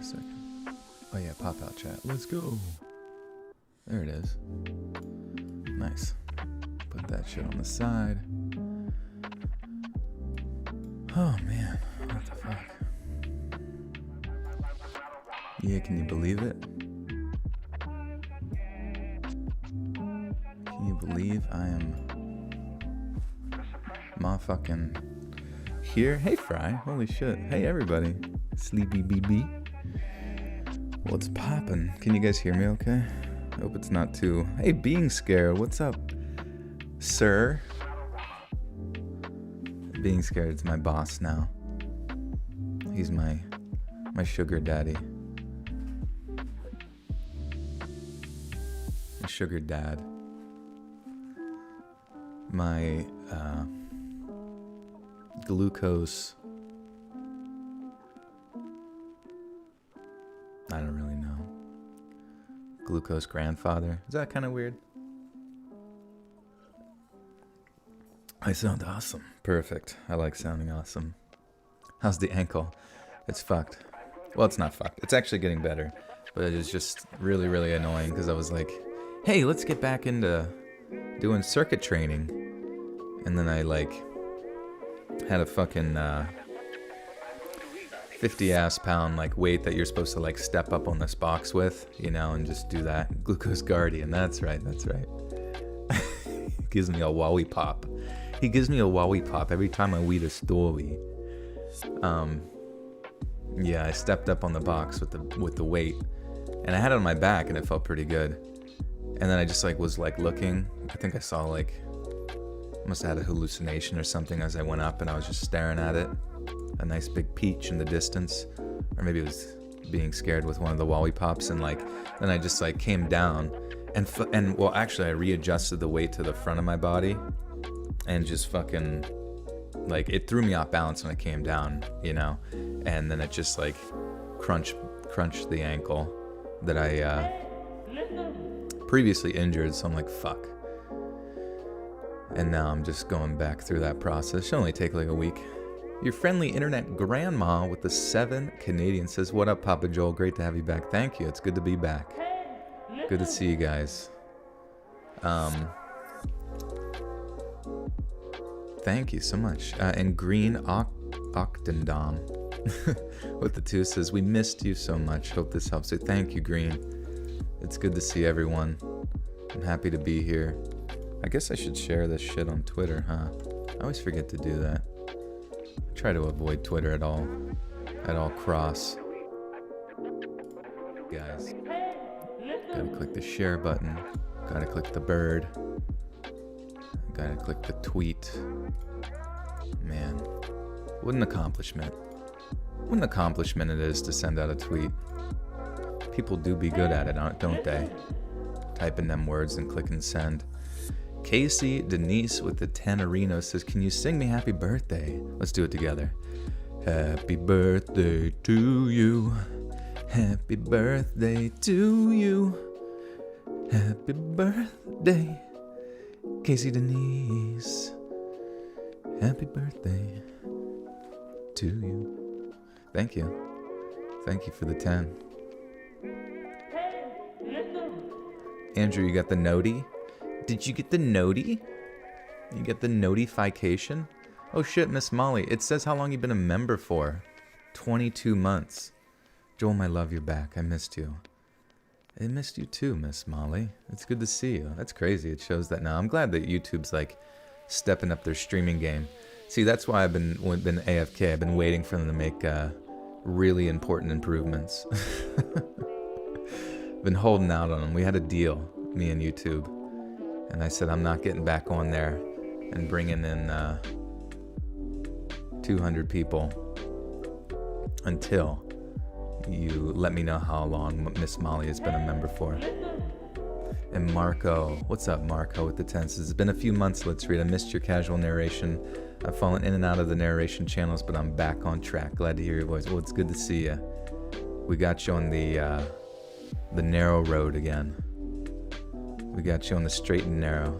a second. Oh yeah, pop out chat. Let's go. There it is. Nice. Put that shit on the side. Oh man, what the fuck? Yeah, can you believe it? Can you believe I am motherfucking here? Hey Fry, holy shit. Hey everybody. Sleepy BB. What's poppin'? Can you guys hear me okay? Hope it's not too... Hey, Being Scared, what's up, sir? Being Scared is my boss now. He's my sugar daddy. My sugar dad. My glucose... I don't really know. Glucose grandfather. Is that kind of weird? I sound awesome. Perfect. I like sounding awesome. How's the ankle? It's fucked. Well, it's not fucked. It's actually getting better. But it is just really, really annoying because I was like, hey, let's get back into doing circuit training. And then I like had a fucking 50 ass pound like weight that you're supposed to like step up on this box with, you know, and just do that. Glucose Guardian. That's right. Gives me a wowie pop. He gives me a wowie pop every time I read a story. Yeah, I stepped up on the box with the weight, and I had it on my back, and it felt pretty good. And then I just like was like looking. I think I saw like, must have had a hallucination or something as I went up, and I was just staring at it. A nice big peach in the distance, or maybe it was being scared with one of the wowie pops, and like then I just like came down, and well actually I readjusted the weight to the front of my body, and just fucking like it threw me off balance when I came down, you know, and then it just like crunched the ankle that I previously injured, so I'm like fuck. And now I'm just going back through that process. Should only take like a week. Your friendly internet grandma with the 7 Canadian says, what up, Papa Joel? Great to have you back. Thank you. It's good to be back. Good to see you guys. Thank you so much. And Green Octendom with the 2 says, we missed you so much. Hope this helps you. Thank you, Green. It's good to see everyone. I'm happy to be here. I guess I should share this shit on Twitter, huh? I always forget to do that. I try to avoid Twitter at all costs. Guys, gotta click the share button. Gotta click the bird. Gotta click the tweet. Man, what an accomplishment. What an accomplishment it is to send out a tweet. People do be good at it, don't they? Typing them words and clicking send. Casey Denise with the Tenorino says, can you sing me happy birthday? Let's do it together. Happy birthday to you. Happy birthday to you. Happy birthday, Casey Denise. Happy birthday to you. Thank you. Thank you for the 10. Andrew, you got the noti? Did you get the noti? You get the notification? Oh shit, Miss Molly. It says how long you've been a member for. 22 months. Joel, my love, you're back. I missed you. I missed you too, Miss Molly. It's good to see you. That's crazy. It shows that now. I'm glad that YouTube's like stepping up their streaming game. See, that's why I've been AFK. I've been waiting for them to make really important improvements. Been holding out on them. We had a deal, me and YouTube. And I said, I'm not getting back on there and bringing in 200 people until you let me know how long Miss Molly has been a member for. And Marco, what's up, Marco, with the tenses? It's been a few months, let's read. I missed your casual narration. I've fallen in and out of the narration channels, but I'm back on track. Glad to hear your voice. Well, it's good to see you. We got you on the narrow road again. We got you on the straight and narrow.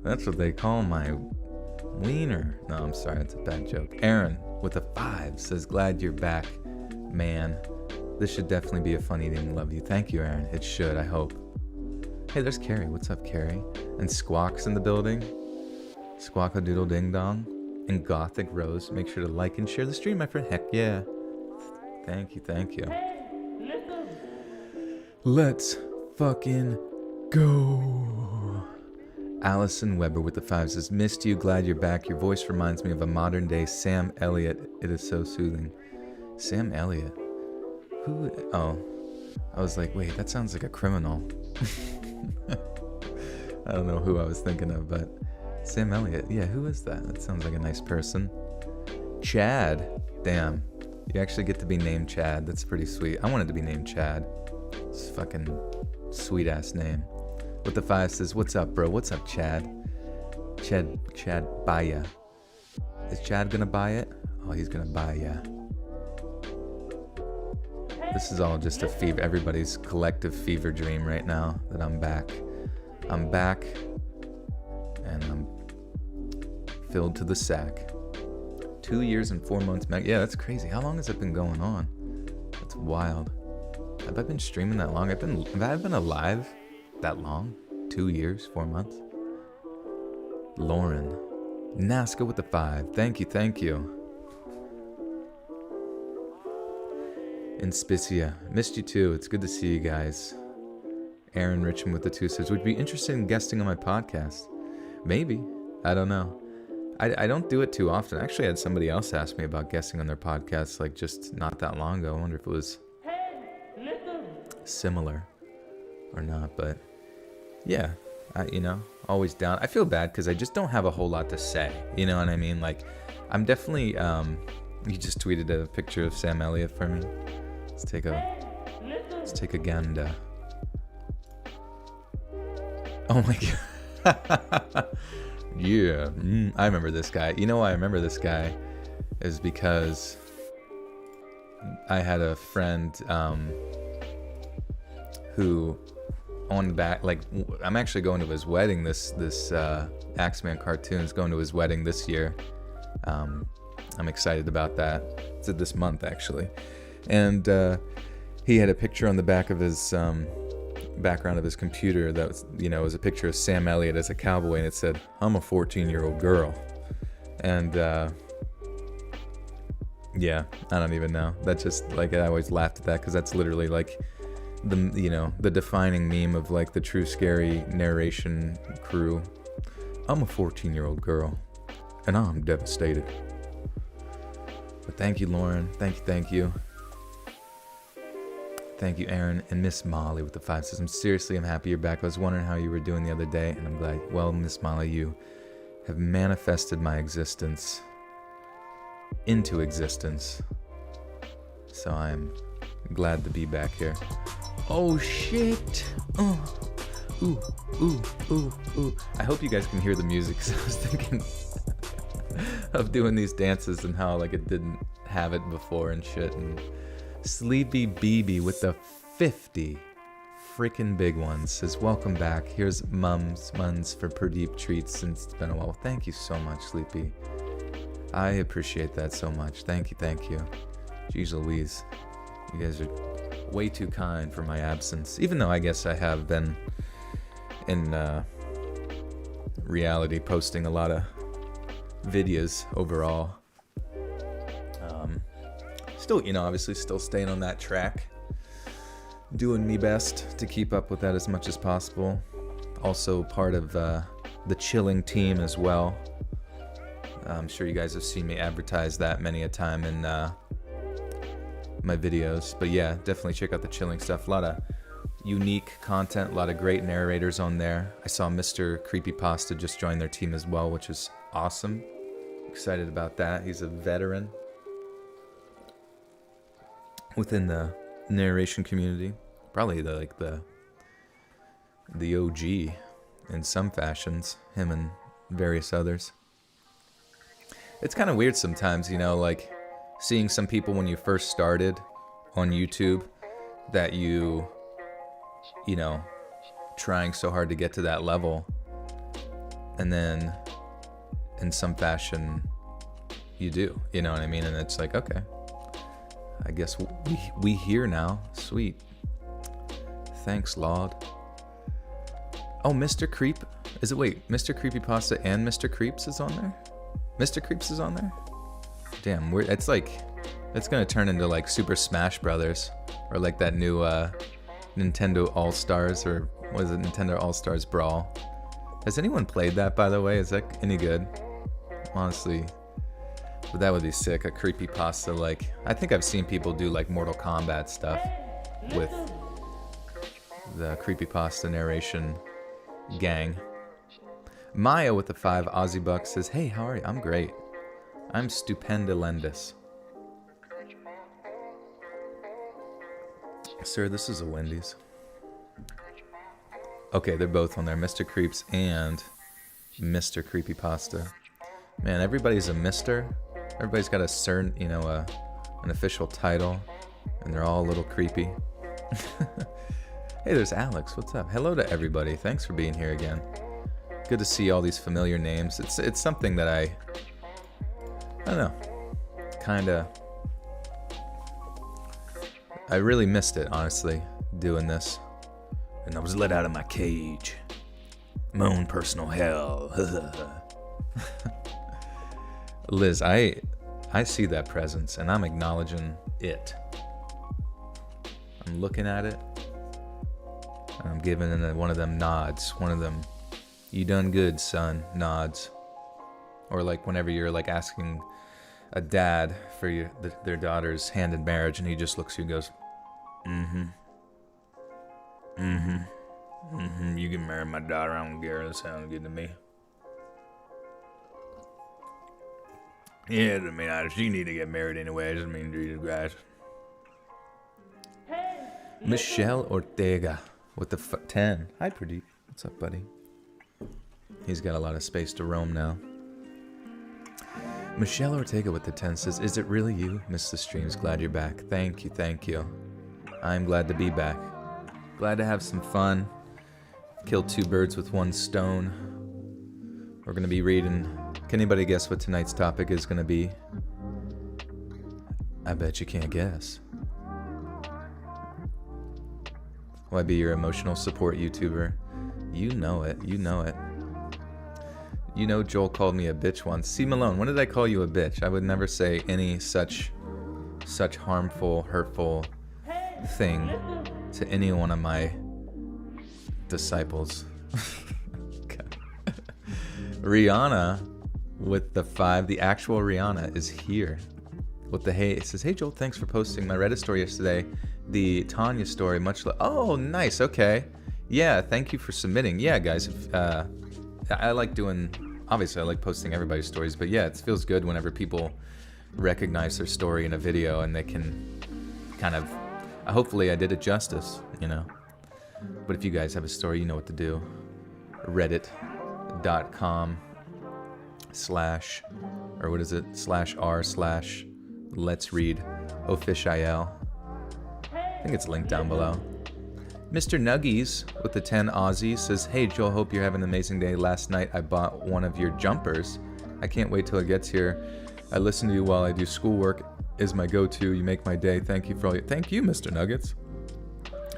That's what they call my Wiener. No, I'm sorry, that's a bad joke. Aaron with a 5 says, glad you're back, man. This should definitely be a fun evening. Love you. Thank you, Aaron. It should, I hope. Hey, there's Carrie. What's up, Carrie? And Squawk's in the building. Squawk-a-doodle ding-dong. And Gothic Rose. Make sure to like and share the stream, my friend. Heck yeah. Thank you, thank you. Let's fucking go. Allison Weber with the 5 says, missed you, glad you're back. Your voice reminds me of a modern day Sam Elliott. It is so soothing. Sam Elliott? Who? Oh. I was like, wait, that sounds like a criminal. I don't know who I was thinking of, but Sam Elliott. Yeah, who is that? That sounds like a nice person. Chad. Damn. You actually get to be named Chad. That's pretty sweet. I wanted to be named Chad. It's a fucking sweet ass name. With the 5 says, what's up, bro? What's up, Chad? Chad Baya. Is Chad gonna buy it? Oh, he's gonna buy ya. This is all just a fever, everybody's collective fever dream right now that I'm back. I'm back, and I'm filled to the sack. 2 years and 4 months back. Yeah, that's crazy. How long has it been going on? That's wild. Have I been streaming that long? Have I been alive that long? 2 years, 4 months? Lauren. Nazca with the 5. Thank you, thank you. Inspicia. Missed you too. It's good to see you guys. Aaron Richmond with the 2 says, would you be interested in guesting on my podcast? Maybe. I don't know. I don't do it too often. I actually had somebody else ask me about guesting on their podcast, like just not that long ago. I wonder if it was similar or not, but yeah, always down. I feel bad because I just don't have a whole lot to say. You know what I mean? Like, I'm definitely, you just tweeted a picture of Sam Elliott for me. Let's take a gander. Oh my god. Yeah, I remember this guy. You know why I remember this guy is because I had a friend who on the back, like, I'm actually going to his wedding. This Axeman cartoon's going to his wedding this year. I'm excited about that. It's this month actually, and he had a picture on the back of his background of his computer that was, was a picture of Sam Elliott as a cowboy, and it said, I'm a 14-year-old girl. And yeah, I don't even know. That's just like, I always laughed at that because that's literally like the defining meme of like the true scary narration crew. I'm a 14-year-old girl and I'm devastated. But thank you, Lauren. Thank you. Thank you, Aaron. And Miss Molly with the 5 says, I'm happy you're back. I was wondering how you were doing the other day, and I'm glad. Well, Miss Molly, you have manifested my existence into existence. So I'm glad to be back here. Oh, shit. Oh. Ooh. I hope you guys can hear the music, because I was thinking of doing these dances and how, like, it didn't have it before and shit, and Sleepy BB with the 50 freaking big ones says, welcome back. Here's Muns for Pradeep treats since it's been a while. Thank you so much, Sleepy. I appreciate that so much. Thank you. Jeez Louise. You guys are way too kind for my absence. Even though I guess I have been in reality posting a lot of videos overall. Still, obviously still staying on that track. Doing me best to keep up with that as much as possible. Also part of the chilling team as well. I'm sure you guys have seen me advertise that many a time in my videos. But yeah, definitely check out the chilling stuff. A lot of unique content, a lot of great narrators on there. I saw Mr. Creepypasta just join their team as well, which is awesome. Excited about that. He's a veteran within the narration community, probably the OG in some fashions, him and various others. It's kind of weird sometimes, like seeing some people when you first started on YouTube that you trying so hard to get to that level, and then in some fashion you do, you know what I mean? And it's like, okay, I guess we here now. Sweet. Thanks, Lord. Oh, Mr. Creep. Is it, wait, Mr. Creepypasta and Mr. Creeps is on there? Mr. Creeps is on there? Damn, it's like, it's gonna turn into like Super Smash Brothers, or like that new Nintendo All-Stars, or what is it, Nintendo All-Stars Brawl. Has anyone played that, by the way? Is that any good? Honestly, but that would be sick, a creepypasta. Like, I think I've seen people do like Mortal Kombat stuff with the creepypasta narration gang. Maya with the 5 Aussie bucks says, hey, how are you? I'm great. I'm stupendolendous. Sir, this is a Wendy's. Okay, they're both on there. Mr. Creeps and Mr. Creepypasta. Man, everybody's a Mr. Everybody's got a certain, you know, an official title, and they're all a little creepy. Hey, there's Alex. What's up? Hello to everybody. Thanks for being here again. Good to see all these familiar names. It's something that I don't know, kinda. I really missed it, honestly, doing this. And I was let out of my cage. My own personal hell. Liz, I see that presence, and I'm acknowledging it. I'm looking at it, and I'm giving it one of them nods. One of them, you done good, son, nods. Or like whenever you're like asking a dad for their daughter's hand in marriage, and he just looks at you and goes, mm-hmm. Mm-hmm. Mm-hmm. You can marry my daughter. I don't care. That sounds good to me. Yeah, I mean, she need to get married anyway. I just mean, Jesus Christ. Michelle Ortega with the 10. Hi, Pradeep. What's up, buddy? He's got a lot of space to roam now. Michelle Ortega with the 10 says, is it really you? Missed the streams. Glad you're back. Thank you, thank you. I'm glad to be back. Glad to have some fun. Kill 2 birds with 1 stone. We're going to be reading. Can anybody guess what tonight's topic is going to be? I bet you can't guess. Will I be your emotional support YouTuber? You know it. You know it. You know Joel called me a bitch once. C. Malone, when did I call you a bitch? I would never say any such harmful, hurtful thing to any one of my disciples. Rihanna with the 5, the actual Rihanna is here with the hey. It says, hey Joel, thanks for posting my Reddit story yesterday. The Tanya story, oh, nice, okay. Yeah, thank you for submitting. Yeah, guys, if, I like doing, obviously I like posting everybody's stories, but yeah, it feels good whenever people recognize their story in a video and they can kind of, hopefully I did it justice, you know. But if you guys have a story, you know what to do. Reddit.com/ or what is it, /r/let's read official. I think it's linked down below. Mr. Nuggies with the 10 Aussie says, hey Joel, hope you're having an amazing day. Last night I bought one of your jumpers. I can't wait till it gets here. I listen to you while I do schoolwork. Is my go-to. You make my day. Thank you for all your... Thank you, Mr. Nuggets.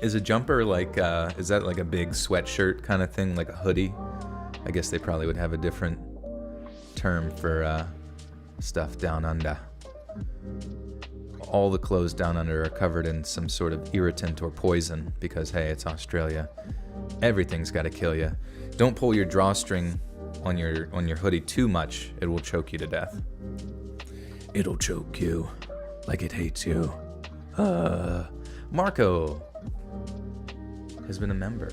Is a jumper like, is that like a big sweatshirt kind of thing, like a hoodie? I guess they probably would have a different term for stuff down under. All the clothes down under are covered in some sort of irritant or poison because, hey, it's Australia. Everything's got to kill you. Don't pull your drawstring on your hoodie too much. It will choke you to death. It'll choke you like it hates you. Marco has been a member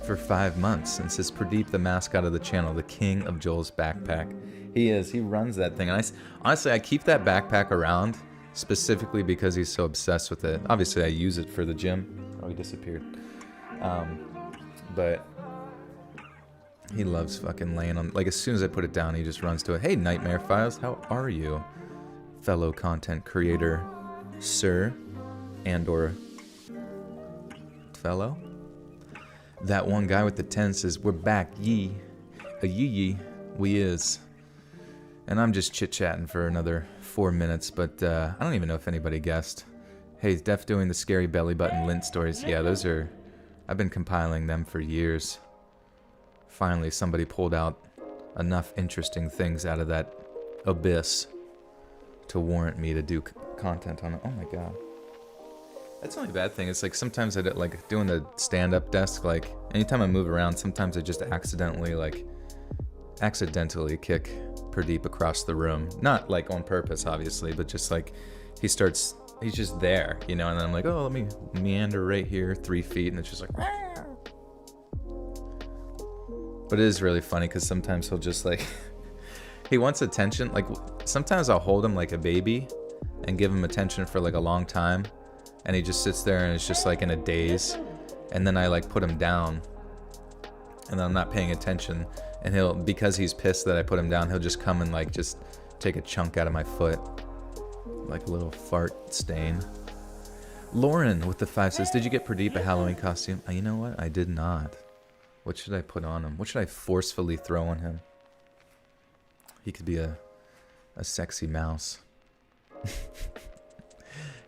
for 5 months and says, Pradeep, the mascot of the channel, the king of Joel's backpack. He is. He runs that thing. And honestly, I keep that backpack around specifically because he's so obsessed with it. Obviously, I use it for the gym. Oh, he disappeared. But he loves fucking laying on... Like, as soon as I put it down, he just runs to it. Hey, Nightmare Files, how are you? Fellow content creator, sir, and or fellow. That one guy with the 10 says, we're back, ye. A yee, we is. And I'm just chit-chatting for another 4 minutes, but I don't even know if anybody guessed. Hey, is Def doing the scary belly button lint stories? Yeah, those are... I've been compiling them for years. Finally, somebody pulled out enough interesting things out of that abyss to warrant me to do content on it. Oh my god. That's the only bad thing. It's like sometimes I like doing the stand-up desk, like anytime I move around, sometimes I just accidentally kick Pradeep across the room. Not like on purpose, obviously, but just like he's just there, you know, and then I'm like, oh, let me meander right here 3 feet, and it's just like, Aah! But it is really funny because sometimes he'll just like, he wants attention. Like sometimes I'll hold him like a baby and give him attention for like a long time, and he just sits there and it's just like in a daze, and then I like put him down, and then I'm not paying attention. And he'll, because he's pissed that I put him down, he'll just come and like just take a chunk out of my foot. Like a little fart stain. Lauren with the 5 says, did you get Pradeep a Halloween costume? You know what? I did not. What should I put on him? What should I forcefully throw on him? He could be a sexy mouse.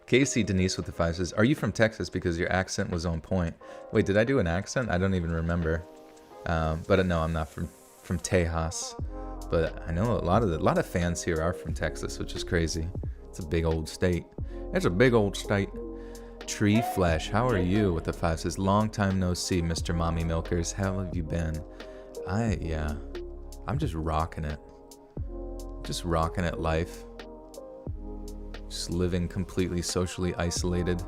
Casey Denise with the 5 says, are you from Texas? Because your accent was on point. Wait, did I do an accent? I don't even remember. But no, I'm not from Tejas, but I know a lot of fans here are from Texas, which is crazy. It's a big old state. It's a big old state. Tree Flesh, how are you? With the 5 says, long time no see, Mr. Mommy Milkers. How have you been? I'm just rocking it. Just rocking it life. Just living completely socially isolated.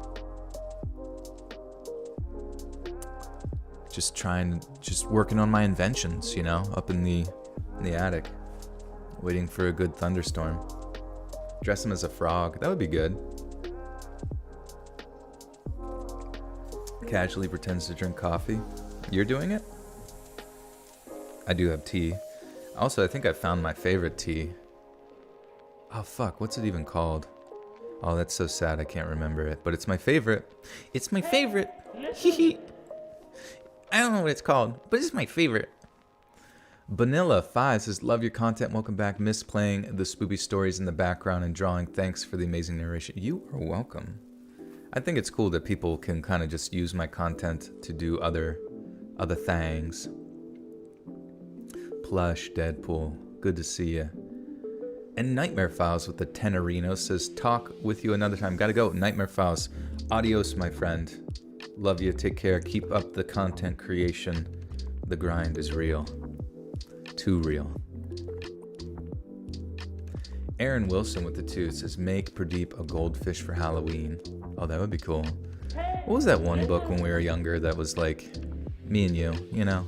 Just working on my inventions, you know, up in the attic, waiting for a good thunderstorm. Dress him as a frog. That would be good. Casually pretends to drink coffee. You're doing it? I do have tea. Also, I think I found my favorite tea. Oh, fuck. What's it even called? Oh, that's so sad. I can't remember it. But it's my favorite. It's my favorite. Hee I don't know what it's called, but it's my favorite. Vanilla 5 says, love your content. Welcome back. Miss playing the spoopy stories in the background and drawing. Thanks for the amazing narration. You are welcome. I think it's cool that people can kind of just use my content to do other things. Plush, Deadpool, good to see you. And Nightmare Files with the Tenorino says, talk with you another time. Gotta go. Nightmare Files. Adios, my friend. Love you. Take care. Keep up the content creation. The grind is real. Too real. Aaron Wilson with the 2 says, make Pradeep a goldfish for Halloween. Oh, that would be cool. What was that one book when we were younger that was like me and you know?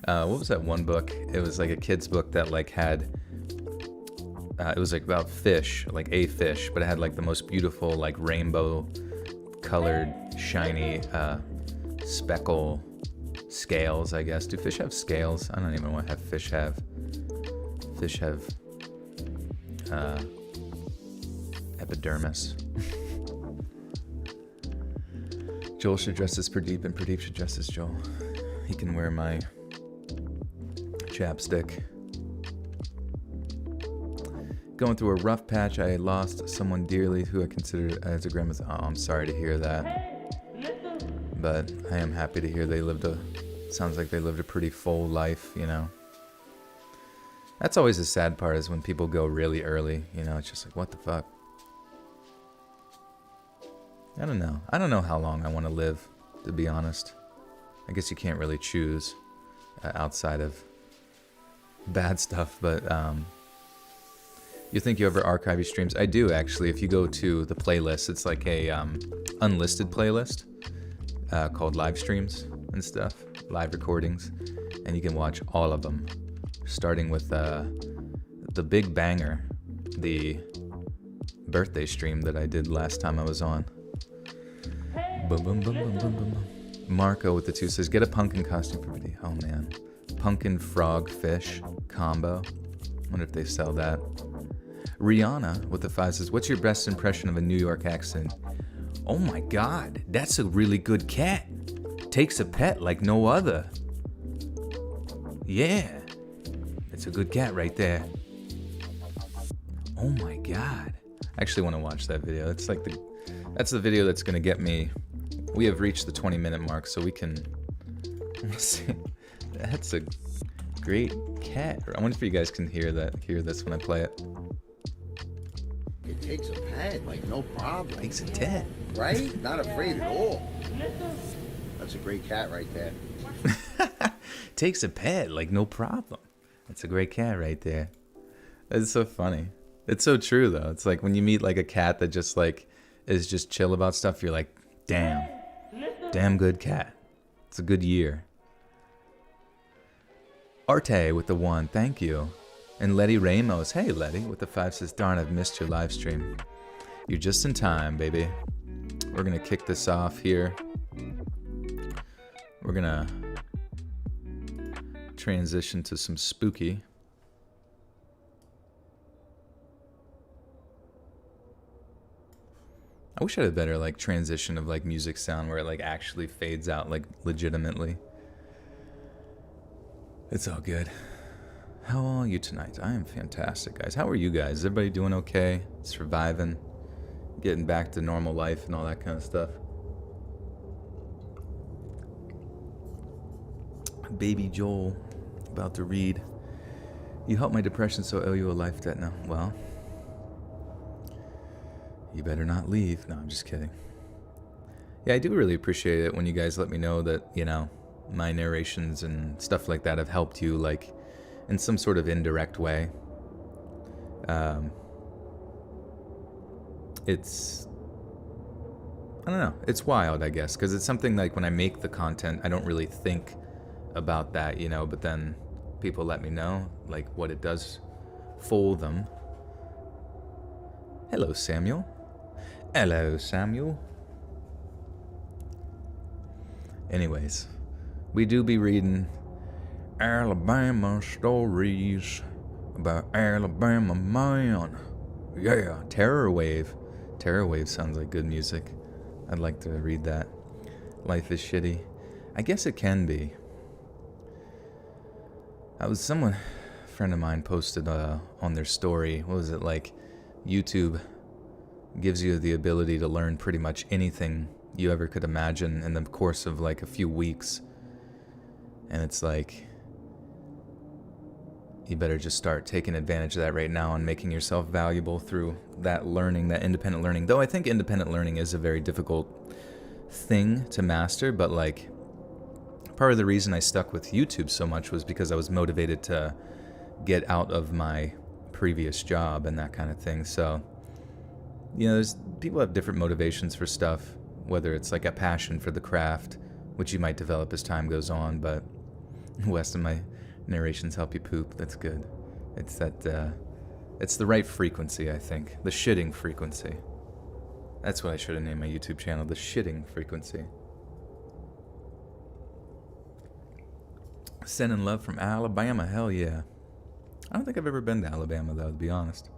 What was that one book? It was like a kid's book that like had... it was like about fish, like a fish, but it had like the most beautiful like rainbow colored shiny speckle scales, I guess. Do fish have scales? I don't even know what fish have. Fish have epidermis. Joel should dress as Pradeep and Pradeep should dress as Joel. He can wear my chapstick. Going through a rough patch. I lost someone dearly who I considered as a grandmother. Oh, I'm sorry to hear that. But I am happy to hear sounds like they lived a pretty full life, you know. That's always the sad part, is when people go really early, you know. It's just like, what the fuck? I don't know. I don't know how long I want to live, to be honest. I guess you can't really choose outside of bad stuff, but you think you ever archive your streams? I do, actually. If you go to the playlist, it's like a unlisted playlist called live streams and stuff, live recordings, and you can watch all of them, starting with the big banger, the birthday stream that I did last time I was on. Boom, boom, boom, boom, boom, boom. Marco with the 2 says, get a pumpkin costume for me. Oh man, pumpkin frog fish combo. Wonder if they sell that. Rihanna with the 5 says, what's your best impression of a New York accent? Oh my god, that's a really good cat. Takes a pet like no other. Yeah, it's a good cat right there. Oh my god. I actually want to watch that video. It's like that's the video that's going to get me. We have reached the 20-minute mark, so we can see. That's a great cat. I wonder if you guys can hear this when I play it. It takes a pet, like no problem. Takes a tat. Right? Not afraid at all. That's a great cat right there. Takes a pet, like no problem. That's a great cat right there. It's so funny. It's so true though. It's like when you meet like a cat that just like is just chill about stuff, you're like, damn good cat. It's a good year. Arte with the 1, thank you. And Letty Ramos, hey Letty with the 5 says, darn, I've missed your live stream. You're just in time, baby. We're gonna kick this off here. We're gonna transition to some spooky. I wish I had a better like transition of like music sound where it like actually fades out like legitimately. It's all good. How are you tonight? I am fantastic, guys. How are you guys? Is everybody doing okay? Surviving? Getting back to normal life and all that kind of stuff? Baby Joel, about to read. You helped my depression, so I owe you a life debt now. Well, you better not leave. No, I'm just kidding. Yeah, I do really appreciate it when you guys let me know that, you know, my narrations and stuff like that have helped you, like, in some sort of indirect way. It's, I don't know, it's wild, I guess, because it's something like when I make the content, I don't really think about that, you know, but then people let me know, like, what it does for them. Hello, Samuel. Hello, Samuel. Anyways, we do be reading Alabama stories about Alabama man. Yeah, Terror Wave. Terror Wave sounds like good music. I'd like to read that. Life is shitty. I guess it can be. A friend of mine posted on their story, what was it, like, YouTube gives you the ability to learn pretty much anything you ever could imagine in the course of like a few weeks. And it's like, you better just start taking advantage of that right now and making yourself valuable through that learning, that independent learning. Though I think independent learning is a very difficult thing to master, but like, part of the reason I stuck with YouTube so much was because I was motivated to get out of my previous job and that kind of thing. So, you know, people have different motivations for stuff, whether it's like a passion for the craft, which you might develop as time goes on, but West of my narrations help you poop. That's good. It's that, it's the right frequency, I think. The shitting frequency. That's what I should have named my YouTube channel, the shitting frequency. Sending love from Alabama, hell yeah. I don't think I've ever been to Alabama, though, to be honest.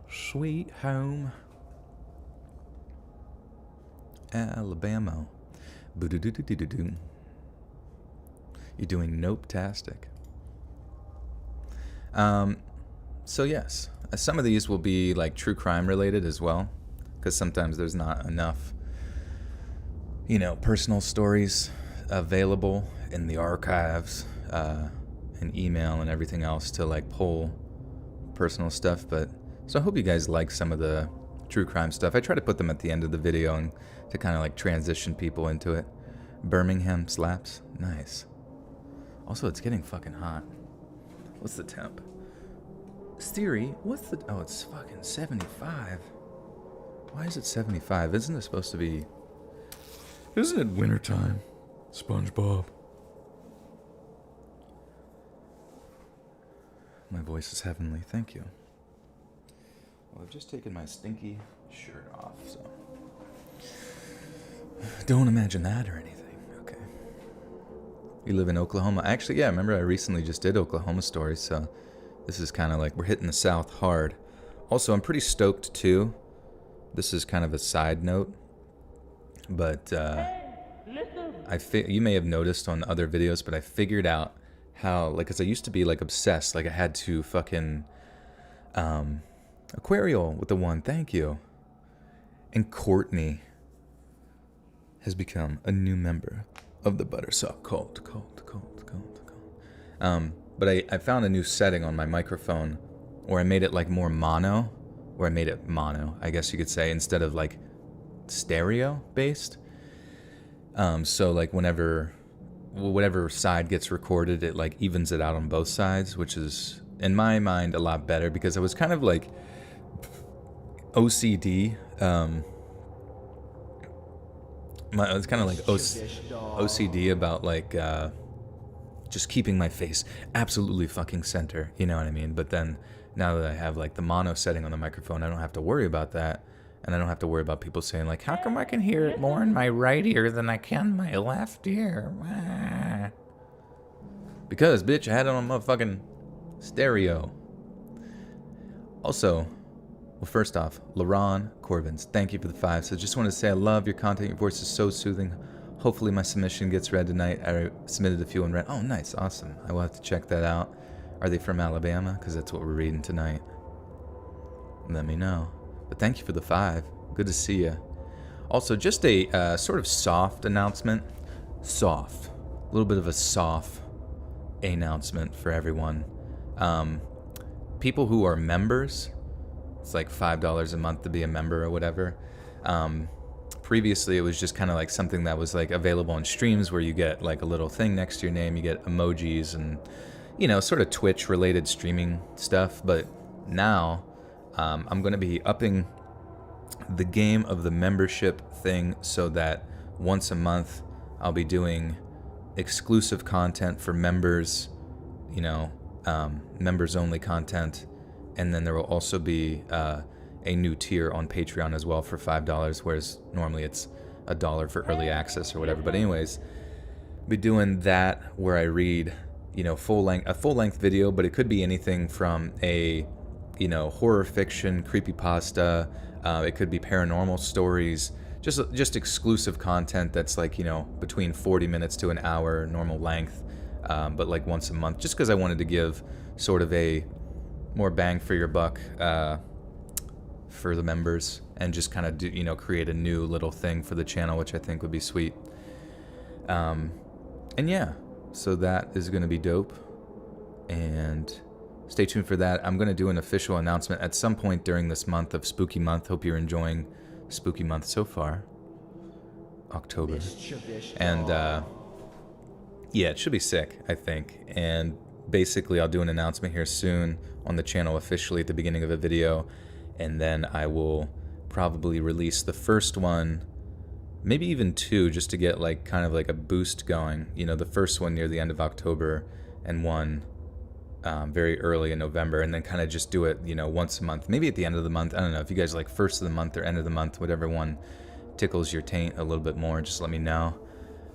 Sweet home. Alabama. Boo-doo-doo-doo-doo-doo. You're doing nope-tastic. So yes, some of these will be like true crime related as well, because sometimes there's not enough, you know, personal stories available in the archives, and email and everything else to like pull personal stuff. But so I hope you guys like some of the true crime stuff. I try to put them at the end of the video and to kind of like transition people into it. Birmingham slaps. Nice. Also, it's getting fucking hot. What's the temp? Theory, what's the... Oh, it's fucking 75. Why is it 75? Isn't it supposed to be... Isn't it wintertime? SpongeBob. My voice is heavenly. Thank you. Well, I've just taken my stinky shirt off, so... Don't imagine that or anything. Okay. You live in Oklahoma? Actually, yeah, remember I recently just did Oklahoma stories, so this is kind of like we're hitting the South hard. Also, I'm pretty stoked too. This is kind of a side note, but you may have noticed on other videos, but I figured out how, like, because I used to be like obsessed, like I had to fucking Aquarial with the 1, thank you. And Courtney has become a new member of the Buttersock cult. But I found a new setting on my microphone where I made it like more mono, or I made it mono, I guess you could say, instead of like stereo based. So like whatever side gets recorded, it like evens it out on both sides, which is in my mind a lot better, because I was kind of like OCD. It's kind of like OCD about like just keeping my face absolutely fucking center, you know what I mean? But then now that I have like the mono setting on the microphone, I don't have to worry about that, and I don't have to worry about people saying like, how come I can hear it more in my right ear than I can my left ear? Because, bitch, I had it on motherfucking stereo. Also, well, first off, Laron Corbins, thank you for the 5. So just want to say I love your content. Your voice is so soothing. Hopefully my submission gets read tonight. I submitted a few and read. Oh, nice. Awesome. I will have to check that out. Are they from Alabama? Because that's what we're reading tonight. Let me know. But thank you for the 5. Good to see you. Also, just a sort of soft announcement. Soft. A little bit of a soft announcement for everyone. People who are members, it's like $5 a month to be a member or whatever. Previously, it was just kind of like something that was like available in streams where you get like a little thing next to your name, you get emojis and, you know, sort of Twitch related streaming stuff. But now I'm going to be upping the game of the membership thing so that once a month I'll be doing exclusive content for members, you know, members only content. And then there will also be a new tier on Patreon as well for $5, whereas normally it's $1 for early access or whatever. But anyways, be doing that where I read, you know, a full length video, but it could be anything from a, you know, horror fiction, creepypasta. It could be paranormal stories, just exclusive content that's like, you know, between 40 minutes to an hour normal length, but like once a month, just because I wanted to give sort of a more bang for your buck for the members, and just kind of do, you know, create a new little thing for the channel, which I think would be sweet. And yeah, so that is going to be dope, and stay tuned for that. I'm going to do an official announcement at some point during this month of Spooky Month. Hope you're enjoying Spooky Month so far, October. And yeah, it should be sick, I think. And basically I'll do an announcement here soon on the channel officially at the beginning of a video, and then I will probably release the first one, maybe even 2, just to get like kind of like a boost going. You know, the first one near the end of October and one very early in November, and then kind of just do it, you know, once a month, maybe at the end of the month. I don't know if you guys like first of the month or end of the month, whatever one tickles your taint a little bit more, just let me know.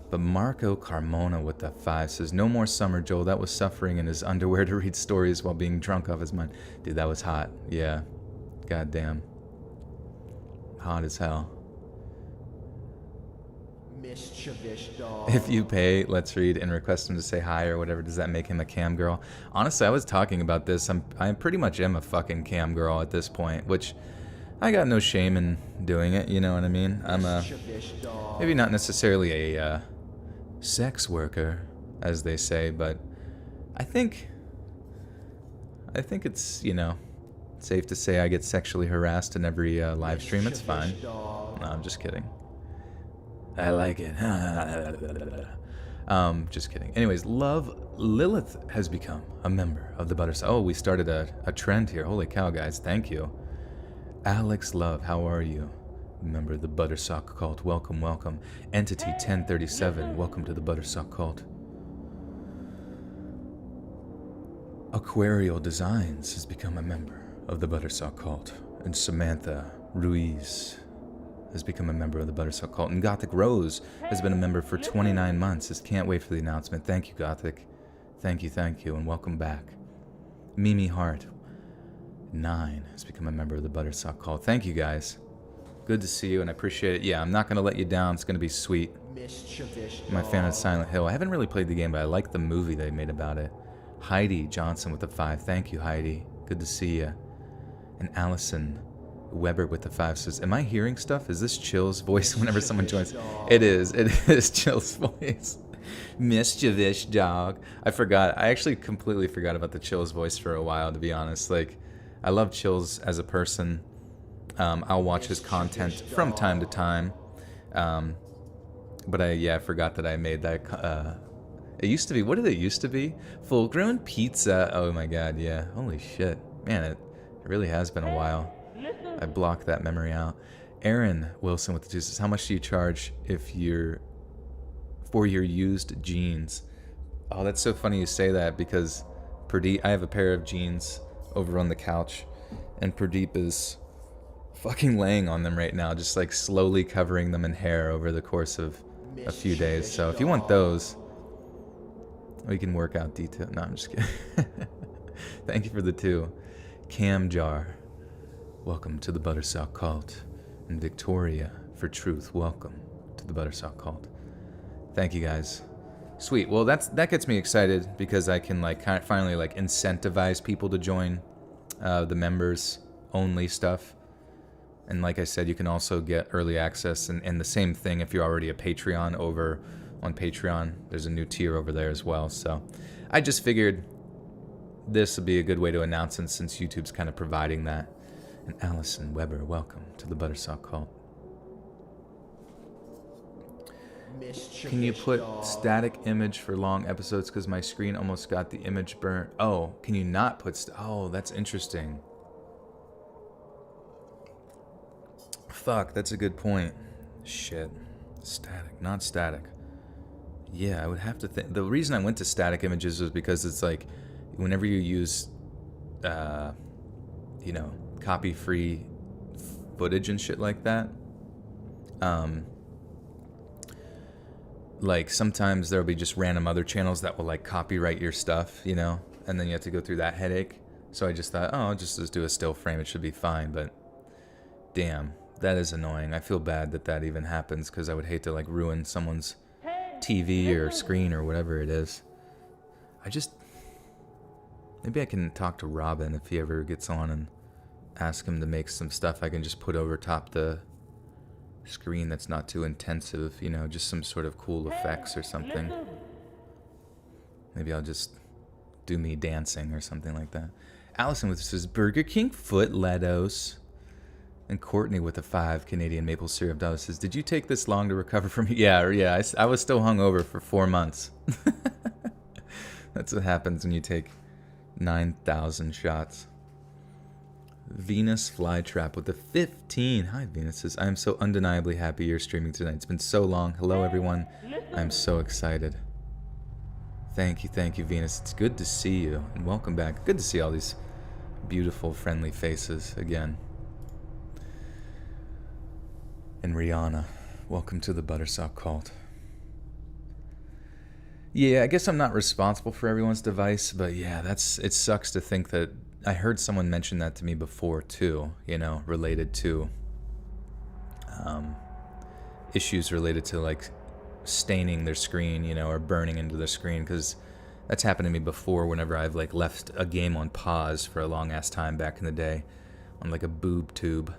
But Marco Carmona with the 5 says, no more summer, Joel. That was suffering in his underwear to read stories while being drunk off his mind. Dude, that was hot. Yeah. Goddamn. Hot as hell. If you pay Let's Read and request him to say hi or whatever, does that make him a cam girl? Honestly, I was talking about this. I pretty much am a fucking cam girl at this point, which I got no shame in doing it, you know what I mean? I'm maybe not necessarily a sex worker, as they say, but I think it's, you know, safe to say I get sexually harassed in every live stream. It's fine. No, I'm just kidding. I like it. Just kidding. Anyways, Love Lilith has become a member of the Buttersock. Oh, we started a trend here. Holy cow, guys. Thank you. Alex Love, how are you? Member of the Buttersock cult. Welcome, welcome. Entity 1037, welcome to the Buttersock cult. Aquarial Designs has become a member of the Buttersock cult. And Samantha Ruiz has become a member of the Buttersock cult. And Gothic Rose has been a member for 29 months. Just can't wait for the announcement. Thank you, Gothic. Thank you, and welcome back. Mimi Hart 9 has become a member of the Buttersock cult. Thank you, guys. Good to see you, and I appreciate it. Yeah, I'm not going to let you down. It's going to be sweet. I'm a fan of Silent Hill. I haven't really played the game, but I like the movie they made about it. Heidi Johnson with the 5. Thank you, Heidi. Good to see you. And Allison Weber with the 5 says, am I hearing stuff? Is this Chill's voice whenever someone joins? It is Chill's voice. Mischievous dog. I forgot. I actually completely forgot about the Chill's voice for a while, to be honest. Like, I love Chill's as a person. I'll watch his content from time to time. But I forgot that I made that. It used to be, what did it used to be? Full grown pizza. Oh my god, yeah. Holy shit. Man, it really has been a while. I blocked that memory out. Aaron Wilson with the 2 says, how much do you charge for your used jeans? Oh, that's so funny you say that, because Pradeep, I have a pair of jeans over on the couch, and Pradeep is fucking laying on them right now, just like slowly covering them in hair over the course of a few days. So if you want those, we can work out detail. No, I'm just kidding. Thank you for the 2. Cam Jar, welcome to the Buttersock Cult. And Victoria for Truth, welcome to the Buttersock Cult. Thank you guys. Sweet. Well, that gets me excited, because I can like finally like incentivize people to join the members only stuff. And like I said, you can also get early access, and the same thing if you're already a Patreon over on Patreon. There's a new tier over there as well. So I just figured this would be a good way to announce it, since YouTube's kind of providing that. And Allison Weber, welcome to the Buttersock Cult. Can you put static image for long episodes, because my screen almost got the image burnt? Oh, can you not put oh, that's interesting. Fuck, that's a good point. Shit. Static, not static. Yeah, I would have to think. The reason I went to static images was because it's like, whenever you use, copy-free footage and shit like that, like sometimes there'll be just random other channels that will like copyright your stuff, and then you have to go through that headache. So I just thought, oh, I'll just do a still frame, it should be fine. But damn, that is annoying. I feel bad that even happens, because I would hate to like ruin someone's TV or screen or whatever it is. Maybe I can talk to Robin if he ever gets on and ask him to make some stuff I can just put over top the screen that's not too intensive, just some sort of cool effects or something. Maybe I'll just do me dancing or something like that. Allison with says Burger King foot Letos. And Courtney with a 5 Canadian maple syrup dollar says, did you take this long to recover from? Yeah, I was still hungover for 4 months. That's what happens when you take 9,000 shots. Venus Flytrap with the 15. Hi, Venus says, I am so undeniably happy you're streaming tonight. It's been so long. Hello, everyone. I'm so excited. Thank you, Venus. It's good to see you, and welcome back. Good to see all these beautiful, friendly faces again. And Rihanna, welcome to the Buttersock Cult. Yeah, I guess I'm not responsible for everyone's device, but yeah, it sucks to think that. I heard someone mention that to me before too, related to issues related to like staining their screen, or burning into their screen, because that's happened to me before whenever I've like left a game on pause for a long ass time back in the day on like a boob tube.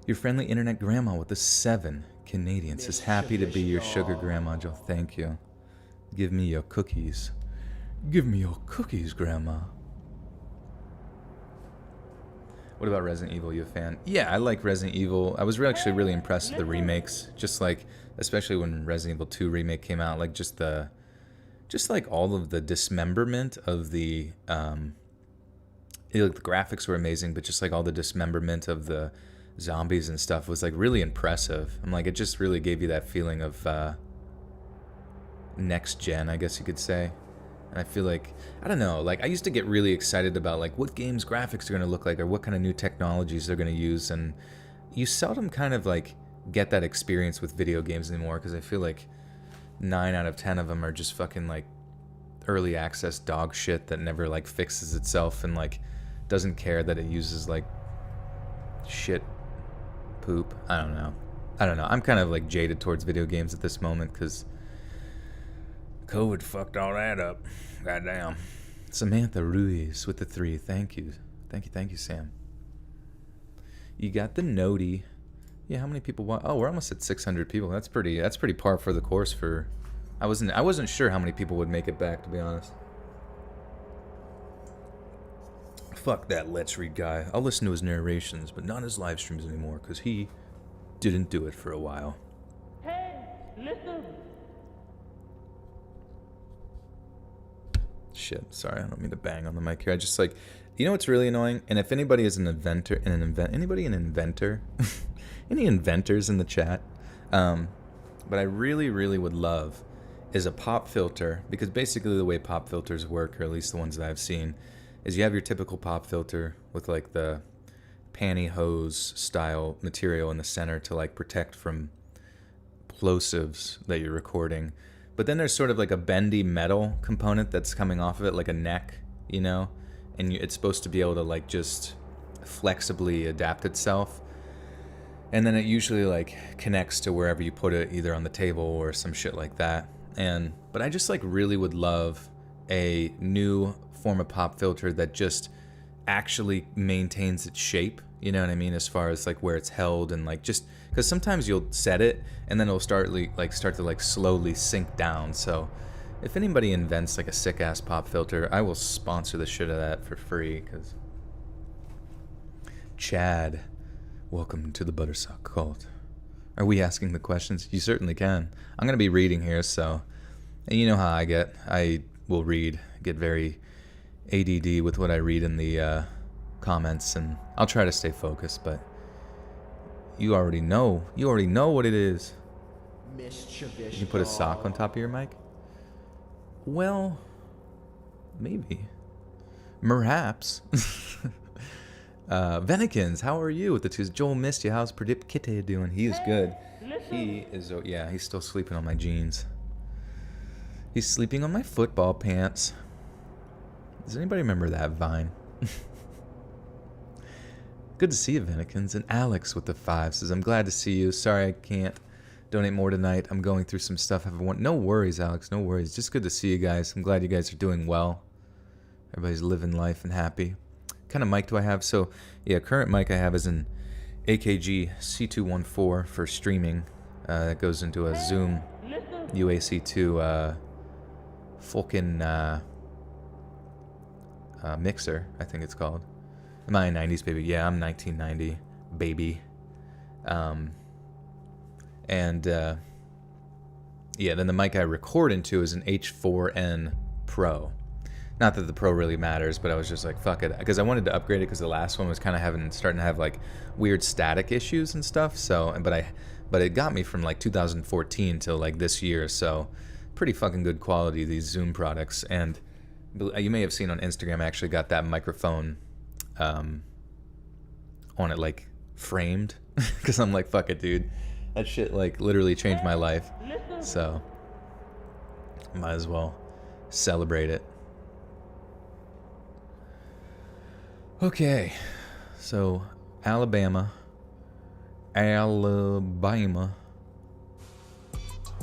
Your friendly internet grandma with the 7 Canadian says, happy to be your sugar grandma, Joe. Thank you. Give me your cookies. Give me your cookies, grandma. What about Resident Evil? You a fan? Yeah, I like Resident Evil. I was actually really impressed with the remakes. Just like, especially when Resident Evil 2 remake came out, like just like all of the dismemberment of the the graphics were amazing, but just like all the dismemberment of the zombies and stuff was like really impressive. I'm like, it just really gave you that feeling of next gen, I guess you could say. And I feel like, I don't know, like I used to get really excited about like what games graphics are going to look like or what kind of new technologies they're going to use, and you seldom kind of like get that experience with video games anymore, because I feel like 9 out of 10 of them are just fucking like early access dog shit that never like fixes itself and like doesn't care that it uses like shit poop. I don't know. I'm kind of like jaded towards video games at this moment because COVID fucked all that up. Goddamn. Samantha Ruiz with the 3. Thank you. Thank you, Sam. You got the noti. Yeah, how many people want? Oh, we're almost at 600 people. That's pretty par for the course for. I wasn't sure how many people would make it back, to be honest. Fuck that Let's Read guy. I'll listen to his narrations, but not his live streams anymore, because he didn't do it for a while. Hey, listen. Shit, sorry, I don't mean to bang on the mic here. I just like, you know what's really annoying? And if anybody is an inventor, anybody an inventor? Any inventors in the chat? But I really, really would love is a pop filter, because basically the way pop filters work, or at least the ones that I've seen, is you have your typical pop filter with like the pantyhose style material in the center to like protect from plosives that you're recording. But then there's sort of like a bendy metal component that's coming off of it, like a neck, you know? And it's supposed to be able to like just flexibly adapt itself. And then it usually like connects to wherever you put it, either on the table or some shit like that. But I just like really would love a new form of pop filter that just actually maintains its shape, you know what I mean, as far as like where it's held, and like just because sometimes you'll set it and then it'll start to slowly sink down. So if anybody invents like a sick ass pop filter, I will sponsor the shit out of that for free. Because Chad, welcome to the Buttersock Cult. Are we asking the questions? You certainly can. I'm gonna be reading here, so, and you know how I get. I will get very ADD with what I read in the comments, and I'll try to stay focused, but you already know what it is. You can put a sock on top of your mic? Well, maybe. Perhaps. Venikins, how are you with the twos? Joel missed you. How's Perdip Kitte doing? He is good. He is, yeah, he's still sleeping on my jeans. He's sleeping on my football pants. Does anybody remember that Vine? Good to see you, Venikins. And Alex with the 5 says, I'm glad to see you. Sorry I can't donate more tonight. I'm going through some stuff. No worries, Alex. No worries. Just good to see you guys. I'm glad you guys are doing well. Everybody's living life and happy. What kind of mic do I have? So, yeah, current mic I have is an AKG C214 for streaming. That goes into a Zoom UAC2 fucking mixer, I think it's called. Am I a 90s baby? Yeah, I'm 1990 baby. Yeah, then the mic I record into is an H4n Pro. Not that the Pro really matters, but I was just like, fuck it, because I wanted to upgrade it because the last one was kind of starting to have like weird static issues and stuff. So, but it got me from like 2014 till like this year. So, pretty fucking good quality, these Zoom products. And you may have seen on Instagram, I actually got that microphone on it like framed, because I'm like, fuck it, dude, that shit like literally changed my life. So, might as well celebrate it. Okay, so Alabama.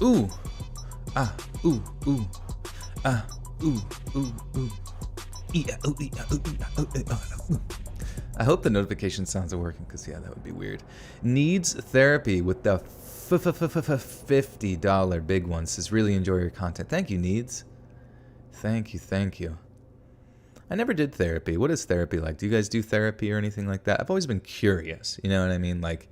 Ooh, ah, ooh, ooh, ah, ooh, ooh, ooh. I hope the notification sounds are working, because yeah, that would be weird. Needs therapy with the $50 big one. Says really enjoy your content. Thank you, Needs. Thank you. I never did therapy. What is therapy like? Do you guys do therapy or anything like that? I've always been curious. You know what I mean? Like,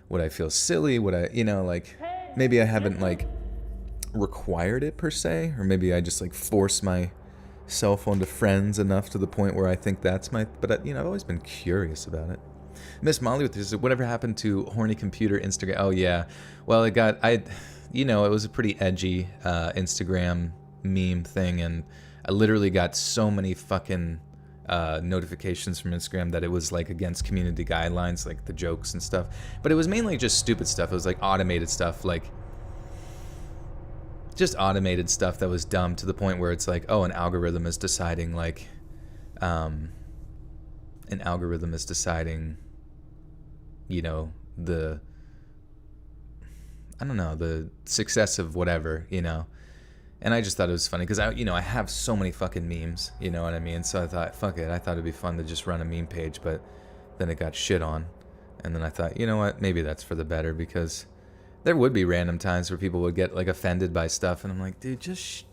would I feel silly? Would I, like, maybe I haven't like required it per se, or maybe I just like force myself onto friends enough to the point where I think that's but I've always been curious about it. Miss Molly with this, whatever happened to horny computer Instagram? Oh yeah, well it was a pretty edgy Instagram meme thing, and I literally got so many fucking notifications from Instagram that it was like against community guidelines, like the jokes and stuff. But it was mainly just stupid stuff. It was like automated stuff, like just automated stuff that was dumb to the point where it's like, oh, an algorithm is deciding the success of whatever, And I just thought it was funny because I have so many fucking memes, you know what I mean? So I thought, fuck it, I thought it'd be fun to just run a meme page, but then it got shit on. And then I thought, you know what, maybe that's for the better, because there would be random times where people would get like offended by stuff, and I'm like, dude, just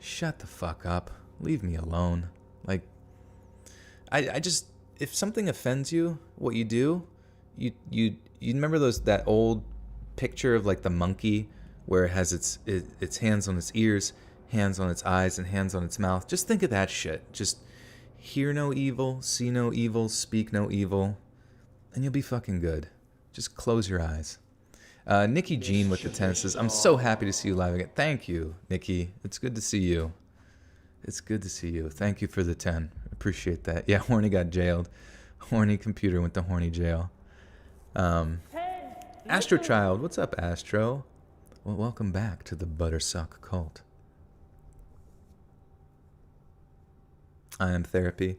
shut the fuck up. Leave me alone. Like, I just, if something offends you, what you do, you remember that old picture of like the monkey where it has its hands on its ears, hands on its eyes, and hands on its mouth? Just think of that shit. Just hear no evil, see no evil, speak no evil, and you'll be fucking good. Just close your eyes. Nikki Jean with the 10 says, I'm so happy to see you live again. Thank you, Nikki. It's good to see you. It's good to see you. Thank you for the 10. Appreciate that. Yeah, Horny got jailed. Horny computer went to horny jail. Astro Child, what's up, Astro? Well, welcome back to the Buttersuck cult. I am therapy.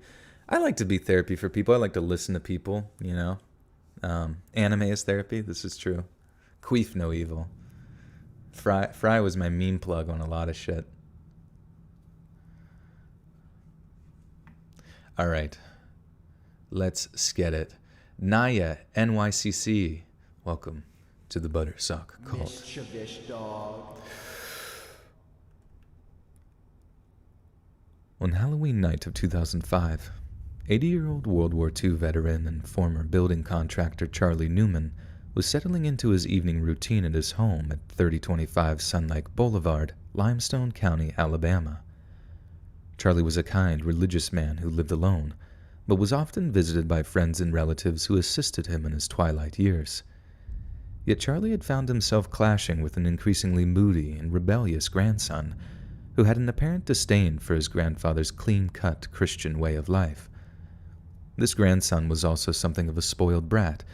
I like to be therapy for people. I like to listen to people, you know. Anime is therapy. This is true. Queef no evil. Fry was my meme plug on a lot of shit. All right. Let's get it. Naya, NYCC. Welcome to the Buttersuck cult. Mischievous dog. On Halloween night of 2005, 80-year-old World War II veteran and former building contractor Charlie Newman was settling into his evening routine at his home at 3025 Sun Lake Boulevard, Limestone County, Alabama. Charlie was a kind, religious man who lived alone, but was often visited by friends and relatives who assisted him in his twilight years. Yet Charlie had found himself clashing with an increasingly moody and rebellious grandson who had an apparent disdain for his grandfather's clean-cut Christian way of life. This grandson was also something of a spoiled brat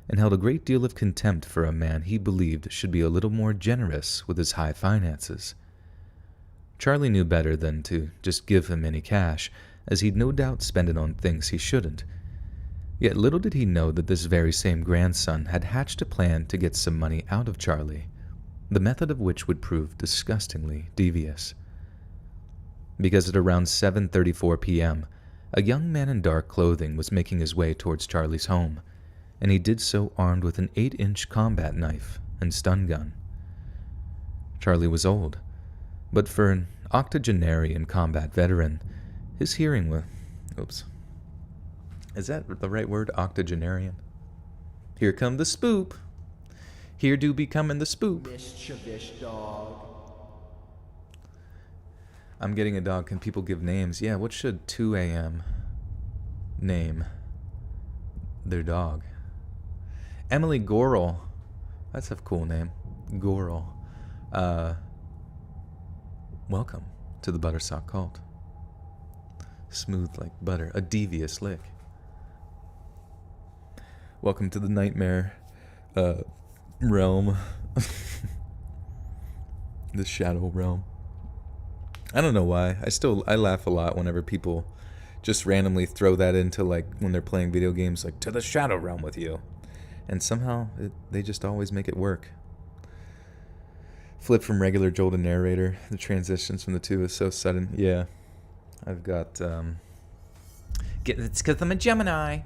and held a great deal of contempt for a man he believed should be a little more generous with his high finances. Charlie knew better than to just give him any cash, as he'd no doubt spend it on things he shouldn't. Yet little did he know that this very same grandson had hatched a plan to get some money out of Charlie, the method of which would prove disgustingly devious. Because at around 7:34 p.m., a young man in dark clothing was making his way towards Charlie's home, and he did so armed with an 8-inch combat knife and stun gun. Charlie was old, but for an octogenarian combat veteran, his hearing was... Oops. Is that the right word, octogenarian? Here come the spoop. Here do be coming the spoop. Mischievous dog. I'm getting a dog. Can people give names? Yeah, what should 2 a.m. name their dog? Emily Gorel. That's a cool name. Gorel. Welcome to the Buttersock cult. Smooth like butter. A devious lick. Welcome to the nightmare realm. The shadow realm. I don't know why. I laugh a lot whenever people just randomly throw that into, like, when they're playing video games, like, to the shadow realm with you. And somehow they just always make it work. Flip from regular Joel to narrator. The transitions from the two is so sudden. Yeah. I've got, it's because I'm a Gemini.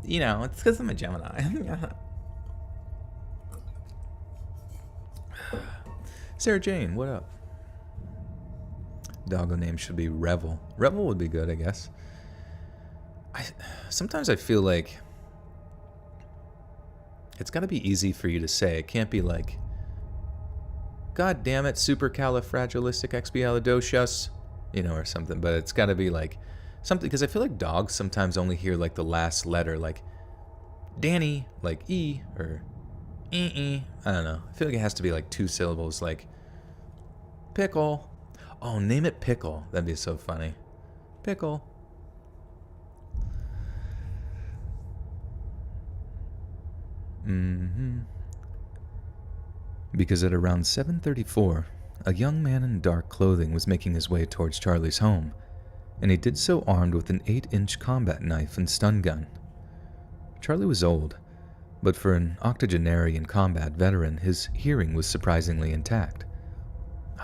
You know, it's because I'm a Gemini. Sarah Jane, what up? Doggo name should be Revel. Revel would be good, I guess. Sometimes I feel like it's got to be easy for you to say. It can't be like, God damn it, supercalifragilisticexpialidocious, you know, or something. But it's got to be like something, because I feel like dogs sometimes only hear like the last letter, like Danny, like E, or E. I don't know. I feel like it has to be like 2 syllables, like Pickle. Oh, name it Pickle. That'd be so funny. Pickle. Because at around 7:34, a young man in dark clothing was making his way towards Charlie's home, and he did so armed with an 8-inch combat knife and stun gun. Charlie was old, but for an octogenarian combat veteran, his hearing was surprisingly intact.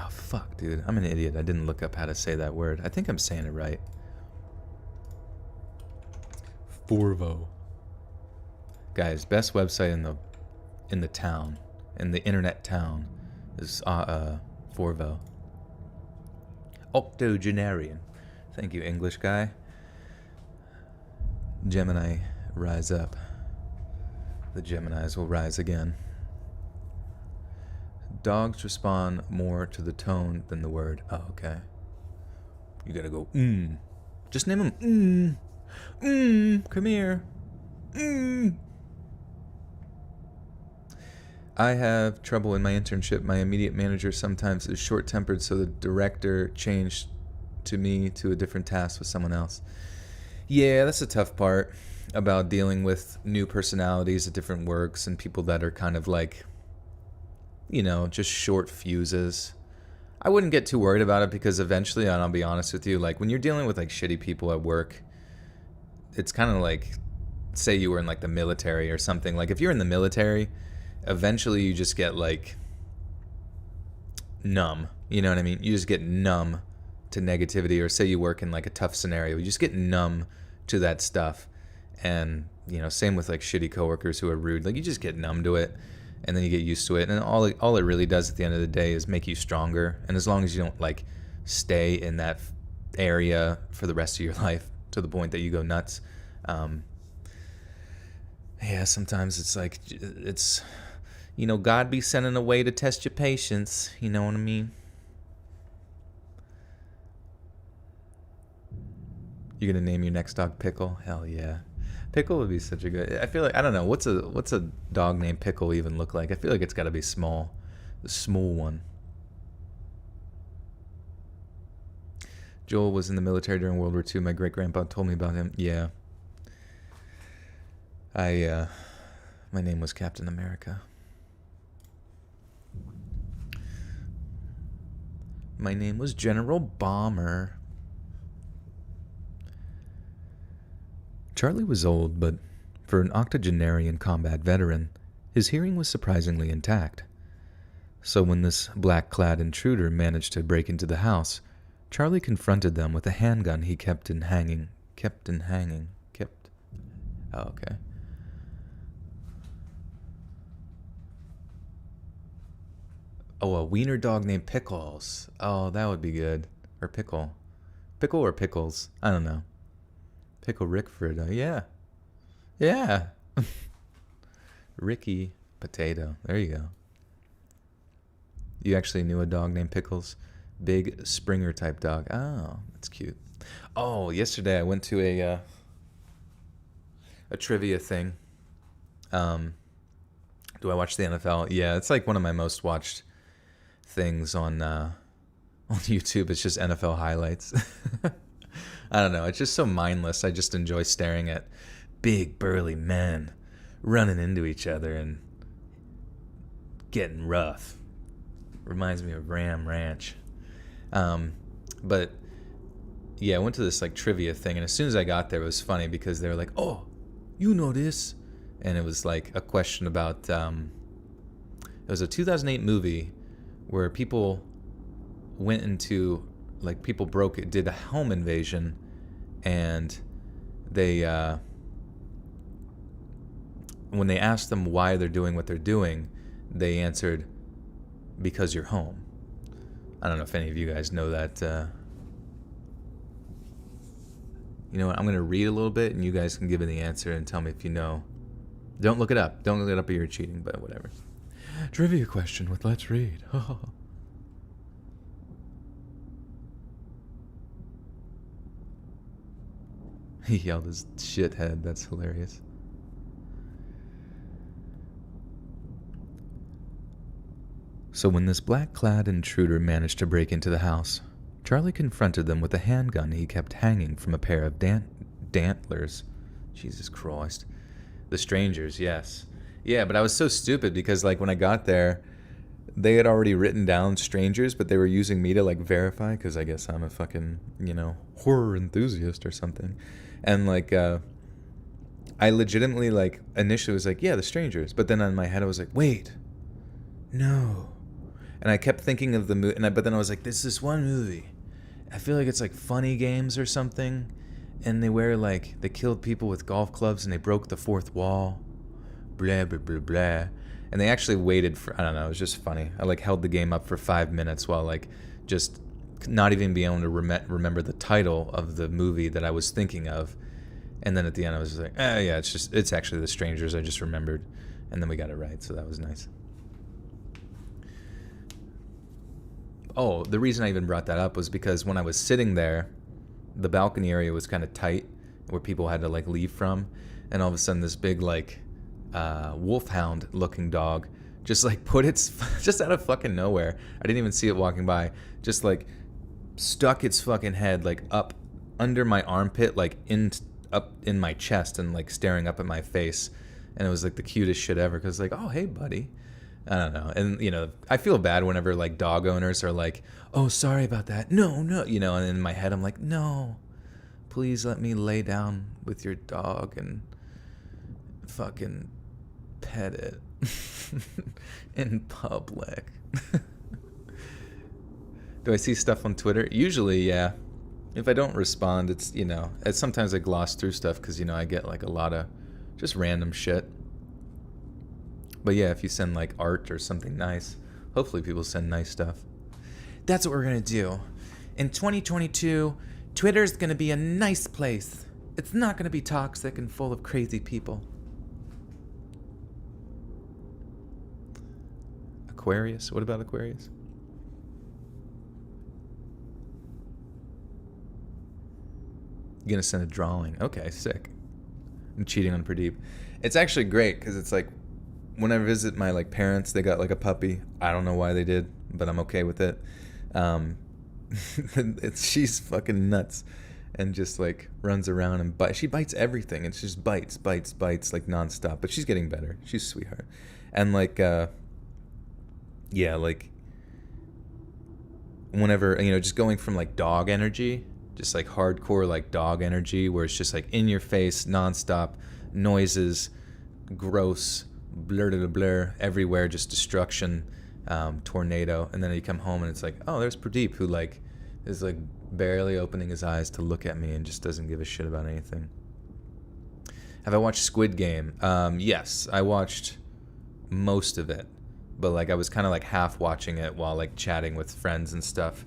Oh, fuck, dude. I'm an idiot. I didn't look up how to say that word. I think I'm saying it right. Forvo. Guys, best website in the town, in the internet town, is Forvo. Octogenarian. Thank you, English guy. Gemini, rise up. The Geminis will rise again. Dogs respond more to the tone than the word. Oh, okay. You gotta go, Just name them, come here. I have trouble in my internship. My immediate manager sometimes is short-tempered, so the director changed to me to a different task with someone else. Yeah, that's a tough part about dealing with new personalities at different works and people that are kind of like, you know, just short fuses. I wouldn't get too worried about it because eventually, and I'll be honest with you, like when you're dealing with like shitty people at work, it's kind of like, say you were in like the military or something. Like if you're in the military, eventually you just get like numb. You know what I mean? You just get numb to negativity. Or say you work in like a tough scenario, you just get numb to that stuff. And, you know, same with like shitty coworkers who are rude. Like you just get numb to it. And then you get used to it, and all it really does at the end of the day is make you stronger. And as long as you don't like stay in that area for the rest of your life to the point that you go nuts, yeah, sometimes it's like it's, you know, God be sending a way to test your patience. You know what I mean? You're gonna name your next dog Pickle? Hell yeah. Pickle would be such a good. I feel like, I don't know, what's a dog named Pickle even look like? I feel like it's got to be small, the small one. Joel was in the military during World War II. My great grandpa told me about him. Yeah. My name was Captain America. My name was General Bomber. Charlie was old, but for an octogenarian combat veteran, his hearing was surprisingly intact. So when this black-clad intruder managed to break into the house, Charlie confronted them with a handgun he kept. Oh, okay. Oh, a wiener dog named Pickles. Oh, that would be good. Or Pickle. Pickle or Pickles? I don't know. Pickle Rickford. Yeah. Yeah. Ricky Potato. There you go. You actually knew a dog named Pickles? Big Springer type dog. Oh, that's cute. Oh, yesterday I went to a trivia thing. Do I watch the NFL? Yeah, it's like one of my most watched things on YouTube. It's just NFL highlights. I don't know. It's just so mindless. I just enjoy staring at big, burly men running into each other and getting rough. Reminds me of Ram Ranch. But yeah, I went to this like trivia thing, and as soon as I got there, it was funny because they were like, "Oh, you know this," and it was like a question about. It was a 2008 movie where people went into, like, people did a home invasion, and they when they asked them why they're doing what they're doing, they answered, "Because you're home." I don't know if any of you guys know that. You know what? I'm going to read a little bit, and you guys can give me the answer and tell me if you know. Don't look it up. Don't look it up or you're cheating, but whatever. Trivia question with Let's Read. He yelled his shithead. That's hilarious. So when this black-clad intruder managed to break into the house, Charlie confronted them with a handgun he kept hanging from a pair of dantlers. Jesus Christ. The strangers, yes. Yeah, but I was so stupid because, like, when I got there, they had already written down strangers, but they were using me to, like, verify, because I guess I'm a fucking, you know, horror enthusiast or something. And, like, I legitimately, like, initially was like, yeah, the strangers. But then in my head I was like, wait, no. And I kept thinking of the movie, but then I was like, "There's this one movie. I feel like it's like Funny Games or something, and they killed people with golf clubs and they broke the fourth wall, blah blah blah blah." And they actually waited for, I don't know, it was just funny. I like held the game up for 5 minutes while like just not even being able to remember the title of the movie that I was thinking of. And then at the end I was just like, yeah, it's actually The Strangers. I just remembered. And then we got it right, so that was nice. Oh, the reason I even brought that up was because when I was sitting there, the balcony area was kind of tight where people had to like leave from. And all of a sudden this big like wolfhound looking dog just like put its just out of fucking nowhere, I didn't even see it walking by, just like stuck its fucking head like up under my armpit, like up in my chest, and like staring up at my face. And it was like the cutest shit ever, because like, oh hey buddy, I don't know. And you know, I feel bad whenever like dog owners are like, oh sorry about that, no, you know, and in my head I'm like, no, please let me lay down with your dog and fucking pet it in public. Do I see stuff on Twitter? Usually, yeah. If I don't respond, it's, you know, sometimes I gloss through stuff because, you know, I get like a lot of just random shit. But yeah, if you send like art or something nice, hopefully people send nice stuff. That's what we're going to do. In 2022, Twitter's going to be a nice place. It's not going to be toxic and full of crazy people. Aquarius? What about Aquarius? You're gonna send a drawing. Okay, sick. I'm cheating on Pradeep. It's actually great because it's like when I visit my like parents, they got like a puppy. I don't know why they did, but I'm okay with it. She's fucking nuts and just like runs around and bites. She bites everything. It's just bites like nonstop. But she's getting better. She's a sweetheart. And like yeah, like whenever, you know, just going from like dog energy, just like hardcore like dog energy, where it's just like in your face, nonstop noises, gross, blur to blur everywhere, just destruction, tornado. And then you come home and it's like, oh, there's Pradeep, who like is like barely opening his eyes to look at me and just doesn't give a shit about anything. Have I watched Squid Game? Yes, I watched most of it. But like I was kind of like half watching it while like chatting with friends and stuff,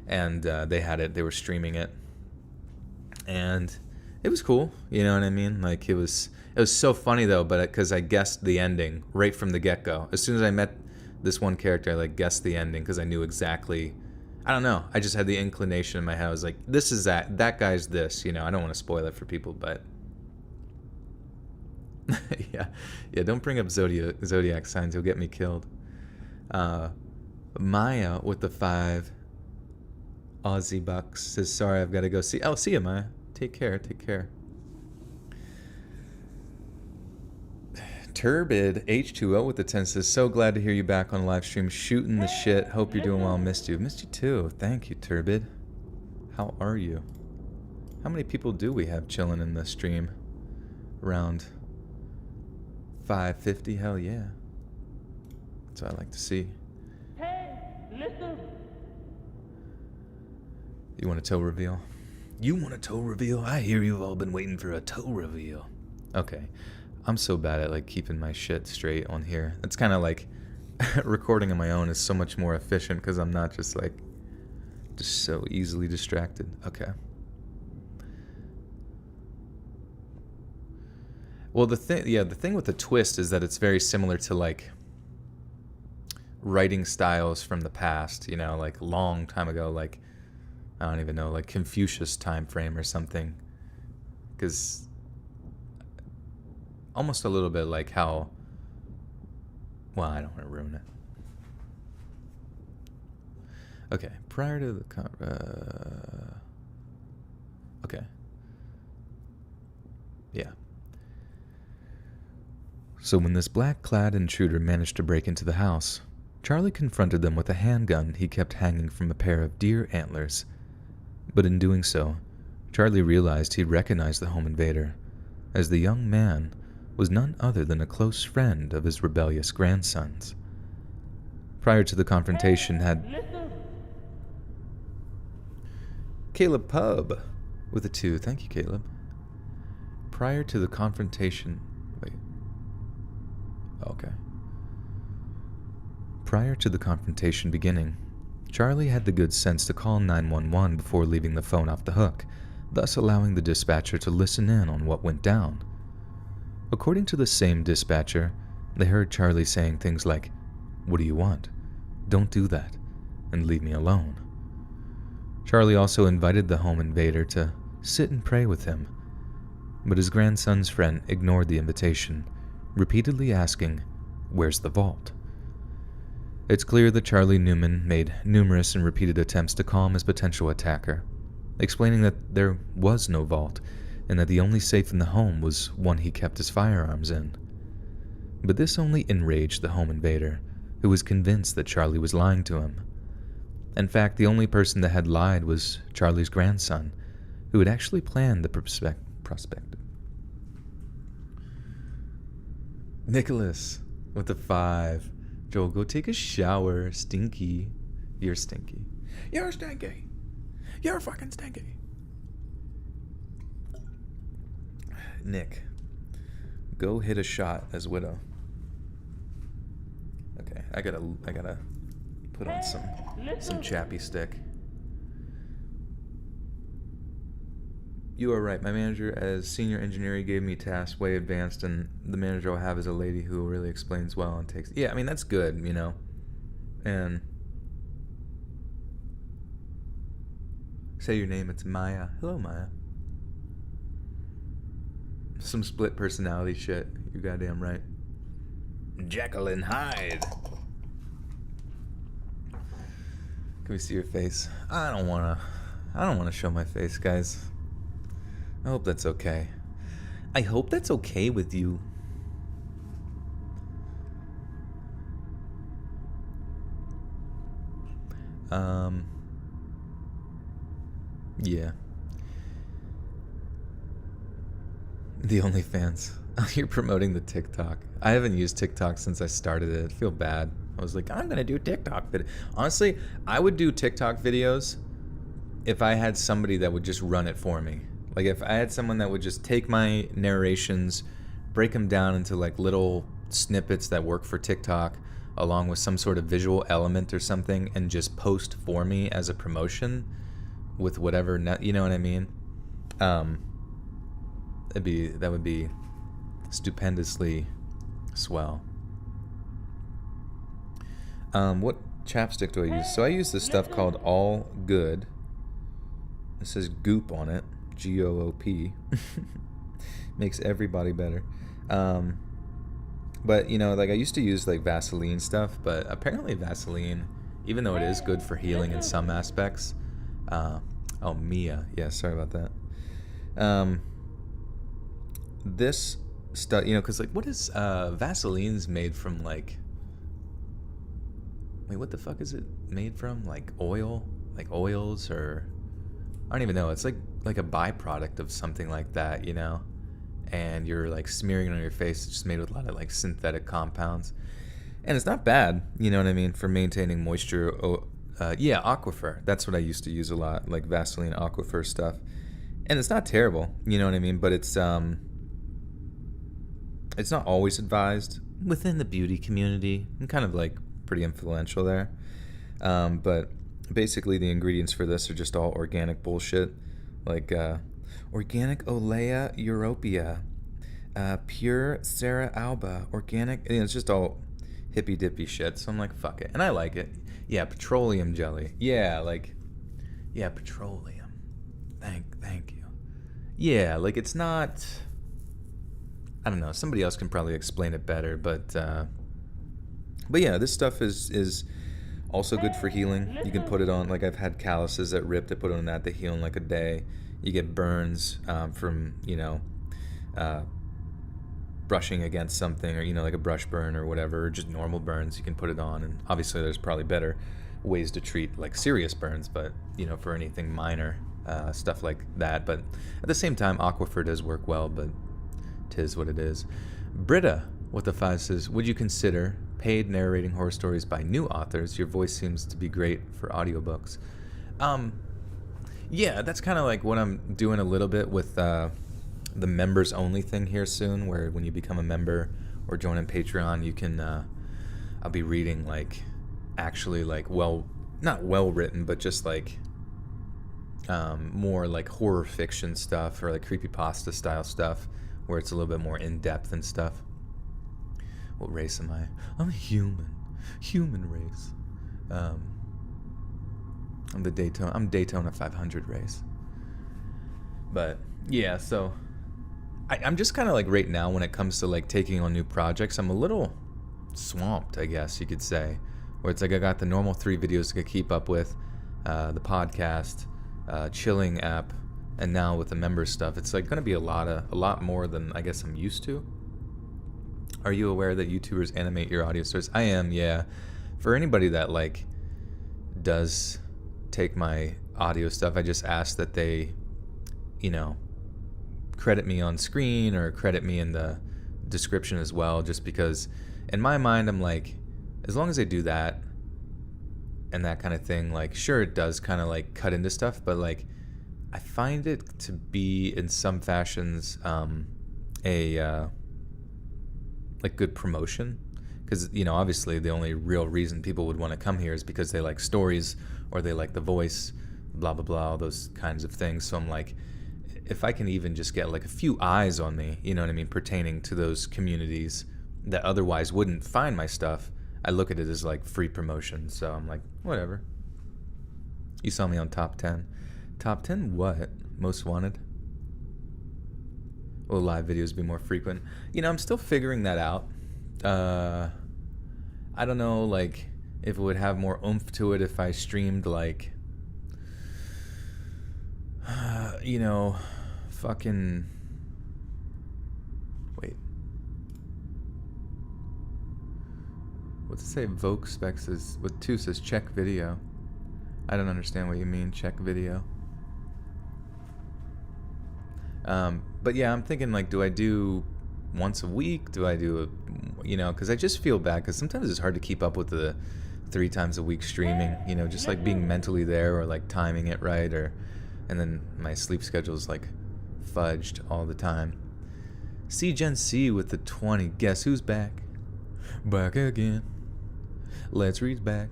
and they were streaming it, and it was cool, you know what I mean? Like it was so funny though, but because I guessed the ending right from the get-go. As soon as I met this one character, I like guessed the ending because I knew exactly. I don't know. I just had the inclination in my head. I was like, this is that guy's this, you know. I don't want to spoil it for people, but. yeah, don't bring up zodiac signs, you'll get me killed. Maya with the 5 Aussie bucks says, sorry, I've got to go see. Oh, see ya, Maya. Take care. Turbid H2O with the 10 says, so glad to hear you back on live stream, shooting the shit. Hope you're doing well. Missed you too. Thank you, Turbid. How are you? How many people do we have chilling in the stream? Around 550. Hell yeah, that's what I like to see. Hey, listen. You want a toe reveal? I hear you've all been waiting for a toe reveal. Okay, I'm so bad at like keeping my shit straight on here. It's kind of like recording on my own is so much more efficient because I'm not just so easily distracted. Okay. Well, the thing with the twist is that it's very similar to like writing styles from the past, you know, like long time ago, like I don't even know, like Confucius time frame or something. Because almost a little bit like how, well, I don't want to ruin it. Okay, prior to the okay. Yeah. So when this black-clad intruder managed to break into the house, Charlie confronted them with a handgun he kept hanging from a pair of deer antlers. But in doing so, Charlie realized he'd recognized the home invader, as the young man was none other than a close friend of his rebellious grandson's. prior to the confrontation, had Listen. Caleb Pub with a 2. Thank you, Caleb. Prior to the confrontation... Wait. Okay. Prior to the confrontation beginning, Charlie had the good sense to call 911 before leaving the phone off the hook, thus allowing the dispatcher to listen in on what went down. According to the same dispatcher, they heard Charlie saying things like, "What do you want? Don't do that, and leave me alone." Charlie also invited the home invader to sit and pray with him, but his grandson's friend ignored the invitation, repeatedly asking, "Where's the vault?" It's clear that Charlie Newman made numerous and repeated attempts to calm his potential attacker, explaining that there was no vault and that the only safe in the home was one he kept his firearms in. But this only enraged the home invader, who was convinced that Charlie was lying to him. In fact, the only person that had lied was Charlie's grandson, who had actually planned the prospect. Nicholas with the 5. Joel, go take a shower. Stinky. You're stinky. You're stinky. You're fucking stinky. Nick, go hit a shot as Widow. Okay, I gotta put on some chappy stick. You are right. My manager as senior engineer gave me tasks way advanced, and the manager I'll have is a lady who really explains well and takes... Yeah, I mean, that's good, you know? And... Say your name, it's Maya. Hello, Maya. Some split personality shit. You're goddamn right. Jekyll and Hyde. Can we see your face? I don't wanna show my face, guys. I hope that's okay. I hope that's okay with you. Yeah. The OnlyFans. You're promoting the TikTok. I haven't used TikTok since I started it. I feel bad. I was like, I'm gonna do TikTok video. Honestly, I would do TikTok videos if I had somebody that would just run it for me. Like if I had someone that would just take my narrations, break them down into like little snippets that work for TikTok, along with some sort of visual element or something, and just post for me as a promotion with whatever, you know what I mean? That would be stupendously swell. What chapstick do I use? So I use this stuff called All Good. It says Goop on it. Goop. Makes everybody better. But you know, like I used to use like Vaseline stuff, but apparently Vaseline, even though it is good for healing in some aspects, oh Mia, yeah, sorry about that. This stuff, you know, because like what is Vaseline's made from? Like, wait, what the fuck is it made from? Like oil, like oils, or I don't even know. It's like a byproduct of something like that, you know. And you're like smearing it on your face. It's just made with a lot of like synthetic compounds, and it's not bad, you know what I mean, for maintaining moisture. Yeah, Aquifer. That's what I used to use a lot, like Vaseline Aquifer stuff, and it's not terrible, you know what I mean. But it's not always advised within the beauty community. I'm kind of like pretty influential there, but basically the ingredients for this are just all organic bullshit, like organic Olea Europea, pure Sarah Alba, organic. You know, it's just all hippy dippy shit. So I'm like, fuck it, and I like it. Yeah, petroleum jelly. Yeah, like, yeah, petroleum. Thank you. Yeah, like it's not. I don't know. Somebody else can probably explain it better, but yeah, this stuff is also good for healing. You can put it on, like I've had calluses that ripped. I put it on that. They heal in like a day. You get burns from, you know, brushing against something, or, you know, like a brush burn or whatever, or just normal burns. You can put it on, and obviously there's probably better ways to treat like serious burns, but, you know, for anything minor, stuff like that. But at the same time, Aquifer does work well, but 'tis what it is. Britta with the 5 says, would you consider paid narrating horror stories by new authors. Your voice seems to be great for audiobooks. Yeah, that's kind of like what I'm doing a little bit with the members only thing here soon, where when you become a member or join on Patreon, you can I'll be reading like actually like not well written, but just like more like horror fiction stuff or like creepypasta style stuff where it's a little bit more in depth and stuff. What race am I? I'm a human race. I'm Daytona 500 race. But yeah, so I'm just kind of like right now when it comes to like taking on new projects, I'm a little swamped, I guess you could say, where it's like I got the normal 3 videos to keep up with, the podcast, chilling app, and now with the member stuff, it's like going to be a lot more than I guess I'm used to. Are you aware that YouTubers animate your audio stories? I am, yeah. For anybody that like does take my audio stuff, I just ask that they, credit me on screen or credit me in the description as well, just because in my mind I'm like, as long as they do that and that kind of thing, like sure it does kind of like cut into stuff, but like I find it to be in some fashions a like good promotion, because obviously the only real reason people would want to come here is because they like stories or they like the voice, blah blah blah, all those kinds of things. So I'm like, if I can even just get like a few eyes on me, you know what I mean, pertaining to those communities that otherwise wouldn't find my stuff, I look at it as like free promotion. So I'm like, whatever. You saw me on top 10. Top 10 what? Most wanted? Will live videos be more frequent? I'm still figuring that out. I don't know, like, if it would have more oomph to it if I streamed, like, fucking... Wait. What's it say? Vogue specs is... With 2 says check video. I don't understand what you mean, check video. But yeah, I'm thinking like, do I do once a week? Do I do, because I just feel bad because sometimes it's hard to keep up with the 3 times a week streaming, just like being mentally there or like timing it right, and then my sleep schedule is like fudged all the time. C Gen C with the 20. Guess who's back? Back again. Let's read back.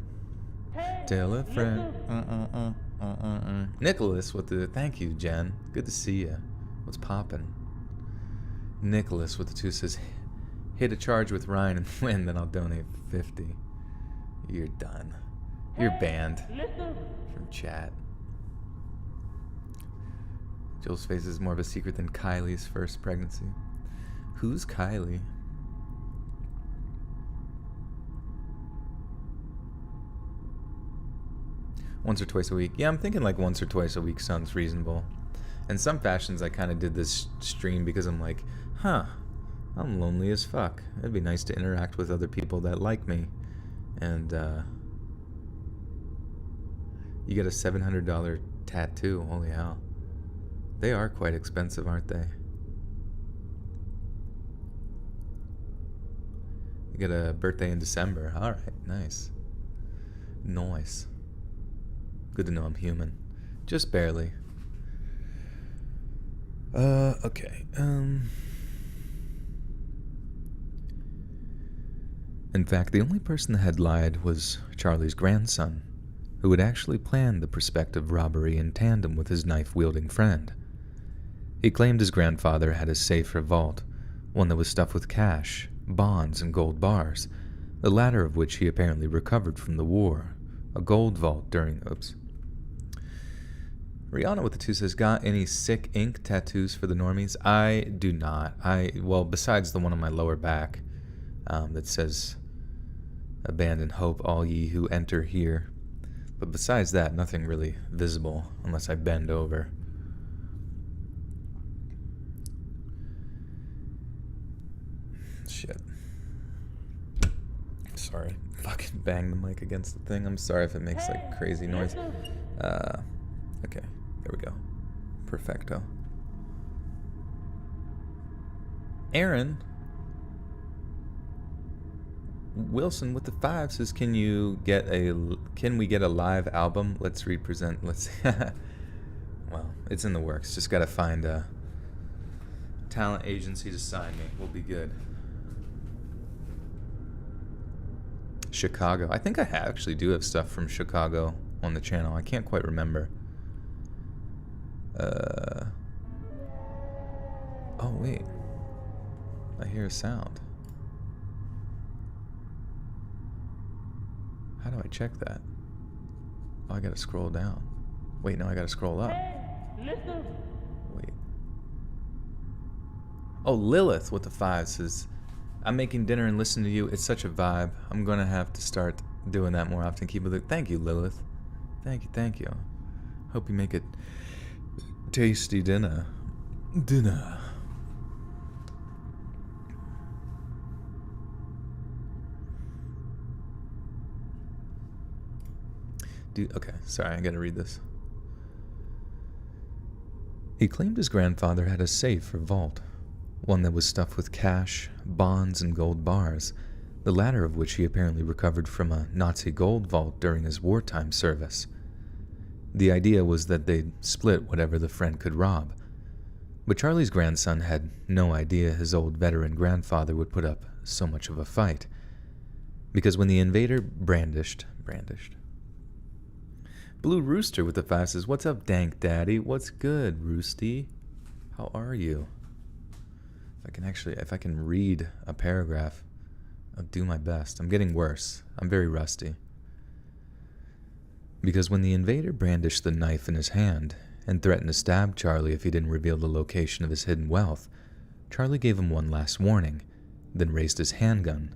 Tell a friend. Nicholas with the thank you, Jen. Good to see you. What's poppin'? Nicholas with the 2 says, hit a charge with Ryan and win, then I'll donate 50. You're done. You're banned from chat. Jill's face is more of a secret than Kylie's first pregnancy. Who's Kylie? Once or twice a week. Yeah, I'm thinking like once or twice a week sounds reasonable. In some fashions, I kind of did this stream because I'm like, I'm lonely as fuck. It'd be nice to interact with other people that like me. And you get a $700 tattoo. Holy hell. They are quite expensive, aren't they? You get a birthday in December. All right, nice. Nice. Good to know I'm human. Just barely. Okay. In fact, the only person that had lied was Charlie's grandson, who had actually planned the prospective robbery in tandem with his knife-wielding friend. He claimed his grandfather had a safe vault, one that was stuffed with cash, bonds, and gold bars, the latter of which he apparently recovered from the war, a gold vault during... Oops. Rihanna with the 2 says, got any sick ink tattoos for the normies? I do not. Well, besides the one on my lower back that says, abandon hope, all ye who enter here. But besides that, nothing really visible unless I bend over. Shit. Sorry. Fucking bang the mic against the thing. I'm sorry if it makes like crazy noise. Okay. There we go. Perfecto. Aaron. Wilson with the 5 says, can we get a live album? Let's represent. Let's. Well, it's in the works. Just gotta find a talent agency to sign me. We'll be good. Chicago. I think I actually do have stuff from Chicago on the channel. I can't quite remember. Oh wait, I hear a sound. How do I check that? Oh, I gotta scroll down. Wait, no, I gotta scroll up. Listen. Wait. Oh, Lilith with the 5 says, I'm making dinner and listening to you. It's such a vibe. I'm gonna have to start doing that more often. Keep it. Thank you, Lilith. Thank you. Hope you make it tasty dinner. Okay, sorry, I gotta read this. He claimed his grandfather had a safe or vault, one that was stuffed with cash, bonds, and gold bars, the latter of which he apparently recovered from a Nazi gold vault during his wartime service. The idea was that they'd split whatever the friend could rob, but Charlie's grandson had no idea his old veteran grandfather would put up so much of a fight, because when the invader brandished. Blue Rooster with the 5 says, what's up, Dank Daddy? What's good, Roosty? How are you? If I can read a paragraph, I'll do my best. I'm getting worse. I'm very rusty. Because when the invader brandished the knife in his hand and threatened to stab Charlie if he didn't reveal the location of his hidden wealth, Charlie gave him one last warning, then raised his handgun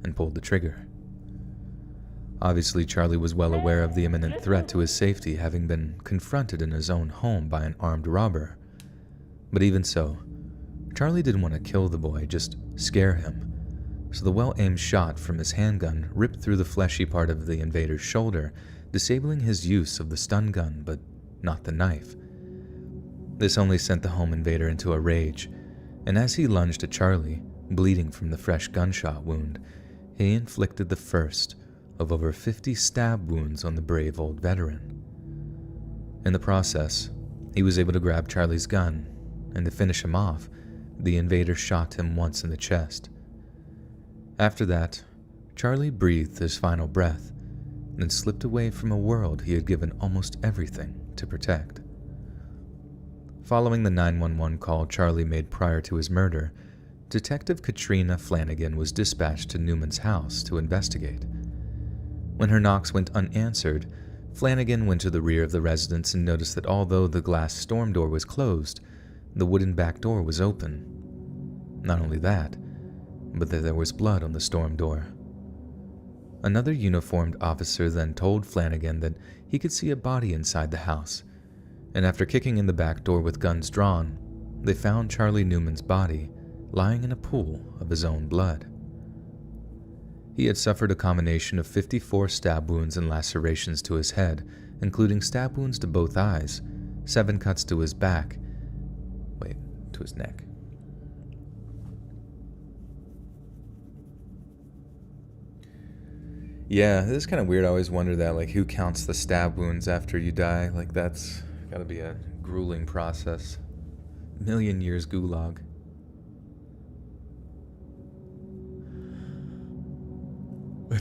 and pulled the trigger. Obviously, Charlie was well aware of the imminent threat to his safety, having been confronted in his own home by an armed robber. But even so, Charlie didn't want to kill the boy, just scare him. So the well-aimed shot from his handgun ripped through the fleshy part of the invader's shoulder, disabling his use of the stun gun, but not the knife. This only sent the home invader into a rage, and as he lunged at Charlie, bleeding from the fresh gunshot wound, he inflicted the first of over 50 stab wounds on the brave old veteran. In the process, he was able to grab Charlie's gun, and to finish him off, the invader shot him once in the chest. After that, Charlie breathed his final breath, then slipped away from a world he had given almost everything to protect. Following the 911 call Charlie made prior to his murder, Detective Katrina Flanagan was dispatched to Newman's house to investigate. When her knocks went unanswered, Flanagan went to the rear of the residence and noticed that although the glass storm door was closed, the wooden back door was open. Not only that, but that there was blood on the storm door. Another uniformed officer then told Flanagan that he could see a body inside the house, and after kicking in the back door with guns drawn, they found Charlie Newman's body lying in a pool of his own blood. He had suffered a combination of 54 stab wounds and lacerations to his head, including stab wounds to both eyes, 7 cuts to his back, to his neck. Yeah, this is kind of weird. I always wonder that, like, who counts the stab wounds after you die? Like, that's gotta be a grueling process. Million years gulag.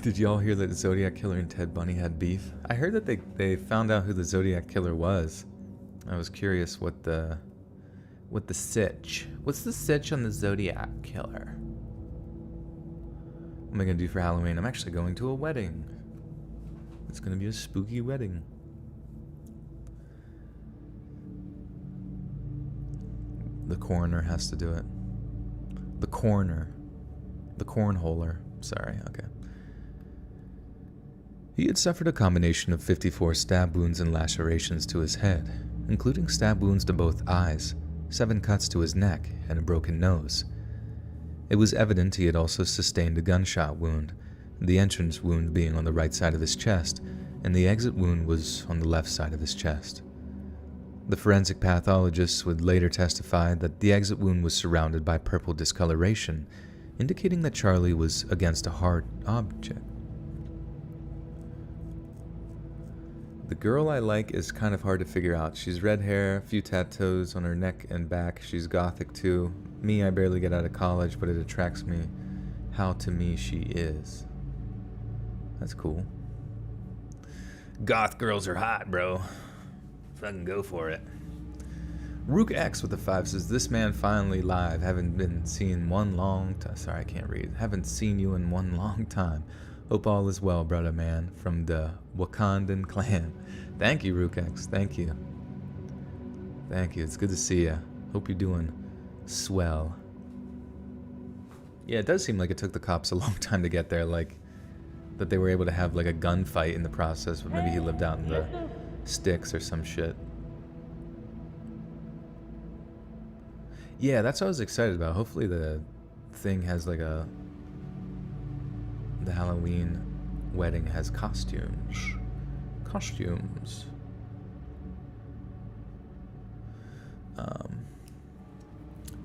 Did y'all hear that Zodiac Killer and Ted Bundy had beef? I heard that they found out who the Zodiac Killer was. I was curious what the sitch. What's the sitch on the Zodiac Killer? What am I gonna do for Halloween? I'm actually going to a wedding. It's gonna be a spooky wedding. The coroner has to do it. The coroner. The cornholer. Sorry, okay. He had suffered a combination of 54 stab wounds and lacerations to his head, including stab wounds to both eyes, 7 cuts to his neck, and a broken nose. It was evident he had also sustained a gunshot wound, the entrance wound being on the right side of his chest, and the exit wound was on the left side of his chest. The forensic pathologists would later testify that the exit wound was surrounded by purple discoloration, indicating that Charlie was against a hard object. The girl I like is kind of hard to figure out. She's red hair, a few tattoos on her neck and back. She's gothic too. Me, I barely get out of college, but it attracts me how to me she is. That's cool. Goth girls are hot, bro. Fucking go for it. Rook X with the 5 says, this man finally live. Haven't been seen one long time. Sorry, I can't read. Haven't seen you in one long time. Hope all is well, brother man. From the Wakandan clan. Thank you, Rook X. Thank you. Thank you. It's good to see you. Hope you're doing swell. Yeah, it does seem like it took the cops a long time to get there. Like, that they were able to have like a gunfight in the process, but maybe he lived out in the sticks or some shit. Yeah, that's what I was excited about. Hopefully the thing has like the Halloween wedding has costumes. Costumes.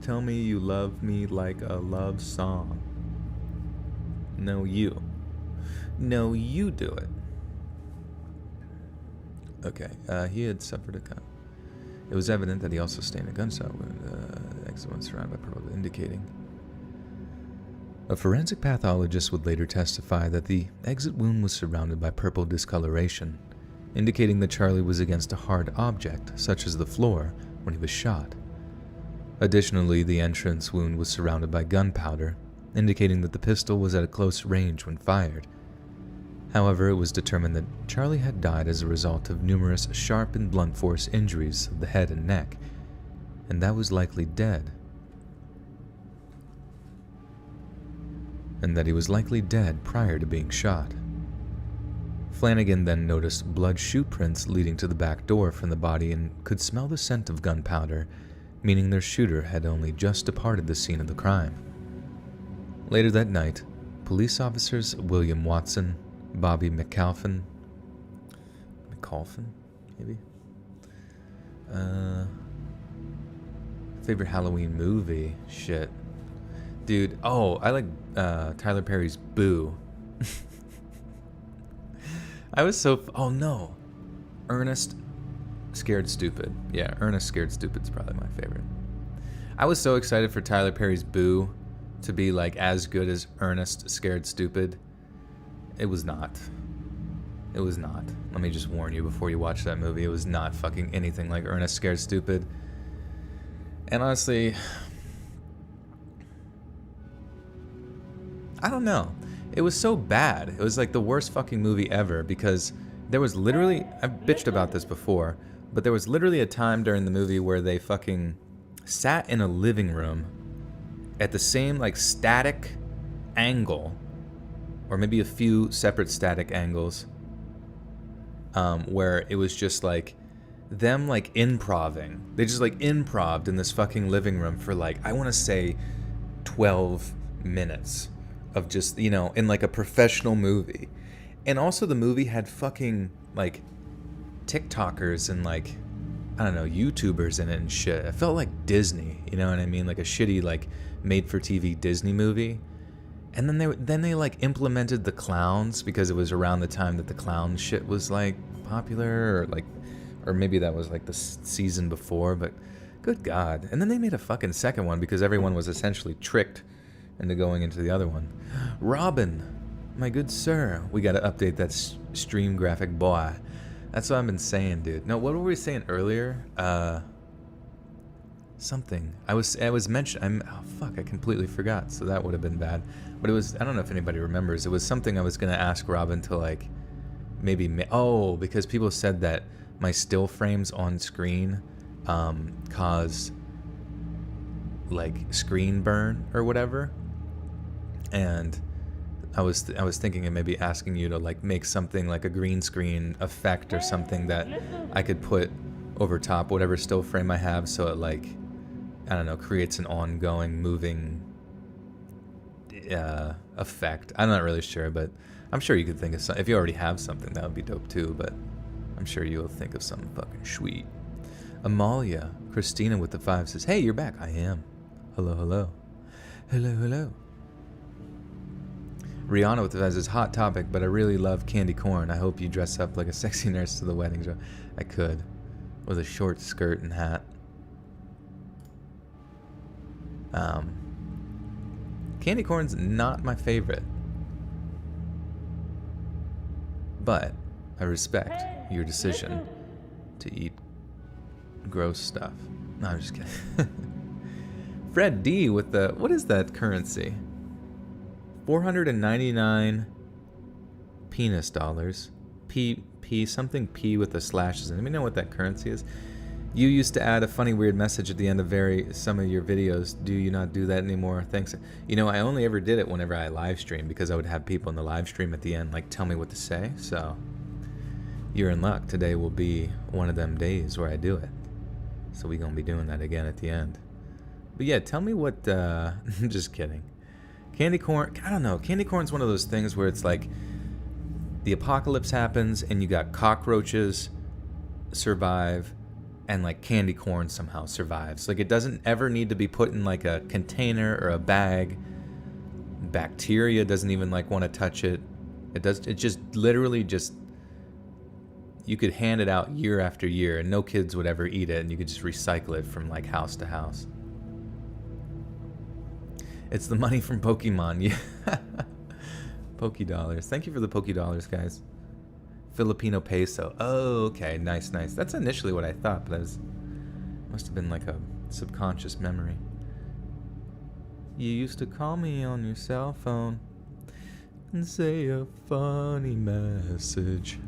Tell me you love me like a love song. No, you. No, you do it. Okay, he had suffered a gun. It was evident that he also sustained a gunshot wound. Exit was surrounded by purple, indicating. A forensic pathologist would later testify that the exit wound was surrounded by purple discoloration, indicating that Charlie was against a hard object, such as the floor, when he was shot. Additionally, the entrance wound was surrounded by gunpowder, indicating that the pistol was at a close range when fired. However, it was determined that Charlie had died as a result of numerous sharp and blunt force injuries of the head and neck, and that was likely dead. And that he was likely dead prior to being shot. Flanagan then noticed blood shoe prints leading to the back door from the body and could smell the scent of gunpowder, meaning their shooter had only just departed the scene of the crime. Later that night, police officers William Watson, Bobby McAlphin, maybe? Favorite Halloween movie? Shit. Dude, oh, I like Tyler Perry's Boo. I was so... oh no. Ernest Scared Stupid. Yeah, Ernest Scared Stupid's probably my favorite. I was so excited for Tyler Perry's Boo to be like as good as Ernest Scared Stupid. It was not. It was not. Let me just warn you before you watch that movie. It was not fucking anything like Ernest Scared Stupid. And honestly, I don't know. It was so bad. It was like the worst fucking movie ever because there was literally... I've bitched about this before, but there was literally a time during the movie where they fucking sat in a living room at the same like static angle, or maybe a few separate static angles, where it was just like them like improving. They just like improved in this fucking living room for like, I want to say 12 minutes of just, you know, in like a professional movie. And also the movie had fucking like TikTokers and like, I don't know, YouTubers in it and shit. It felt like Disney, you know what I mean? Like a shitty like made-for-TV Disney movie. And then they like implemented the clowns because it was around the time that the clown shit was like popular, or maybe that was like the season before, but good God. And then they made a fucking second one because everyone was essentially tricked into going into the other one. Robin, my good sir, we gotta update that stream graphic, boy. That's what I've been saying, dude. No, what were we saying earlier? Something. I was mentioning. Oh fuck! I completely forgot. So that would have been bad. But it was. I don't know if anybody remembers. It was something I was gonna ask Robin to like, maybe. Because people said that my still frames on screen, cause like screen burn or whatever. And I was thinking of maybe asking you to like make something like a green screen effect or something that I could put over top whatever still frame I have, so it like, I don't know, creates an ongoing moving effect. I'm not really sure, but I'm sure you could think of something. If you already have something, that would be dope too, but I'm sure you'll think of something fucking sweet. Amalia, Christina with the 5 says, hey, you're back. I am. Hello, hello. Hello, hello. Rihanna with as his hot topic, but I really love candy corn. I hope you dress up like a sexy nurse to the wedding show. I could. With a short skirt and hat. Candy corn's not my favorite. But I respect your decision to eat gross stuff. No, I'm just kidding. Fred D with the, what is that currency? 499 penis dollars. P something P with the slashes. Anybody know what that currency is? You used to add a funny weird message at the end of some of your videos. Do you not do that anymore? Thanks. You know, I only ever did it whenever I live stream because I would have people in the live stream at the end like tell me what to say. So you're in luck. Today will be one of them days where I do it. So we're gonna be doing that again at the end. But yeah, tell me what just kidding. Candy corn, I don't know. Candy corn's one of those things where it's like the apocalypse happens and you got cockroaches survive and like candy corn somehow survives. Like it doesn't ever need to be put in like a container or a bag. Bacteria doesn't even like want to touch it. It just literally just, you could hand it out year after year and no kids would ever eat it and you could just recycle it from like house to house. It's the money from Pokemon, yeah. Poke dollars. Thank you for the Poke dollars, guys. Filipino peso. Oh, okay. Nice. That's initially what I thought, but that must have been like a subconscious memory. You used to call me on your cell phone and say a funny message.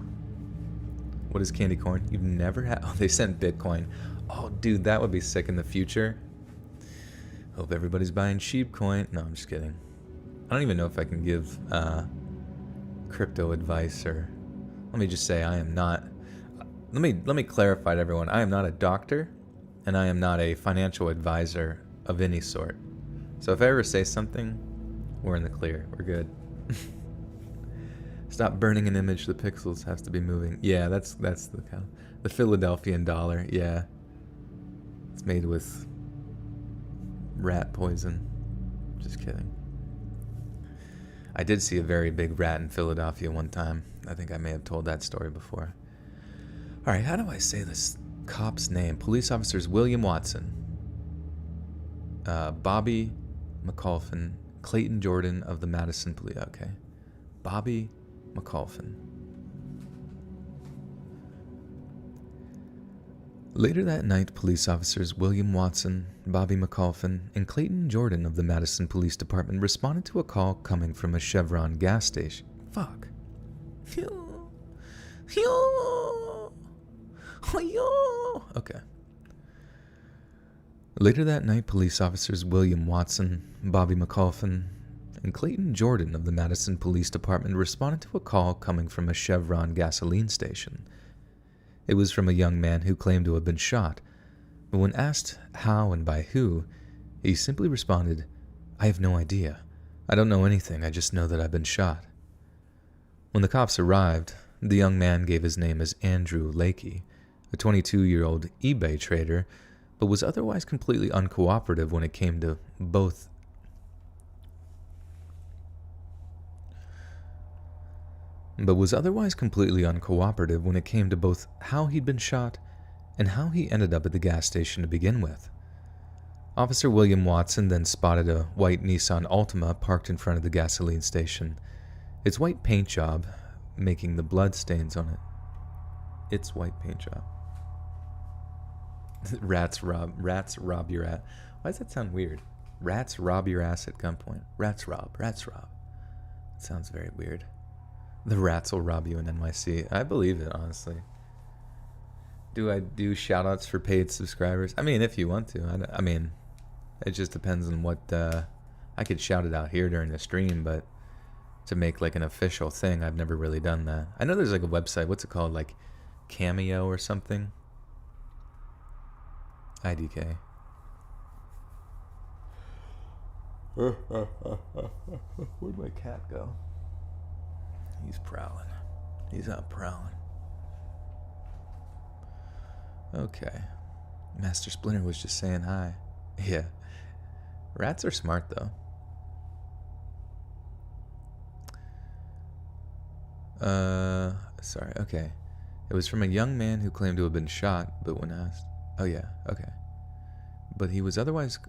What is candy corn? You've never had... Oh, they sent Bitcoin. Oh, dude, that would be sick in the future. Hope everybody's buying sheep coin. No, I'm just kidding. I don't even know if I can give crypto advice or... Let me just say I am not... Let me clarify to everyone. I am not a doctor and I am not a financial advisor of any sort. So if I ever say something, we're in the clear. We're good. Stop burning an image. The pixels has to be moving. Yeah, that's the Philadelphian dollar. Yeah. It's made with rat poison. Just kidding. I did see a very big rat in Philadelphia one time. I think I may have told that story before. All right, how do I say this cop's name? Police officers William Watson, Bobby Mikalsen, Clayton Jordan of the Madison Police. Okay, Bobby Mikalsen. Later that night, police officers William Watson, Bobby Mikalsen, and Clayton Jordan of the Madison Police Department responded to a call coming from a Chevron gas station. Fuck. Okay. Later that night, police officers William Watson, Bobby Mikalsen, and Clayton Jordan of the Madison Police Department responded to a call coming from a Chevron gasoline station. It was from a young man who claimed to have been shot, but when asked how and by who, he simply responded, "I have no idea. I don't know anything, I just know that I've been shot." When the cops arrived, the young man gave his name as Andrew Lakey, a 22-year-old eBay trader, but was otherwise completely uncooperative when it came to both how he'd been shot and how he ended up at the gas station to begin with. Officer William Watson then spotted a white Nissan Altima parked in front of the gasoline station, its white paint job making the blood stains on it. Its white paint job. Rats rob your ass. Why does that sound weird? Rats rob your ass at gunpoint. Rats rob. It sounds very weird. The rats will rob you in NYC. I believe it, honestly. Do I do shoutouts for paid subscribers? I mean, if you want to. I mean, it just depends on what... I could shout it out here during the stream, but to make like an official thing, I've never really done that. I know there's like a website. What's it called? Like Cameo or something? IDK. Where'd my cat go? He's prowling. He's out prowling. Okay. Master Splinter was just saying hi. Yeah. Rats are smart, though. Sorry, okay. It was from a young man who claimed to have been shot, but when asked... Oh, yeah, okay. But he was otherwise...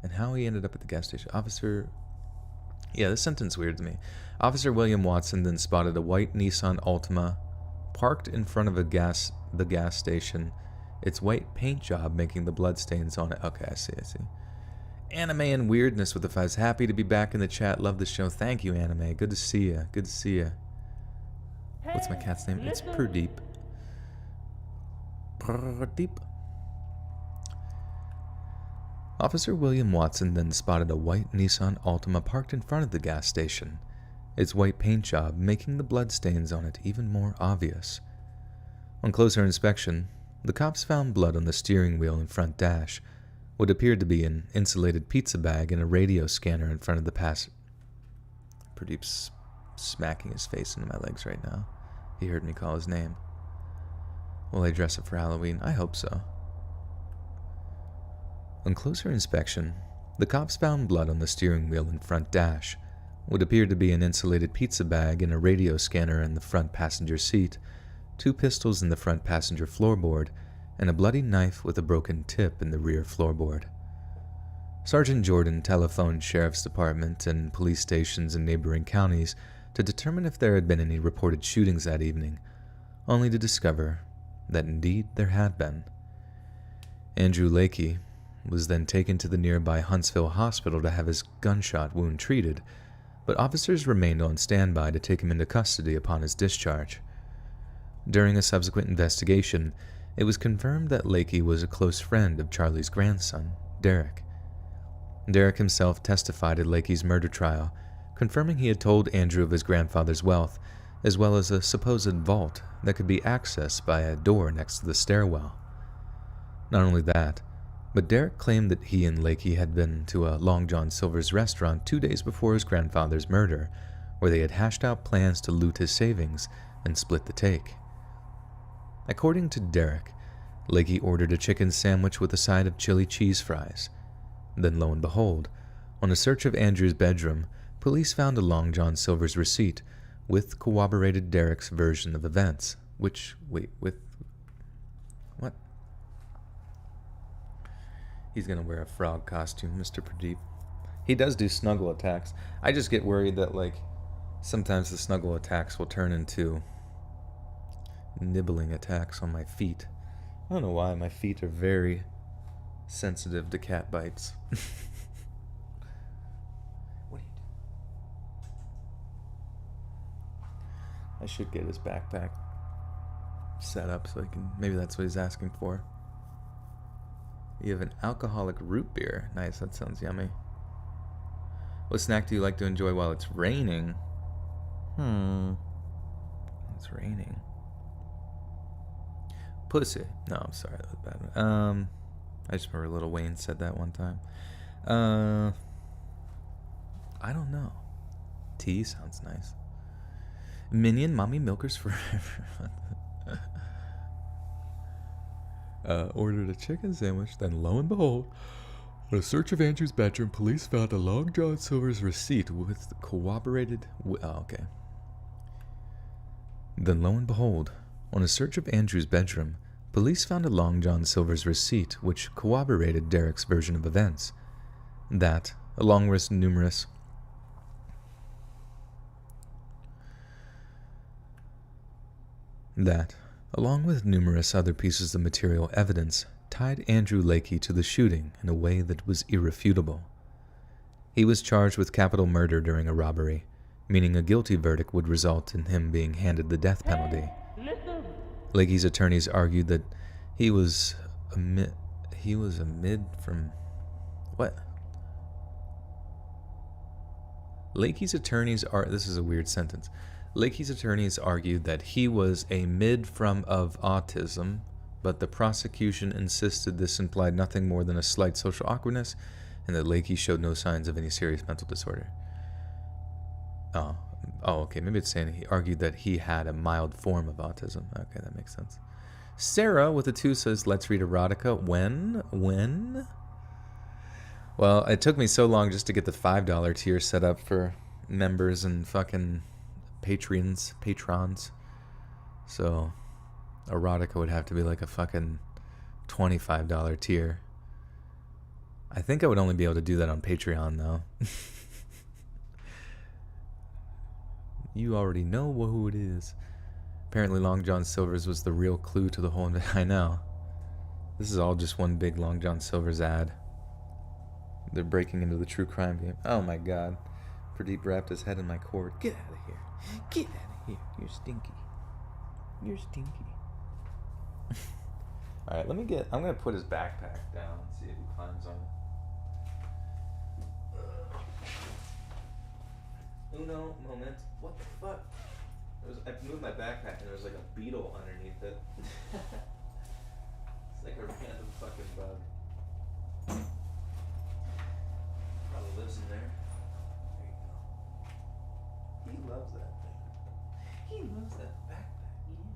And how he ended up at the gas station. Officer... Yeah, this sentence weird to me. Officer William Watson then spotted a white Nissan Altima parked in front of the gas station, its white paint job making the bloodstains on it. Okay, I see. Anime and weirdness with the fives. Happy to be back in the chat. Love the show. Thank you, Anime. Good to see ya. What's my cat's name? It's Pradeep. Officer William Watson then spotted a white Nissan Altima parked in front of the gas station, its white paint job making the bloodstains on it even more obvious. On closer inspection, the cops found blood on the steering wheel and front dash, what appeared to be an insulated pizza bag and a radio scanner in front of the passenger. Pradeep's smacking his face into my legs right now. He heard me call his name. Will I dress up for Halloween? I hope so. On closer inspection, the cops found blood on the steering wheel and front dash, what appeared to be an insulated pizza bag and a radio scanner in the front passenger seat, 2 pistols in the front passenger floorboard, and a bloody knife with a broken tip in the rear floorboard. Sergeant Jordan telephoned Sheriff's Department and police stations in neighboring counties to determine if there had been any reported shootings that evening, only to discover that indeed there had been. Andrew Lakey was then taken to the nearby Huntsville Hospital to have his gunshot wound treated, but officers remained on standby to take him into custody upon his discharge. During a subsequent investigation, it was confirmed that Lakey was a close friend of Charlie's grandson, Derek. Derek himself testified at Lakey's murder trial, confirming he had told Andrew of his grandfather's wealth, as well as a supposed vault that could be accessed by a door next to the stairwell. Not only that, but Derek claimed that he and Lakey had been to a Long John Silver's restaurant 2 days before his grandfather's murder, where they had hashed out plans to loot his savings and split the take. According to Derek, Lakey ordered a chicken sandwich with a side of chili cheese fries. Then lo and behold, on a search of Andrew's bedroom, police found a Long John Silver's receipt with corroborated Derek's version of events, what? He's gonna wear a frog costume, Mr. Pradeep. He does do snuggle attacks. I just get worried that, like, sometimes the snuggle attacks will turn into nibbling attacks on my feet. I don't know why, my feet are very sensitive to cat bites. What are you doing? I should get his backpack set up so he can, maybe that's what he's asking for. You have an alcoholic root beer. Nice, that sounds yummy. What snack do you like to enjoy while it's raining? It's raining. Pussy. No, I'm sorry, that was bad. I just remember Lil Wayne said that one time. I don't know. Tea sounds nice. Minion, Mommy Milkers Forever. Ordered a chicken sandwich, then lo and behold, on a search of Andrew's bedroom, police found a Long John Silver's receipt with corroborated... Then lo and behold, on a search of Andrew's bedroom, police found a Long John Silver's receipt which corroborated Derek's version of events. That, along with numerous... other pieces of material evidence, tied Andrew Lakey to the shooting in a way that was irrefutable. He was charged with capital murder during a robbery, meaning a guilty verdict would result in him being handed the death penalty. Lakey's attorneys argued that he was amid from... What? Lakey's attorneys are... This is a weird sentence. Lakey's attorneys argued that he was a mid from of autism, but the prosecution insisted this implied nothing more than a slight social awkwardness and that Lakey showed no signs of any serious mental disorder. Oh, okay, maybe it's saying he argued that he had a mild form of autism. Okay, that makes sense. Sarah with a 2 says, let's read erotica. When? Well, it took me so long just to get the $5 tier set up for members and fucking patrons. So erotica would have to be like a fucking $25 tier. I think I would only be able to do that on Patreon though. You already know who it is. Apparently Long John Silver's was the real clue to the whole... I know. This is all just one big Long John Silver's ad. They're breaking into the true crime game. Oh my god. Pradeep wrapped his head in my cord. Get out of here. Get out of here. You're stinky. You're stinky. Alright, I'm gonna put his backpack down and see if he climbs on it. Uno moment. What the fuck? I moved my backpack and there was like a beetle underneath it. It's like a random fucking bug. Probably lives in there. There you go. He loves that thing. He loves that backpack, yeah.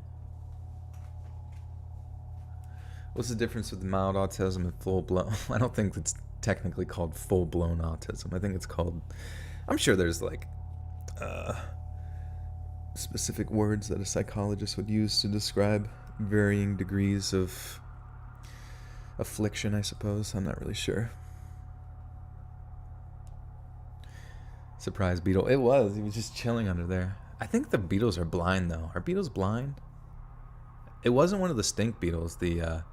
What's the difference with mild autism and full blown? I don't think it's technically called full blown autism. I think it's called... I'm sure there's like specific words that a psychologist would use to describe varying degrees of affliction, I suppose. I'm not really sure. Surprise beetle. It was. He was just chilling under there. I think the beetles are blind, though. Are beetles blind? It wasn't one of the stink beetles. The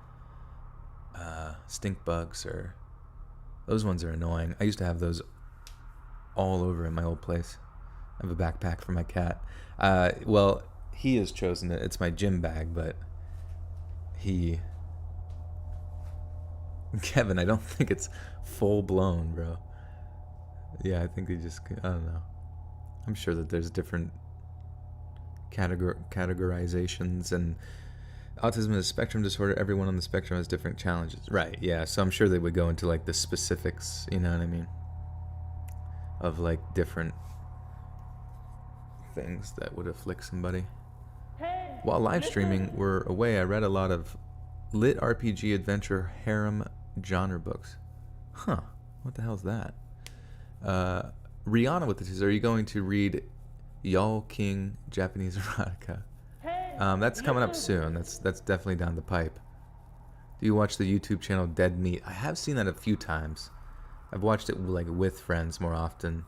stink bugs, or... Those ones are annoying. I used to have those all over in my old place. I have a backpack for my cat. Well, he has chosen it. It's my gym bag, but Kevin, I don't think it's full blown, bro. Yeah, I think I don't know. I'm sure that there's different categorizations, and autism is a spectrum disorder. Everyone on the spectrum has different challenges. Right, yeah. So I'm sure they would go into like the specifics, you know what I mean? Of like different things that would afflict somebody. While live streaming were away, I read a lot of lit RPG adventure harem genre books. Huh. What the hell's that? Rihanna with this. Are you going to read Y'all King Japanese erotica? That's coming up soon. That's definitely down the pipe. Do you watch the YouTube channel Dead Meat? I have seen that a few times. I've watched it like with friends more often.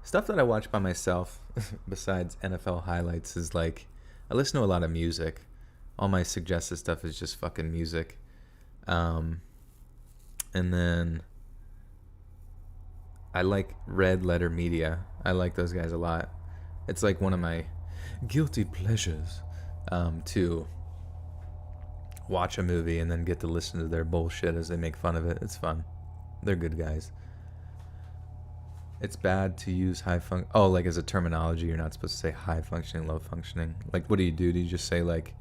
Stuff that I watch by myself, besides NFL highlights, is like, I listen to a lot of music. All my suggested stuff is just fucking music. And then I like Red Letter Media. I like those guys a lot. It's like one of my guilty pleasures to watch a movie and then get to listen to their bullshit as they make fun of it. It's fun. They're good guys. It's bad to use like as a terminology, you're not supposed to say high functioning, low functioning. Like, what do? Do you just say like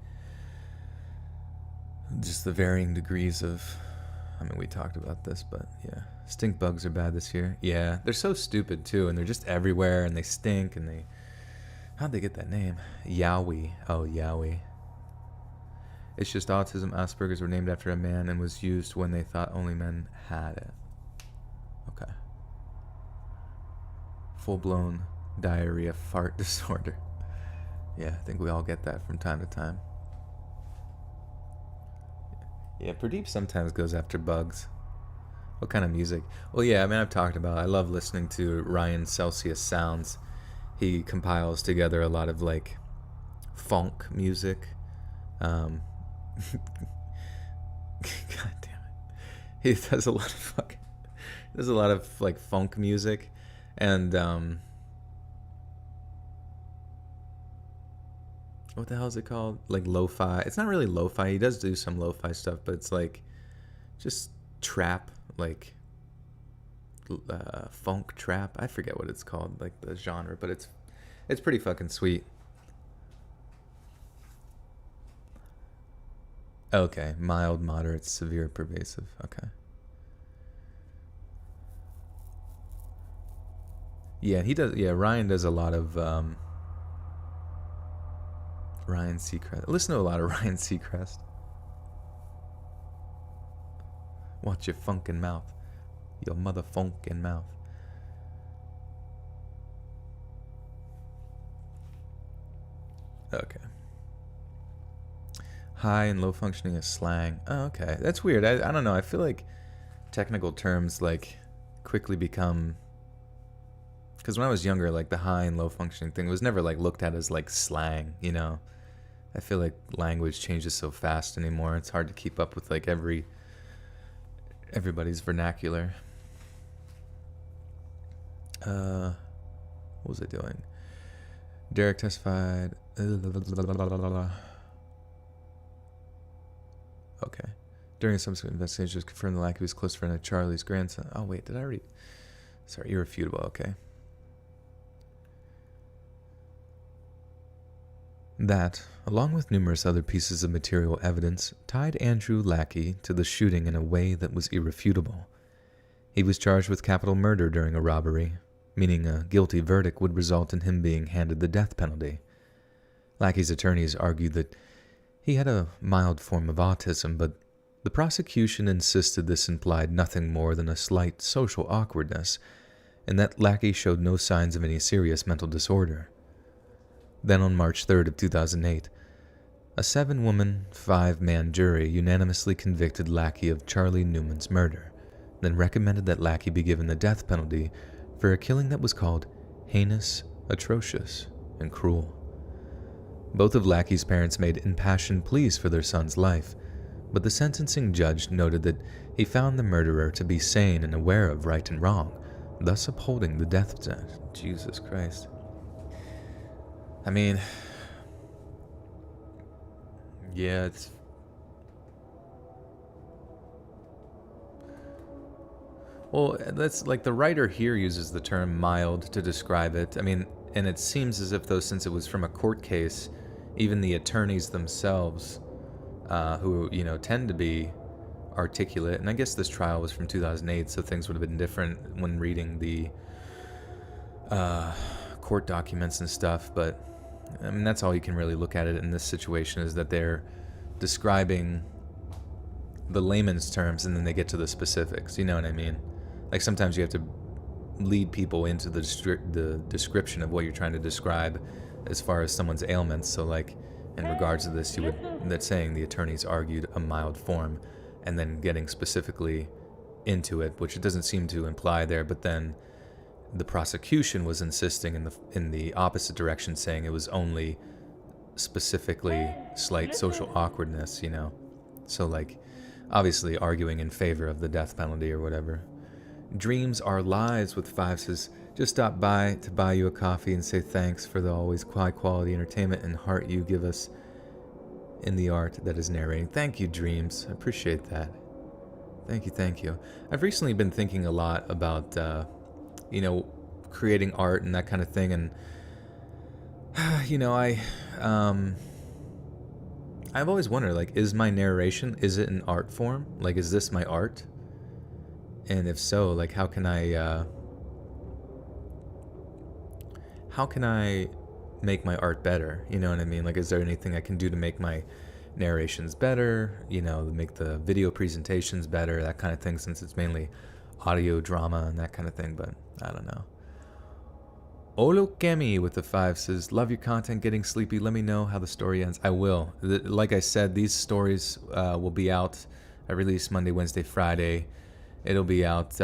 just the varying degrees of... I mean, we talked about this, but yeah. Stink bugs are bad this year. Yeah, they're so stupid too, and they're just everywhere, and they stink, and they... How'd they get that name? Yowie. Oh, Yowie. It's just autism. Asperger's were named after a man and was used when they thought only men had it. Okay. Full-blown diarrhea fart disorder. Yeah, I think we all get that from time to time. Yeah, Pradeep sometimes goes after bugs. What kind of music? Well, yeah, I mean, I've talked about I love listening to Ryan Celsius Sounds. He compiles together a lot of, like, funk music. God damn it. He does a lot of like, funk music. And, what the hell is it called? Like lo-fi. It's not really lo-fi. He does do some lo-fi stuff, but it's like just trap, like funk trap. I forget what it's called, like the genre, but it's pretty fucking sweet. Okay, mild, moderate, severe, pervasive. Okay. Yeah, he does. Yeah, Ryan does a lot of Ryan Seacrest. I listen to a lot of Ryan Seacrest. Watch your funkin' mouth. Your mother funkin' mouth. Okay. High and low functioning is slang. Oh, okay. That's weird. I don't know. I feel like technical terms like quickly become, because when I was younger, like the high and low functioning thing was never like looked at as like slang, you know. I feel like language changes so fast anymore. It's hard to keep up with like everybody's vernacular. What was I doing? Derek testified. Okay. During a subsequent investigation, it was confirmed the Lackey was close friend of Charlie's grandson. Oh, wait, did I already? Sorry, irrefutable. Okay. That, along with numerous other pieces of material evidence, tied Andrew Lackey to the shooting in a way that was irrefutable. He was charged with capital murder during a robbery, meaning a guilty verdict would result in him being handed the death penalty. Lackey's attorneys argued that he had a mild form of autism, but the prosecution insisted this implied nothing more than a slight social awkwardness, and that Lackey showed no signs of any serious mental disorder. Then on March 3rd of 2008, a 7-woman, 5-man jury unanimously convicted Lackey of Charlie Newman's murder, then recommended that Lackey be given the death penalty for a killing that was called heinous, atrocious, and cruel. Both of Lackey's parents made impassioned pleas for their son's life, but the sentencing judge noted that he found the murderer to be sane and aware of right and wrong, thus upholding the death sentence. Jesus Christ. I mean, yeah, it's... Well, that's like the writer here uses the term mild to describe it. I mean, and it seems as if, though, since it was from a court case, even the attorneys themselves, who, you know, tend to be articulate, and I guess this trial was from 2008, so things would have been different when reading the court documents and stuff, but I mean, that's all you can really look at it in this situation, is that they're describing the layman's terms and then they get to the specifics, you know what I mean? Like sometimes you have to lead people into the description of what you're trying to describe as far as someone's ailments. So like in regards to this, that's saying the attorneys argued a mild form and then getting specifically into it, which it doesn't seem to imply there, but then the prosecution was insisting in the opposite direction, saying it was only specifically slight social awkwardness, you know? So like obviously arguing in favor of the death penalty or whatever. Dreams Are Lies with 5 says, just stop by to buy you a coffee and say thanks for the always high quality entertainment and heart you give us in the art that is narrating. Thank you, Dreams. I appreciate that. Thank you. I've recently been thinking a lot about, you know, creating art and that kind of thing. And, you know, I've always wondered, like, is my narration, is it an art form? Like, is this my art? And if so, like, how can I make my art better? You know what I mean? Like, is there anything I can do to make my narrations better? You know, make the video presentations better, that kind of thing, since it's mainly audio drama and that kind of thing, but I don't know. Olokemi with the 5 says, love your content, getting sleepy. Let me know how the story ends. I will. Like I said, these stories will be out. I release Monday, Wednesday, Friday. It'll be out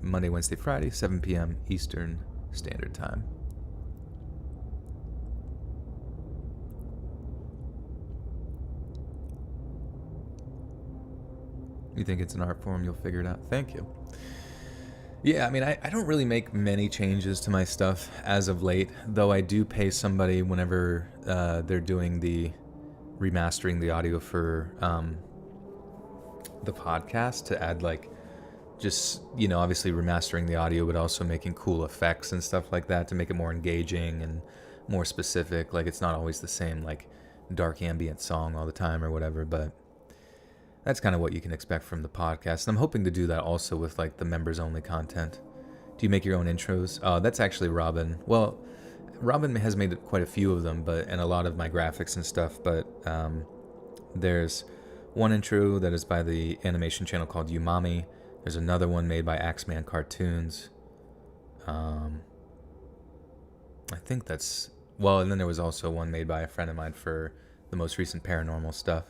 Monday, Wednesday, Friday, 7 p.m. Eastern Standard Time. You think it's an art form, you'll figure it out. Thank you. Yeah, I mean, I don't really make many changes to my stuff as of late, though I do pay somebody whenever they're doing the remastering the audio for the podcast to add, like, just, you know, obviously remastering the audio, but also making cool effects and stuff like that to make it more engaging and more specific. Like, it's not always the same, like, dark ambient song all the time or whatever, but that's kind of what you can expect from the podcast. And I'm hoping to do that also with, like, the members-only content. Do you make your own intros? That's actually Robin. Well, Robin has made quite a few of them, and a lot of my graphics and stuff, but there's one intro that is by the animation channel called Umami. There's another one made by Axeman Cartoons. I think that's well, and then there was also one made by a friend of mine for the most recent paranormal stuff.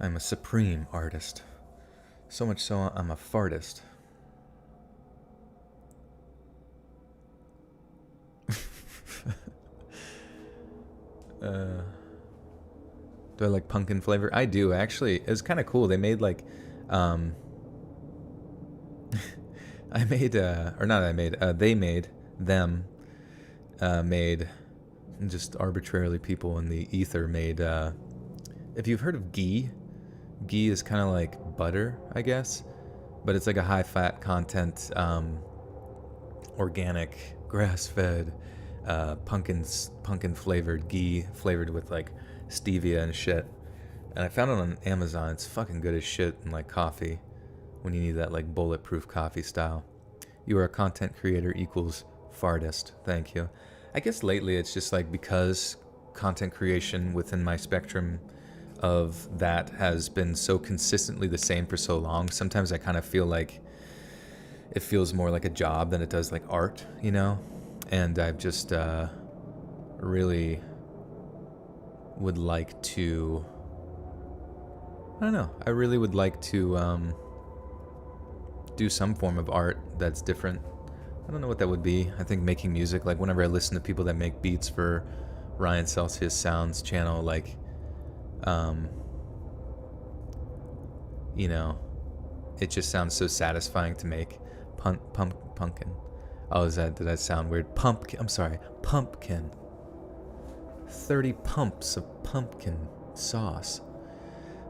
I'm a supreme artist. So much so I'm a fartist. Do I like pumpkin flavor? I do actually. It's kind of cool. They made like I made or not I made they made them made just arbitrarily people in the ether made if you've heard of ghee is kind of like butter, I guess, but it's like a high fat content organic grass-fed pumpkin flavored ghee flavored with like stevia and shit. And I found it on Amazon. It's fucking good as shit in like coffee when you need that like bulletproof coffee style. You are a content creator equals fartist. Thank you. I guess lately it's just like because content creation within my spectrum of that has been so consistently the same for so long, sometimes I kind of feel like it feels more like a job than it does like art, you know? And I've just really would like to, I don't know, I really would like to do some form of art that's different. I don't know what that would be. I think making music, like whenever I listen to people that make beats for Ryan Celsius Sounds channel, like, you know, it just sounds so satisfying to make. Pumpkin. Oh, did that sound weird? I'm sorry, pumpkin. 30 pumps of pumpkin sauce.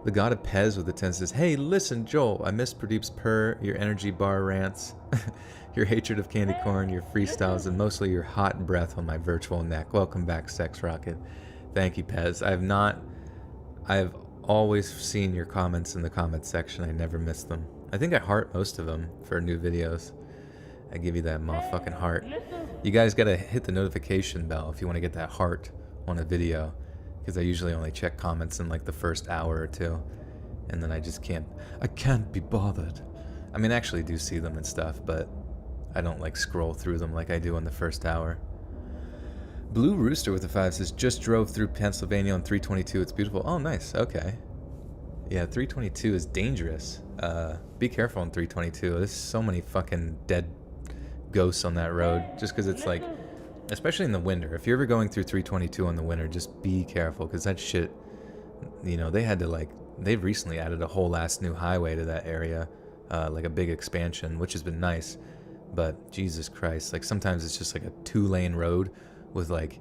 The god of Pez with the 10 says, hey, listen, Joel, I miss Pradeep's purr, your energy bar rants, your hatred of candy corn, your freestyles, and mostly your hot breath on my virtual neck. Welcome back, Sex Rocket. Thank you, Pez. I've always seen your comments in the comments section. I never miss them. I think I heart most of them for new videos. I give you that motherfucking heart. You guys gotta hit the notification bell if you want to get that heart on a video, because I usually only check comments in like the first hour or two, and then I can't be bothered. I mean, I actually do see them and stuff, but I don't like scroll through them like I do in the first hour. Blue Rooster with the 5 says, just drove through Pennsylvania on 322. It's beautiful. Oh, nice. Okay. Yeah, 322 is dangerous. Be careful on 322. There's so many fucking dead ghosts on that road, just because it's like, especially in the winter. If you're ever going through 322 in the winter, just be careful, because that shit, you know, they've recently added a whole ass new highway to that area, like a big expansion, which has been nice. But Jesus Christ, like sometimes it's just like a 2-lane road with like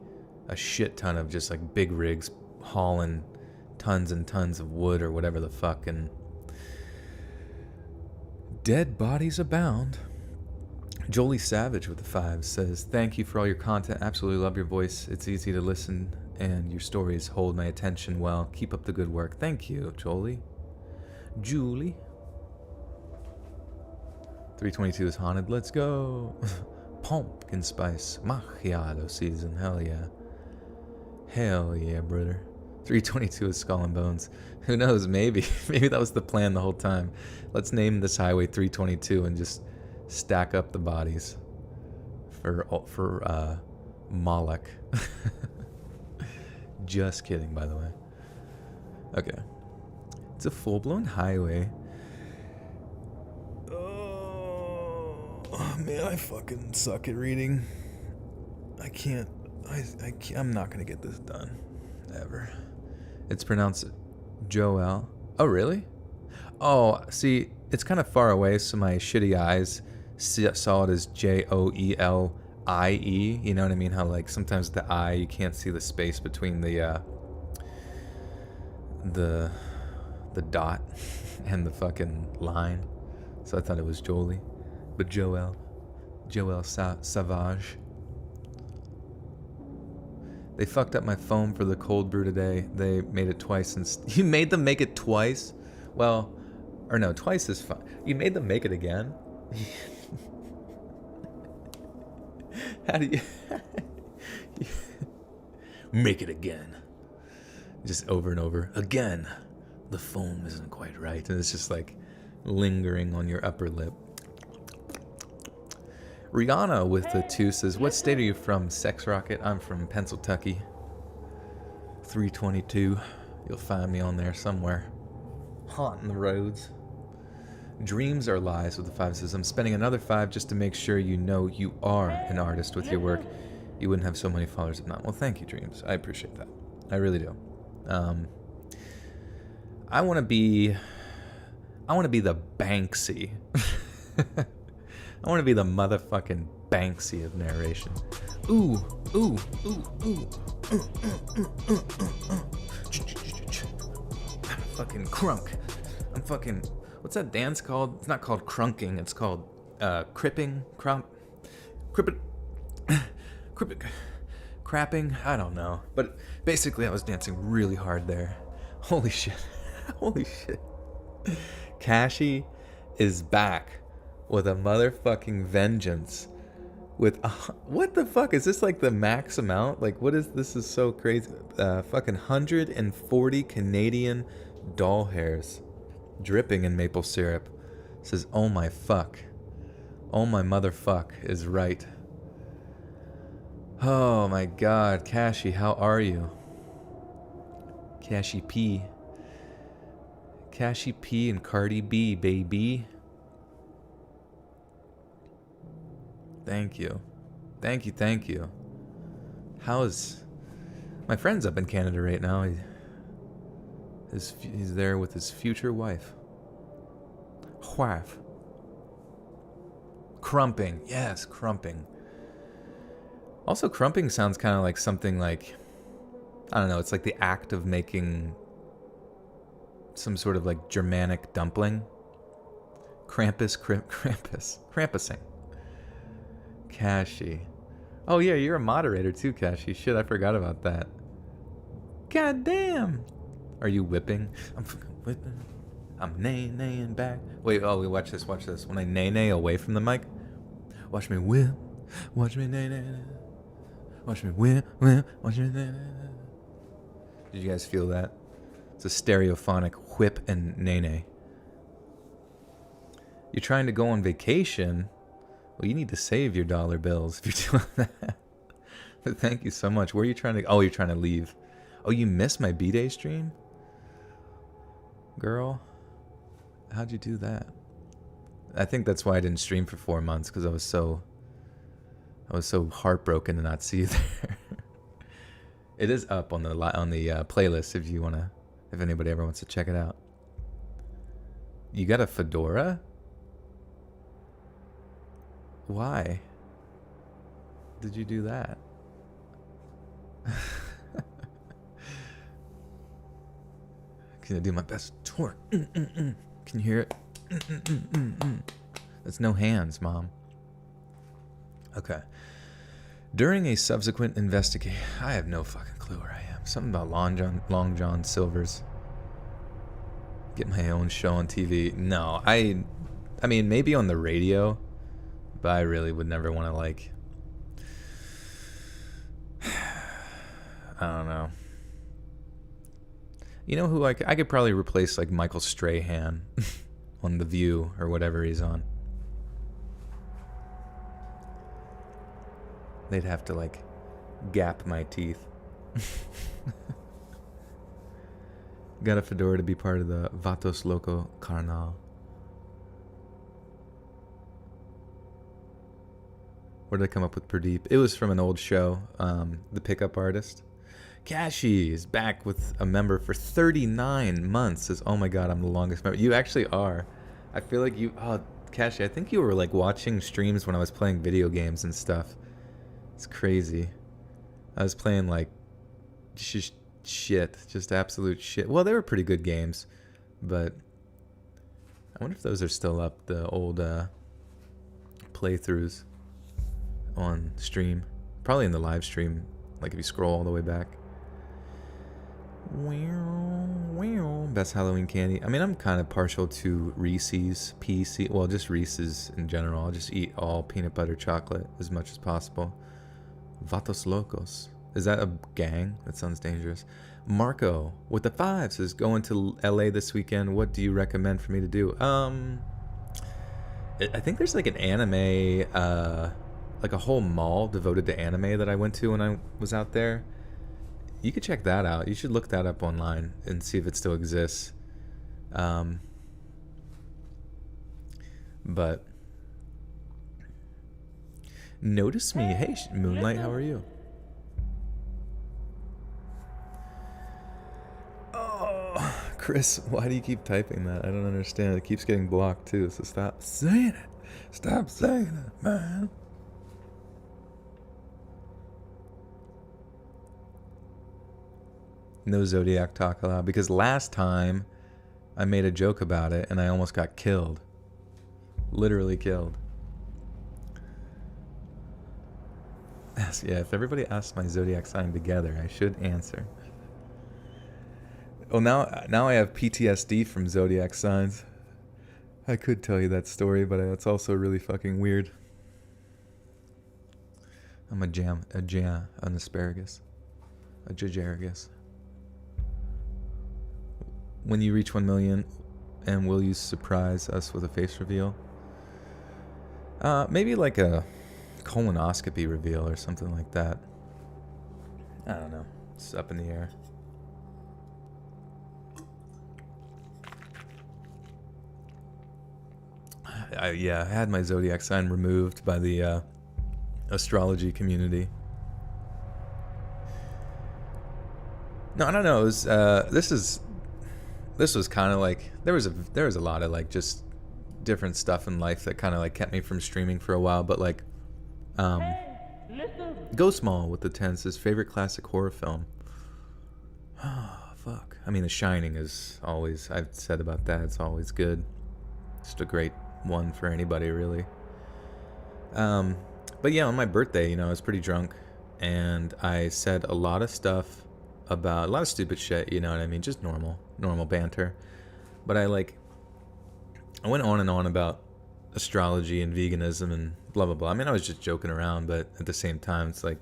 a shit ton of just like big rigs hauling tons and tons of wood or whatever the fuck, and dead bodies abound. Jolie Savage with the 5 says, thank you for all your content. Absolutely love your voice. It's easy to listen and your stories hold my attention well. Keep up the good work. Thank you, Jolie. Julie. 322 is haunted. Let's go. Pumpkin spice macchiato season. Hell yeah. Hell yeah, brother. 322 is Skull and Bones. Who knows? Maybe that was the plan the whole time. Let's name this highway 322 and just stack up the bodies for Moloch. Just kidding, by the way. Okay. It's a full-blown highway. Oh man, I fucking suck at reading. I'm not gonna get this done. Ever. It's pronounced Joel. Oh, really? Oh, see, it's kind of far away, so my shitty eyes saw it as Joelie. You know what I mean? How like sometimes the I, you can't see the space between the dot and the fucking line. So I thought it was Jolie, but Joel Savage. They fucked up my foam for the cold brew today. They made it twice and you made them make it twice? Well, or no, twice is fine. You made them make it again? How do you make it again? Just over and over. Again, the foam isn't quite right. And it's just like lingering on your upper lip. Rihanna with the 2 says, what state are you from, Sex Rocket? I'm from Pennsylvania. 322. You'll find me on there somewhere. Haunting the roads. Dreams are lies with the 5 says, I'm spending another 5 just to make sure you know you are an artist with your work. You wouldn't have so many followers if not. Well, thank you, Dreams. I appreciate that. I really do. I want to be the Banksy. I want to be the motherfucking Banksy of narration. Ooh. Fucking crunk. I'm fucking... What's that dance called? It's not called crunking. It's called cripping. Crapping. I don't know. But basically I was dancing really hard there. Holy shit. Holy shit. Cashy is back with a motherfucking vengeance. With what the fuck is this, like the max amount? Like what is this? Is so crazy. Fucking 140 Canadian doll hairs dripping in maple syrup. Says, oh my fuck. Oh my motherfuck is right. Oh my god, Cashy, how are you? Cashy P. Cashy P and Cardi B, baby. Thank you. Thank you. How's... My friend's up in Canada right now. He's there with his future wife. Wife. Crumping. Yes, crumping. Also, crumping sounds kind of like something like... I don't know, it's like the act of making some sort of like Germanic dumpling. Krampusing. Cashy. Oh yeah, you're a moderator too, Cashy. Shit, I forgot about that. God damn. Are you whipping? I'm fucking whipping. I'm nay-naying back. Wait, watch this. When I nay-nay away from the mic, watch me whip. Watch me nay-nay. Watch me whip. Watch me nay-nay. Did you guys feel that? It's a stereophonic whip and nay-nay. You're trying to go on vacation? Well, you need to save your dollar bills if you're doing that. But thank you so much. Where are you trying to... Oh, you're trying to leave. Oh, you missed my B-Day stream? Girl, how'd you do that? I think that's why I didn't stream for 4 months, because I was so heartbroken to not see you there. It is up on the playlist if anybody ever wants to check it out. You got a fedora? Why did you do that? Can I do my best tour? Can you hear it? That's no hands, Mom. Okay. During a subsequent investigation, I have no fucking clue where I am. Something about Long John Silver's. Get my own show on TV. No, I mean maybe on the radio, but I really would never want to like. I don't know. You know who I could probably replace, like Michael Strahan on The View or whatever he's on. They'd have to like gap my teeth. Got a fedora to be part of the Vatos Loco Carnal. Where did I come up with Pradeep? It was from an old show, The Pickup Artist. Cashy is back with a member for 39 months. Says, oh my god, I'm the longest member. You actually are. I feel like you... Oh, Cashy, I think you were like watching streams when I was playing video games and stuff. It's crazy. I was playing like... shit. Just absolute shit. Well, they were pretty good games. But... I wonder if those are still up. The old playthroughs on stream. Probably in the live stream. Like if you scroll all the way back. Best Halloween candy. I mean, I'm kind of partial to Reese's, PC. Well, just Reese's in general. I'll just eat all peanut butter chocolate as much as possible. Vatos Locos. Is that a gang? That sounds dangerous. Marco with the 5 says, going to LA this weekend. What do you recommend for me to do? I think there's like an anime, like a whole mall devoted to anime that I went to when I was out there. You could check that out. You should look that up online and see if it still exists. But notice me. Hey, Moonlight, how are you? Oh, Chris, why do you keep typing that? I don't understand. It keeps getting blocked too, so stop saying it. Stop saying it, man. No Zodiac talk allowed, because last time I made a joke about it and I almost got killed. Literally killed. Yeah, if everybody asks my Zodiac sign together, I should answer. Well, now I have PTSD from Zodiac signs. I could tell you that story, but it's also really fucking weird. I'm an asparagus. A jajaragus. When you reach 1 million, and will you surprise us with a face reveal? Maybe like a colonoscopy reveal or something like that. I don't know. It's up in the air. I had my zodiac sign removed by the astrology community. No, I don't know. It was, this was kind of like there was a lot of like just different stuff in life that kind of like kept me from streaming for a while. But like, Go Small with the Tents, his favorite classic horror film. Oh, fuck. I mean, The Shining is always, I've said about that, it's always good. Just a great one for anybody, really. But yeah, on my birthday, I was pretty drunk, and I said a lot of stuff about a lot of stupid shit, you know what I mean? Just normal banter. But I went on and on about astrology and veganism and blah blah blah. I mean, I was just joking around, but at the same time, it's like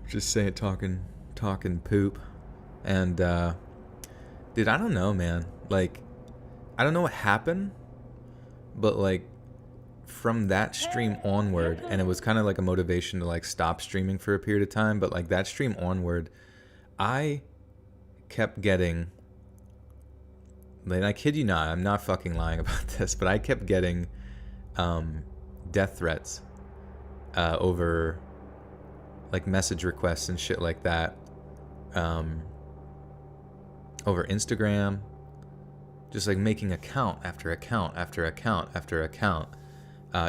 just saying talking poop. And dude, I don't know, man. Like, I don't know what happened, but like from that stream onward, and it was kind of like a motivation to like stop streaming for a period of time, but like that stream onward, I kept getting, and I kid you not, I'm not fucking lying about this, but I kept getting death threats over like message requests and shit like that, over Instagram, just like making account after account after account after account,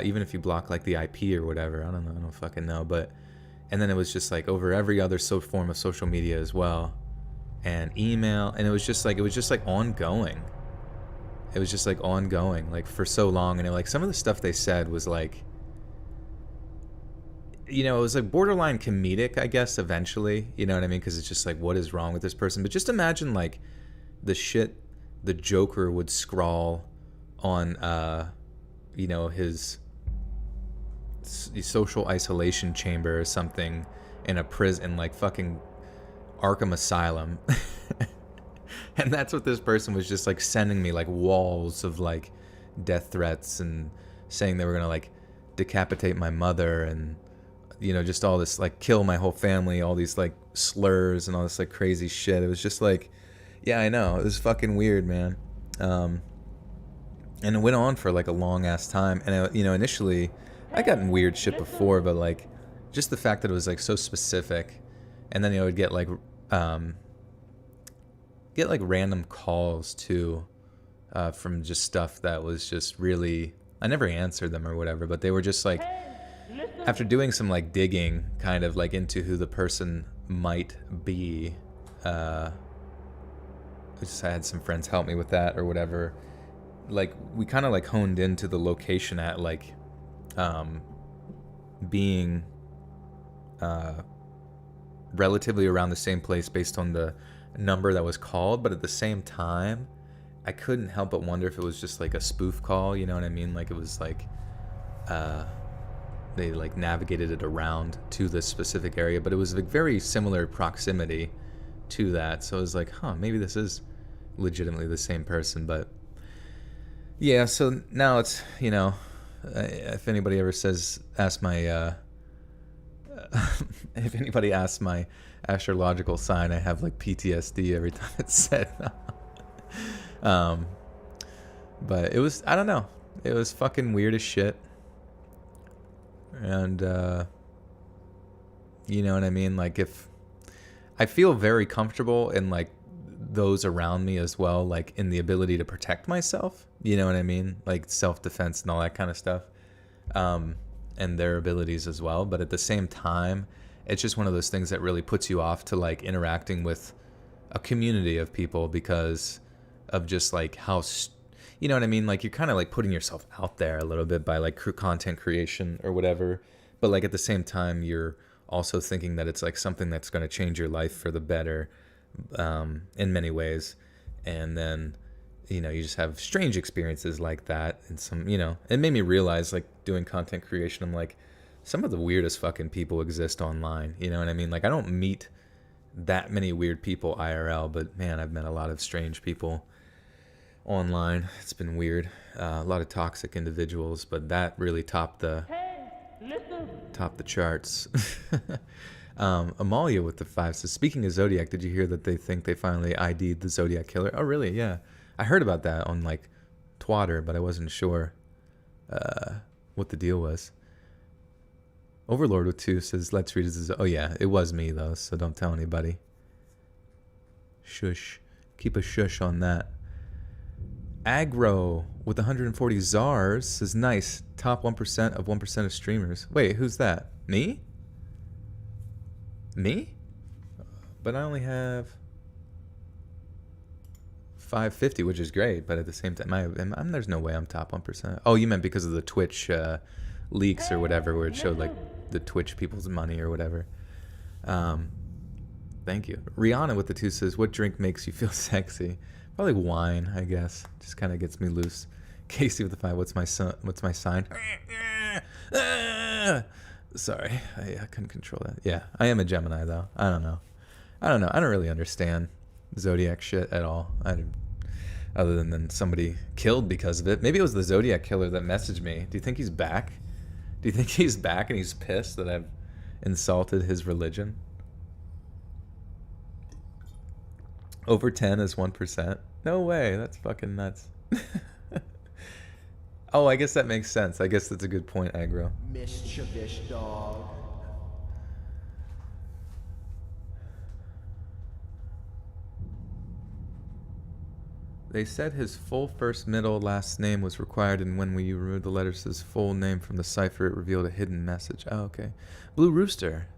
even if you block like the IP or whatever. I don't fucking know. But and then it was just like over every other form of social media as well, and email, and it was just like ongoing. It was just like ongoing, like for so long. And like some of the stuff they said was like, it was like borderline comedic, I guess, eventually, you know what I mean? Because it's just like, what is wrong with this person? But just imagine like the shit the Joker would scrawl on his social isolation chamber or something in a prison, like fucking Arkham Asylum. And that's what this person was just like sending me, like walls of like death threats and saying they were gonna like decapitate my mother and just all this like kill my whole family, all these like slurs and all this like crazy shit. It was just like, yeah, I know, it was fucking weird, man. And it went on for like a long ass time. And initially I gotten weird shit before, but like just the fact that it was like so specific, and then I would get like random calls too, from just stuff that was just really, I never answered them or whatever, but they were just like, after doing some like digging kind of like into who the person might be, I had some friends help me with that or whatever. Like we kind of like honed into the location at like being relatively around the same place based on the number that was called, but at the same time I couldn't help but wonder if it was just like a spoof call, you know what I mean? Like it was like they like navigated it around to this specific area, but it was like very similar proximity to that. So I was like, maybe this is legitimately the same person. But Yeah, so now it's, if anybody ever says, ask my, if anybody asks my astrological sign, I have like PTSD every time it's said. um, but it was, I don't know, it was fucking weird as shit. And, you know what I mean? Like, if I feel very comfortable in like those around me as well, like in the ability to protect myself, you know what I mean? Like self-defense and all that kind of stuff. And their abilities as well. But at the same time, it's just one of those things that really puts you off to like interacting with a community of people because of just like how, you know what I mean? Like you're kind of like putting yourself out there a little bit by like content creation or whatever. But like at the same time, you're also thinking that it's like something that's going to change your life for the better in many ways. And then, you just have strange experiences like that. And some, it made me realize like doing content creation, I'm like, some of the weirdest fucking people exist online. You know what I mean? Like I don't meet that many weird people IRL, but man, I've met a lot of strange people online. It's been weird. A lot of toxic individuals, but that really topped the charts. Amalia with the 5 says, speaking of Zodiac, did you hear that they think they finally ID'd the Zodiac killer? Oh, really? Yeah. I heard about that on like Twitter, but I wasn't sure what the deal was. Overlord with 2 says, let's read his. Oh, yeah. It was me, though, so don't tell anybody. Shush. Keep a shush on that. Aggro with 140 czars says, nice. Top 1% of 1% of streamers. Wait, who's that? Me? Me? But I only have 550, which is great, but at the same time, there's no way I'm top 1%. Oh, you meant because of the Twitch leaks or whatever, where it showed like the Twitch people's money or whatever. Thank you. Rihanna with the 2 says, what drink makes you feel sexy? Probably wine, I guess. Just kind of gets me loose. Casey with the 5, what's my sign? Sorry, I couldn't control that. Yeah, I am a Gemini though. I don't know. I don't really understand Zodiac shit at all. Other than somebody killed because of it. Maybe it was the Zodiac killer that messaged me. Do you think he's back? Do you think he's back and he's pissed that I've insulted his religion? Over 10 is 1%. No way. That's fucking nuts. Oh, I guess that makes sense. I guess that's a good point, Aggro. Mischievous dog. They said his full first, middle, last name was required, and when we removed the letters his full name from the cipher, it revealed a hidden message. Oh, okay. Blue Rooster,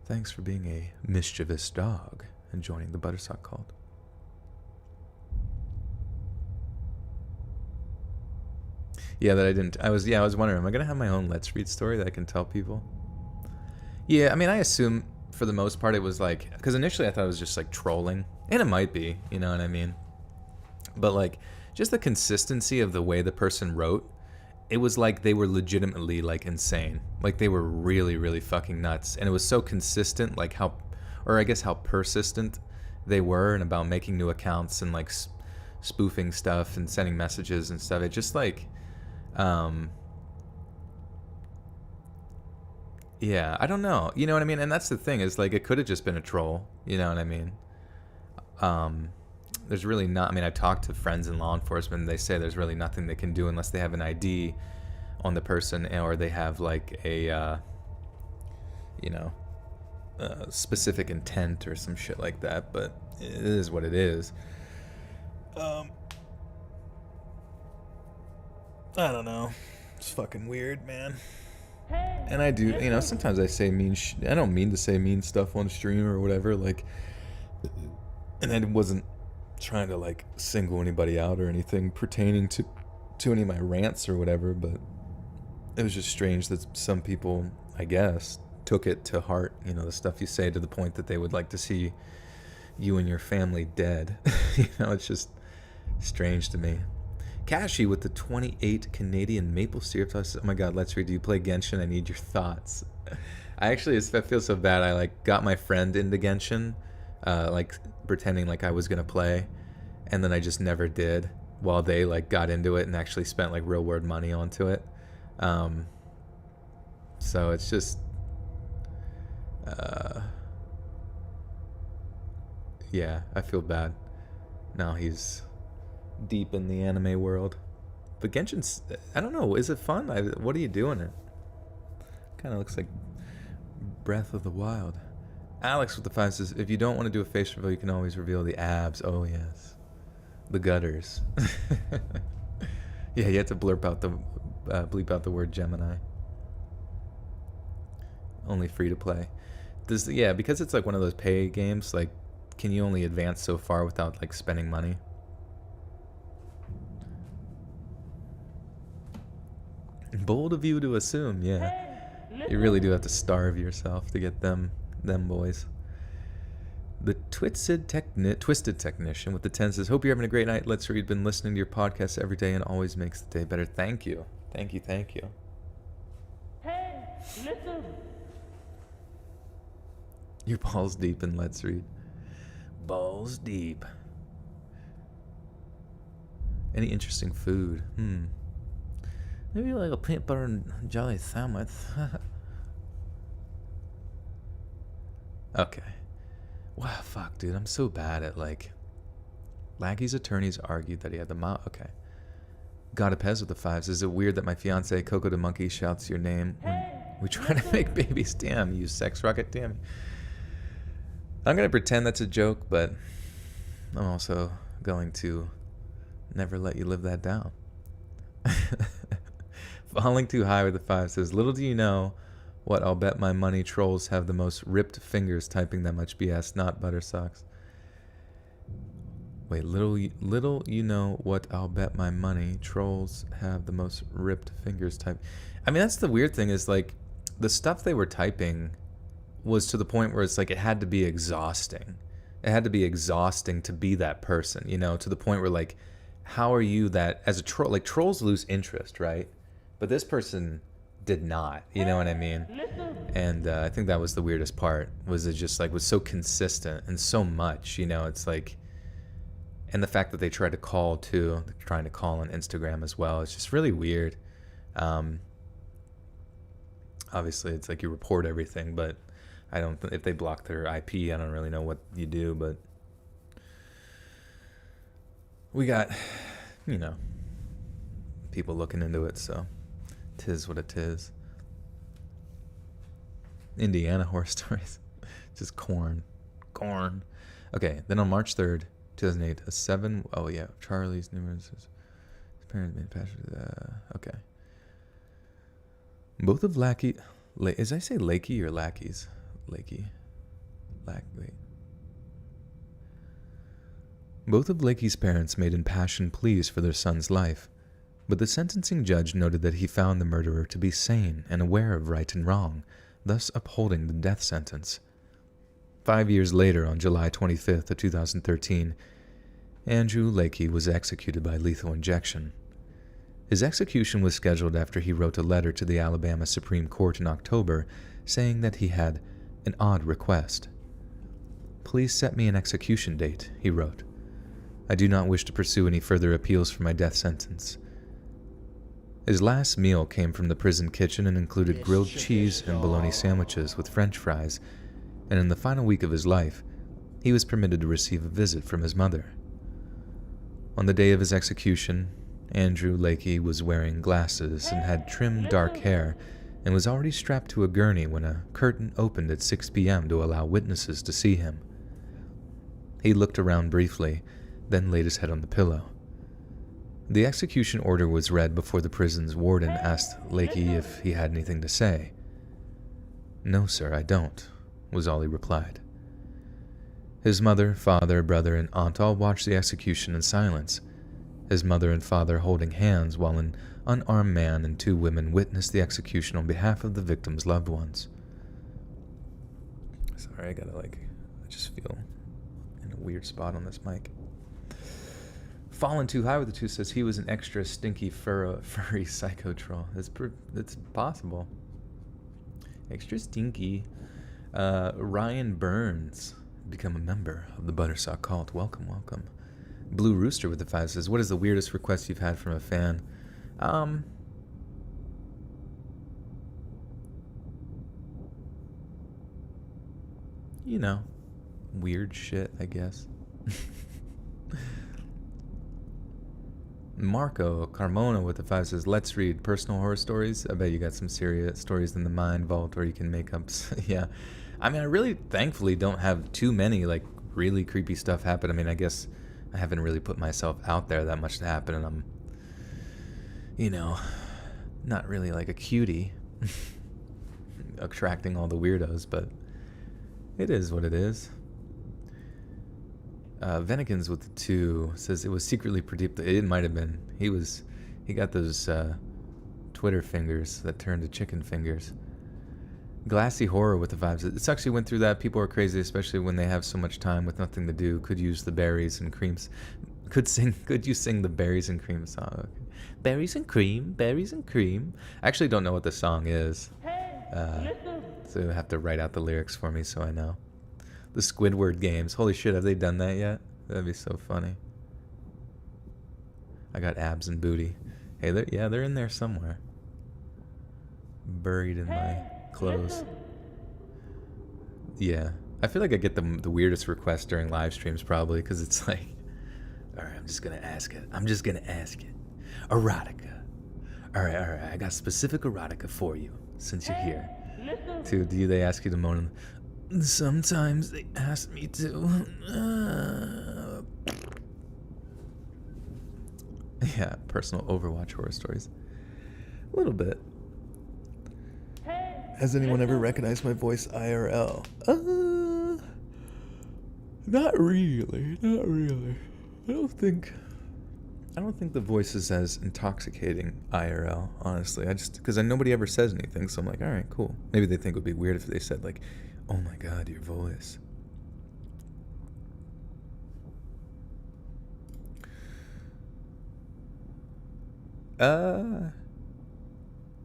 thanks for being a mischievous dog and joining the Buttersock cult. Yeah, that I didn't. I was wondering, am I gonna have my own Let's Read story that I can tell people? Yeah, I mean, I assume for the most part it was like, because initially I thought it was just like trolling, and it might be, you know what I mean? But like, just the consistency of the way the person wrote, it was like they were legitimately like insane. Like they were really, really fucking nuts, and it was so consistent, like how persistent they were, and about making new accounts and like spoofing stuff and sending messages and stuff. It just like. Yeah, I don't know. You know what I mean? And that's the thing, is like it could have just been a troll. You know what I mean? There's really not. I mean, I talked to friends in law enforcement, and they say there's really nothing they can do unless they have an ID on the person, or they have like a, specific intent or some shit like that. But it is what it is. I don't know. It's fucking weird, man. And I do, sometimes I say mean I don't mean to say mean stuff on stream or whatever, like, and I wasn't trying to, like, single anybody out or anything pertaining to any of my rants or whatever, but it was just strange that some people, I guess, took it to heart, the stuff you say, to the point that they would like to see you and your family dead. It's just strange to me. Kashi with the 28 Canadian maple syrup. Oh my god, Let's Read. Do you play Genshin? I need your thoughts. I feel so bad. I like got my friend into Genshin, like pretending like I was gonna play, and then I just never did. while they like got into it and actually spent like real world money onto it. So it's just, yeah, I feel bad. Now he's deep in the anime world. But Genshin's, I don't know, is it fun? What do you do in it? Kind of looks like Breath of the Wild. Alex with the 5 says, if you don't want to do a face reveal, you can always reveal the abs. Oh, yes. The gutters. Yeah, you have to bleep out the word Gemini. Only free to play. Yeah, because it's like one of those pay games, like, can you only advance so far without like spending money? Bold of you to assume, yeah. You really do have to starve yourself to get them boys. The Twisted Technician with the 10 says, hope you're having a great night. Let's read. Been listening to your podcast every day and always makes the day better. Thank you. Thank you. Hey, listen. Your balls deep in Let's Read. Balls deep. Any interesting food? Maybe like a peanut butter and jelly sandwich. Okay. Wow, fuck, dude. I'm so bad at like... Lackey's attorneys argued that he had the mouth. Okay. Got a Pez with the 5s. Is it weird that my fiance, Coco the Monkey, shouts your name when we try to make babies? Damn, you sex rocket. Damn. I'm going to pretend that's a joke, but I'm also going to never let you live that down. Falling Too High with the 5 says, little do you know what I'll bet my money trolls have the most ripped fingers typing that much BS, not butter socks. Wait, little you know what I'll bet my money trolls have the most ripped fingers type. I mean, that's the weird thing is like the stuff they were typing was to the point where it's like it had to be exhausting. It had to be exhausting to be that person, you know, to the point where like, how are you that as a troll? Like trolls lose interest, right? But this person did not, you know what I mean? And I think that was the weirdest part, was it just like was so consistent and so much, you know, it's like, and the fact that they tried to call too, they're trying to call on Instagram as well, it's just really weird. Obviously it's like you report everything, but I don't, if they block their IP, I don't really know what you do, but we got, you know, people looking into it, so 'tis what it is. Indiana horror stories. Just corn. Okay, then on March 3rd, 2008, Charlie's numerous. His parents made passion. Okay. Both of Lackey. Is I say Lakey or Lackeys? Lakey. Wait. Both of Lakey's parents made impassioned pleas for their son's life, but the sentencing judge noted that he found the murderer to be sane and aware of right and wrong, thus upholding the death sentence. 5 years later, on July 25th of 2013, Andrew Lakey was executed by lethal injection. His execution was scheduled after he wrote a letter to the Alabama Supreme Court in October saying that he had an odd request. "Please set me an execution date," he wrote. "I do not wish to pursue any further appeals for my death sentence." His last meal came from the prison kitchen and included grilled cheese and bologna sandwiches with French fries, and in the final week of his life, he was permitted to receive a visit from his mother. On the day of his execution, Andrew Lakey was wearing glasses and had trimmed dark hair and was already strapped to a gurney when a curtain opened at 6 p.m. to allow witnesses to see him. He looked around briefly, then laid his head on the pillow. The execution order was read before the prison's warden asked Lakey if he had anything to say. "No, sir, I don't," was all he replied. His mother, father, brother, and aunt all watched the execution in silence, his mother and father holding hands while an unarmed man and 2 women witnessed the execution on behalf of the victim's loved ones. Sorry, I just feel in a weird spot on this mic. Fallen Too High with the 2 says he was an extra stinky furry psycho troll. It's possible. Extra stinky. Ryan Burns become a member of the Buttersock cult. Welcome. Blue Rooster with the 5 says, what is the weirdest request you've had from a fan? You know, weird shit, I guess. Marco Carmona with the 5 says, let's read personal horror stories. I bet you got some serious stories in the mind vault where you can make up. Yeah. I mean, I really thankfully don't have too many like really creepy stuff happen. I mean, I guess I haven't really put myself out there that much to happen, and I'm, you know, not really like a cutie attracting all the weirdos, but it is what it is. Venikins with the 2 says it was secretly predicted. It might have been. He got those Twitter fingers that turned to chicken fingers. Glassy Horror with the 5 says it's actually went through that. People are crazy, especially when they have so much time with nothing to do. Could use the berries and creams. Could you sing the berries and cream song? Okay. Berries and cream, berries and cream. I actually don't know what the song is. So you have to write out the lyrics for me so I know. The Squidward games. Holy shit, have they done that yet? That'd be so funny. I got abs and booty. Hey, they're in there somewhere. Buried in my clothes. Yeah. I feel like I get the weirdest requests during live streams probably, because it's like, alright, I'm just gonna ask it. Erotica. Alright, I got specific erotica for you, since you're here. Dude, they ask you to moan? Sometimes they ask me to. Yeah, personal Overwatch horror stories. A little bit. Has anyone ever recognized my voice IRL? Not really. I don't think the voice is as intoxicating IRL, honestly. Because nobody ever says anything, so I'm like, all right, cool. Maybe they think it would be weird if they said like, oh my god, your voice.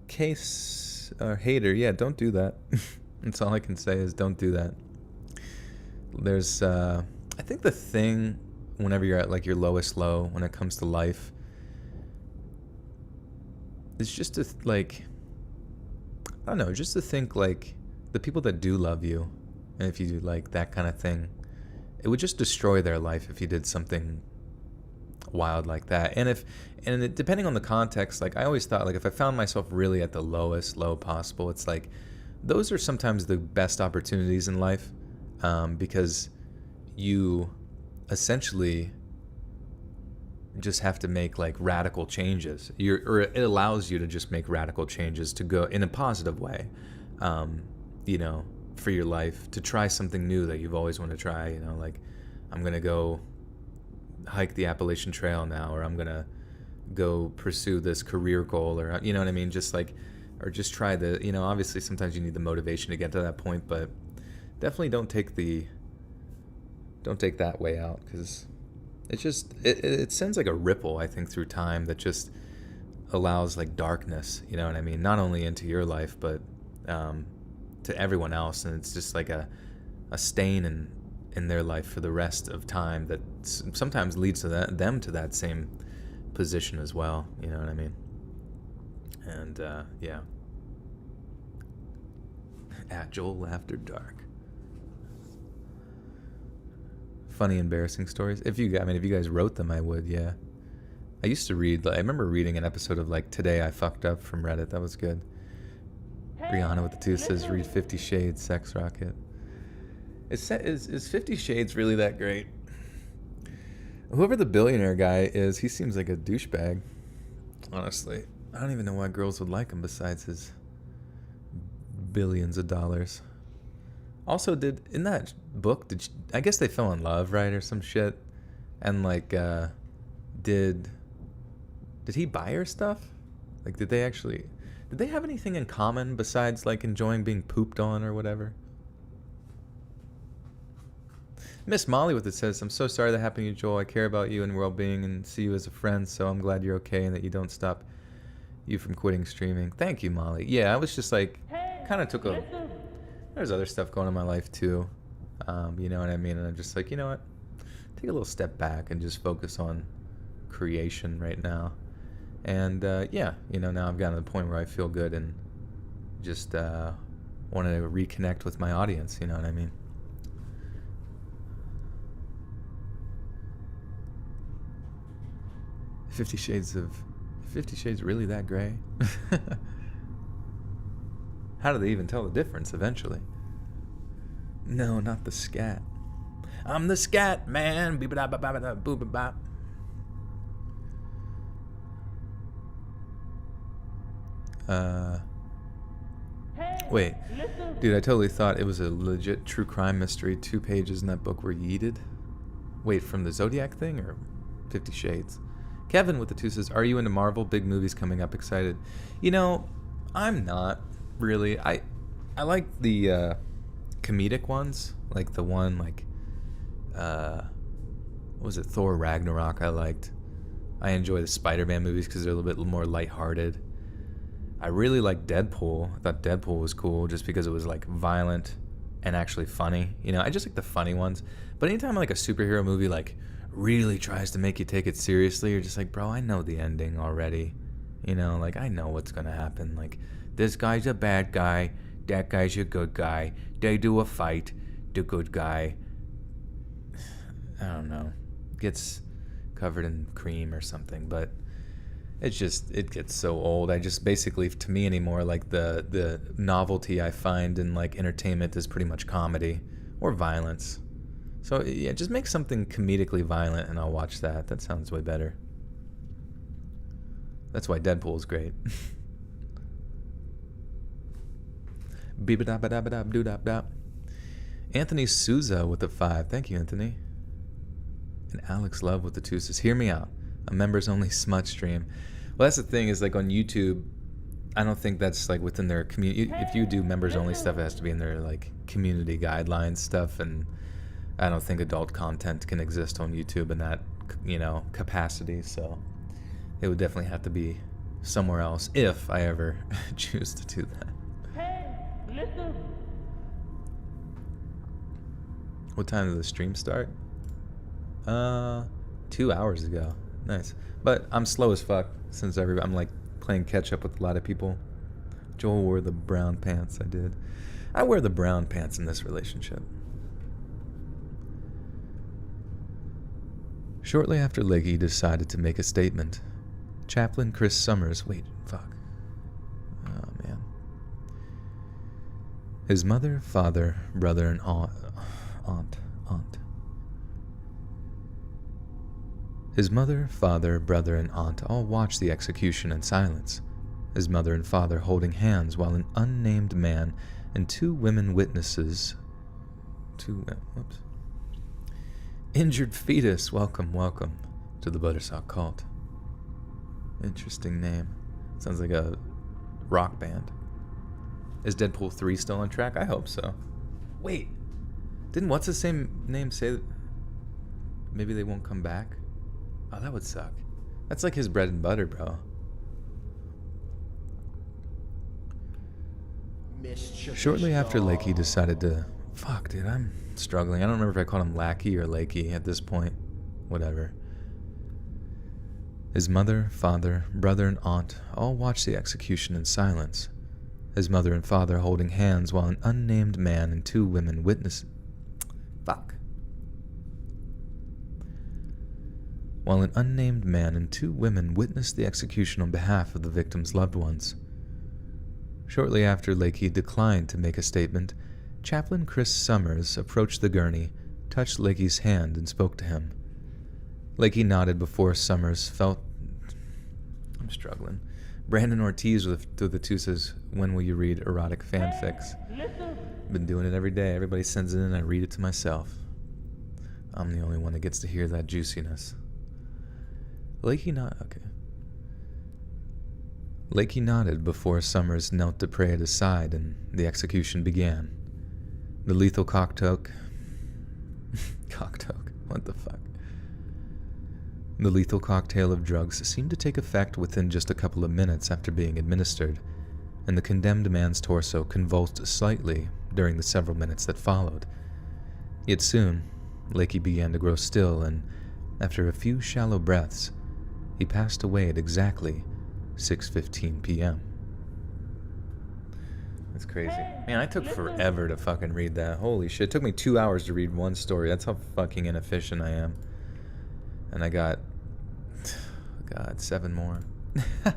Case or hater, yeah, don't do that. That's all I can say is don't do that. There's I think the thing whenever you're at like your lowest low when it comes to life is just to like, I don't know, just to think like the people that do love you, and if you do like that kind of thing, it would just destroy their life if you did something wild like that. And depending on the context, like I always thought like if I found myself really at the lowest low possible, it's like those are sometimes the best opportunities in life, because you essentially just have to make like radical changes. Or it allows you to just make radical changes to go in a positive way, you know, for your life, to try something new that you've always wanted to try. You know, like I'm gonna go hike the Appalachian Trail now, or I'm gonna go pursue this career goal, or you know what I mean, just like, or just try the, you know, obviously sometimes you need the motivation to get to that point, but definitely don't take that way out, because it's just it sends like a ripple, I think, through time that just allows like darkness, you know what I mean, not only into your life but to everyone else, and it's just like a stain in their life for the rest of time that sometimes leads to them to that same position as well, you know what I mean. And yeah, at Joel After Dark. Funny, embarrassing stories. If you guys wrote them, I would. Yeah, I used to read. I remember reading an episode of like Today I Fucked Up from Reddit. That was good. Brianna with the 2 says read 50 Shades, Sex Rocket. Is 50 Shades really that great? Whoever the billionaire guy is, he seems like a douchebag. Honestly, I don't even know why girls would like him besides his billions of dollars. Also, in that book, I guess they fell in love, right, or some shit, and like, did he buy her stuff? Like, did they have anything in common besides like enjoying being pooped on or whatever? Miss Molly with it says, I'm so sorry that happened to you, Joel. I care about you and your well-being and see you as a friend, so I'm glad you're okay and that you don't stop you from quitting streaming. Thank you, Molly. Yeah, I was just like, kind of there's other stuff going on in my life too, you know what I mean, and I'm just like, you know what, take a little step back and just focus on creation right now. And yeah, you know, now I've gotten to the point where I feel good and just want to reconnect with my audience, you know what I mean? Fifty Shades really that gray? How do they even tell the difference eventually? No, not the scat. I'm the scat man. Beep-a-da-ba-ba-da-boo-ba-bop. Wait, dude, I totally thought it was a legit true crime mystery. 2 pages in that book were yeeted. Wait, from the Zodiac thing or 50 Shades? Kevin with the 2 says, are you into Marvel? Big movies coming up, excited. You know, I'm not really. I like the comedic ones, like the one like what was it, Thor Ragnarok. I liked. I enjoy the Spider-Man movies because they're a little bit more lighthearted. I really like Deadpool. I thought Deadpool was cool just because it was like violent and actually funny. You know, I just like the funny ones. But anytime like a superhero movie like really tries to make you take it seriously, you're just like, bro, I know the ending already. You know, like I know what's gonna happen. Like this guy's a bad guy, that guy's a good guy. They do a fight, the good guy, I don't know, gets covered in cream or something, but it's just, it gets so old. I just basically, to me anymore, like the novelty I find in like entertainment is pretty much comedy or violence. So yeah, just make something comedically violent and I'll watch that. That sounds way better. That's why Deadpool is great. Beep-a-da-ba-da-ba-da-doo-da-da. Anthony Souza with the 5. Thank you, Anthony. And Alex Love with the 2 says, hear me out. A members only smut stream. Well, that's the thing is like on YouTube, I don't think that's like within their community. If you do members only stuff, it has to be in their like community guidelines stuff, and I don't think adult content can exist on YouTube in that, you know, capacity. So it would definitely have to be somewhere else if I ever choose to do that. Hey, listen. What time did the stream start? 2 hours ago. Nice. But I'm slow as fuck since I'm like playing catch up with a lot of people. Joel wore the brown pants. I did. I wear the brown pants in this relationship. Shortly after Leggy decided to make a statement, Chaplain Chris Summers, wait, fuck. Oh man. His mother, father, brother, and aunt. His mother, father, brother, and aunt all watched the execution in silence, his mother and father holding hands while an unnamed man and 2 women witnesses... Injured fetus, welcome to the Buttersock cult. Interesting name. Sounds like a rock band. Is Deadpool 3 still on track? I hope so. Wait, didn't what's the same name say that maybe they won't come back? Oh, that would suck. That's like his bread and butter, bro. Shortly after Lakey decided to... Fuck, dude, I'm struggling. I don't remember if I called him Lackey or Lakey at this point. Whatever. His mother, father, brother, and aunt all watched the execution in silence, his mother and father holding hands while an unnamed man and 2 women witnessed... Fuck. While an unnamed man and 2 women witnessed the execution on behalf of the victims' loved ones. Shortly after Lakey declined to make a statement, Chaplain Chris Summers approached the gurney, touched Lakey's hand, and spoke to him. Lakey nodded before Summers felt... I'm struggling. Brandon Ortiz with the 2 says, when will you read erotic fanfics? Been doing it every day. Everybody sends it in and I read it to myself. I'm the only one that gets to hear that juiciness. Lakey nodded before Summers knelt to pray at his side, and the execution began. The lethal cocktail... What the fuck? The lethal cocktail of drugs seemed to take effect within just a couple of minutes after being administered, and the condemned man's torso convulsed slightly during the several minutes that followed. Yet soon, Lakey began to grow still, and after a few shallow breaths, he passed away at exactly 6:15 p.m. That's crazy. Man, I took forever to fucking read that. Holy shit. It took me 2 hours to read one story. That's how fucking inefficient I am. And I got, God, 7 more. Alright,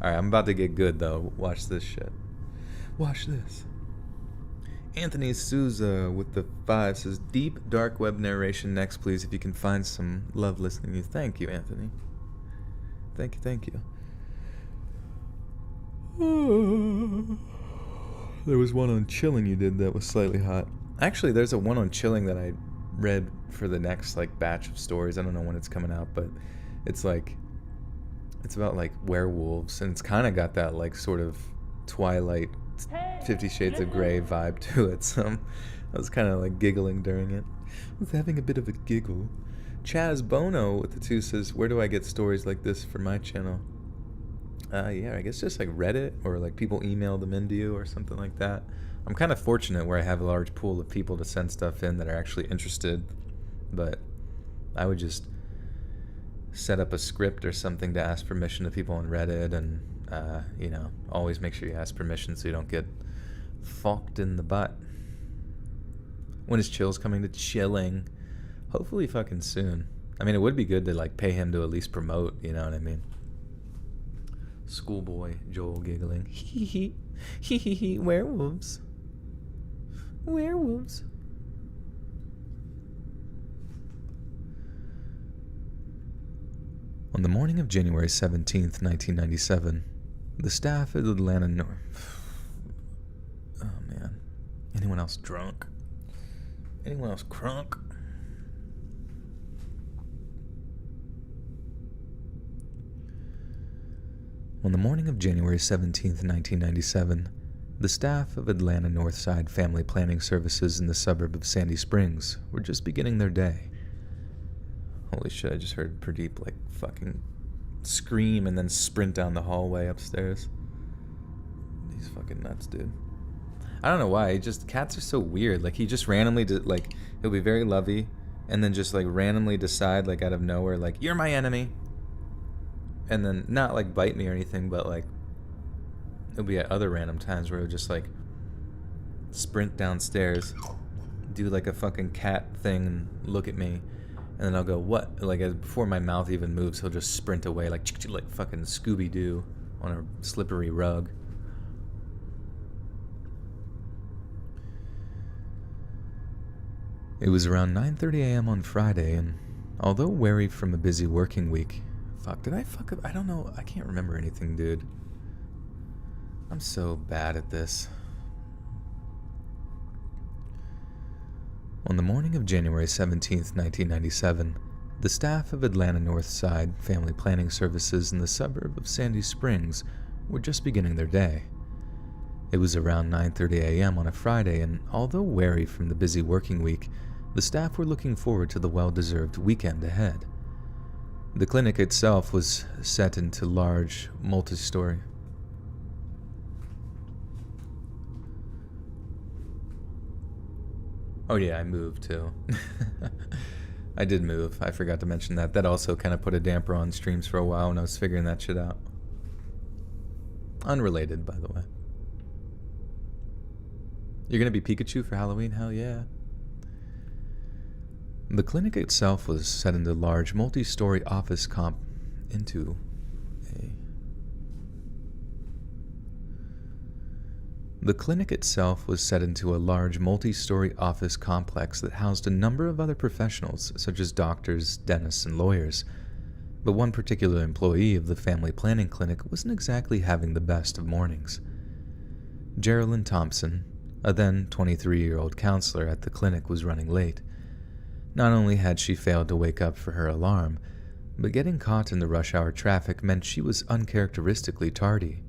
I'm about to get good, though. Watch this shit. Watch this. Anthony Souza with the 5 says, deep, dark web narration next, please, if you can find some love listening to you. Thank you, Anthony. Thank you. There was one on chilling you did that was slightly hot. Actually, there's a one on chilling that I read for the next, like, batch of stories. I don't know when it's coming out, but it's like, it's about, like, werewolves, and it's kind of got that, like, sort of Twilight 50 Shades of Grey vibe to it, so I was kind of, like, giggling during it. I was having a bit of a giggle. Chaz Bono with the 2 says, where do I get stories like this for my channel? Yeah, I guess just like Reddit, or like people email them into you or something like that. I'm kind of fortunate where I have a large pool of people to send stuff in that are actually interested, but I would just set up a script or something to ask permission to people on Reddit, and you know, always make sure you ask permission so you don't get fucked in the butt. When is Chill's coming to chilling? Hopefully fucking soon. I mean, it would be good to like pay him to at least promote, you know what I mean? Schoolboy Joel giggling. Hee hee, werewolves. Werewolves. On the morning of January 17th, 1997, the staff at Atlanta North... Oh, man. Anyone else drunk? Anyone else crunk? On the morning of January 17th, 1997, the staff of Atlanta Northside Family Planning Services in the suburb of Sandy Springs were just beginning their day. Holy shit, I just heard Pradeep like fucking scream and then sprint down the hallway upstairs. He's fucking nuts, dude. I don't know why, cats are so weird. Like, he just randomly, like, he'll be very lovey and then just like randomly decide like out of nowhere, like, you're my enemy. And then not like bite me or anything, but like it'll be at other random times where he'll just like sprint downstairs, do like a fucking cat thing and look at me, and then I'll go, what? Like, before my mouth even moves, he'll just sprint away like fucking Scooby-Doo on a slippery rug. It was around 9:30 a.m. on Friday, and although wary from a busy working week, did I fuck up? I don't know. I can't remember anything, dude. I'm so bad at this. On the morning of January 17th, 1997, the staff of Atlanta Northside Family Planning Services in the suburb of Sandy Springs were just beginning their day. It was around 9:30 a.m. on a Friday, and although wary from the busy working week, the staff were looking forward to the well-deserved weekend ahead. The clinic itself was set into large, multi-story. Oh yeah, I moved too. I did move. I forgot to mention that. That also kind of put a damper on streams for a while when I was figuring that shit out. Unrelated, by the way. You're gonna be Pikachu for Halloween? Hell yeah. The clinic itself was set into large multi-story office The clinic itself was set into a large multi-story office complex that housed a number of other professionals, such as doctors, dentists, and lawyers. But one particular employee of the family planning clinic wasn't exactly having the best of mornings. Geraldine Thompson, a then 23-year-old counselor at the clinic, was running late. Not only had she failed to wake up for her alarm, but getting caught in the rush hour traffic meant she was uncharacteristically tardy.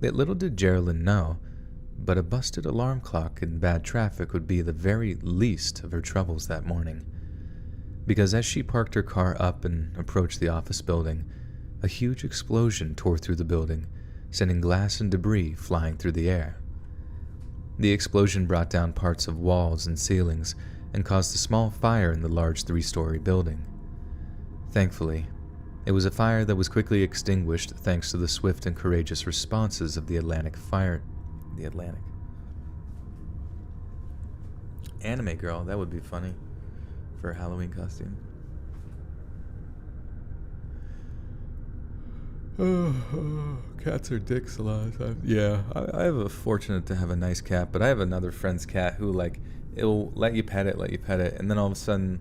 Yet little did Geraldine know, but a busted alarm clock and bad traffic would be the very least of her troubles that morning. Because as she parked her car up and approached the office building, a huge explosion tore through the building, sending glass and debris flying through the air. The explosion brought down parts of walls and ceilings, and caused a small fire in the large 3-story building. Thankfully, it was a fire that was quickly extinguished thanks to the swift and courageous responses of the Atlantic Fire. The Atlantic. Anime girl, that would be funny for a Halloween costume. Cats are dicks a lot of times. Yeah, I have a fortunate to have a nice cat, but I have another friend's cat who like it'll let you pet it, and then all of a sudden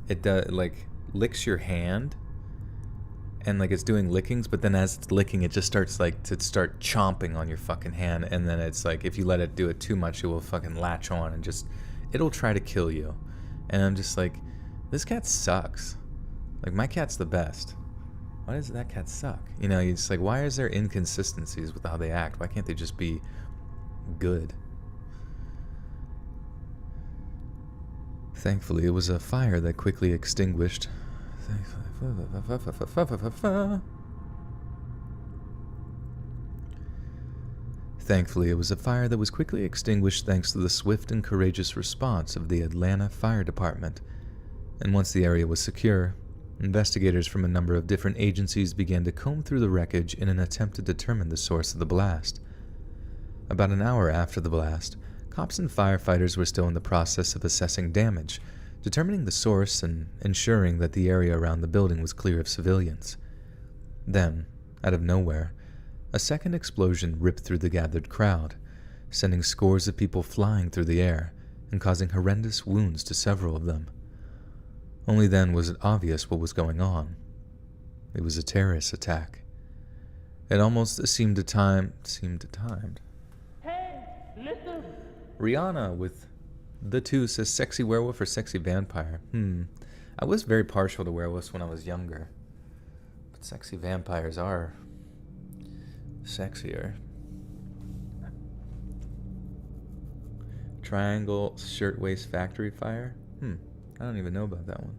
it does like licks your hand, and like it's doing lickings, but then as it's licking, it just starts like to start chomping on your fucking hand, and then it's like if you let it do it too much, it will fucking latch on and just it'll try to kill you, and I'm just like, this cat sucks. Like my cat's the best. Why does that cat suck? You know, it's like, why is there inconsistencies with how they act? Why can't they just be good? Thankfully, it was a fire that quickly extinguished. Thankfully, it was a fire that was quickly extinguished thanks to the swift and courageous response of the Atlanta Fire Department. And once the area was secure, investigators from a number of different agencies began to comb through the wreckage in an attempt to determine the source of the blast. About an hour after the blast, cops and firefighters were still in the process of assessing damage, determining the source and ensuring that the area around the building was clear of civilians. Then, out of nowhere, a second explosion ripped through the gathered crowd, sending scores of people flying through the air and causing horrendous wounds to several of them. Only then was it obvious what was going on. It was a terrorist attack. It almost seemed timed. Hey, listen. Rihanna with the two says sexy werewolf or sexy vampire. I was very partial to werewolves when I was younger, but sexy vampires are sexier. Triangle Shirtwaist Factory Fire? I don't even know about that one.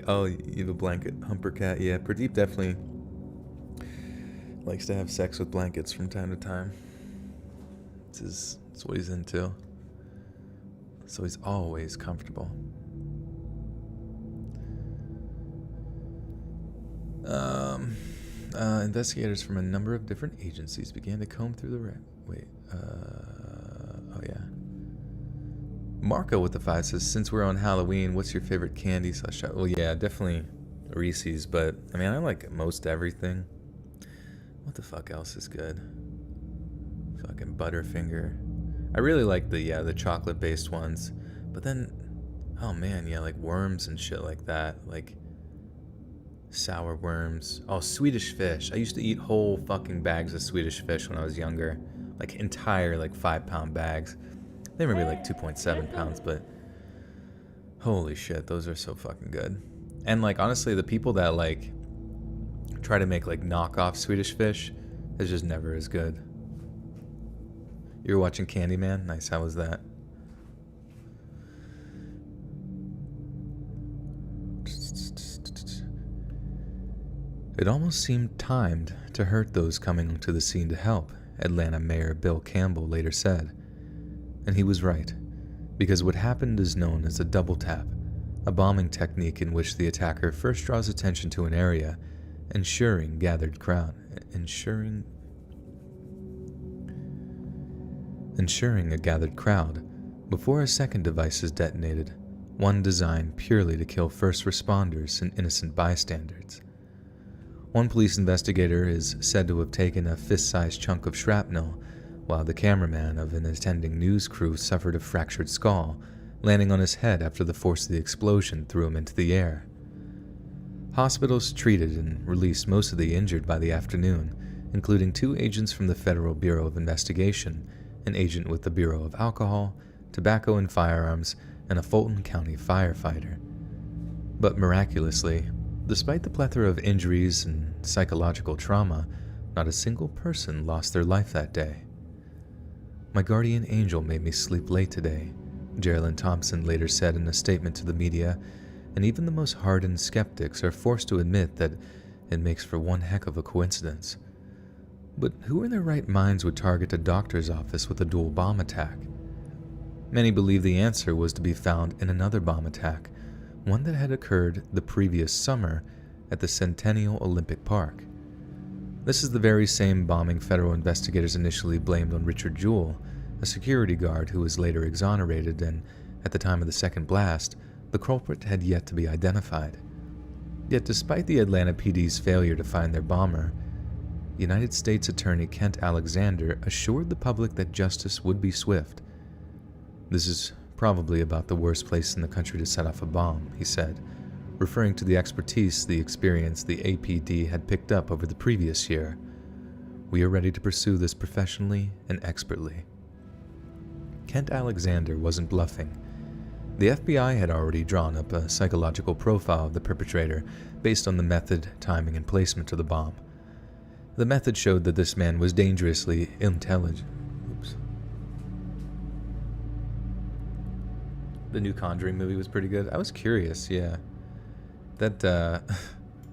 Oh, you have a blanket humper cat. Yeah, Pradeep definitely likes to have sex with blankets from time to time. It's what he's into. So he's always comfortable. Investigators from a number of different agencies began to comb through the oh yeah. Marco with the 5 says, since we're on Halloween, what's your favorite candy / Well, yeah, definitely Reese's, but I mean, I like most everything. What the fuck else is good? Fucking Butterfinger. I really like the chocolate-based ones, but then, oh man, yeah, like worms and shit like that, like sour worms. Oh, Swedish fish. I used to eat whole fucking bags of Swedish fish when I was younger, like entire like 5-pound bags. They were maybe like 2.7 pounds, but holy shit, those are so fucking good. And like honestly, the people that like try to make like knockoff Swedish fish is just never as good. You were watching Candyman? Nice, how was that? It almost seemed timed to hurt those coming to the scene to help, Atlanta Mayor Bill Campbell later said. And he was right, because what happened is known as a double tap, a bombing technique in which the attacker first draws attention to an area, ensuring a gathered crowd before a second device is detonated, one designed purely to kill first responders and innocent bystanders. One police investigator is said to have taken a fist-sized chunk of shrapnel, while the cameraman of an attending news crew suffered a fractured skull, landing on his head after the force of the explosion threw him into the air. Hospitals treated and released most of the injured by the afternoon, including 2 agents from the Federal Bureau of Investigation, an agent with the Bureau of Alcohol, Tobacco and Firearms, and a Fulton County firefighter. But miraculously, despite the plethora of injuries and psychological trauma, not a single person lost their life that day. My guardian angel made me sleep late today, Geraldine Thompson later said in a statement to the media, and even the most hardened skeptics are forced to admit that it makes for one heck of a coincidence. But who in their right minds would target a doctor's office with a dual bomb attack? Many believe the answer was to be found in another bomb attack, one that had occurred the previous summer at the Centennial Olympic Park. This is the very same bombing federal investigators initially blamed on Richard Jewell, a security guard who was later exonerated, and at the time of the second blast, the culprit had yet to be identified. Yet despite the Atlanta PD's failure to find their bomber, United States Attorney Kent Alexander assured the public that justice would be swift. "This is probably about the worst place in the country to set off a bomb," he said, referring to the expertise, the experience the APD had picked up over the previous year. "We are ready to pursue this professionally and expertly." Kent Alexander wasn't bluffing. The FBI had already drawn up a psychological profile of the perpetrator based on the method, timing, and placement of the bomb. The method showed that this man was dangerously intelligent. Oops. The new Conjuring movie was pretty good. I was curious, yeah. That,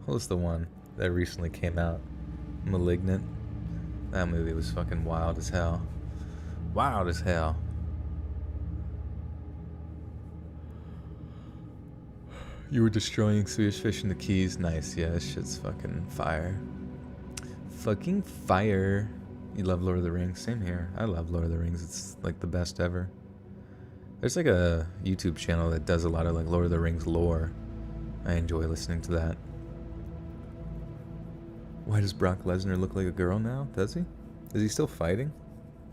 what was the one that recently came out? Malignant? That movie was fucking wild as hell. Wild as hell. You were destroying Swedish fish in the Keys. Nice, yeah, this shit's fucking fire. Fucking fire. You love Lord of the Rings? Same here. I love Lord of the Rings. It's like the best ever. There's like a YouTube channel that does a lot of like Lord of the Rings lore. I enjoy listening to that. Why does Brock Lesnar look like a girl now? Does he? Is he still fighting?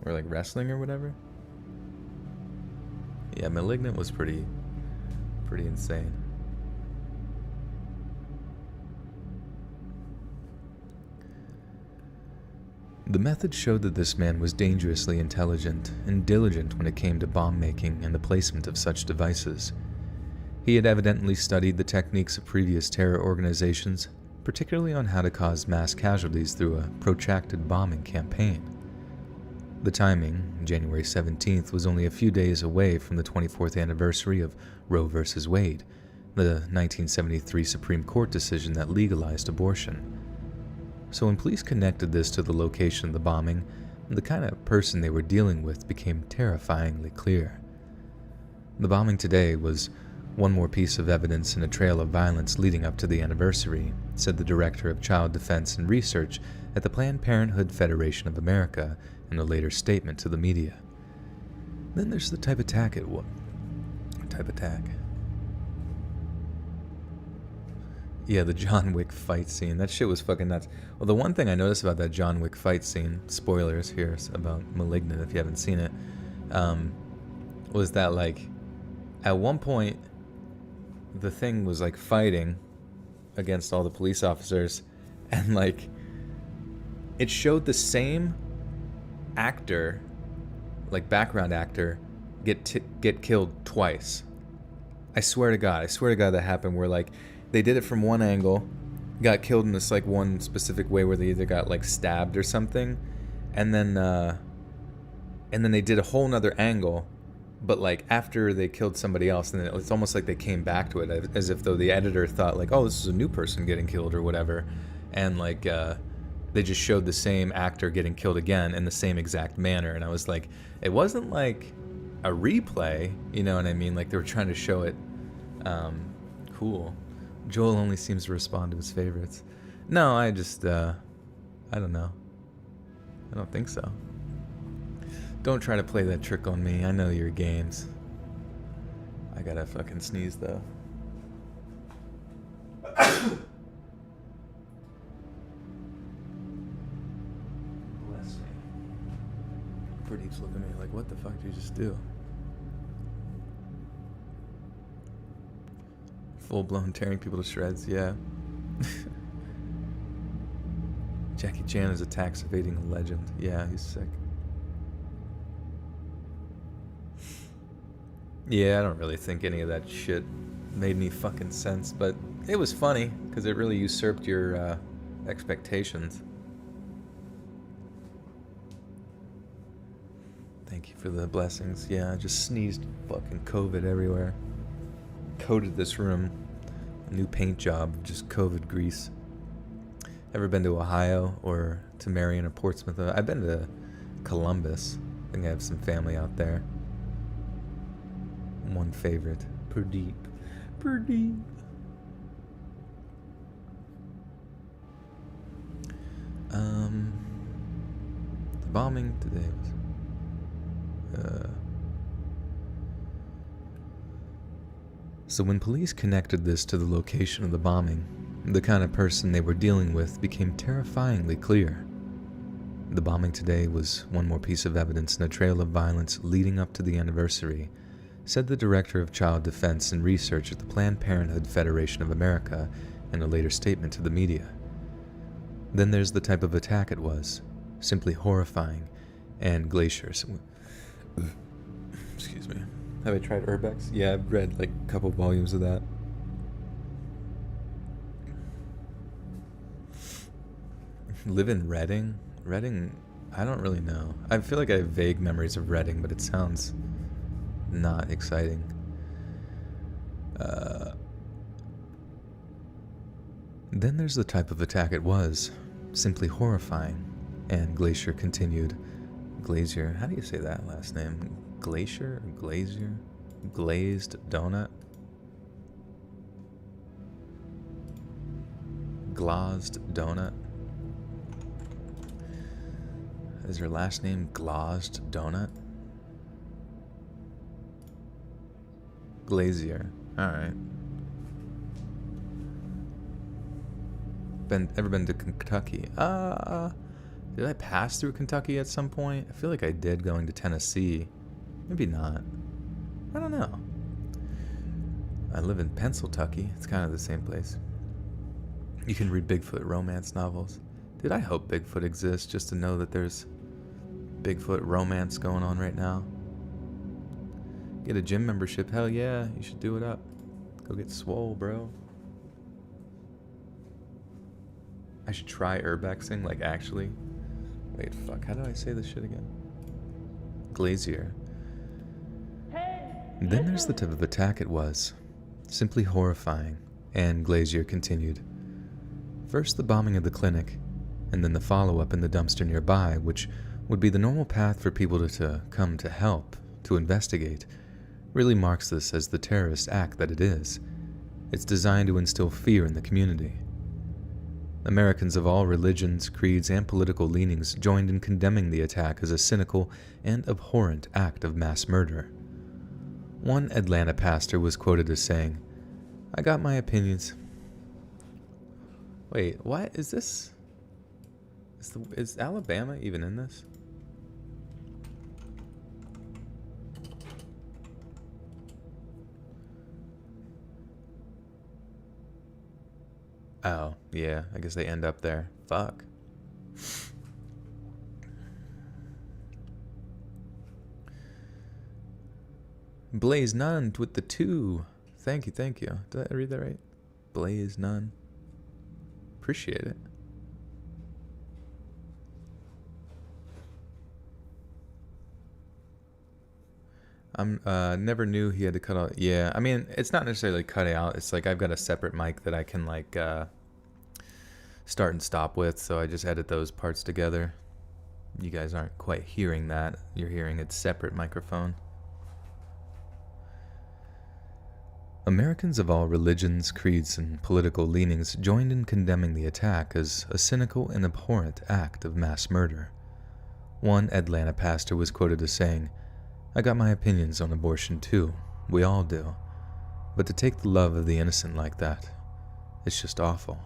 Or like wrestling or whatever? Yeah, Malignant was pretty insane. The method showed that this man was dangerously intelligent and diligent when it came to bomb making and the placement of such devices. He had evidently studied the techniques of previous terror organizations, particularly on how to cause mass casualties through a protracted bombing campaign. The timing, January 17th, was only a few days away from the 24th anniversary of Roe v. Wade, the 1973 Supreme Court decision that legalized abortion. So when police connected this to the location of the bombing, the kind of person they were dealing with became terrifyingly clear. The bombing today was one more piece of evidence in a trail of violence leading up to the anniversary, said the Director of Child Defense and Research at the Planned Parenthood Federation of America in a later statement to the media. Then there's the type attack it was. Type attack. Yeah, the John Wick fight scene. That shit was fucking nuts. Well, the one thing I noticed about that John Wick fight scene, spoilers here about Malignant if you haven't seen it, was that like, at one point, the thing was like fighting against all the police officers, and like, it showed the same actor, like background actor, get killed twice. I swear to God that happened where like, they did it from one angle, got killed in this like one specific way where they either got like stabbed or something, and then they did a whole nother angle, but like after they killed somebody else, and it's almost like they came back to it as if though the editor thought like, oh, this is a new person getting killed or whatever, and like they just showed the same actor getting killed again in the same exact manner, and I was like, it wasn't like a replay, you know what I mean? Like they were trying to show it cool. Joel only seems to respond to his favorites. No, I just, I don't know. I don't think so. Don't try to play that trick on me. I know your games. I gotta fucking sneeze, though. Bless me. Pradeep's looking at me like, what the fuck did you just do? Full-blown tearing people to shreds, yeah. Jackie Chan is a tax evading legend. Yeah, he's sick. Yeah, I don't really think any of that shit made any fucking sense, but it was funny because it really usurped your expectations. Thank you for the blessings. Yeah, I just sneezed fucking COVID everywhere. Coated this room. New paint job, just COVID grease. Ever been to Ohio or to Marion or Portsmouth? I've been to Columbus. I think I have some family out there. One favorite. Purdeep. Purdeep. The bombing today was... So when police connected this to the location of the bombing, the kind of person they were dealing with became terrifyingly clear. The bombing today was one more piece of evidence in a trail of violence leading up to the anniversary, said the Director of Child Defense and Research at the Planned Parenthood Federation of America in a later statement to the media. Then there's the type of attack it was, simply horrifying, and glaciers. Excuse me. Have I tried Urbex? Yeah, I've read like a couple volumes of that. Live in Reading? Reading, I don't really know. I feel like I have vague memories of Reading, but it sounds not exciting. Then there's the type of attack it was, simply horrifying, and Glacier continued. Glazier, how do you say that last name? Glacier? Glazier? Glazed donut? Glazed donut? Is her last name Glazed donut? Glazier. Alright. Ever been to Kentucky? Did I pass through Kentucky at some point? I feel like I did going to Tennessee. Maybe not. I don't know. I live in Pennsylvania. It's kind of the same place. You can read Bigfoot romance novels. Dude, I hope Bigfoot exists just to know that there's Bigfoot romance going on right now. Get a gym membership. Hell yeah, you should do it up. Go get swole, bro. I should try urbexing, like actually. Wait, fuck, how do I say this shit again? Glazier. Then there's the type of attack it was. Simply horrifying, and Glazier continued. First the bombing of the clinic, and then the follow-up in the dumpster nearby, which would be the normal path for people to come to help, to investigate, really marks this as the terrorist act that it is. It's designed to instill fear in the community. Americans of all religions, creeds, and political leanings joined in condemning the attack as a cynical and abhorrent act of mass murder. One Atlanta pastor was quoted as saying, "I got my opinions." Wait, what is this? Is Alabama even in this? Oh, yeah, I guess they end up there. Fuck. Blaze Nunn with the 2. Thank you, thank you. Did I read that right? Blaze Nunn. Appreciate it. Never knew he had to cut out. Yeah, I mean, it's not necessarily cut out. It's like I've got a separate mic that I can like start and stop with, so I just edit those parts together. You guys aren't quite hearing that. You're hearing its separate microphone. Americans of all religions, creeds, and political leanings joined in condemning the attack as a cynical and abhorrent act of mass murder. One Atlanta pastor was quoted as saying, "I got my opinions on abortion too. We all do. But to take the love of the innocent like that, it's just awful."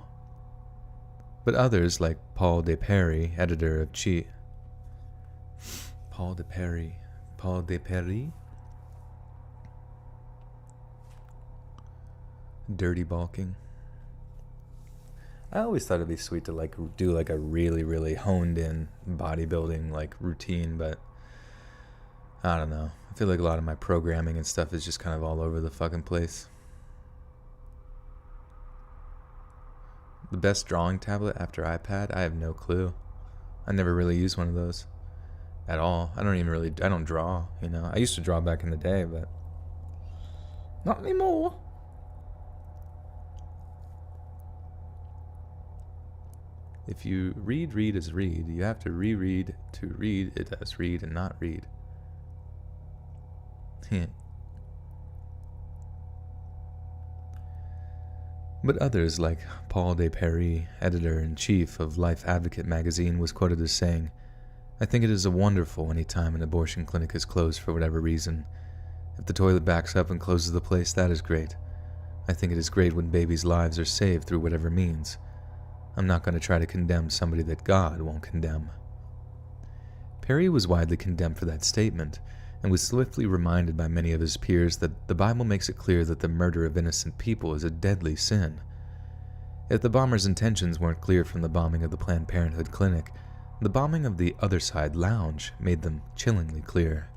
But others, like Paul de Perry, editor of Cheat. Paul de Perry? Dirty bulking. I always thought it'd be sweet to like do like a really, really honed in bodybuilding like routine, but I don't know. I feel like a lot of my programming and stuff is just kind of all over the fucking place. The best drawing tablet after iPad? I have no clue. I never really used one of those at all. I don't draw, you know. I used to draw back in the day, but not anymore. If you read as read, you have to reread to read it as read and not read. But others, like Paul de Paris, editor-in-chief of Life Advocate magazine, was quoted as saying, "I think it is wonderful any time an abortion clinic is closed for whatever reason. If the toilet backs up and closes the place, that is great. I think it is great when babies' lives are saved through whatever means. I'm not going to try to condemn somebody that God won't condemn." Perry was widely condemned for that statement, and was swiftly reminded by many of his peers that the Bible makes it clear that the murder of innocent people is a deadly sin. If the bomber's intentions weren't clear from the bombing of the Planned Parenthood clinic, the bombing of the Other Side Lounge made them chillingly clear.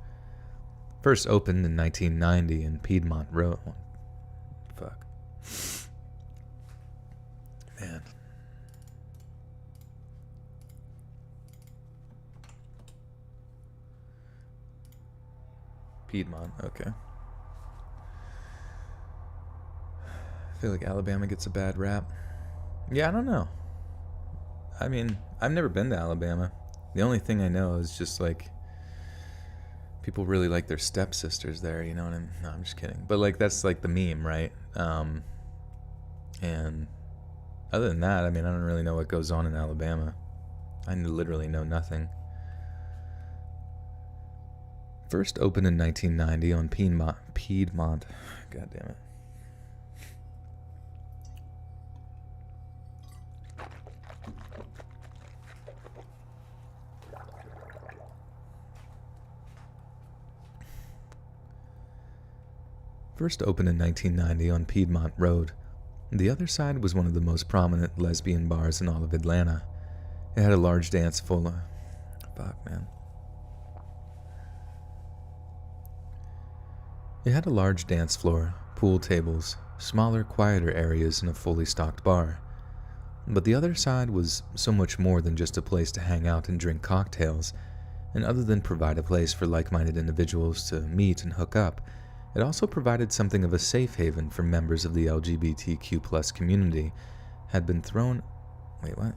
First opened in 1990 in Piedmont Road. Fuck. Man. Piedmont, okay. I feel like Alabama gets a bad rap. Yeah, I don't know. I mean, I've never been to Alabama. The only thing I know is just like people really like their stepsisters there, you know what I mean? No, I'm just kidding. But like that's like the meme, right? And other than that, I mean, I don't really know what goes on in Alabama. I literally know nothing. First opened in 1990 on Piedmont. God damn it. First opened in 1990 on Piedmont Road. The Other Side was one of the most prominent lesbian bars in all of Atlanta. It had a large dance full of... Fuck, man. It had a large dance floor, pool tables, smaller, quieter areas, and a fully stocked bar. But the Other Side was so much more than just a place to hang out and drink cocktails, and other than provide a place for like-minded individuals to meet and hook up, it also provided something of a safe haven for members of the LGBTQ+ community had been thrown... Wait, what?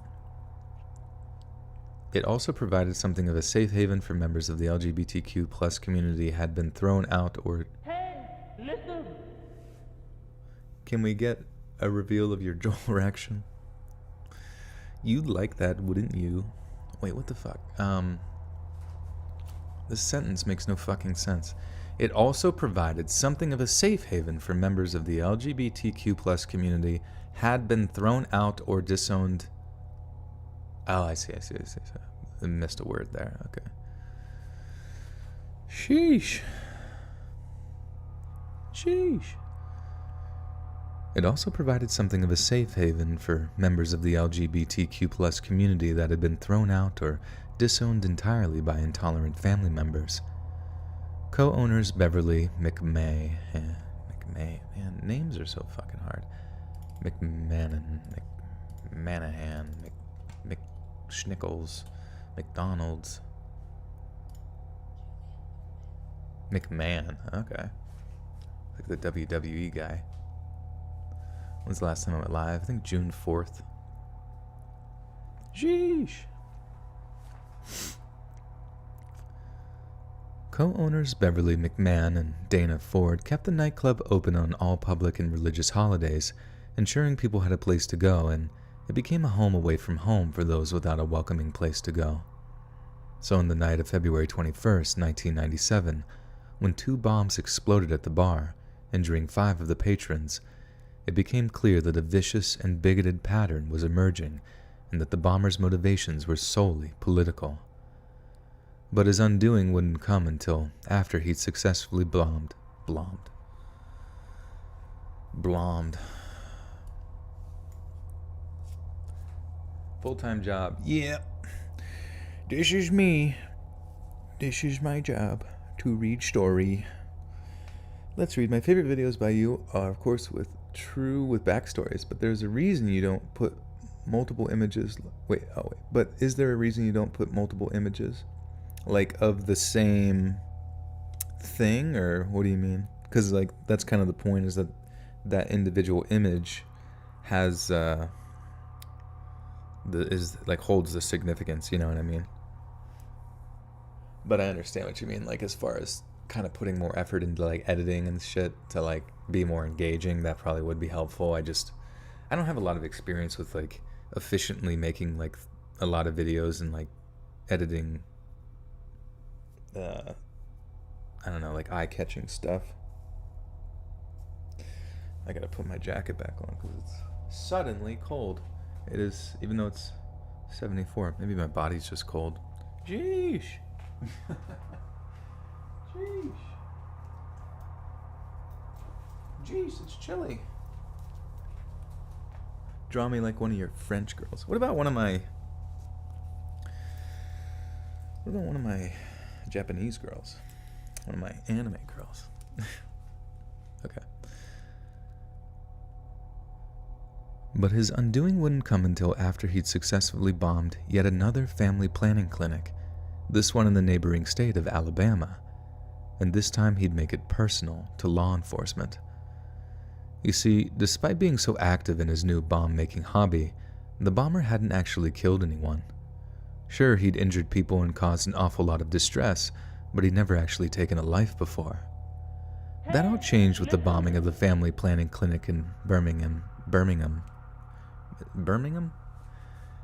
It also provided something of a safe haven for members of the LGBTQ+ community had been thrown out or... Hey, listen. Can we get a reveal of your jaw reaction? You'd like that, wouldn't you? Wait, what the fuck? This sentence makes no fucking sense. It also provided something of a safe haven for members of the LGBTQ+ community had been thrown out or disowned. Oh, I see. I missed a word there. Okay. Sheesh. It also provided something of a safe haven for members of the LGBTQ+ community that had been thrown out or disowned entirely by intolerant family members. Co-owners Beverly McMahon, names are so fucking hard. McManahan, McSchnickles, McDonald's. McMahon, okay. Like the WWE guy. When's the last time I went live? I think June 4th. Sheesh. Co-owners Beverly McMahon and Dana Ford kept the nightclub open on all public and religious holidays, ensuring people had a place to go, and it became a home away from home for those without a welcoming place to go. So on the night of February 21st, 1997, when 2 bombs exploded at the bar, injuring 5 of the patrons, it became clear that a vicious and bigoted pattern was emerging and that the bombers' motivations were solely political. But his undoing wouldn't come until after he'd successfully bombed. Full-time job. Yeah. This is me. This is my job, to read story. Let's read. My favorite videos by you are, of course, with backstories, but there's a reason you don't put multiple images. But is there a reason you don't put multiple images? Like, of the same thing, or what do you mean? Because, like, that's kind of the point, is that that individual image has holds the significance, you know what I mean? But I understand what you mean, like as far as kind of putting more effort into like editing and shit to like be more engaging, that probably would be helpful. I don't have a lot of experience with like efficiently making like a lot of videos and like editing I don't know, like eye-catching stuff. I gotta put my jacket back on because it's suddenly cold. It is, even though it's 74. Maybe my body's just cold. Jeesh. Jeesh. Jeez, it's chilly. Draw me like one of your French girls. What about one of my Japanese girls? One of my anime girls. Okay. But his undoing wouldn't come until after he'd successfully bombed yet another family planning clinic, this one in the neighboring state of Alabama. And this time he'd make it personal to law enforcement. You see, despite being so active in his new bomb-making hobby, the bomber hadn't actually killed anyone. Sure, he'd injured people and caused an awful lot of distress, but he'd never actually taken a life before. That all changed with the bombing of the family planning clinic in Birmingham?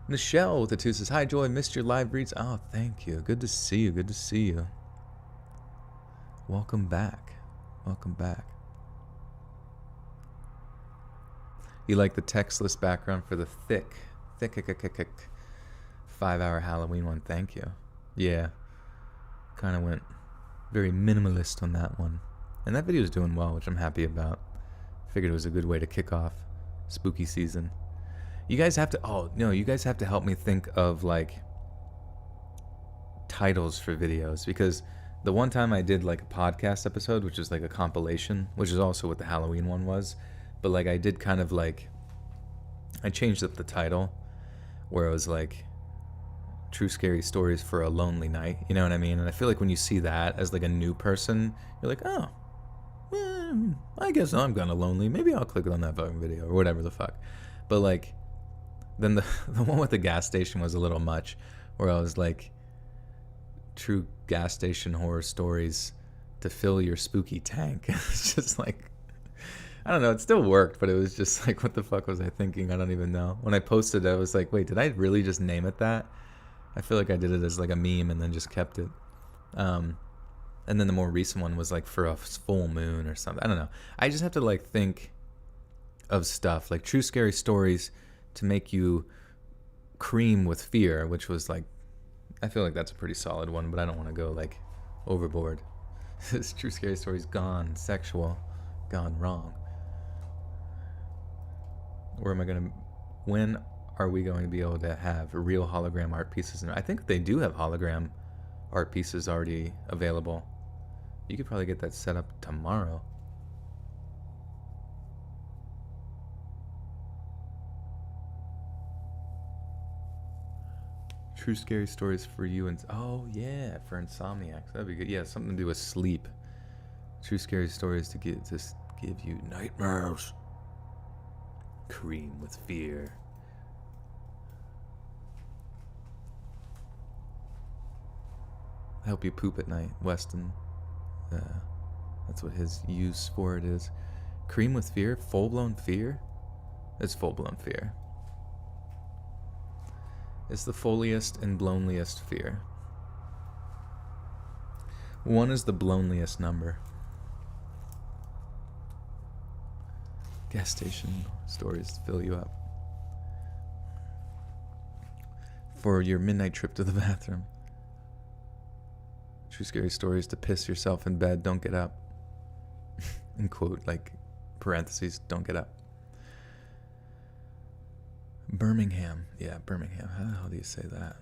Michelle with the two says, "Hi Joy, missed your live reads." Oh, thank you. Good to see you. Good to see you. Welcome back. Welcome back. You like the textless background for the thick 5-hour Halloween one? Thank you. Yeah. Kind of went very minimalist on that one. And that video is doing well, which I'm happy about. Figured it was a good way to kick off spooky season. You guys have to, you guys have to help me think of like titles for videos, because the one time I did like a podcast episode, which is like a compilation, which is also what the Halloween one was, but like I did kind of like, I changed up the title where it was like True Scary Stories for a Lonely Night, you know what I mean? And I feel like when you see that as like a new person, you're like, oh, I guess I'm kind of lonely. Maybe I'll click on that fucking video or whatever the fuck. But like, then the one with the gas station was a little much, where I was like, true gas station horror stories to fill your spooky tank. It's just like, I don't know, it still worked, but it was just like, what the fuck was I thinking? I don't even know. When I posted it, I was like, wait, did I really just name it that? I feel like I did it as like a meme and then just kept it. And then the more recent one was like for a full moon or something. I don't know. I just have to like think of stuff like True Scary Stories to make you cream with fear, which was like, I feel like that's a pretty solid one, but I don't want to go like overboard. This True Scary Stories gone sexual, gone wrong. When are we going to be able to have real hologram art pieces? And I think they do have hologram art pieces already available. You could probably get that set up tomorrow. True Scary Stories for you and yeah, for insomniacs. That'd be good. Yeah, something to do with sleep. True Scary Stories to give you nightmares. Cream with fear. Help you poop at night, Weston. That's what his use for it is. Cream with fear? Full-blown fear? It's full-blown fear. It's the foliest and blownliest fear. 1 is the blownliest number. Gas station stories to fill you up. For your midnight trip to the bathroom. True Scary Stories to piss yourself in bed, don't get up. In quote, like, parentheses, don't get up. Birmingham. Yeah, Birmingham. How the hell do you say that?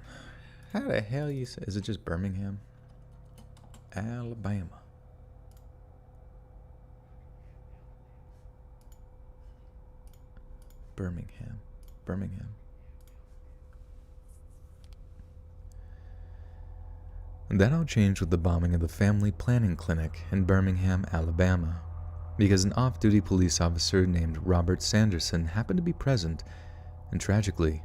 How the hell you say? Is it just Birmingham? Alabama. Birmingham. And that all changed with the bombing of the family planning clinic in Birmingham, Alabama, because an off-duty police officer named Robert Sanderson happened to be present, and tragically,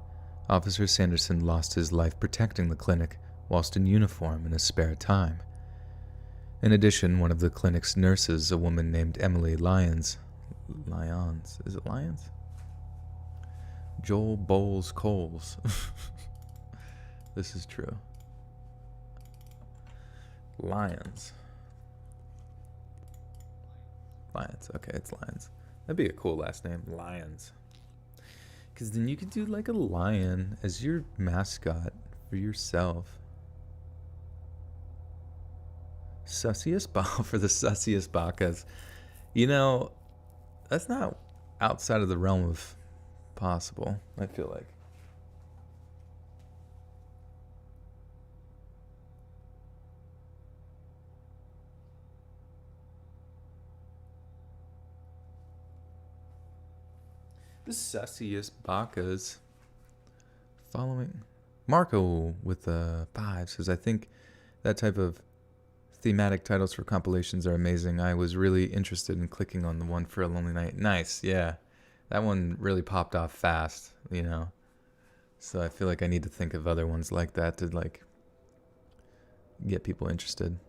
Officer Sanderson lost his life protecting the clinic whilst in uniform in his spare time. In addition, one of the clinic's nurses, a woman named Emily Lyons, is it Lyons? Joel Bowles Coles. This is true. Lions. Okay, it's Lions. That'd be a cool last name, Lions. Because then you could do like a lion as your mascot for yourself. Sussiest ball for the sussiest bacas. You know, that's not outside of the realm of possible, I feel like. The sussiest bacas. Following Marco with the 5 says, I think that type of thematic titles for compilations are amazing. I was really interested in clicking on the one for A Lonely Night. Nice, yeah. That one really popped off fast, you know. So I feel like I need to think of other ones like that to like get people interested.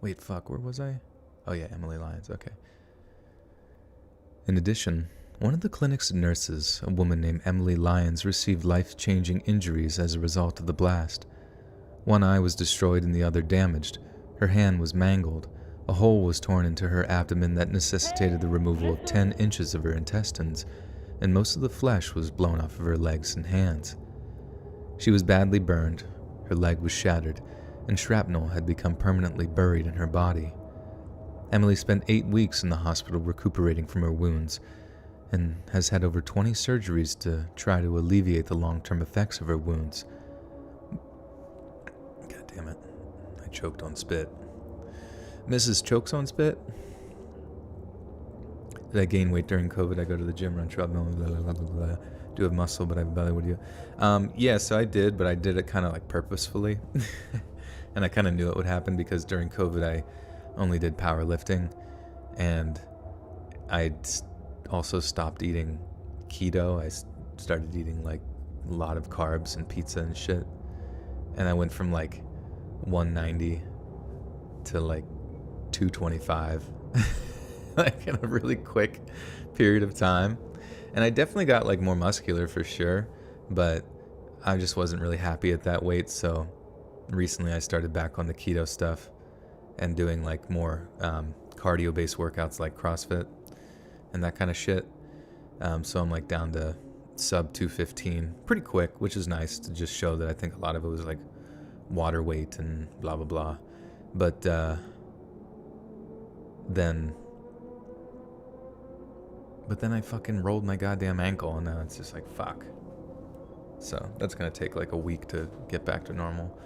Wait, fuck, where was I? Oh yeah, Emily Lyons, okay. In addition, one of the clinic's nurses, a woman named Emily Lyons, received life-changing injuries as a result of the blast. One eye was destroyed and the other damaged. Her hand was mangled. A hole was torn into her abdomen that necessitated the removal of 10 inches of her intestines, and most of the flesh was blown off of her legs and hands. She was badly burned, her leg was shattered, and shrapnel had become permanently buried in her body. Emily spent 8 weeks in the hospital recuperating from her wounds, and has had over 20 surgeries to try to alleviate the long-term effects of her wounds. God damn it. I choked on spit. Mrs. chokes on spit? Did I gain weight during COVID? I go to the gym, run treadmill, blah, blah, blah, blah, blah. Do have muscle, but I have a belly. What do you? Yeah, so I did, but I did it kind of like purposefully. And I kind of knew it would happen because during COVID I only did powerlifting, and I also stopped eating keto. I started eating like a lot of carbs and pizza and shit. And I went from like 190 to like 225 like in a really quick period of time. And I definitely got like more muscular for sure, but I just wasn't really happy at that weight. So recently I started back on the keto stuff and doing like more cardio based workouts like CrossFit and that kind of shit. So I'm like down to sub 215 pretty quick, which is nice to just show that I think a lot of it was like water weight and blah blah blah. But then I fucking rolled my goddamn ankle, and now it's just like fuck. So that's gonna take like a week to get back to normal.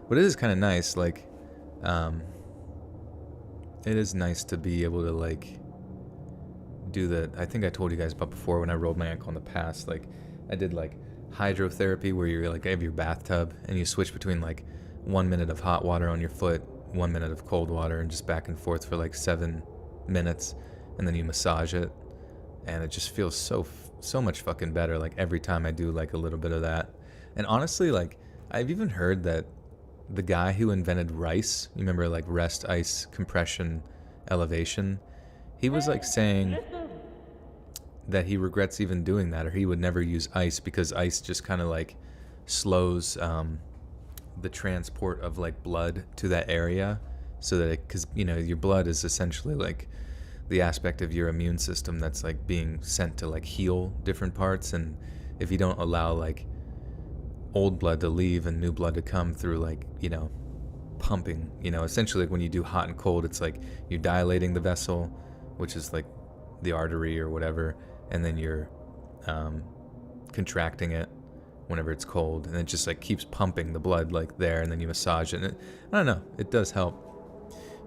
But it is kind of nice, like it is nice to be able to like do the, I think I told you guys about before when I rolled my ankle in the past, like I did like hydrotherapy where you're like, I have your bathtub and you switch between like 1 minute of hot water on your foot, 1 minute of cold water, and just back and forth for like 7 minutes, and then you massage it, and it just feels so much fucking better like every time I do like a little bit of that. And honestly, like I've even heard that the guy who invented rice, you remember like rest, ice, compression, elevation, he was like saying that he regrets even doing that, or he would never use ice because ice just kind of like slows the transport of like blood to that area, so that it, because you know your blood is essentially like the aspect of your immune system that's like being sent to like heal different parts, and if you don't allow like old blood to leave and new blood to come through, like, you know, pumping, you know, essentially like when you do hot and cold, it's like you're dilating the vessel, which is like the artery or whatever, and then you're contracting it whenever it's cold, and it just like keeps pumping the blood like there, and then you massage it, and I don't know, it does help.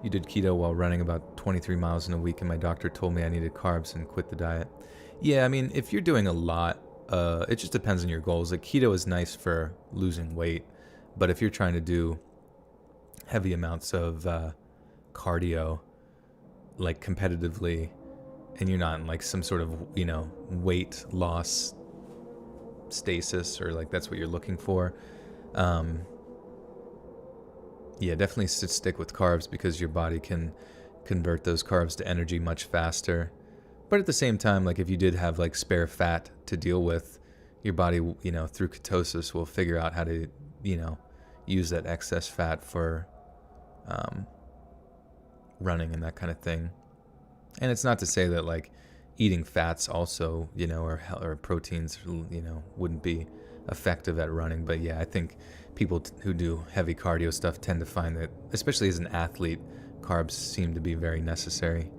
You did keto while running about 23 miles in a week, and my doctor told me I needed carbs and quit the diet. Yeah, I mean, if you're doing a lot, it just depends on your goals. Like keto is nice for losing weight, but if you're trying to do heavy amounts of cardio, like competitively, and you're not in like some sort of, you know, weight loss stasis, or like that's what you're looking for. Yeah, definitely stick with carbs because your body can convert those carbs to energy much faster. But at the same time, like if you did have like spare fat to deal with, your body, you know, through ketosis will figure out how to, you know, use that excess fat for running and that kind of thing. And it's not to say that like eating fats also, you know, or proteins, you know, wouldn't be effective at running. But yeah, I think people who do heavy cardio stuff tend to find that, especially as an athlete, carbs seem to be very necessary.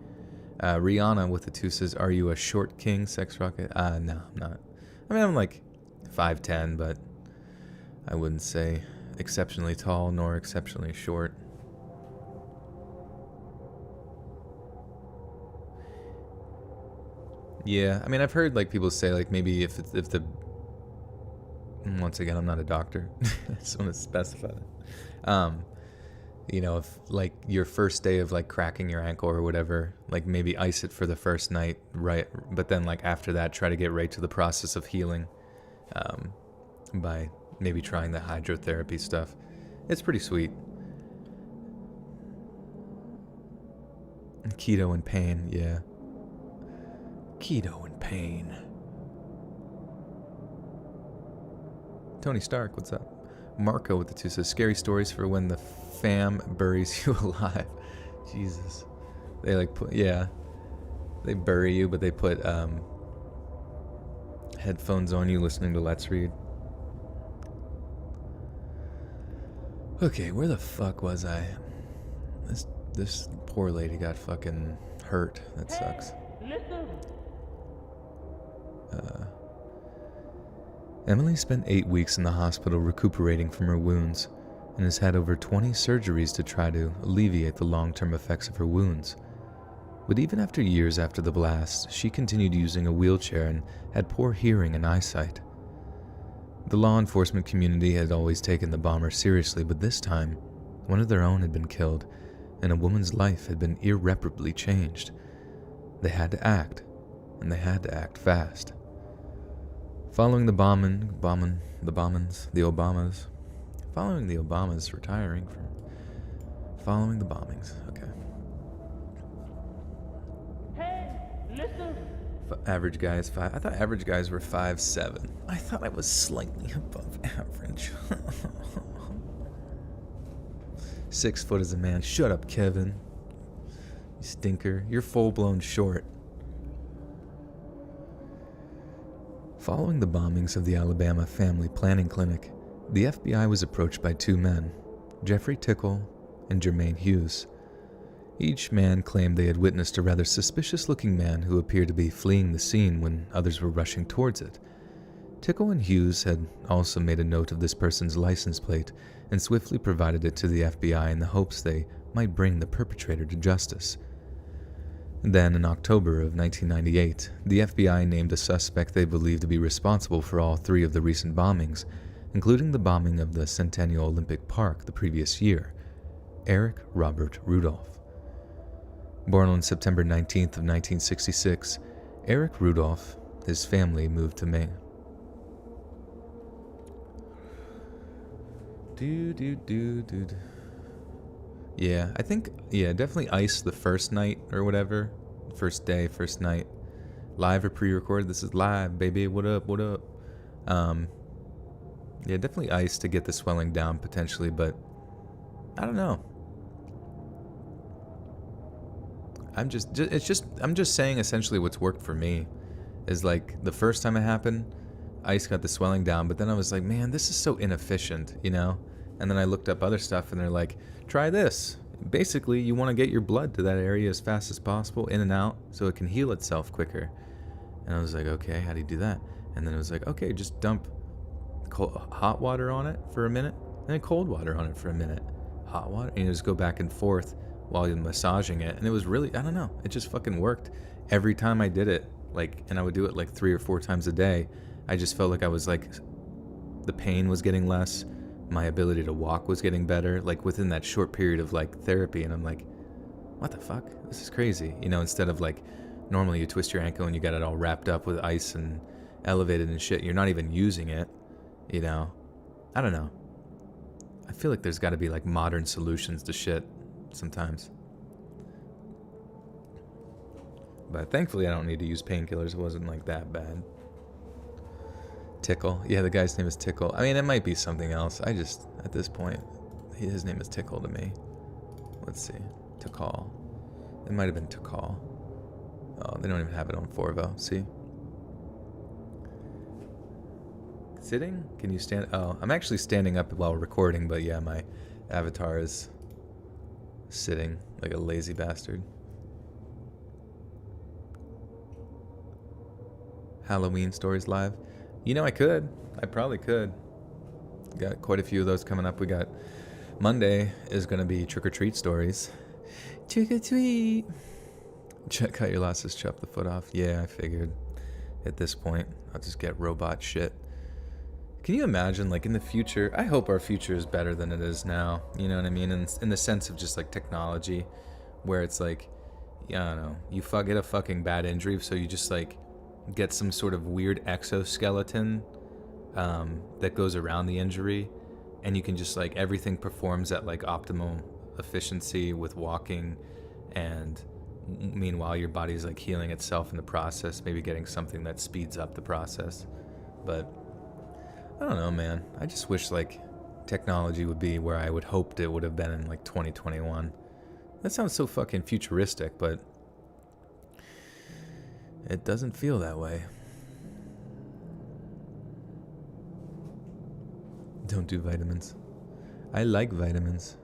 Rihanna with the two says, "Are you a short king, sex rocket?" No, I'm not. I mean, I'm like 5'10", but I wouldn't say exceptionally tall nor exceptionally short. Yeah, I mean, I've heard like people say like maybe if the once again, I'm not a doctor. I just want to specify that. You know, if like your first day of like cracking your ankle or whatever, like maybe ice it for the first night, right? But then like after that, try to get right to the process of healing by maybe trying the hydrotherapy stuff. It's pretty sweet. Keto and pain, yeah. Keto and pain. Tony Stark, what's up? Marco with the two says, "Scary stories for when the fam buries you alive." Jesus. They like put, yeah. They bury you, but they put headphones on you listening to Let's Read. Okay, where the fuck was I? This poor lady got fucking hurt. That sucks. Emily spent 8 weeks in the hospital recuperating from her wounds and has had over 20 surgeries to try to alleviate the long-term effects of her wounds. But even after years after the blast, she continued using a wheelchair and had poor hearing and eyesight. The law enforcement community had always taken the bomber seriously, but this time, one of their own had been killed, and a woman's life had been irreparably changed. They had to act, and they had to act fast. Following the Obamas retiring from following the bombings. Okay. Hey, listen. Average guy is 5. I thought average guys were 5'7". I thought I was slightly above average. 6 foot as a man. Shut up, Kevin. You stinker. You're full-blown short. Following the bombings of the Alabama Family Planning Clinic, the FBI was approached by 2 men, Jeffrey Tickle and Jermaine Hughes. Each man claimed they had witnessed a rather suspicious-looking man who appeared to be fleeing the scene when others were rushing towards it. Tickle and Hughes had also made a note of this person's license plate and swiftly provided it to the FBI in the hopes they might bring the perpetrator to justice. Then, in October of 1998, the FBI named a suspect they believed to be responsible for all 3 of the recent bombings, including the bombing of the Centennial Olympic Park the previous year, Eric Robert Rudolph. Born on September 19th of 1966, Eric Rudolph, his family moved to Maine. Yeah, I think, definitely ice the first night or whatever. First day, first night. Live or pre-recorded? This is live, baby. What up, what up? Yeah, definitely ice to get the swelling down potentially, but I don't know. I'm just saying essentially what's worked for me is like the first time it happened, ice got the swelling down, but then I was like, man, this is so inefficient, you know? And then I looked up other stuff and they're like, try this. Basically, you want to get your blood to that area as fast as possible, in and out, so it can heal itself quicker. And I was like, okay, how do you do that? And then it was like, okay, just dump hot water on it for a minute, and then cold water on it for a minute. Hot water, and you just go back and forth while you're massaging it. And it was really, I don't know, it just fucking worked. Every time I did it, like, and I would do it like 3 or 4 times a day, I just felt like I was like, the pain was getting less, my ability to walk was getting better, like within that short period of like therapy. And I'm like, what the fuck? This is crazy. You know, instead of like, normally you twist your ankle and you got it all wrapped up with ice and elevated and shit. You're not even using it, you know? I don't know. I feel like there's got to be like modern solutions to shit sometimes. But thankfully I don't need to use painkillers. It wasn't like that bad. Tickle. Yeah, the guy's name is Tickle. I mean, it might be something else. I just, at this point, his name is Tickle to me. Let's see. Tickle. It might have been Tickle. Oh, they don't even have it on Forvo. See? Sitting? Can you stand? Oh, I'm actually standing up while recording, but yeah, my avatar is sitting like a lazy bastard. Halloween stories live. You know, I could. I probably could. Got quite a few of those coming up. We got Monday is going to be trick-or-treat stories. Trick-or-treat. Cut your losses, chop the foot off. Yeah, I figured. At this point, I'll just get robot shit. Can you imagine, like, in the future? I hope our future is better than it is now. You know what I mean? In the sense of just, like, technology. Where it's like, yeah, I don't know. You get a fucking bad injury, so you just, like, get some sort of weird exoskeleton that goes around the injury. And you can just, like, everything performs at, like, optimal efficiency with walking. And meanwhile, your body's, like, healing itself in the process. Maybe getting something that speeds up the process. But I don't know, man. I just wish, like, technology would be where I would hoped it would have been in, like, 2021. That sounds so fucking futuristic, but it doesn't feel that way. Don't do vitamins. I like vitamins.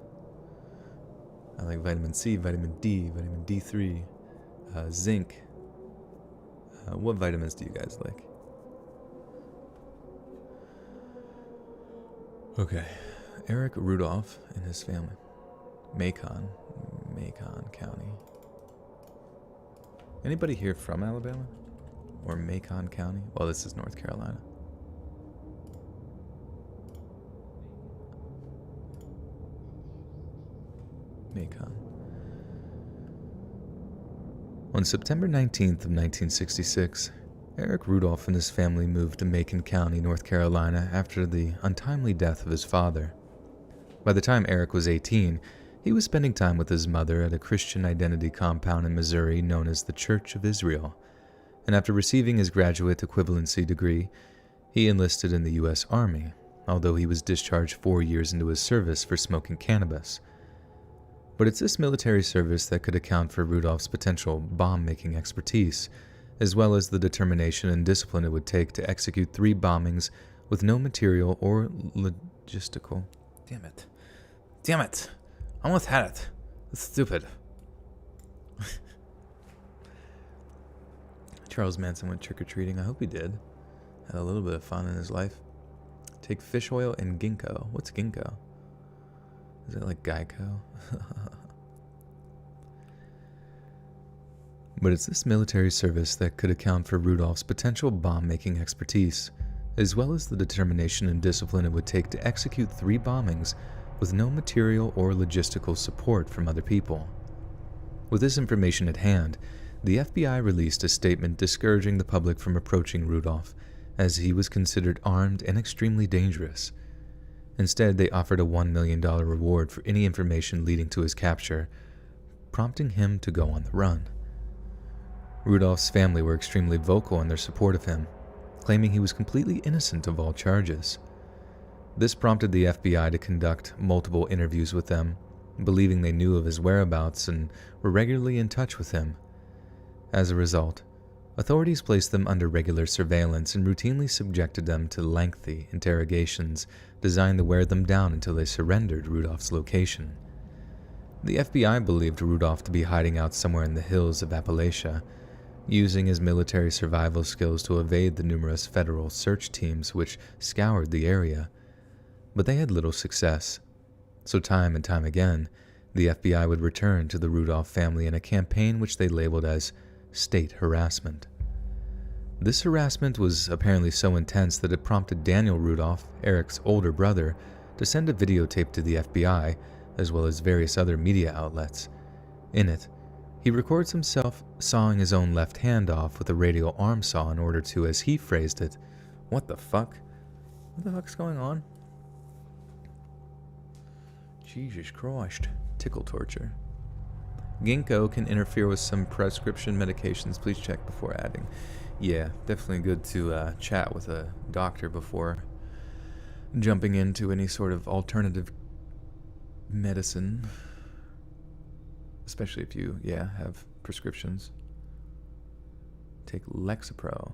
I like vitamin C, vitamin D, vitamin D3, zinc. What vitamins do you guys like? Okay, Eric Rudolph and his family. Macon County. Anybody here from Alabama? Or Macon County? Well, this is North Carolina. Macon. On September 19th of 1966, Eric Rudolph and his family moved to Macon County, North Carolina after the untimely death of his father. By the time Eric was 18, he was spending time with his mother at a Christian identity compound in Missouri known as the Church of Israel, and after receiving his graduate equivalency degree, he enlisted in the U.S. Army, although he was discharged 4 years into his service for smoking cannabis. But it's this military service that could account for Rudolph's potential bomb-making expertise, as well as the determination and discipline it would take to execute 3 bombings with no material or logistical. Damn it. I almost had it. That's stupid. Charles Manson went trick-or-treating. I hope he did. Had a little bit of fun in his life. Take fish oil and ginkgo. What's ginkgo? Is it like Geico? But it's this military service that could account for Rudolph's potential bomb-making expertise, as well as the determination and discipline it would take to execute 3 bombings with no material or logistical support from other people. With this information at hand, the FBI released a statement discouraging the public from approaching Rudolph, as he was considered armed and extremely dangerous. Instead, they offered a $1 million reward for any information leading to his capture, prompting him to go on the run. Rudolph's family were extremely vocal in their support of him, claiming he was completely innocent of all charges. This prompted the FBI to conduct multiple interviews with them, believing they knew of his whereabouts and were regularly in touch with him. As a result, authorities placed them under regular surveillance and routinely subjected them to lengthy interrogations designed to wear them down until they surrendered Rudolph's location. The FBI believed Rudolph to be hiding out somewhere in the hills of Appalachia, using his military survival skills to evade the numerous federal search teams which scoured the area. But they had little success, so time and time again, the FBI would return to the Rudolph family in a campaign which they labeled as state harassment. This harassment was apparently so intense that it prompted Daniel Rudolph, Eric's older brother, to send a videotape to the FBI, as well as various other media outlets. In it, He records himself sawing his own left hand off with a radial arm saw in order to, as he phrased it, what the fuck? What the fuck's going on? Jesus Christ. Tickle torture. Ginkgo can interfere with some prescription medications. Please check before adding. Yeah, definitely good to chat with a doctor before jumping into any sort of alternative medicine. Especially if you, have prescriptions. Take Lexapro.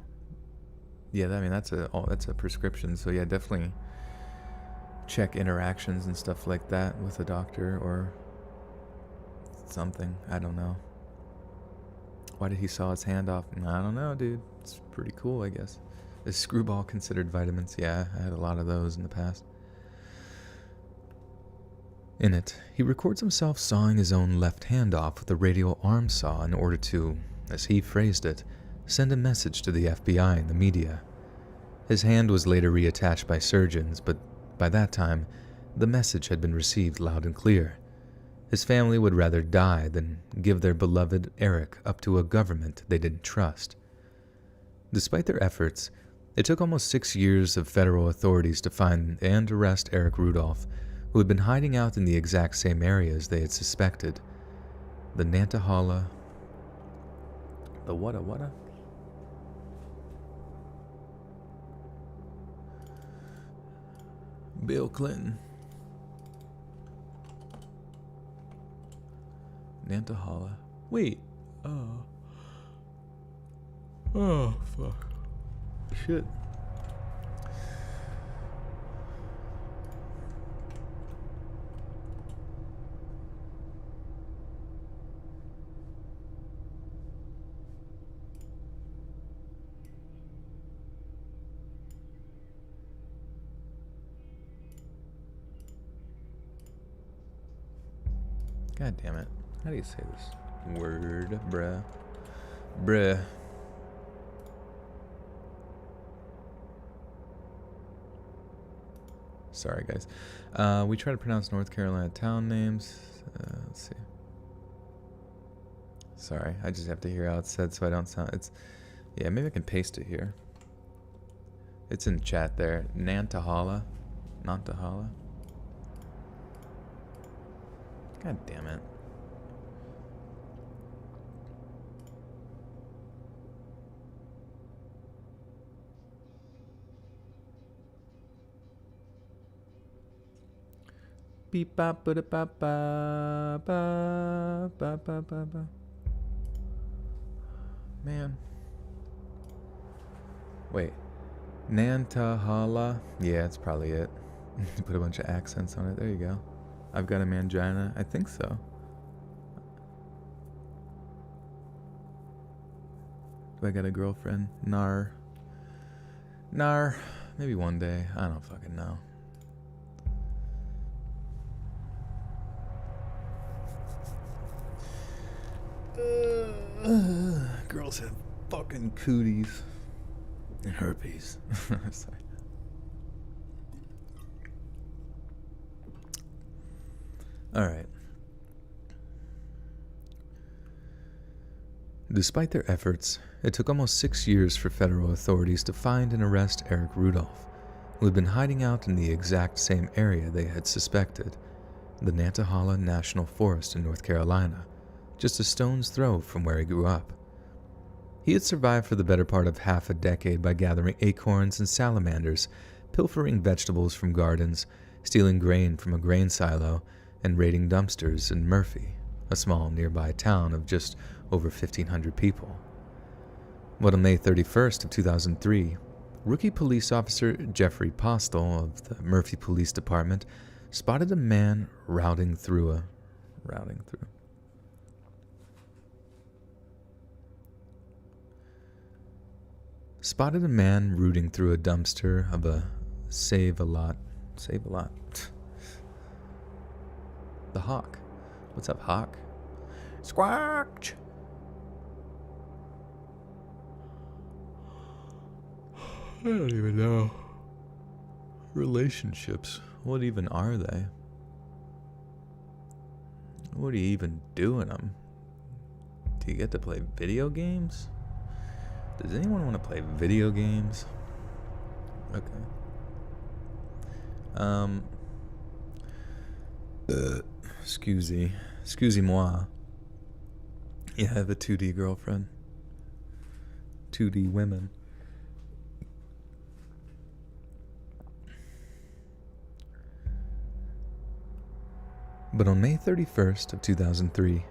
Yeah, I mean that's a prescription. So yeah, definitely check interactions and stuff like that with a doctor or something. I don't know. Why did he saw his hand off? I don't know, dude. It's pretty cool, I guess. Is Screwball considered vitamins? Yeah, I had a lot of those in the past. In it, he records himself sawing his own left hand off with a radial arm saw in order to, as he phrased it, send a message to the FBI and the media. His hand was later reattached by surgeons, but by that time, the message had been received loud and clear. His family would rather die than give their beloved Eric up to a government they didn't trust. Despite their efforts, it took almost 6 years of federal authorities to find and arrest Eric Rudolph, who had been hiding out in the exact same areas they had suspected. The Nantahala... The what? Bill Clinton. Nantahala. Wait. Oh, fuck. Shit. God damn it. How do you say this word, bruh? Bruh. Sorry, guys. We try to pronounce North Carolina town names. Let's see. Sorry, I just have to hear how it's said so I don't sound... Yeah, maybe I can paste it here. It's in chat there. Nantahala. Nantahala. God damn it. Beep bop ba da ba ba ba ba ba ba ba. Man. Wait. Nantahala? Yeah, that's probably it. Put a bunch of accents on it. There you go. I've got a mangina. I think so. Do I got a girlfriend? Nar. Maybe one day. I don't fucking know. Girls have fucking cooties and herpes. Sorry. All right. Despite their efforts, it took almost 6 years for federal authorities to find and arrest Eric Rudolph, who had been hiding out in the exact same area they had suspected, the Nantahala National Forest in North Carolina, just a stone's throw from where he grew up. He had survived for the better part of half a decade by gathering acorns and salamanders, pilfering vegetables from gardens, stealing grain from a grain silo, and raiding dumpsters in Murphy, a small nearby town of just over 1,500 people. But on May 31st of 2003, rookie police officer Jeffrey Postel of the Murphy Police Department spotted a man routing through a dumpster of a Save-A-Lot. The Hawk. What's up, Hawk? Squawk! I don't even know. Relationships. What even are they? What do you even do in them? Do you get to play video games? Does anyone want to play video games? Okay. Excusez-moi. Yeah, I have a 2D girlfriend. 2D women. But on May 31st of 2003,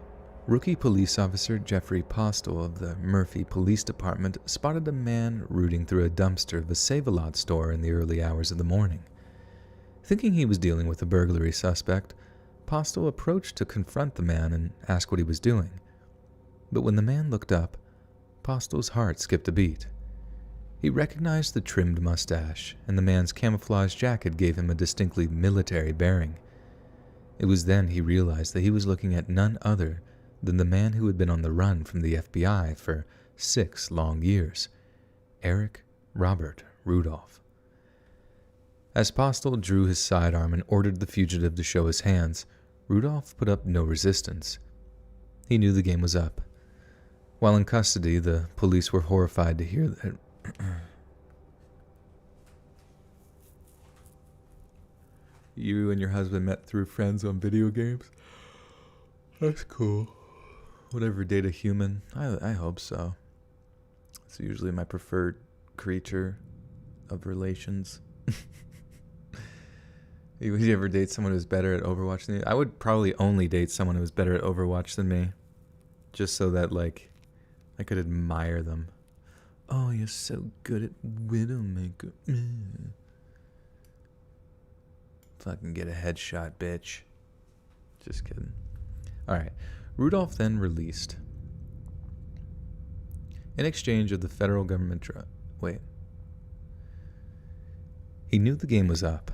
rookie police officer Jeffrey Postel of the Murphy Police Department spotted a man rooting through a dumpster of a Save-A-Lot store in the early hours of the morning. Thinking he was dealing with a burglary suspect, Postel approached to confront the man and ask what he was doing. But when the man looked up, Postel's heart skipped a beat. He recognized the trimmed mustache, and the man's camouflage jacket gave him a distinctly military bearing. It was then he realized that he was looking at none other than the man who had been on the run from the FBI for 6 long years, Eric Robert Rudolph. As Postel drew his sidearm and ordered the fugitive to show his hands, Rudolph put up no resistance. He knew the game was up. While in custody, the police were horrified to hear that you and your husband met through friends on video games. That's cool. Whatever date a human, I hope so. It's usually my preferred creature of relations. Would you ever date someone who's better at Overwatch than you? I would probably only date someone who's better at Overwatch than me. Just so that, like, I could admire them. Oh, you're so good at Widowmaker. Fucking get a headshot, bitch. Just kidding. Alright. Rudolph then released. In exchange of the federal government He knew the game was up.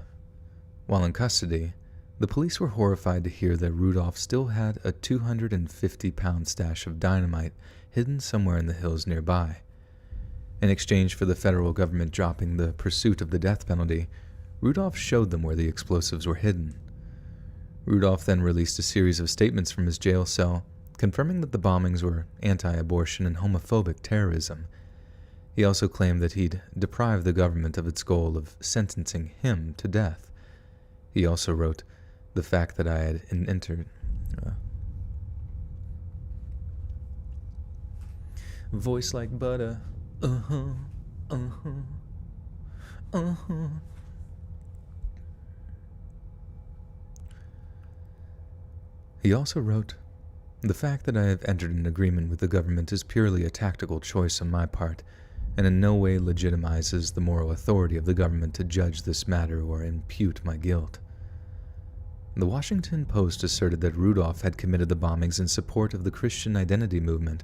While in custody, the police were horrified to hear that Rudolph still had a 250-pound stash of dynamite hidden somewhere in the hills nearby. In exchange for the federal government dropping the pursuit of the death penalty, Rudolph showed them where the explosives were hidden. Rudolph then released a series of statements from his jail cell, confirming that the bombings were anti-abortion and homophobic terrorism. He also claimed that he'd deprived the government of its goal of sentencing him to death. He also wrote, "The fact that I had entered..." Voice like butter. He also wrote, "The fact that I have entered an agreement with the government is purely a tactical choice on my part, and in no way legitimizes the moral authority of the government to judge this matter or impute my guilt." The Washington Post asserted that Rudolph had committed the bombings in support of the Christian identity movement,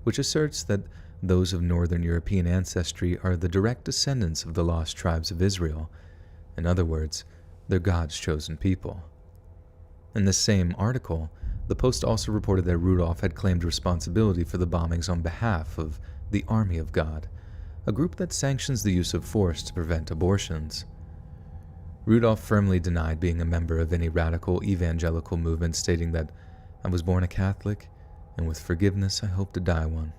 which asserts that those of Northern European ancestry are the direct descendants of the lost tribes of Israel. In other words, they're God's chosen people. In this same article, the Post also reported that Rudolph had claimed responsibility for the bombings on behalf of the Army of God, a group that sanctions the use of force to prevent abortions. Rudolph firmly denied being a member of any radical evangelical movement, stating that, "I was born a Catholic, and with forgiveness I hope to die one."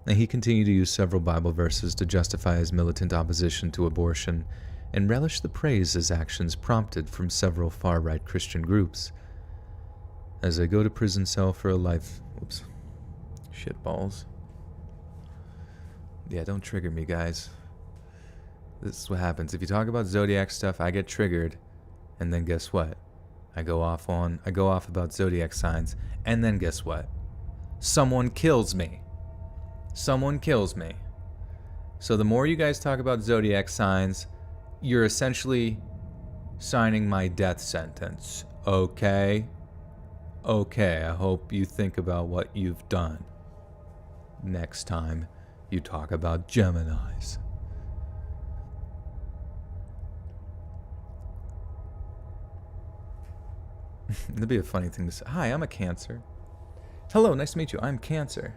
And he continued to use several Bible verses to justify his militant opposition to abortion, and relished the praise his actions prompted from several far-right Christian groups. "As I go to prison cell for a life..." Whoops. Shitballs. Yeah, don't trigger me, guys. This is what happens. If you talk about Zodiac stuff, I get triggered, and then guess what? I go off about Zodiac signs, and then guess what? Someone kills me. Someone kills me. So the more you guys talk about Zodiac signs, you're essentially signing my death sentence. Okay? Okay, I hope you think about what you've done next time you talk about Geminis. That'd be a funny thing to say. "Hi, I'm a Cancer." "Hello, nice to meet you. I'm Cancer."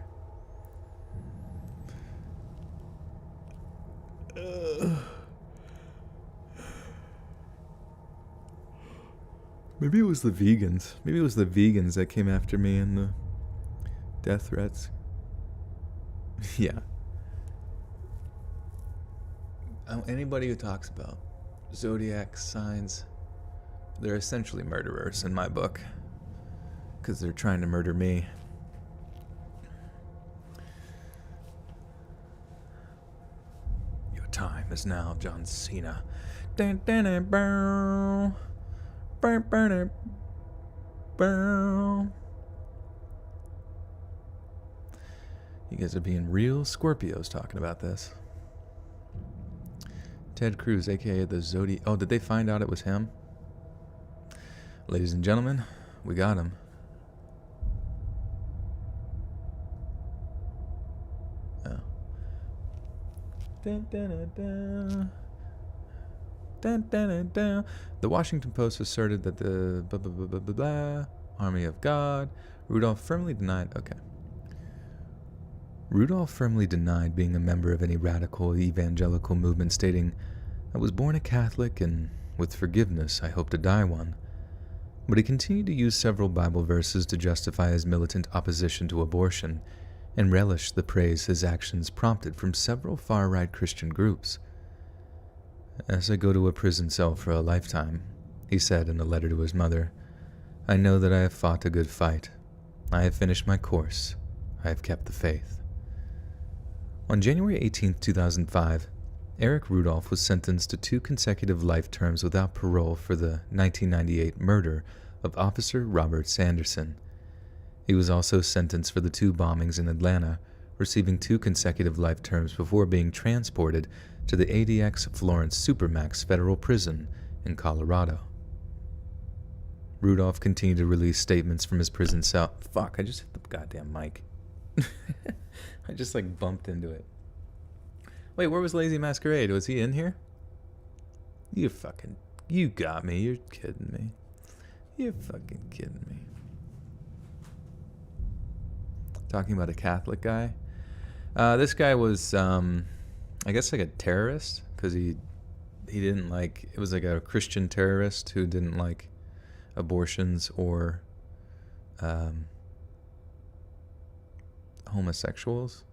Maybe it was the vegans. Maybe it was the vegans that came after me in the death threats. Yeah. Anybody who talks about zodiac signs, they're essentially murderers in my book. Because they're trying to murder me. Your time is now, John Cena. Dun, dun, dun, bow. Burn, burn it. Bow. You guys are being real Scorpios talking about this. Ted Cruz, aka the Zodiac. Oh, did they find out it was him? Ladies and gentlemen, we got him. Oh. Dun, dun, dun, dun. Dun, dun, dun, dun. The Washington Post asserted that the blah, blah, blah, blah, blah, blah, Army of God. Rudolph firmly denied. Okay. Rudolph firmly denied being a member of any radical evangelical movement, stating, "I was born a Catholic, and with forgiveness I hope to die one." But he continued to use several Bible verses to justify his militant opposition to abortion, and relished the praise his actions prompted from several far-right Christian groups. "As I go to a prison cell for a lifetime," he said in a letter to his mother, "I know that I have fought a good fight. I have finished my course. I have kept the faith." On January 18, 2005, Eric Rudolph was sentenced to 2 consecutive life terms without parole for the 1998 murder of Officer Robert Sanderson. He was also sentenced for the 2 bombings in Atlanta, receiving 2 consecutive life terms before being transported to the ADX Florence Supermax Federal Prison in Colorado. Rudolph continued to release statements from his prison cell. Fuck, I just hit the goddamn mic. I just bumped into it. Wait, where was Lazy Masquerade? Was he in here? You got me. You're kidding me. You're fucking kidding me. Talking about a Catholic guy. This guy was, I guess a terrorist, because he didn't it was a Christian terrorist who didn't like abortions or homosexuals.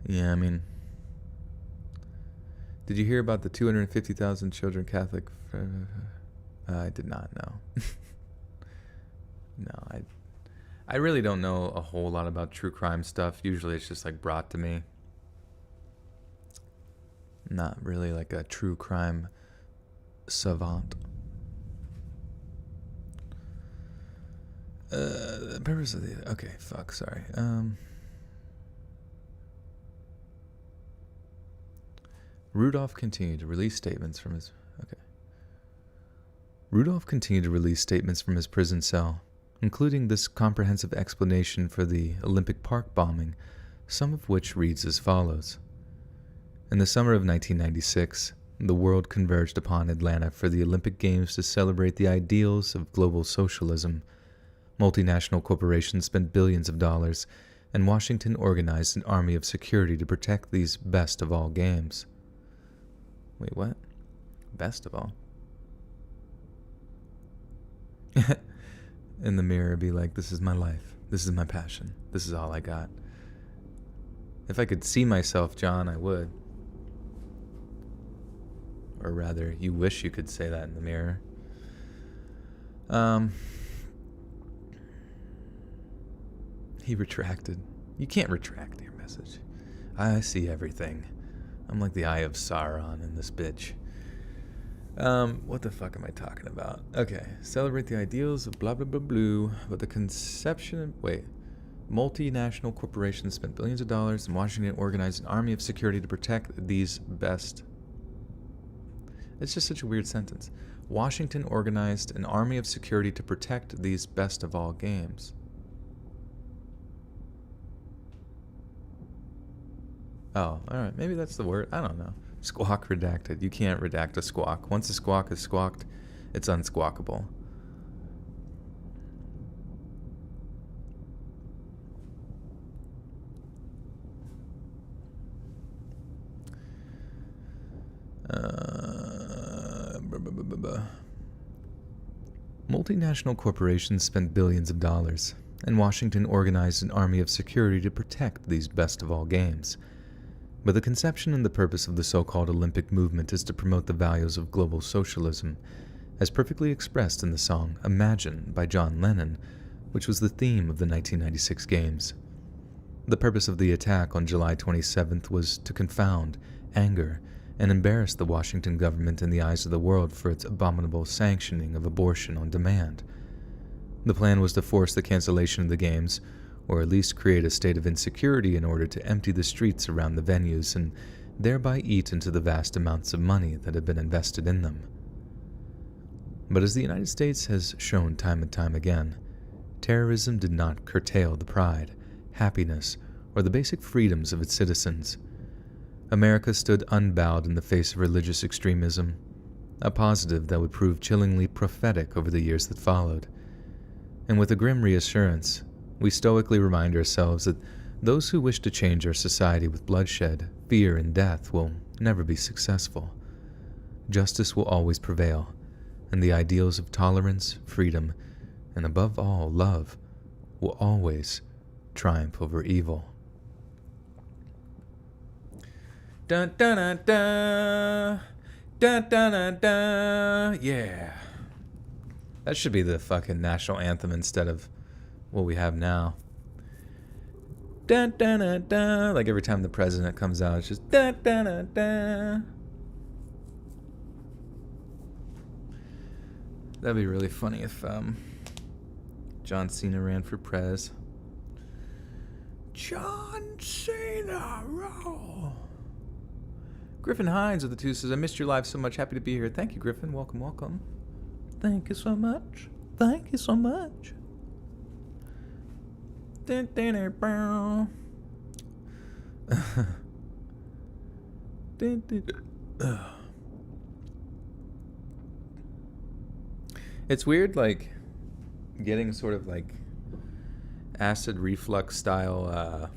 Yeah, I mean, did you hear about the 250,000 children Catholic? I did not know. No, I really don't know a whole lot about true crime stuff. Usually it's just brought to me. Not really a true crime savant. The purpose of the... Okay, fuck, sorry. Rudolph continued to release statements from his... Okay. Rudolph continued to release statements from his prison cell, including this comprehensive explanation for the Olympic Park bombing, some of which reads as follows. In the summer of 1996, the world converged upon Atlanta for the Olympic Games to celebrate the ideals of global socialism. Multinational corporations spent billions of dollars, and Washington organized an army of security to protect these best of all games. Wait, what? Best of all? In the mirror, be like, this is my life. This is my passion. This is all I got. If I could see myself, John, I would. Or rather, you wish you could say that in the mirror. He retracted. You can't retract your message. I see everything. I'm like the Eye of Sauron in this bitch. What the fuck am I talking about? Okay, celebrate the ideals of blah blah blah blue, but the conception of... Wait. Multinational corporations spent billions of dollars, and Washington organized an army of security to protect these best... It's just such a weird sentence. Washington organized an army of security to protect these best of all games. Oh, alright, maybe that's the word. I don't know. Squawk redacted. You can't redact a squawk. Once a squawk is squawked, it's unsquawkable. Multinational corporations spent billions of dollars, and Washington organized an army of security to protect these best of all games. But the conception and the purpose of the so-called Olympic movement is to promote the values of global socialism, as perfectly expressed in the song Imagine by John Lennon, which was the theme of the 1996 Games. The purpose of the attack on July 27th was to confound, anger, and embarrass the Washington government in the eyes of the world for its abominable sanctioning of abortion on demand. The plan was to force the cancellation of the Games, or at least create a state of insecurity in order to empty the streets around the venues and thereby eat into the vast amounts of money that had been invested in them. But as the United States has shown time and time again, terrorism did not curtail the pride, happiness, or the basic freedoms of its citizens. America stood unbowed in the face of religious extremism, a positive that would prove chillingly prophetic over the years that followed. And with a grim reassurance, we stoically remind ourselves that those who wish to change our society with bloodshed, fear, and death will never be successful. Justice will always prevail, and the ideals of tolerance, freedom, and above all, love, will always triumph over evil. Dun dun dun dun, dun dun dun dun. Yeah, that should be the fucking national anthem instead of what we have now. Dun dun dun dun. Like every time the president comes out, it's just dun dun dun dun. That'd be really funny if John Cena ran for prez. John Cena, roll. Griffin Hines with the 2 says, I missed your live so much. Happy to be here. Thank you, Griffin. Welcome, welcome. Thank you so much. Thank you so much. It's weird, like, getting sort of like acid reflux style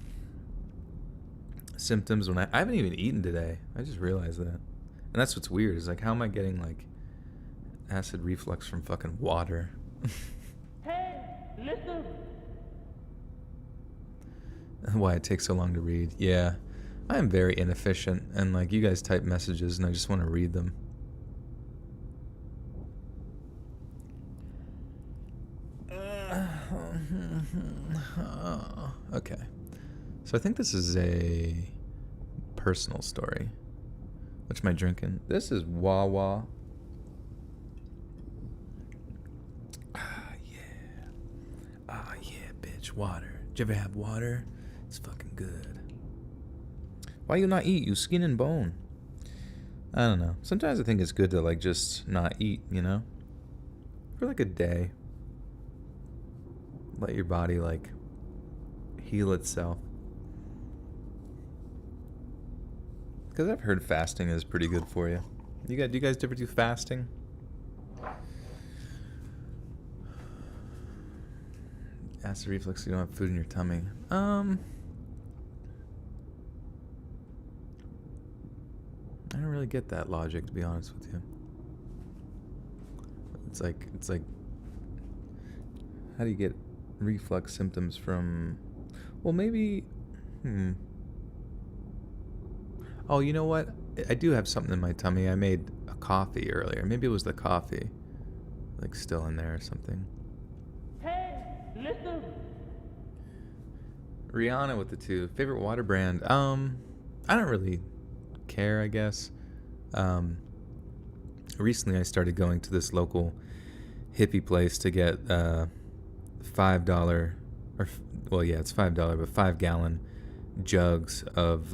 symptoms when I haven't even eaten today. I just realized that. And that's what's weird, is like, how am I getting like acid reflux from fucking water? Hey, listen. Why it takes so long to read. Yeah, I am very inefficient, and like, you guys type messages and I just want to read them. Okay, so I think this is a personal story. What am I drinking? This is Wawa. Ah yeah, bitch, water. Did you ever have water? It's fucking good. Why you not eat? You skin and bone. I don't know. Sometimes I think it's good to like just not eat, you know? For like a day. Let your body like heal itself. Because I've heard fasting is pretty good for you. Do you guys ever do fasting? Acid reflux, you don't have food in your tummy. I don't really get that logic, to be honest with you. It's like, how do you get reflux symptoms from? Well, maybe. Oh, you know what? I do have something in my tummy. I made a coffee earlier. Maybe it was the coffee, like, still in there or something. Hey, listen. Rihanna with the 2. Favorite water brand? I don't really care, I guess. Recently I started going to this local hippie place to get $5, or, well, yeah, it's $5, but 5-gallon jugs of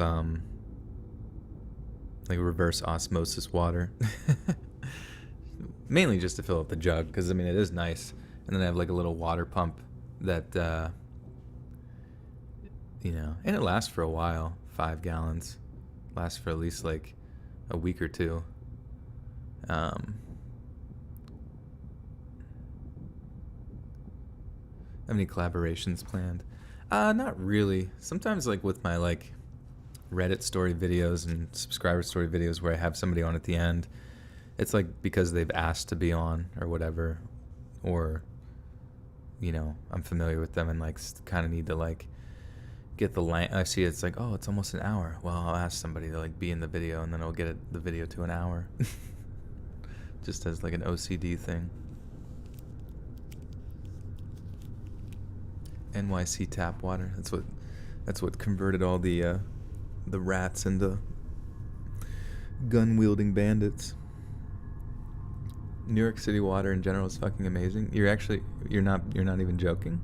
like reverse osmosis water. Mainly just to fill up the jug, because I mean it is nice. And then I have like a little water pump that you know, and it lasts for a while. 5 gallons lasts for at least like a week or two. Have any collaborations planned? Not really. Sometimes like with my like Reddit story videos and subscriber story videos where I have somebody on at the end, it's like because they've asked to be on or whatever, or, you know, I'm familiar with them and like kind of need to like get the I see it's like, oh, it's almost an hour. Well, I'll ask somebody to like be in the video, and then I'll get the video to an hour. Just as like an OCD thing. NYC tap water. That's what converted all the rats into gun wielding bandits. New York City water in general is fucking amazing. You're not even joking.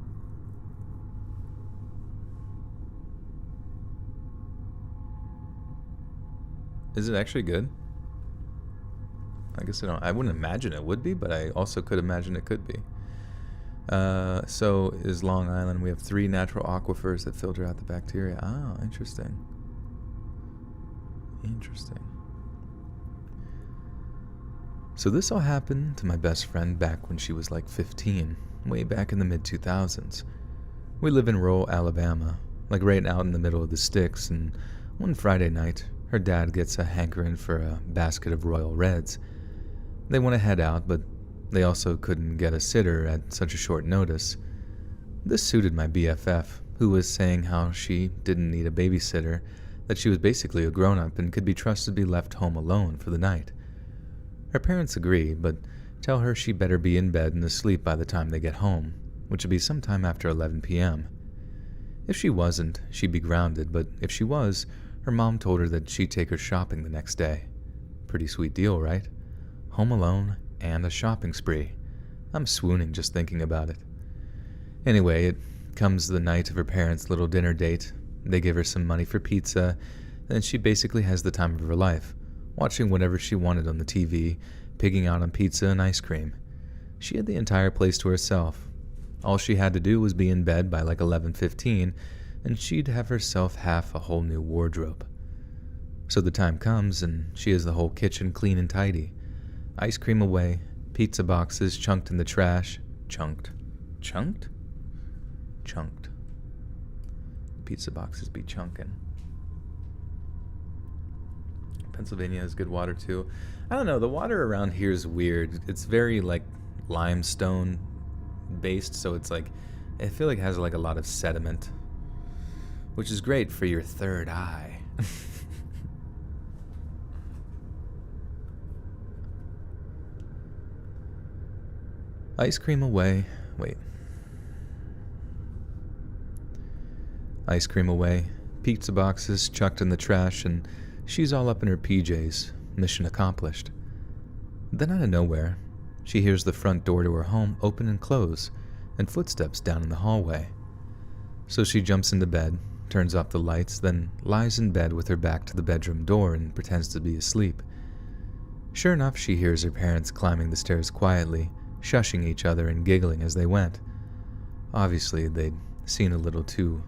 Is it actually good? I guess I wouldn't imagine it would be, but I also could imagine it could be. So is Long Island. We have 3 natural aquifers that filter out the bacteria. Ah, interesting. Interesting. So this all happened to my best friend back when she was like 15, way back in the mid-2000s. We live in rural Alabama, like right out in the middle of the sticks, and one Friday night, her dad gets a hankering for a basket of Royal Reds. They want to head out, but they also couldn't get a sitter at such a short notice. This suited my BFF, who was saying how she didn't need a babysitter, that she was basically a grown-up and could be trusted to be left home alone for the night. Her parents agree, but tell her she better be in bed and asleep by the time they get home, which would be sometime after 11 p.m. If she wasn't, she'd be grounded, but if she was, her mom told her that she'd take her shopping the next day. Pretty sweet deal, right? Home alone and a shopping spree. I'm swooning just thinking about it. Anyway, it comes the night of her parents' little dinner date. They give her some money for pizza, and she basically has the time of her life, watching whatever she wanted on the TV, pigging out on pizza and ice cream. She had the entire place to herself. All she had to do was be in bed by like 11:15, and she'd have herself half a whole new wardrobe. So the time comes, and she has the whole kitchen clean and tidy. Ice cream away, pizza boxes chunked in the trash. Chunked? Pizza boxes be chunkin'. Pennsylvania has good water too. I don't know, the water around here is weird. It's very like limestone based, so it's like, I feel like it has like a lot of sediment, which is great for your third eye. Ice cream away. Wait. Ice cream away, pizza boxes chucked in the trash, and she's all up in her PJs. Mission accomplished. Then out of nowhere, she hears the front door to her home open and close, and footsteps down in the hallway. So she jumps into bed, turns off the lights, then lies in bed with her back to the bedroom door and pretends to be asleep. Sure enough, she hears her parents climbing the stairs quietly, shushing each other and giggling as they went. Obviously, they'd seen a little too.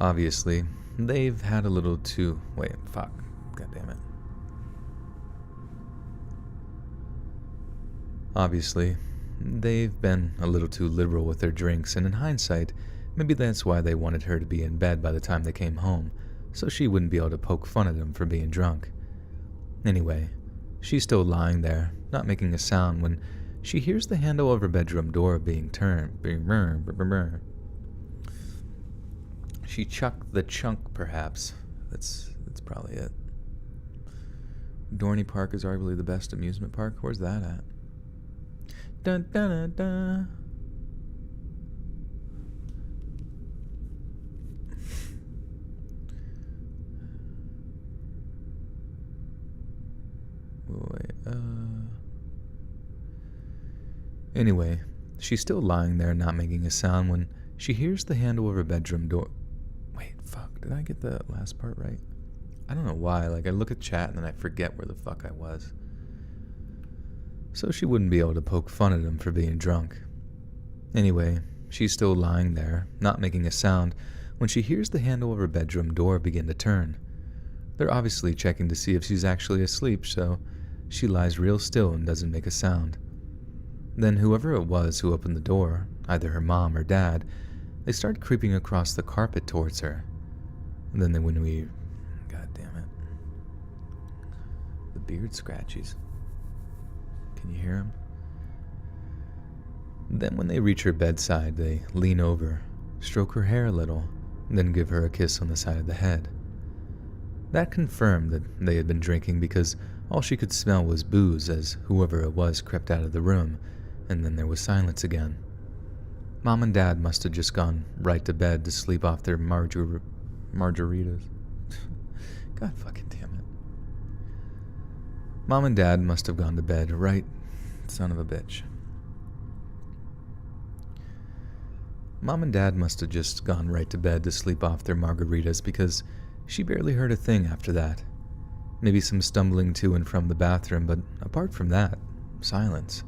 Obviously, they've had a little too. Wait, fuck. God damn it. Obviously, they've been a little too liberal with their drinks, and in hindsight, maybe that's why they wanted her to be in bed by the time they came home, so she wouldn't be able to poke fun at them for being drunk. Anyway, she's still lying there, not making a sound, when she hears the handle of her bedroom door being turned. She chucked the chunk, perhaps. That's probably it. Dorney Park is arguably the best amusement park. Where's that at? Dun dun dun dun. Wait, Anyway, she's still lying there, not making a sound, when she hears the handle of her bedroom door. Wait, fuck, did I get the last part right? I don't know why, like I look at chat and then I forget where the fuck I was. So she wouldn't be able to poke fun at him for being drunk. Anyway, she's still lying there, not making a sound, when she hears the handle of her bedroom door begin to turn. They're obviously checking to see if she's actually asleep, so she lies real still and doesn't make a sound. Then whoever it was who opened the door, either her mom or dad, they start creeping across the carpet towards her. And then when we God damn it. The beard scratchies. Can you hear him? Then when they reach her bedside, they lean over, stroke her hair a little, then give her a kiss on the side of the head. That confirmed that they had been drinking because all she could smell was booze as whoever it was crept out of the room, and then there was silence again. Mom and Dad must have just gone right to bed to sleep off their margaritas. God fucking damn it. Mom and Dad must have gone to bed right, son of a bitch. Mom and Dad must have just gone right to bed to sleep off their margaritas because she barely heard a thing after that. Maybe some stumbling to and from the bathroom, but apart from that, silence.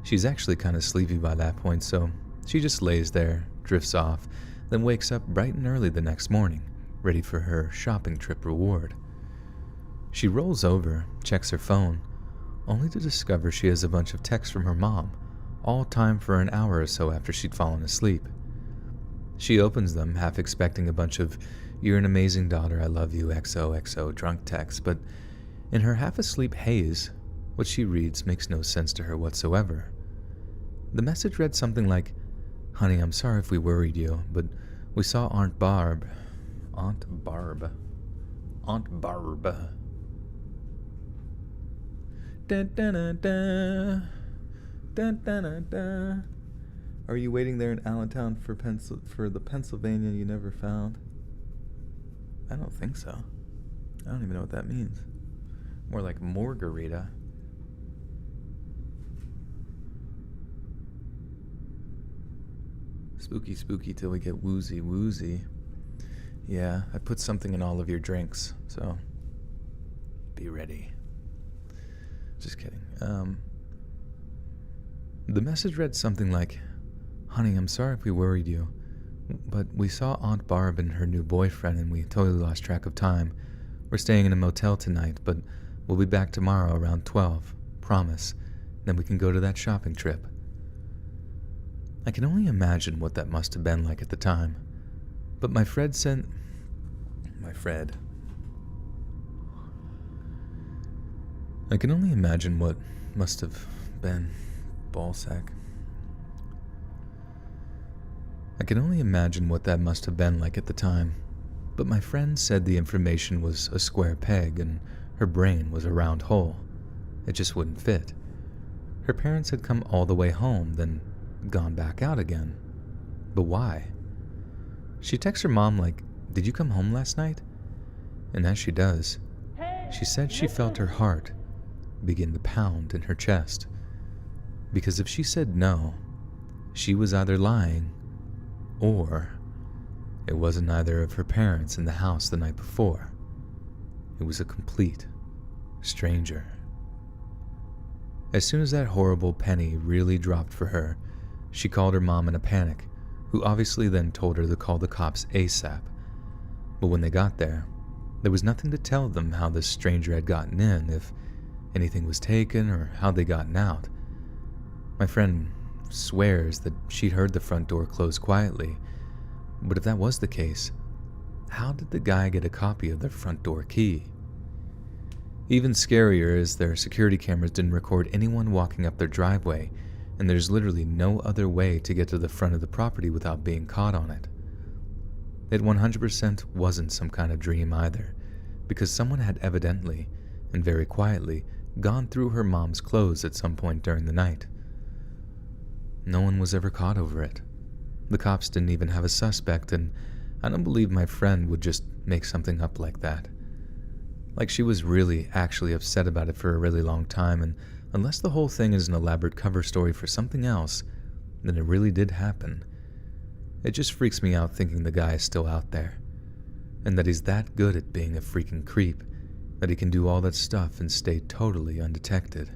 She's actually kind of sleepy by that point, so she just lays there, drifts off, then wakes up bright and early the next morning, ready for her shopping trip reward. She rolls over, checks her phone, only to discover she has a bunch of texts from her mom, all timed for an hour or so after she'd fallen asleep. She opens them, half expecting a bunch of "You're an amazing daughter, I love you, XOXO" drunk texts, but in her half-asleep haze, what she reads makes no sense to her whatsoever. The message read something like, "Honey, I'm sorry if we worried you, but we saw Aunt Barb. Dun, dun, dun, dun. Dun, dun, dun, dun. Are you waiting there in Allentown for the Pennsylvania you never found?" I don't think so. I don't even know what that means. More like Margarita. Spooky, spooky till we get woozy, woozy. Yeah, I put something in all of your drinks, so be ready. Just kidding. The message read something like, "Honey, I'm sorry if we worried you, but we saw Aunt Barb and her new boyfriend and we totally lost track of time. We're staying in a motel tonight, but we'll be back tomorrow around 12. Promise. Then we can go to that shopping trip." I can only imagine what that must have been like at the time. But my Fred sent... My Fred... I can only imagine what must have been... Ballsack. I can only imagine what that must have been like at the time. But my friend said the information was a square peg and her brain was a round hole. It just wouldn't fit. Her parents had come all the way home, then gone back out again. But why? She texts her mom like, "Did you come home last night?" And as she does, she said she felt her heart begin to pound in her chest. Because if she said no, she was either lying, or it wasn't either of her parents in the house the night before. It was a complete stranger. As soon as that horrible penny really dropped for her, she called her mom in a panic, who obviously then told her to call the cops ASAP. But when they got there was nothing to tell them how this stranger had gotten in, if anything was taken, or how they gotten out. My friend swears that she'd heard the front door close quietly, but if that was the case, how did the guy get a copy of their front door key? Even scarier is their security cameras didn't record anyone walking up their driveway, and there's literally no other way to get to the front of the property without being caught on it. It 100% wasn't some kind of dream either, because someone had evidently, and very quietly, gone through her mom's clothes at some point during the night. No one was ever caught over it. The cops didn't even have a suspect, and I don't believe my friend would just make something up like that. Like she was really actually upset about it for a really long time, and unless the whole thing is an elaborate cover story for something else, then it really did happen. It just freaks me out thinking the guy is still out there, and that he's that good at being a freaking creep, that he can do all that stuff and stay totally undetected.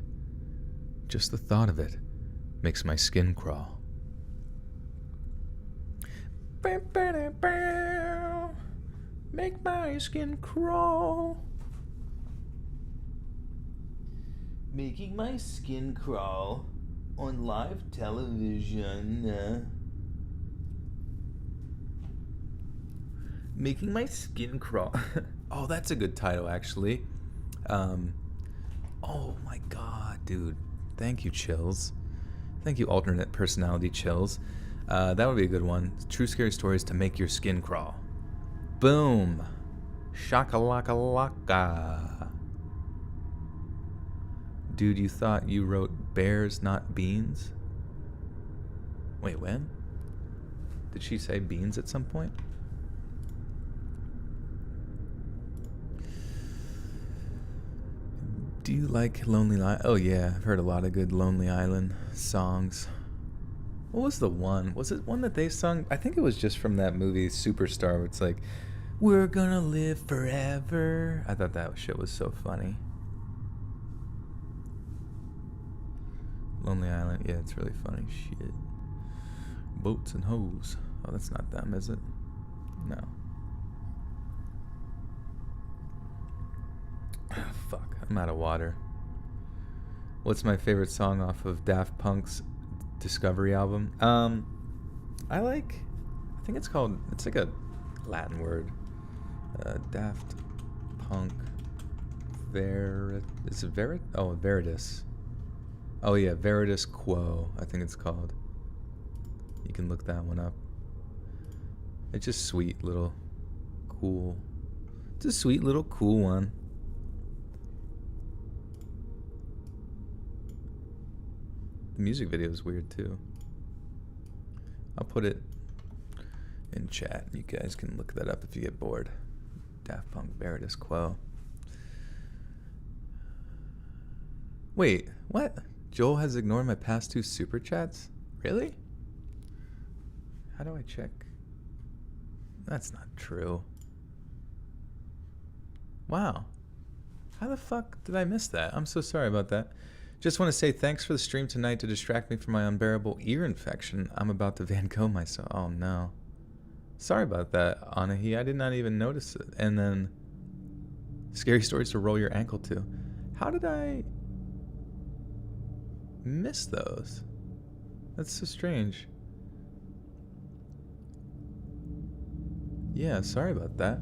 Just the thought of it makes my skin crawl. Make my skin crawl. Making my skin crawl on live television. Making my skin crawl. Oh, that's a good title, actually. Oh my god, dude. Thank you, Chills. Thank you, alternate personality Chills. That would be a good one. True scary stories to make your skin crawl. Boom. Shakalaka. Dude, you thought you wrote bears, not beans? Wait, when? Did she say beans at some point? Do you like Lonely Island? Oh yeah, I've heard a lot of good Lonely Island songs. What was the one? Was it one that they sung? I think it was just from that movie Superstar, where it's like, we're gonna live forever. I thought that shit was so funny. Lonely Island, yeah, it's really funny. Shit. Boats and hoes. Oh, that's not them, is it? No. Ah, fuck, I'm out of water. What's my favorite song off of Daft Punk's Discovery album? I think it's called, it's like a Latin word. Daft Punk is it Veritas. Oh yeah, Veritas Quo, I think it's called. You can look that one up. It's just sweet little cool. It's a sweet little cool one. The music video is weird too. I'll put it in chat. You guys can look that up if you get bored. Daft Punk Veritas Quo. Wait, what? Joel has ignored my past 2 super chats? Really? How do I check? That's not true. Wow. How the fuck did I miss that? I'm so sorry about that. Just want to say thanks for the stream tonight to distract me from my unbearable ear infection. I'm about to Van Gogh myself. Oh no. Sorry about that, Anahi. I did not even notice it. And then scary stories to roll your ankle to. How did I miss those? That's so strange. Yeah, sorry about that.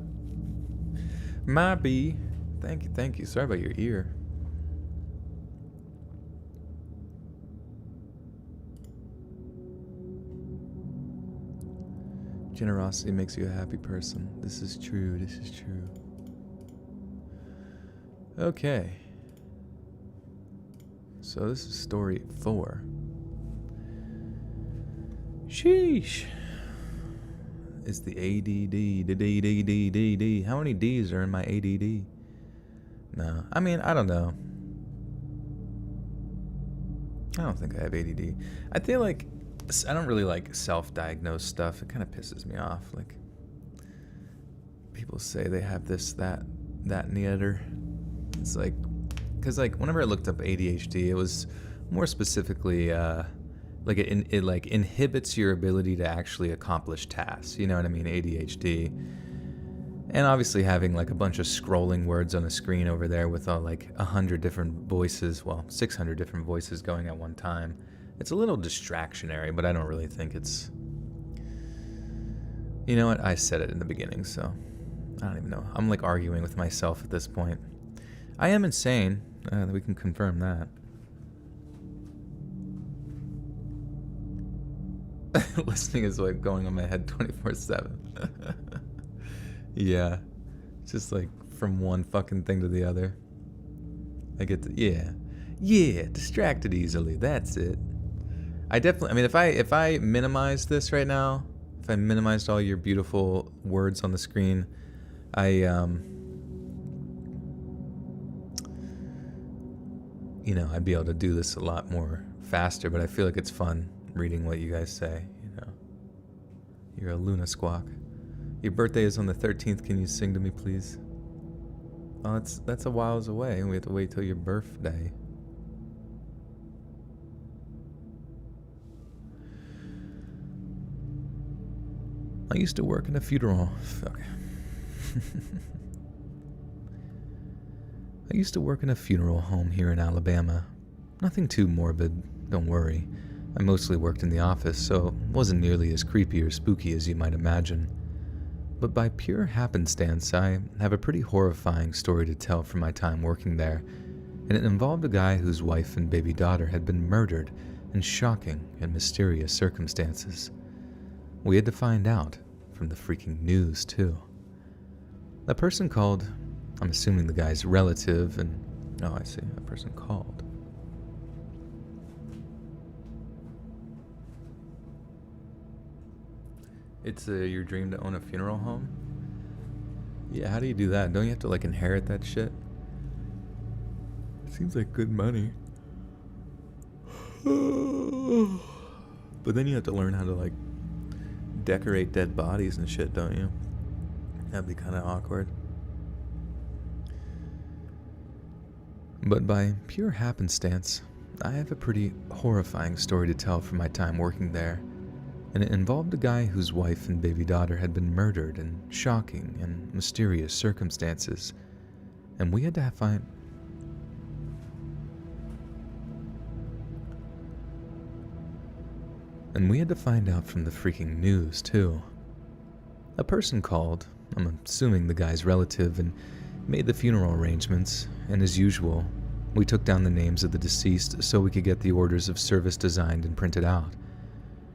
My B. Thank you. Sorry about your ear. Generosity makes you a happy person. This is true. Okay. So this is story 4. Sheesh. It's the ADD. The D. How many D's are in my ADD? No. I mean, I don't know. I don't think I have ADD. I feel like I don't really like self-diagnosed stuff. It kind of pisses me off. Like, people say they have this, that, and the other. It's like, because like whenever I looked up ADHD, it was more specifically like it like inhibits your ability to actually accomplish tasks. You know what I mean? ADHD. And obviously having like a bunch of scrolling words on a screen over there with all like 100 different voices, well, 600 different voices going at one time. It's a little distractionary, but I don't really think it's... You know what? I said it in the beginning, so I don't even know. I'm like arguing with myself at this point. I am insane. We can confirm that. Listening is like going on my head 24/7. Yeah. Just like from one fucking thing to the other. I get to... Yeah, distracted easily. That's it. I definitely, I mean, if I minimize this right now, if I minimized all your beautiful words on the screen, you know, I'd be able to do this a lot more faster, but I feel like it's fun reading what you guys say, you know. You're a Luna Squawk. Your birthday is on the 13th. Can you sing to me, please? Oh, that's a whiles away. We have to wait till your birthday. I used to work in a funeral. Fuck. I used to work in a funeral home here in Alabama. Nothing too morbid, don't worry. I mostly worked in the office, so it wasn't nearly as creepy or spooky as you might imagine. But by pure happenstance, I have a pretty horrifying story to tell from my time working there, and it involved a guy whose wife and baby daughter had been murdered in shocking and mysterious circumstances. We had to find out from the freaking news, too. A person called, I'm assuming the guy's relative, and oh, I see, a person called. It's your dream to own a funeral home? Yeah, how do you do that? Don't you have to like inherit that shit? It seems like good money. But then you have to learn how to like decorate dead bodies and shit, don't you? That'd be kind of awkward. But by pure happenstance, I have a pretty horrifying story to tell from my time working there, and it involved a guy whose wife and baby daughter had been murdered in shocking and mysterious circumstances, and we had to find... And we had to find out from the freaking news, too. A person called, I'm assuming the guy's relative, and made the funeral arrangements, and as usual, we took down the names of the deceased so we could get the orders of service designed and printed out.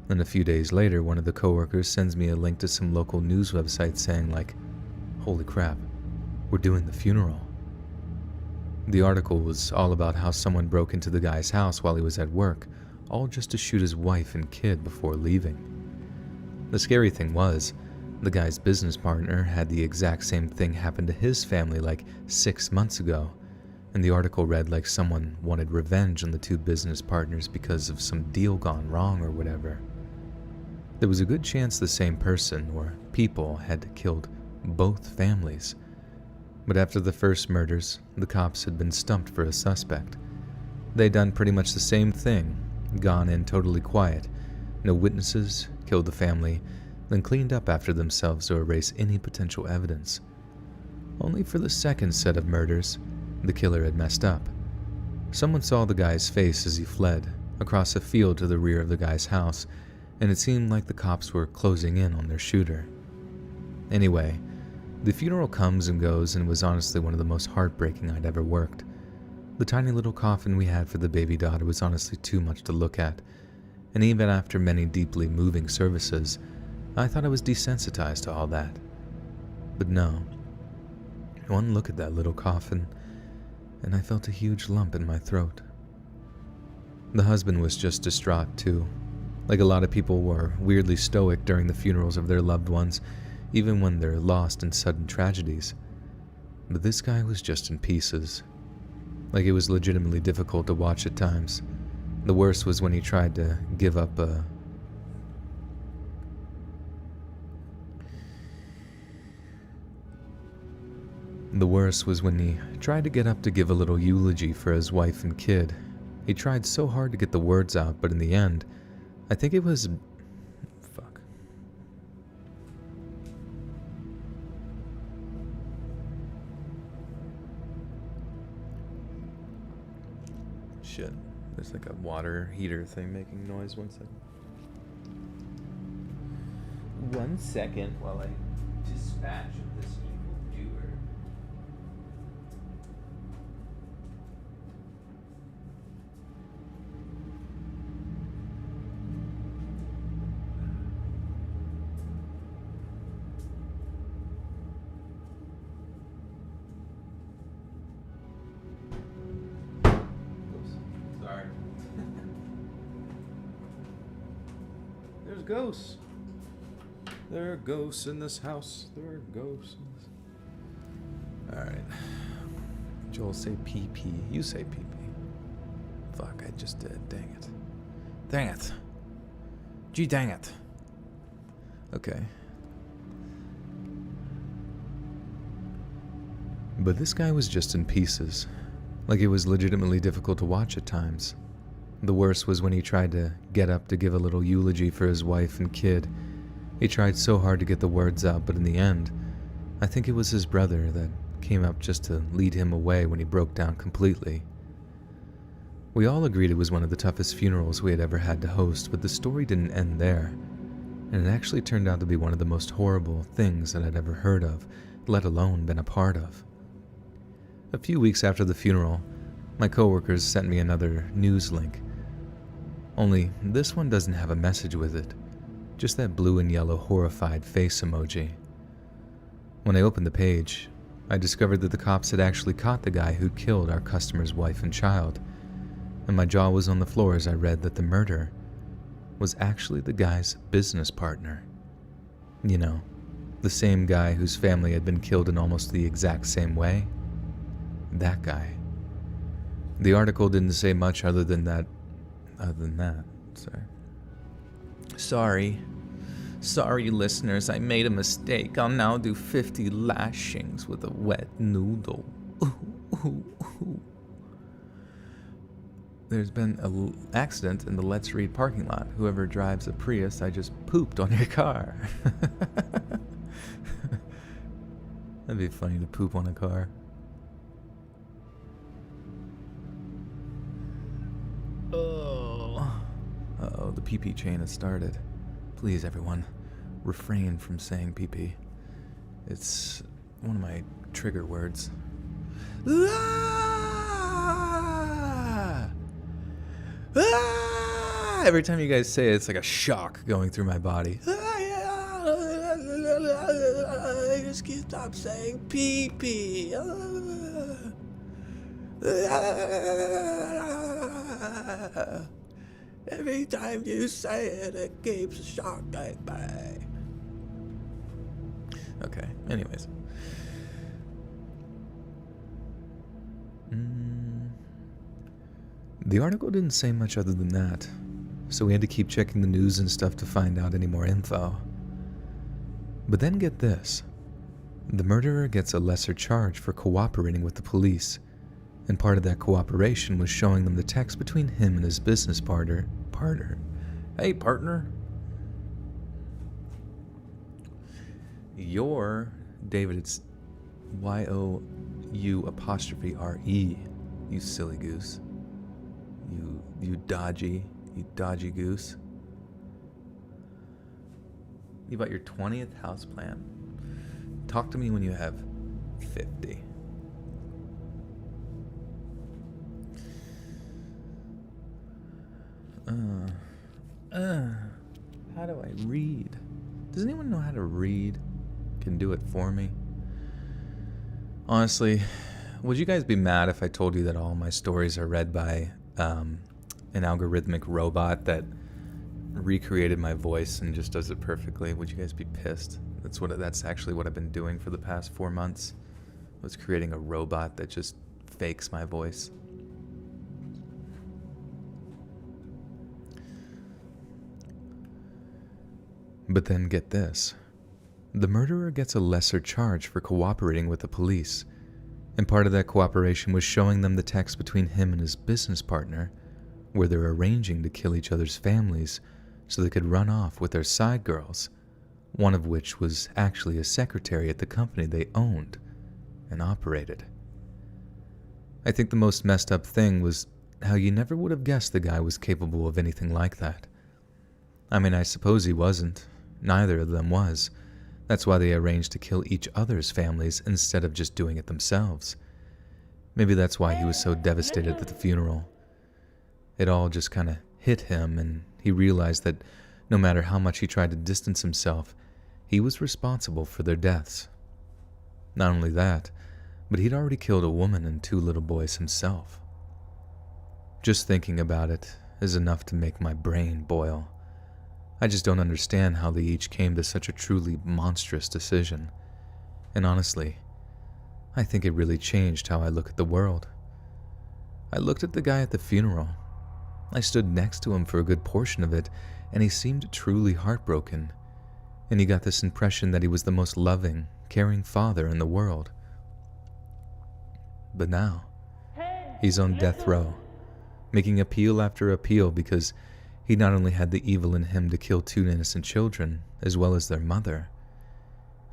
Then a few days later, one of the coworkers sends me a link to some local news website saying like, holy crap, we're doing the funeral. The article was all about how someone broke into the guy's house while he was at work, all just to shoot his wife and kid before leaving. The scary thing was, the guy's business partner had the exact same thing happen to his family like 6 months ago, and the article read like someone wanted revenge on the two business partners because of some deal gone wrong or whatever. There was a good chance the same person or people had killed both families. But after the first murders, the cops had been stumped for a suspect. They'd done pretty much the same thing, gone in totally quiet, no witnesses, killed the family, then cleaned up after themselves to erase any potential evidence. Only for the second set of murders, the killer had messed up. Someone saw the guy's face as he fled across a field to the rear of the guy's house, and it seemed like the cops were closing in on their shooter. Anyway, the funeral comes and goes, and was honestly one of the most heartbreaking I'd ever worked. The tiny little coffin we had for the baby daughter was honestly too much to look at, and even after many deeply moving services, I thought I was desensitized to all that. But no. One look at that little coffin, and I felt a huge lump in my throat. The husband was just distraught too. Like a lot of people were weirdly stoic during the funerals of their loved ones, even when they're lost in sudden tragedies. But this guy was just in pieces. Like it was legitimately difficult to watch at times. The worst was when he tried to give up a... The worst was when he tried to get up to give a little eulogy for his wife and kid. He tried so hard to get the words out, but in the end, I think it was... Fuck. Shit. There's like a water heater thing making noise. 1 second. 1 second while I dispatch of this evil doer. Sorry. There's ghosts. There are ghosts in this house. There are ghosts in this... Alright. Joel, say PP. You say PP. Fuck, I just did. Dang it. Dang it. Gee, dang it. Okay. But this guy was just in pieces. Like it was legitimately difficult to watch at times. The worst was when he tried to get up to give a little eulogy for his wife and kid. He tried so hard to get the words out, but in the end, I think it was his brother that came up just to lead him away when he broke down completely. We all agreed it was one of the toughest funerals we had ever had to host, but the story didn't end there. And it actually turned out to be one of the most horrible things that I'd ever heard of, let alone been a part of. A few weeks after the funeral, my coworkers sent me another news link. Only this one doesn't have a message with it, just that blue and yellow horrified face emoji. When I opened the page, I discovered that the cops had actually caught the guy who'd killed our customer's wife and child, and my jaw was on the floor as I read that the murder was actually the guy's business partner. You know, the same guy whose family had been killed in almost the exact same way. That guy. The article didn't say much other than that. Sorry, listeners, I made a mistake. I'll now do 50 lashings with a wet noodle. There's been an accident in the Let's Read parking lot. Whoever drives a Prius, I just pooped on your car. That'd be funny to poop on a car. Uh-oh, the pee-pee chain has started. Please, everyone, refrain from saying pee-pee. It's one of my trigger words. Every time you guys say it, it's like a shock going through my body. I just can't stop saying pee-pee. Every time you say it, it keeps shocking me. Okay, anyways. The article didn't say much other than that, so we had to keep checking the news and stuff to find out any more info. But then get this. The murderer gets a lesser charge for cooperating with the police, and part of that cooperation was showing them the text between him and his business partner. Hey, partner. You're David, it's Y-O-U''RE, you silly goose. You dodgy goose. You bought your 20th house plan. Talk to me when you have 50. How do I read? Does anyone know how to read? Can do it for me? Honestly, would you guys be mad if I told you that all my stories are read by an algorithmic robot that recreated my voice and just does it perfectly? Would you guys be pissed? That's actually what I've been doing for the past 4 months. Was creating a robot that just fakes my voice. But then get this. The murderer gets a lesser charge for cooperating with the police, and part of that cooperation was showing them the text between him and his business partner, where they're arranging to kill each other's families so they could run off with their side girls, one of which was actually a secretary at the company they owned and operated. I think the most messed up thing was how you never would have guessed the guy was capable of anything like that. I mean, I suppose he wasn't. Neither of them was. That's why they arranged to kill each other's families instead of just doing it themselves. Maybe that's why he was so devastated at the funeral. It all just kind of hit him, and he realized that no matter how much he tried to distance himself, he was responsible for their deaths. Not only that, but he'd already killed a woman and 2 little boys himself. Just thinking about it is enough to make my brain boil. I just don't understand how they each came to such a truly monstrous decision. And honestly, I think it really changed how I look at the world. I looked at the guy at the funeral. I stood next to him for a good portion of it, and he seemed truly heartbroken. And you got this impression that he was the most loving, caring father in the world. But now, he's on death row, making appeal after appeal because he not only had the evil in him to kill 2 innocent children, as well as their mother,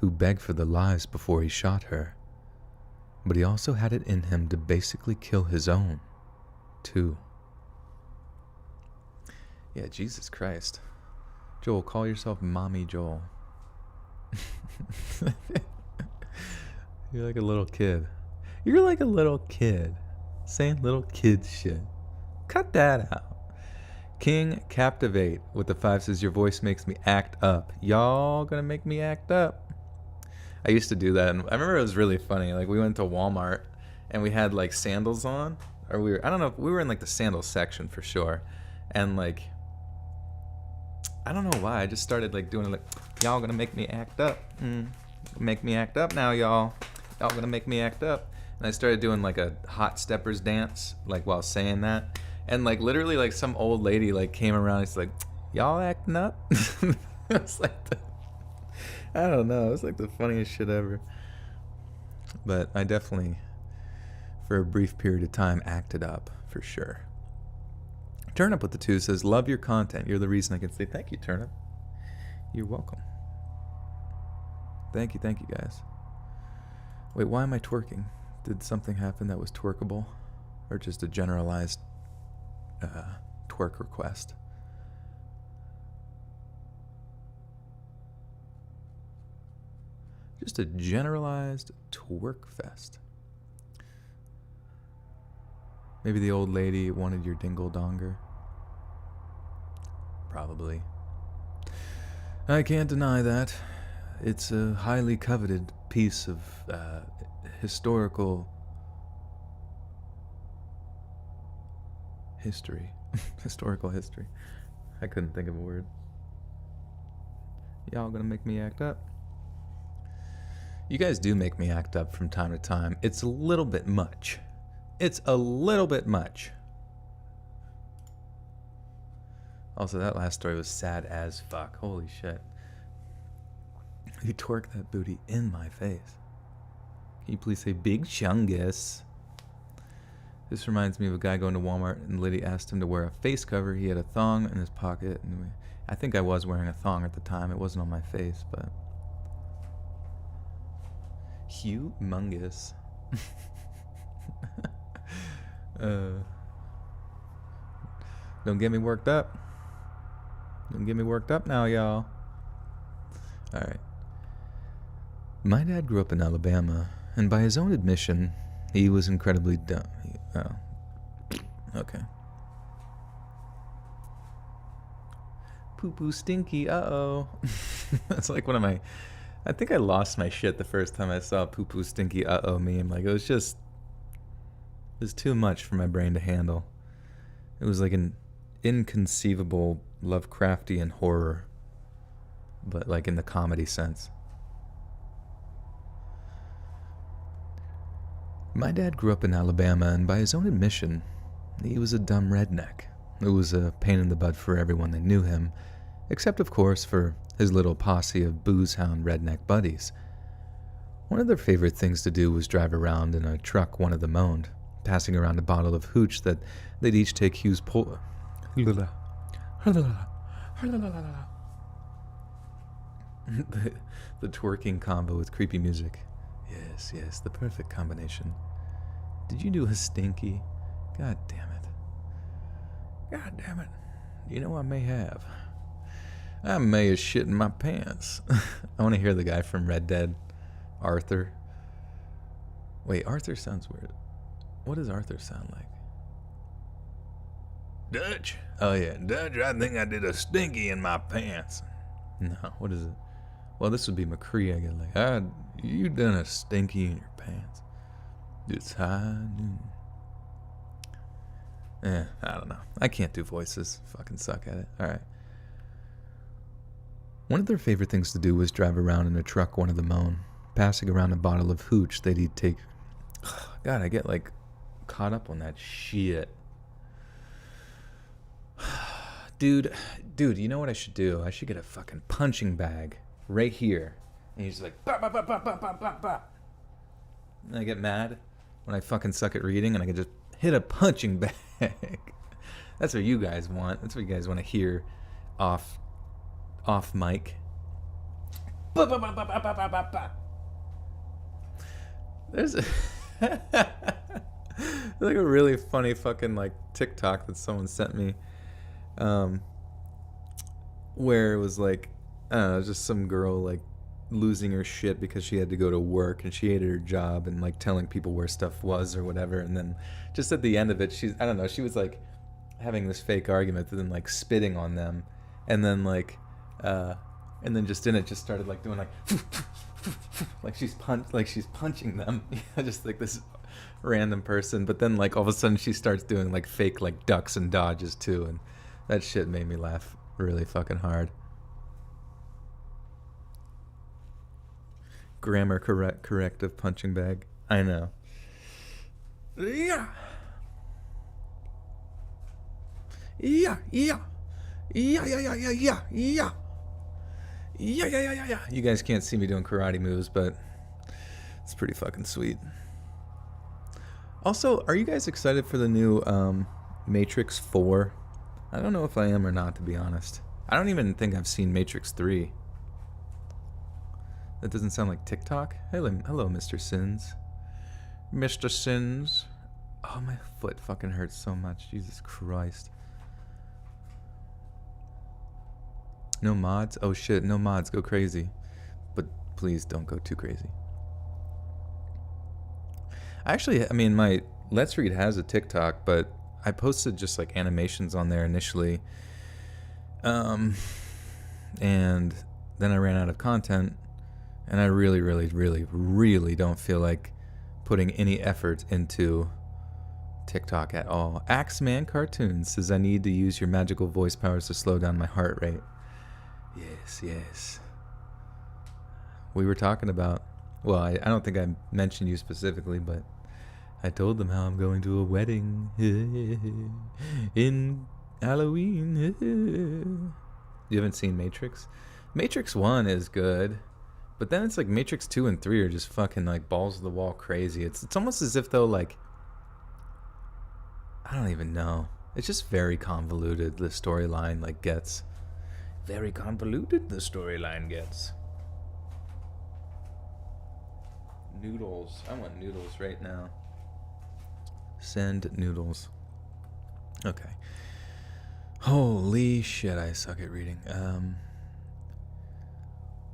who begged for their lives before he shot her, but he also had it in him to basically kill his own, too. Yeah, Jesus Christ. Joel, call yourself Mommy Joel. You're like a little kid. You're like a little kid. Saying little kid shit. Cut that out. King Captivate with the 5 says, your voice makes me act up. Y'all gonna make me act up. I used to do that, and I remember it was really funny. Like, we went to Walmart, and we had, like, sandals on. Or I don't know, if we were in, like, the sandal section for sure. And, like, I don't know why. I just started, like, doing it, like, y'all gonna make me act up. Make me act up now, y'all. Y'all gonna make me act up. And I started doing, like, a hot steppers dance, like, while saying that. And, like, literally, like, some old lady, like, came around and she's like, y'all acting up? It was like, I don't know. It was, like, the funniest shit ever. But I definitely, for a brief period of time, acted up, for sure. Turnip with the 2 says, love your content. You're the reason I can say thank you, Turnip. You're welcome. Thank you, guys. Wait, why am I twerking? Did something happen that was twerkable? Or just a generalized twerk request? Just a generalized twerk fest. Maybe the old lady wanted your dingle donger. Probably. I can't deny that. It's a highly coveted piece of historical history. Historical history. I couldn't think of a word. Y'all gonna make me act up? You guys do make me act up from time to time. It's a little bit much. It's a little bit much. Also, that last story was sad as fuck. Holy shit. You twerk that booty in my face. Can you please say Big Chungus? This reminds me of a guy going to Walmart and Liddy asked him to wear a face cover. He had a thong in his pocket. And I think I was wearing a thong at the time. It wasn't on my face, but... humongous. Don't get me worked up. Don't get me worked up now, y'all. Alright. My dad grew up in Alabama, and by his own admission, he was incredibly dumb. Oh. Okay. Poo-poo stinky, uh-oh. That's like one of my... I think I lost my shit the first time I saw poo-poo stinky, uh-oh meme. Like, it was just... It was too much for my brain to handle. It was like an inconceivable Lovecraftian horror, but like in the comedy sense. My dad grew up in Alabama, and by his own admission, he was a dumb redneck. It was a pain in the butt for everyone that knew him, except of course for his little posse of booze-hound redneck buddies. One of their favorite things to do was drive around in a truck one of them owned, passing around a bottle of hooch that they'd each take Hugh's pull. the twerking combo with creepy music. Yes, the perfect combination. Did you do a stinky? God damn it. You know I may have. I may have shit in my pants. I want to hear the guy from Red Dead, Arthur. Wait, Arthur sounds weird. What does Arthur sound like? Dutch? Oh yeah, Dutch, I think I did a stinky in my pants. No, what is it? Well, this would be McCree, I get like, you done a stinky in your pants. It's high noon. I don't know. I can't do voices. Fucking suck at it. Alright. One of their favorite things to do was drive around in a truck one of them owned, passing around a bottle of hooch that he'd take. God, I get like caught up on that shit. Dude, you know what I should do? I should get a fucking punching bag right here. And he's like, bah, bah, bah, bah, bah, bah, bah, bah. And I get mad when I fucking suck at reading, and I can just hit a punching bag. That's what you guys want. That's what you guys want to hear off mic. Bah, bah, bah, bah, bah, bah, bah, bah. There's like a really funny fucking like TikTok that someone sent me. where it was like, I don't know, just some girl like losing her shit because she had to go to work and she hated her job and like telling people where stuff was or whatever. And then just at the end of it, I don't know, she was like having this fake argument and then like spitting on them. And then and then just in it, just started like doing like, like she's punching them. Just like this random person. But then like all of a sudden she starts doing like fake like ducks and dodges too. And that shit made me laugh really fucking hard. Grammar corrective punching bag. I know. Yeah. Yeah. Yeah. Yeah. Yeah. Yeah. Yeah. Yeah. Yeah. Yeah. Yeah. Yeah. Yeah. You guys can't see me doing karate moves, but it's pretty fucking sweet. Also, are you guys excited for the new Matrix 4? I don't know if I am or not, to be honest. I don't even think I've seen Matrix 3. That doesn't sound like TikTok. Hello, Mr. Sins. Mr. Sins. Oh, my foot fucking hurts so much. Jesus Christ. No mods? Oh shit, no mods. Go crazy. But please don't go too crazy. Actually, I mean, my Let's Read has a TikTok, but I posted just like animations on there initially. And then I ran out of content. And I really, really, really, really don't feel like putting any effort into TikTok at all. Axeman Cartoons says, I need to use your magical voice powers to slow down my heart rate. Yes, yes. We were talking about, well, I don't think I mentioned you specifically, but I told them how I'm going to a wedding in Halloween. You haven't seen Matrix? Matrix 1 is good. But then it's like Matrix 2 and 3 are just fucking like balls to the wall crazy. It's almost as if though like, I don't even know. It's just very convoluted, the storyline like gets. Very convoluted the storyline gets. Noodles. I want noodles right now. Send noodles. Okay. Holy shit, I suck at reading.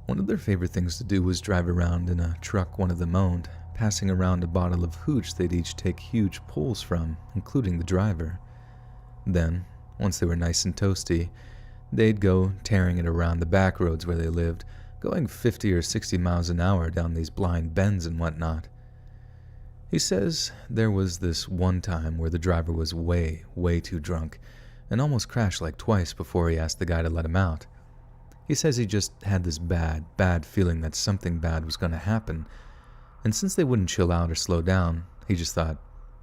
One of their favorite things to do was drive around in a truck one of them owned, passing around a bottle of hooch they'd each take huge pulls from, including the driver. Then, once they were nice and toasty, they'd go tearing it around the back roads where they lived, going 50 or 60 miles an hour down these blind bends and whatnot. He says there was this one time where the driver was way, way too drunk, and almost crashed like twice before he asked the guy to let him out. He says he just had this bad feeling that something bad was going to happen, and since they wouldn't chill out or slow down, he just thought,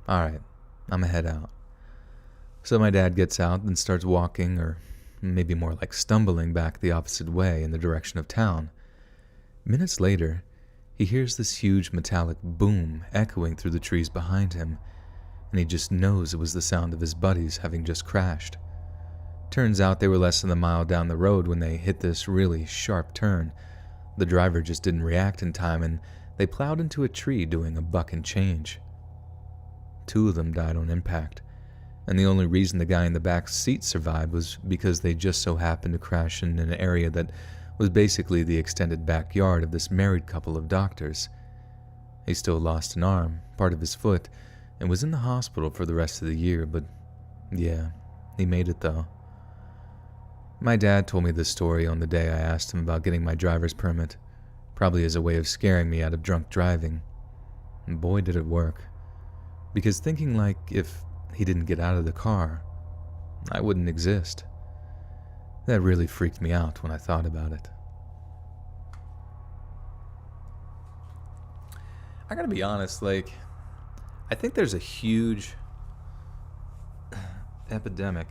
alright, I'ma head out. So my dad gets out and starts walking, or maybe more like stumbling back the opposite way in the direction of town. Minutes later, he hears this huge metallic boom echoing through the trees behind him, and he just knows it was the sound of his buddies having just crashed. Turns out they were less than a mile down the road when they hit this really sharp turn. The driver just didn't react in time, and they plowed into a tree doing a buck and change. 2 of them died on impact, and the only reason the guy in the back seat survived was because they just so happened to crash in an area that was basically the extended backyard of this married couple of doctors. He still lost an arm, part of his foot, and was in the hospital for the rest of the year, but yeah, he made it though. My dad told me this story on the day I asked him about getting my driver's permit, probably as a way of scaring me out of drunk driving. And boy did it work. Because thinking like if he didn't get out of the car, I wouldn't exist. That really freaked me out when I thought about it. I gotta be honest, like, I think there's a huge epidemic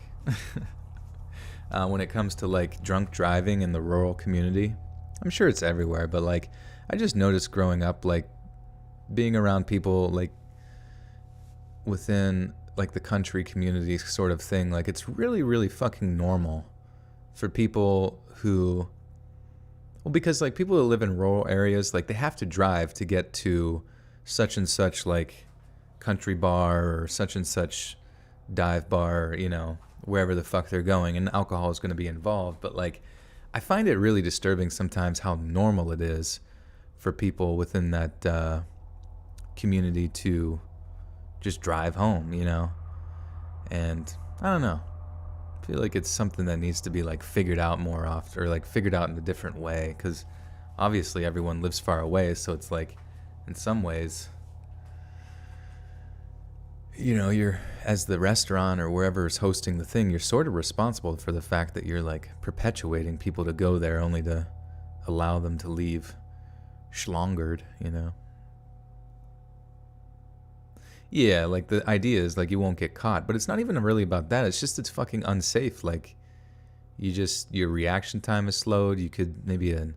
when it comes to like drunk driving in the rural community. I'm sure it's everywhere, but like I just noticed growing up, like being around people like within like the country community sort of thing, like it's really, really fucking normal for people who, well, because like people who live in rural areas, like they have to drive to get to such and such like country bar or such and such dive bar, you know, wherever the fuck they're going, and alcohol is going to be involved. But like I find it really disturbing sometimes how normal it is for people within that community to just drive home, you know? And I don't know. I feel like it's something that needs to be like figured out more often, or like figured out in a different way, because obviously everyone lives far away, so it's like in some ways, you know, you're, as the restaurant or wherever is hosting the thing, you're sort of responsible for the fact that you're like perpetuating people to go there only to allow them to leave schlongered, you know? Yeah, like the idea is like you won't get caught, but it's not even really about that. It's just it's fucking unsafe. Like you just, your reaction time is slowed. You could maybe a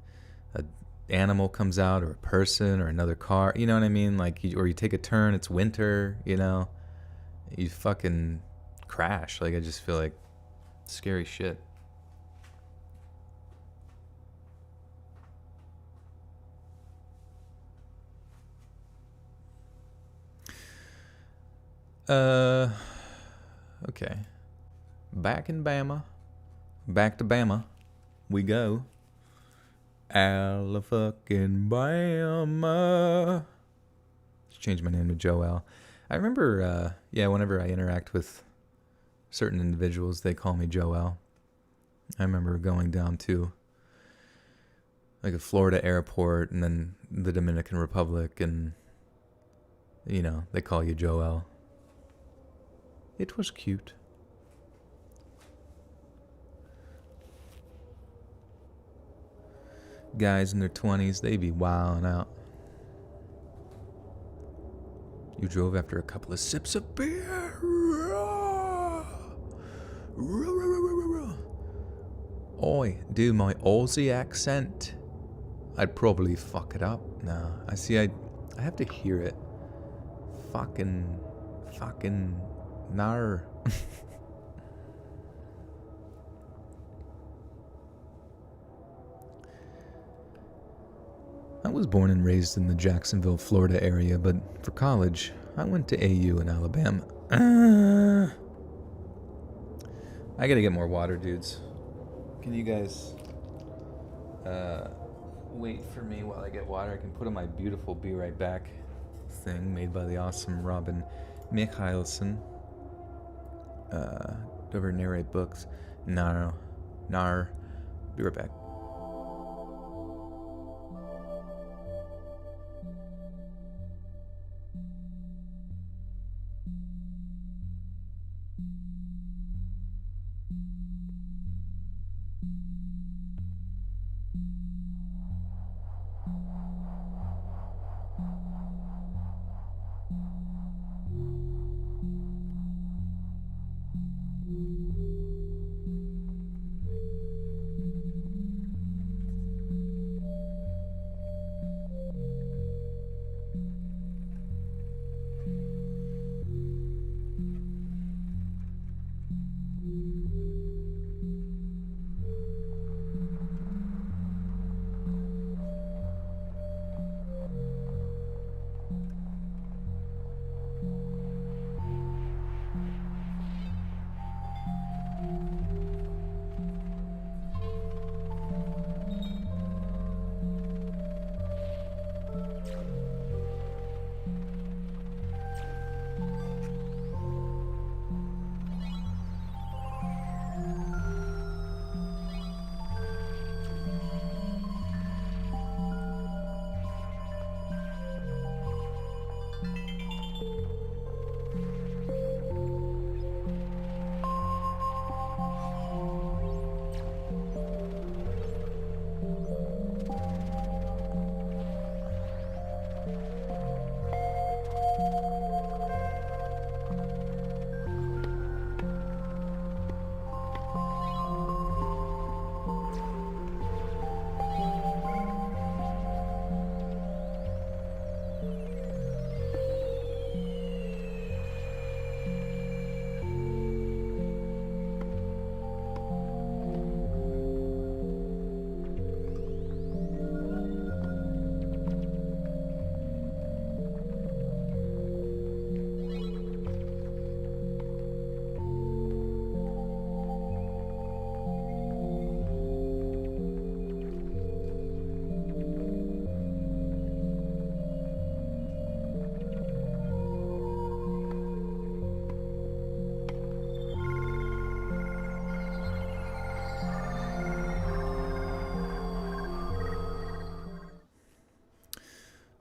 animal comes out, or a person, or another car. You know what I mean? Like or you take a turn. It's winter. You know, you fucking crash. Like I just feel like scary shit. Okay. Back in Bama. Back to Bama. We go. Fucking Bama. Let's change my name to Joel. I remember, whenever I interact with certain individuals, they call me Joel. I remember going down to like a Florida airport and then the Dominican Republic, and, you know, they call you Joel. It was cute. Guys in their 20s, they be wilding out. You drove after a couple of sips of beer. Oi, do my Aussie accent. I'd probably fuck it up. No, I have to hear it. Fucking, nar. I was born and raised in the Jacksonville, Florida area, but for college, I went to AU in Alabama. I gotta get more water, dudes. Can you guys wait for me while I get water? I can put on my beautiful Be Right Back thing made by the awesome Robin Mikalsen. Over narrate books. Nar. Be right back.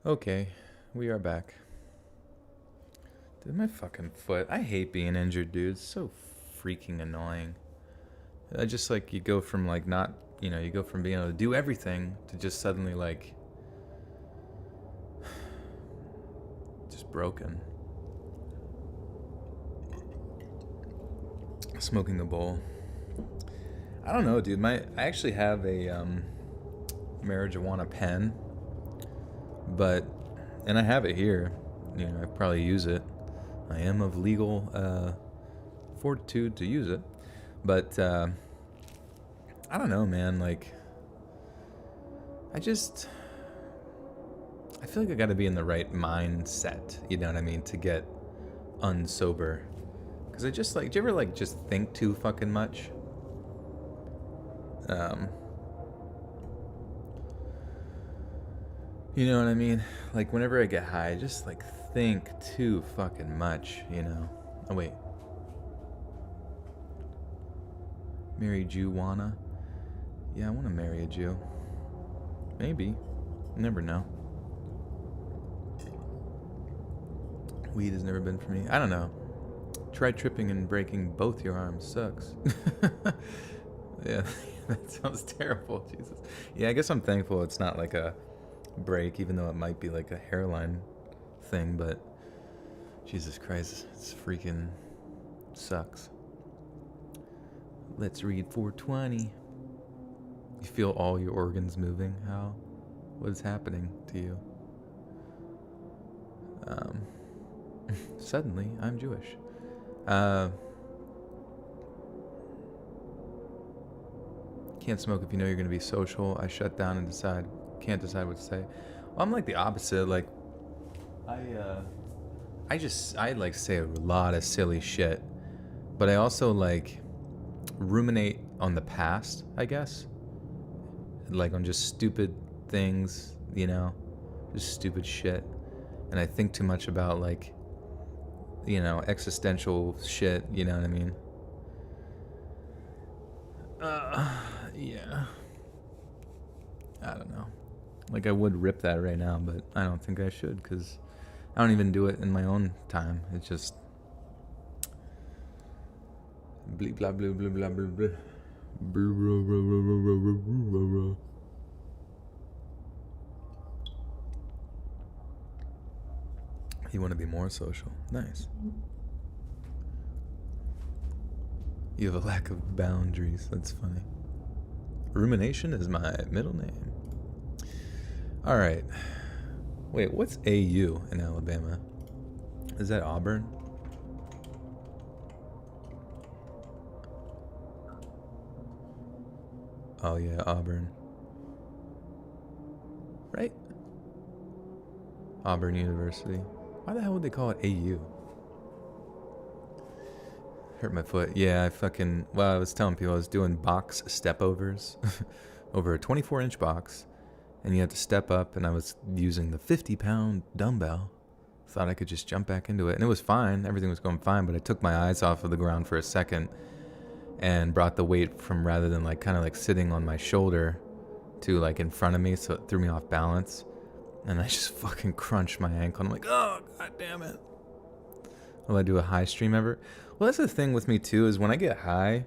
Okay, we are back. Dude, my fucking foot. I hate being injured, dude. It's so freaking annoying. I just like, you go from like not, you go from being able to do everything to just suddenly like, just broken. Smoking a bowl. I don't know, dude. I actually have a marijuana pen, and I have it here. I probably use it. I am of legal fortitude to use it, but I don't know, man. Like, I feel like I got to be in the right mindset. You know what I mean? To get unsober. Cause I just like, do you ever like just think too fucking much? You know what I mean? Like whenever I get high, I just like think too fucking much, Oh wait. Marry Jew wanna? Yeah, I wanna marry a Jew. Maybe. You never know. Weed has never been for me. I don't know. Try tripping and breaking both your arms. Sucks. Yeah, that sounds terrible. Jesus. Yeah, I guess I'm thankful it's not like a break, even though it might be like a hairline thing, but Jesus Christ, it's freaking sucks. Let's read 420. You feel all your organs moving? How? What is happening to you? Suddenly, I'm Jewish. Can't smoke if you know you're going to be social. I shut down and can't decide what to say. Well, I'm like the opposite. Like, I like say a lot of silly shit, but I also like ruminate on the past, I guess. Like on just stupid things, just stupid shit. And I think too much about like, existential shit, you know what I mean? Yeah. I don't know. Like I would rip that right now, but I don't think I should because I don't even do it in my own time. It's just bleep blah blah blah blah blah blah. You want to be more social. Nice. You have a lack of boundaries. That's funny. Rumination is my middle name. All right. Wait, what's AU in Alabama? Is that Auburn? Oh yeah, Auburn. Right? Auburn University. Why the hell would they call it AU? Hurt my foot. Yeah, I was telling people I was doing box step-overs over a 24-inch box, and you had to step up, and I was using the 50-pound dumbbell. Thought I could just jump back into it, and it was fine. Everything was going fine, but I took my eyes off of the ground for a second and brought the weight from rather than like kind of like sitting on my shoulder to like in front of me, so it threw me off balance, and I just fucking crunched my ankle, and I'm like, oh, god damn it. Will I do a high stream ever? Well, that's the thing with me too, is when I get high,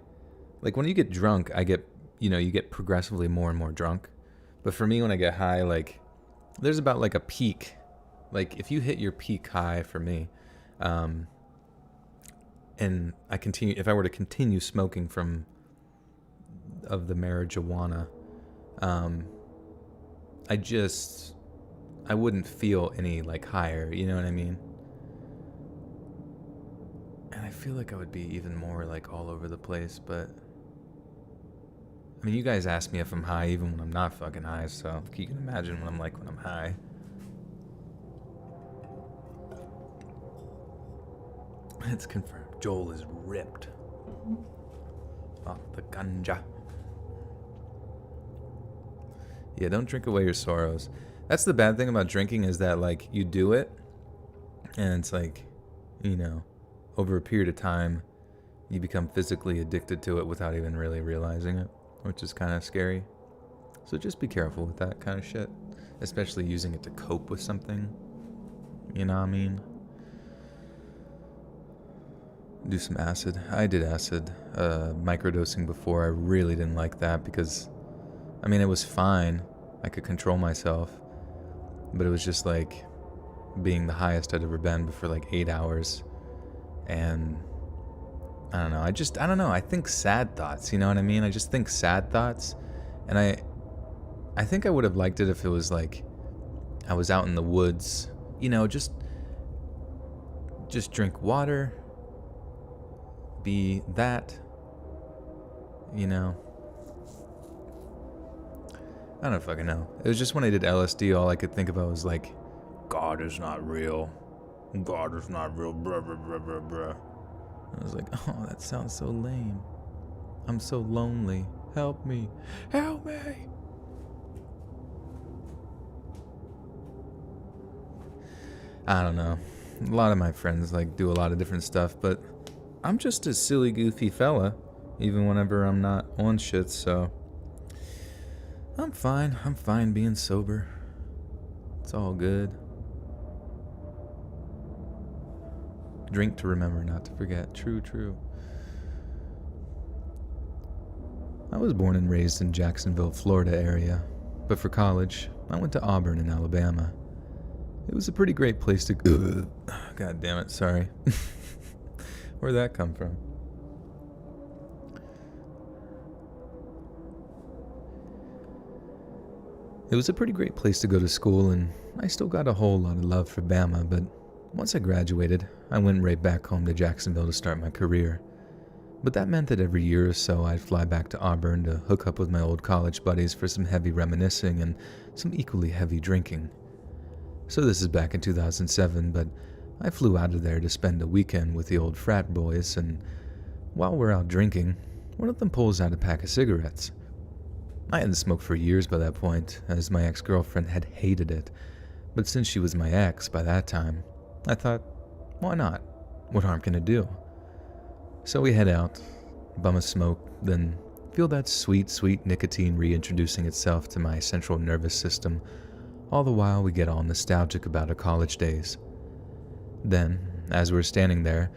like when you get drunk, I get, you get progressively more and more drunk. But for me, when I get high, like there's about like a peak. Like if you hit your peak high for me, and if I were to continue smoking of the marijuana, I wouldn't feel any like higher, you know what I mean? And I feel like I would be even more like all over the place, but I mean, you guys ask me if I'm high even when I'm not fucking high, so you can imagine what I'm like when I'm high. It's confirmed. Joel is ripped off the ganja. Yeah, don't drink away your sorrows. That's the bad thing about drinking, is that like you do it and it's like, over a period of time you become physically addicted to it without even really realizing it, which is kind of scary. So just be careful with that kind of shit. especially using it to cope with something. You know what I mean? Do some acid. I did acid microdosing before. I really didn't like that because, I mean, it was fine. I could control myself, but it was just like being the highest I'd ever been for like 8 hours. And I don't know. I don't know. I think sad thoughts, you know what I mean? I just think sad thoughts. And I think I would have liked it if it was like I was out in the woods, you know, just drink water, be that, you know. I don't fucking know. It was just when I did LSD, all I could think about was like, God is not real. God is not real, bruh, bruh, bruh, bruh, bruh. I was like, oh, that sounds so lame. I'm so lonely. Help me. Help me. I don't know. A lot of my friends like do a lot of different stuff, but I'm just a silly, goofy fella, even whenever I'm not on shit, so I'm fine. I'm fine being sober. It's all good. Drink to remember, not to forget. True, true. I was born and raised in Jacksonville, Florida area, but for college, I went to Auburn in Alabama. It was a pretty great place to go. God damn it, sorry. Where'd that come from? It was a pretty great place to go to school, and I still got a whole lot of love for Bama, but once I graduated, I went right back home to Jacksonville to start my career. But that meant that every year or so I'd fly back to Auburn to hook up with my old college buddies for some heavy reminiscing and some equally heavy drinking. So this is back in 2007, but I flew out of there to spend a weekend with the old frat boys, and while we're out drinking, one of them pulls out a pack of cigarettes. I hadn't smoked for years by that point, as my ex-girlfriend had hated it, but since she was my ex by that time, I thought, why not? What harm can it do? So we head out, bum a smoke, then feel that sweet, sweet nicotine reintroducing itself to my central nervous system, all the while we get all nostalgic about our college days. Then, as we're standing there,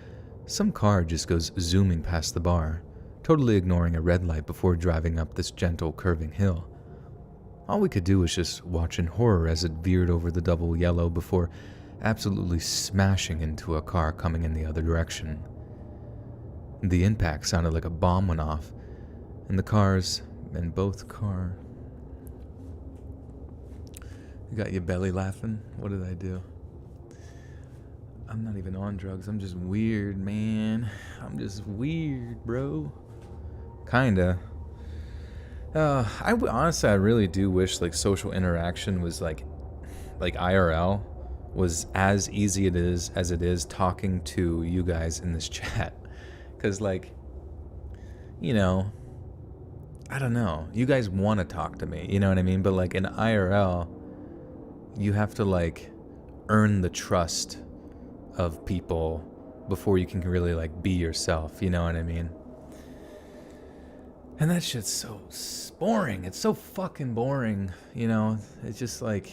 some car just goes zooming past the bar, totally ignoring a red light before driving up this gentle, curving hill. All we could do was just watch in horror as it veered over the double yellow before absolutely smashing into a car coming in the other direction. The impact sounded like a bomb went off, and both car... You got your belly laughing? What did I do? I'm not even on drugs. I'm just weird, man. I'm just weird, bro. Kinda. Honestly, I really do wish like social interaction was like IRL was as easy as it is talking to you guys in this chat. Cause like, you know, I don't know. You guys want to talk to me, you know what I mean? But like in IRL, you have to like earn the trust of people before you can really like be yourself, you know what I mean? And that shit's so boring. It's so fucking boring, you know? It's just like,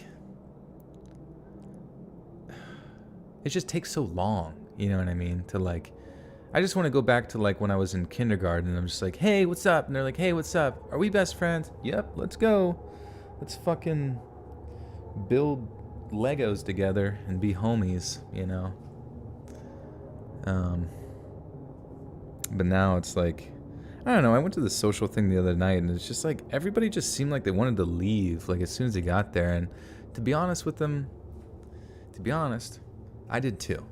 it just takes so long, you know what I mean? To like, I just want to go back to like when I was in kindergarten and I'm just like, hey, what's up? And they're like, hey, what's up? Are we best friends? Yep, let's go. Let's fucking build Legos together and be homies, you know? But now it's like, I don't know, I went to the social thing the other night and it's just like, everybody just seemed like they wanted to leave, like as soon as they got there. And to be honest with them, I did too.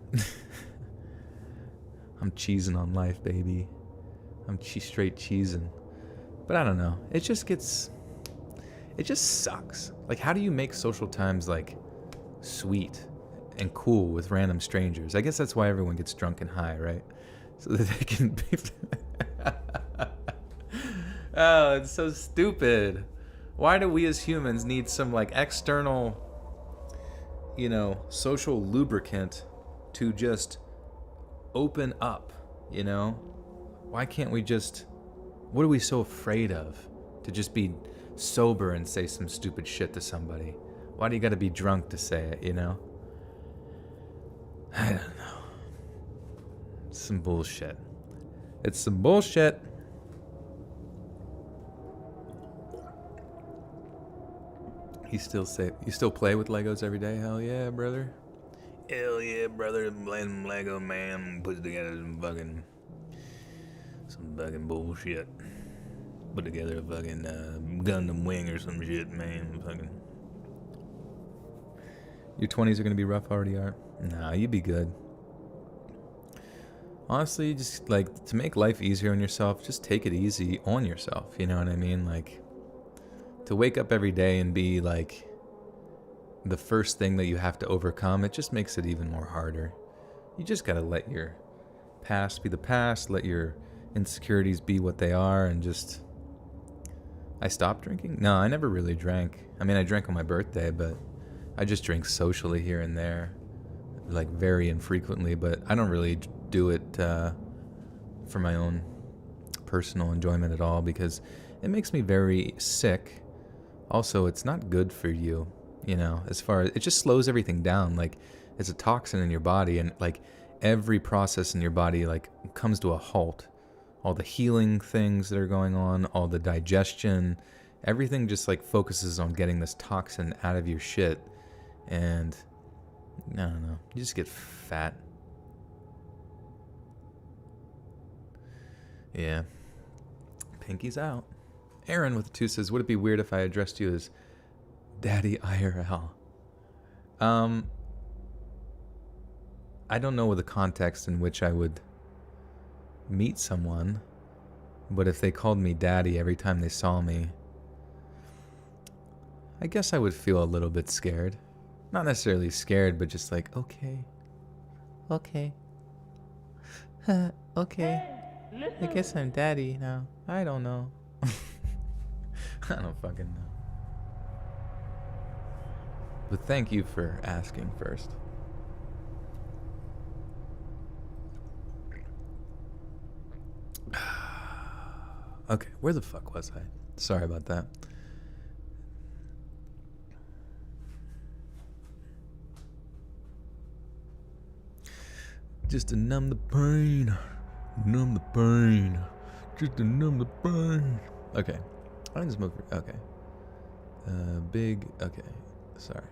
I'm cheesing on life, baby. I'm straight cheesing. But I don't know, it just sucks. Like, how do you make social times like sweet and cool with random strangers? I guess that's why everyone gets drunk and high, right? So that they can be... Oh, it's so stupid. Why do we as humans need some like external, you know, social lubricant to just open up, you know? Why can't we just... What are we so afraid of? To just be sober and say some stupid shit to somebody? Why do you gotta be drunk to say it, you know? I don't know. It's some bullshit. It's some bullshit. You still play with Legos every day? Hell yeah, brother. Hell yeah, brother. Playing Lego, man. Put together some fucking bullshit. Put together a fucking Gundam wing or some shit, man. Fucking. Your 20s are gonna be rough, already are. Nah, you'd be good. Honestly, just like to make life easier on yourself, just take it easy on yourself. You know what I mean? Like to wake up every day and be like the first thing that you have to overcome, it just makes it even more harder. You just gotta let your past be the past, let your insecurities be what they are, and just. I stopped drinking? No, I never really drank. I mean, I drank on my birthday, but I just drink socially here and there, like very infrequently, but I don't really do it for my own personal enjoyment at all because it makes me very sick. Also, it's not good for you, you know, as far as it just slows everything down. Like it's a toxin in your body, and like every process in your body like comes to a halt. All the healing things that are going on, all the digestion, everything just like focuses on getting this toxin out of your shit. And I don't know, you just get fat. Yeah. Pinky's out. Aaron with the 2 says, would it be weird if I addressed you as Daddy IRL? I don't know the context in which I would meet someone, but if they called me daddy every time they saw me, I guess I would feel a little bit scared. Not necessarily scared, but just like, okay. Okay. Okay. I guess I'm daddy now. I don't know. I don't fucking know. But thank you for asking first. Okay, where the fuck was I? Sorry about that. Just to numb the pain. Numb the pain. Just to numb the pain. Okay. I can just move. Okay. Okay. Sorry.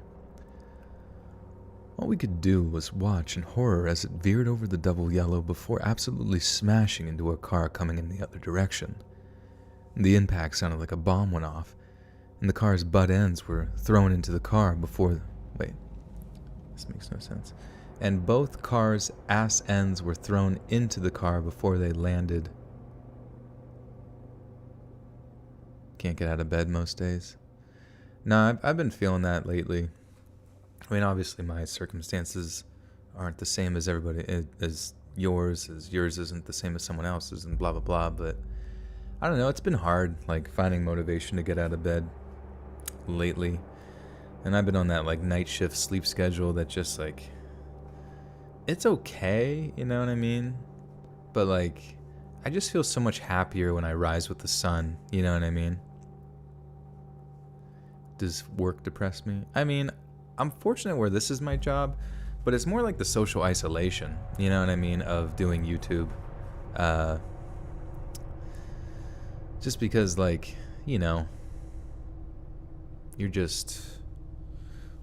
All we could do was watch in horror as it veered over the double yellow before absolutely smashing into a car coming in the other direction. The impact sounded like a bomb went off, and the car's butt ends were thrown into the car before... Wait. This makes no sense. And both cars' ass ends were thrown into the car before they landed. Can't get out of bed most days. Nah, I've been feeling that lately. I mean, obviously my circumstances aren't the same as everybody, as yours isn't the same as someone else's, and blah, blah, blah, but I don't know, it's been hard, like, finding motivation to get out of bed lately. And I've been on that, like, night shift sleep schedule that just, like, it's okay, you know what I mean? But, like, I just feel so much happier when I rise with the sun, you know what I mean? Does work depress me? I mean, I'm fortunate where this is my job, but it's more like the social isolation, you know what I mean, of doing YouTube. Just because, like, you know, you're just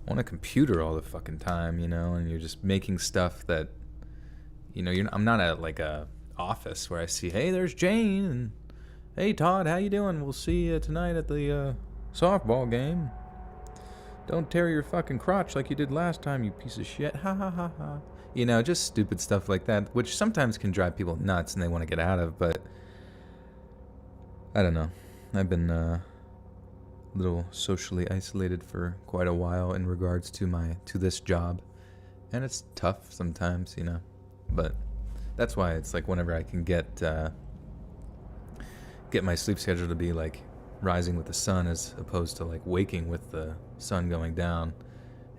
on a computer all the fucking time, you know, and you're just making stuff that, you know, I'm not at, like, a office where I see, hey, there's Jane, and hey, Todd, how you doing? We'll see you tonight at the softball game. Don't tear your fucking crotch like you did last time, you piece of shit. Ha ha ha ha. You know, just stupid stuff like that, which sometimes can drive people nuts and they want to get out of, but I don't know. I've been a little socially isolated for quite a while in regards to this job. And it's tough sometimes, you know. But that's why it's like whenever I can get my sleep schedule to be like rising with the sun as opposed to like waking with the sun going down,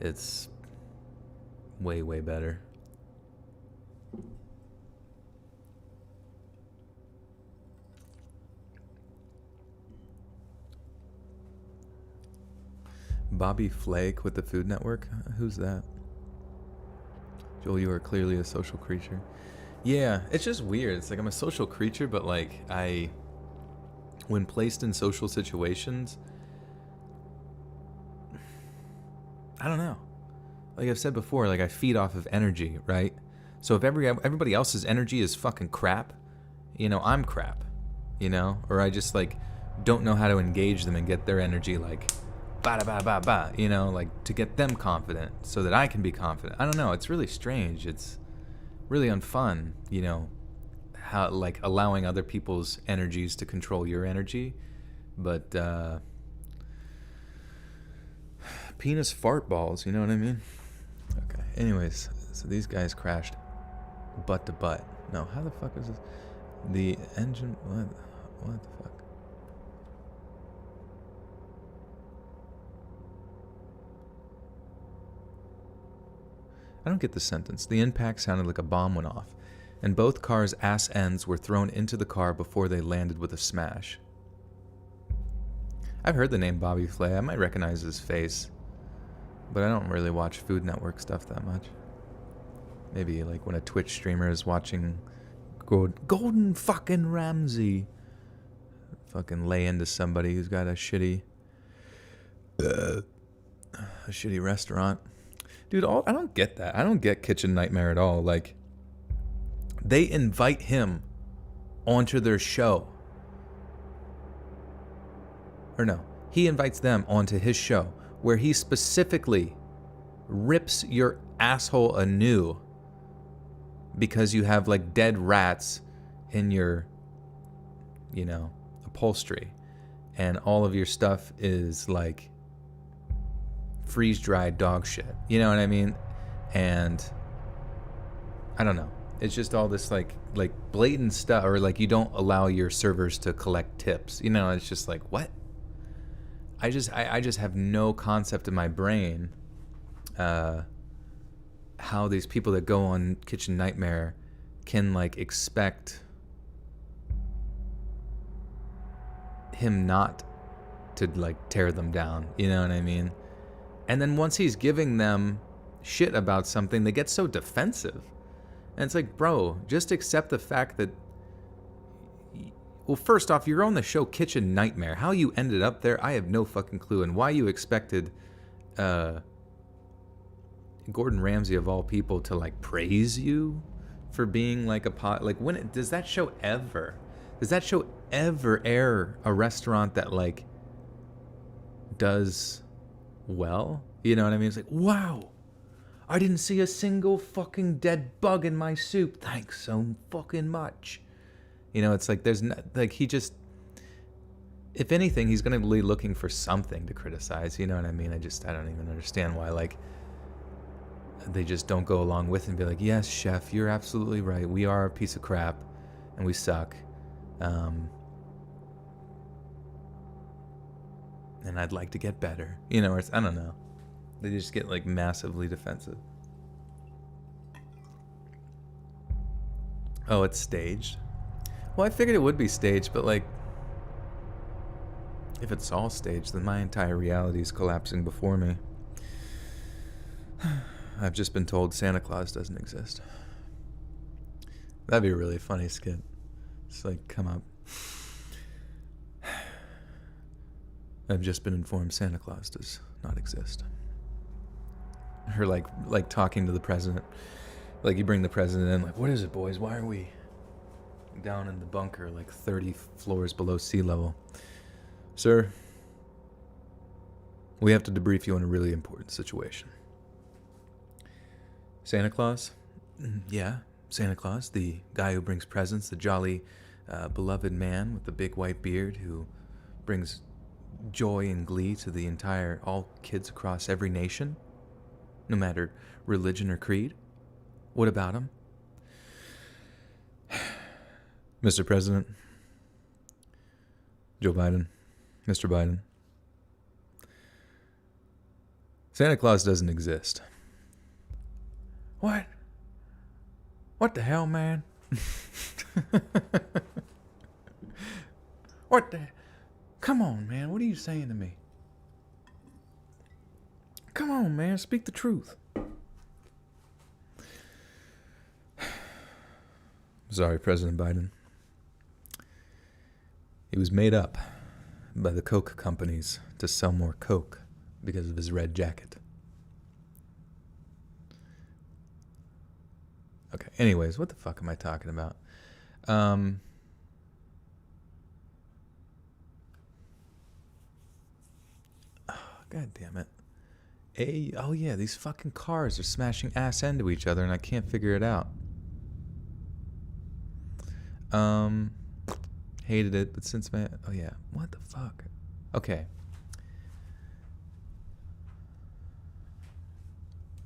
it's way, way better. Bobby Flake with the Food Network? Who's that? Joel, you are clearly a social creature. Yeah, it's just weird. It's like I'm a social creature, but like when placed in social situations, I don't know. Like I've said before, like I feed off of energy, right? So if everybody else's energy is fucking crap, you know, I'm crap, you know? Or I just like don't know how to engage them and get their energy like ba ba ba ba, you know, like to get them confident so that I can be confident. I don't know, it's really strange. It's really unfun, you know, how like allowing other people's energies to control your energy. But penis fart balls, you know what I mean? Okay. Anyways, so these guys crashed butt to butt. No, how the fuck is this? The engine. What the fuck? I don't get the sentence. The impact sounded like a bomb went off, and both cars' ass ends were thrown into the car before they landed with a smash. I've heard the name Bobby Flay. I might recognize his face, but I don't really watch Food Network stuff that much. Maybe like when a Twitch streamer is watching Golden fucking Ramsay fucking lay into somebody who's got a shitty restaurant. Dude, I don't get that. I don't get Kitchen Nightmare at all. Like, they invite him onto their show. Or no, he invites them onto his show where he specifically rips your asshole anew because you have like dead rats in your, you know, upholstery, and all of your stuff is like freeze-dried dog shit. You know what I mean? And I don't know. It's just all this like blatant stuff, or like you don't allow your servers to collect tips. You know, it's just like, what? I just have no concept in my brain how these people that go on Kitchen Nightmare can like expect him not to like tear them down. You know what I mean? And then once he's giving them shit about something, they get so defensive. And it's like, bro, just accept the fact that, well, first off, you're on the show Kitchen Nightmare. How you ended up there, I have no fucking clue. And why you expected Gordon Ramsay, of all people, to like praise you for being like a pot. Like, when does that show ever air a restaurant that like does well? You know what I mean? It's like, wow, I didn't see a single fucking dead bug in my soup. Thanks so fucking much. You know, it's like there's not, like, he just, if anything, he's going to be looking for something to criticize. You know what I mean? I don't even understand why, like, they just don't go along with it and be like, yes, chef, you're absolutely right. We are a piece of crap and we suck. And I'd like to get better. You know, I don't know. They just get like massively defensive. Oh, it's staged? Well, I figured it would be staged, but like, if it's all staged, then my entire reality is collapsing before me. I've just been told Santa Claus doesn't exist. That'd be a really funny skit. It's like, come up. I've just been informed Santa Claus does not exist. Or like talking to the president. Like, you bring the president in, like, what is it, boys? Why are we down in the bunker, like 30 floors below sea level? Sir, we have to debrief you on a really important situation. Santa Claus? Yeah, Santa Claus, the guy who brings presents, the jolly, beloved man with the big white beard who brings joy and glee to all kids across every nation, no matter religion or creed. What about him? Mr. President, Joe Biden, Mr. Biden, Santa Claus doesn't exist. What? What the hell, man? What the? Come on, man. What are you saying to me? Come on, man, speak the truth. Sorry, President Biden. He was made up by the Coke companies to sell more Coke because of his red jacket. Okay, anyways, what the fuck am I talking about? Oh, God damn it. Oh yeah, these fucking cars are smashing ass into each other and I can't figure it out. Hated it, but since my... Oh yeah, what the fuck? Okay.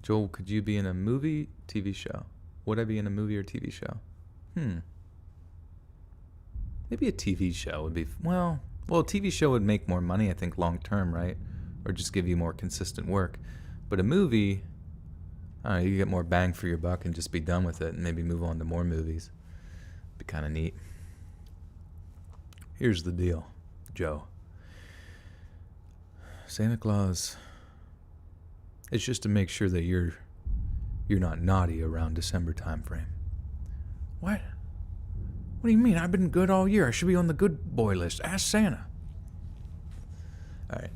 Joel, could you be in a movie, TV show? Would I be in a movie or TV show? Maybe a TV show would be... Well, a TV show would make more money, I think, long term, right? Or just give you more consistent work. But a movie, I don't know, you get more bang for your buck and just be done with it and maybe move on to more movies. Be kind of neat. Here's the deal, Joe. Santa Claus, it's just to make sure that you're not naughty around December time frame. What? What do you mean? I've been good all year. I should be on the good boy list. Ask Santa. All right.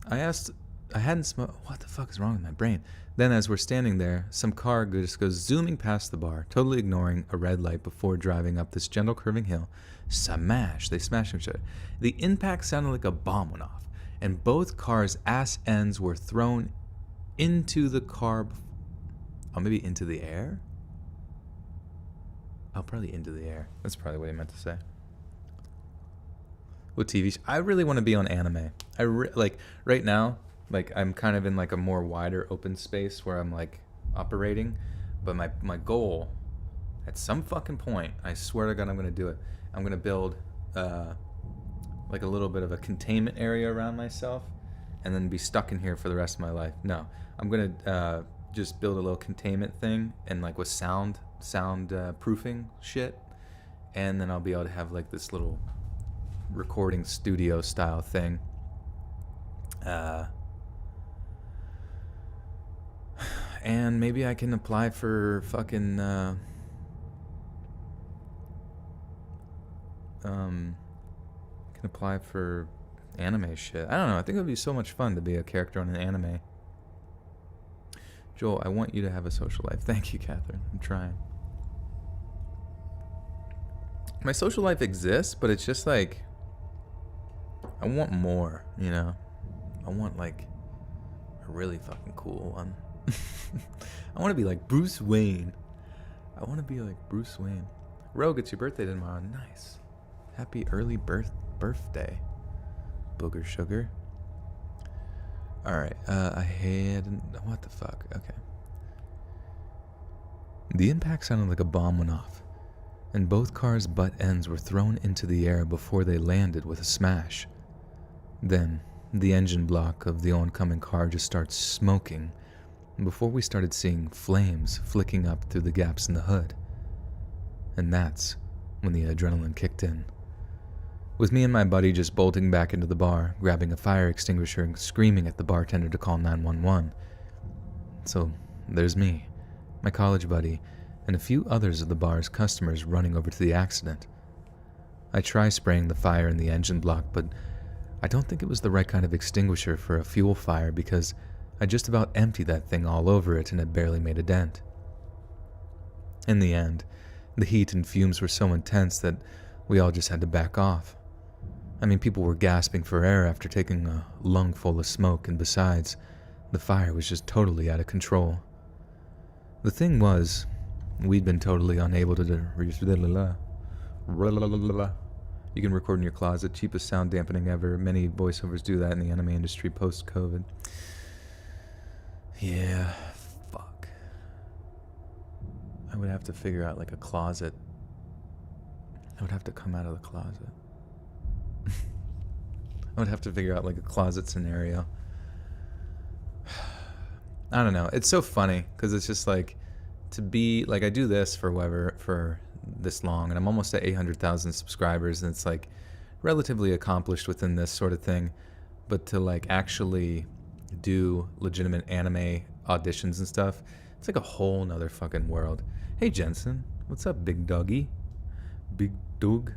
I hadn't smoked. What the fuck is wrong with my brain? Then as we're standing there, some car just goes zooming past the bar, totally ignoring a red light before driving up this gentle curving hill. Smash. They smashed each other. The impact sounded like a bomb went off, and both cars' ass ends were thrown into the car. Oh, maybe into the air? Oh, probably into the air. That's probably what he meant to say. What TV? I really want to be on anime. Like right now, like I'm kind of in like a more wider open space where I'm like operating, but my goal at some fucking point, I swear to God, I'm gonna do it. I'm gonna build like a little bit of a containment area around myself, and then be stuck in here for the rest of my life. No, I'm gonna just build a little containment thing and like with sound proofing shit, and then I'll be able to have like this little recording studio style thing. And maybe I can apply for fucking can apply for anime shit. I don't know. I think it would be so much fun to be a character on an anime. Joel, I want you to have a social life. Thank you, Catherine. I'm trying. My social life exists, but it's just like I want more, you know? I want like a really fucking cool one. I want to be like Bruce Wayne. I want to be like Bruce Wayne. Rogue, it's your birthday tomorrow. Nice. Happy early birthday, Booger Sugar. Alright, I had... What the fuck? Okay. The impact sounded like a bomb went off, and both cars' butt ends were thrown into the air before they landed with a smash. Then, the engine block of the oncoming car just starts smoking before we started seeing flames flicking up through the gaps in the hood. And that's when the adrenaline kicked in. With me and my buddy just bolting back into the bar, grabbing a fire extinguisher and screaming at the bartender to call 911. So, there's me, my college buddy, and a few others of the bar's customers running over to the accident. I try spraying the fire in the engine block, but I don't think it was the right kind of extinguisher for a fuel fire because I just about emptied that thing all over it and it barely made a dent. In the end, the heat and fumes were so intense that we all just had to back off. I mean, people were gasping for air after taking a lungful of smoke, and besides, the fire was just totally out of control. The thing was, we'd been totally unable to... You can record in your closet, cheapest sound dampening ever. Many voiceovers do that in the anime industry post-COVID. Yeah, fuck. I would have to figure out like a closet. I would have to come out of the closet. I would have to figure out like a closet scenario. I don't know. It's so funny because it's just like to be like I do this for this long, and I'm almost at 800,000 subscribers, and it's like relatively accomplished within this sort of thing. But to like actually do legitimate anime auditions and stuff, it's like a whole nother fucking world. Hey Jensen, what's up, big doggy? Big dog.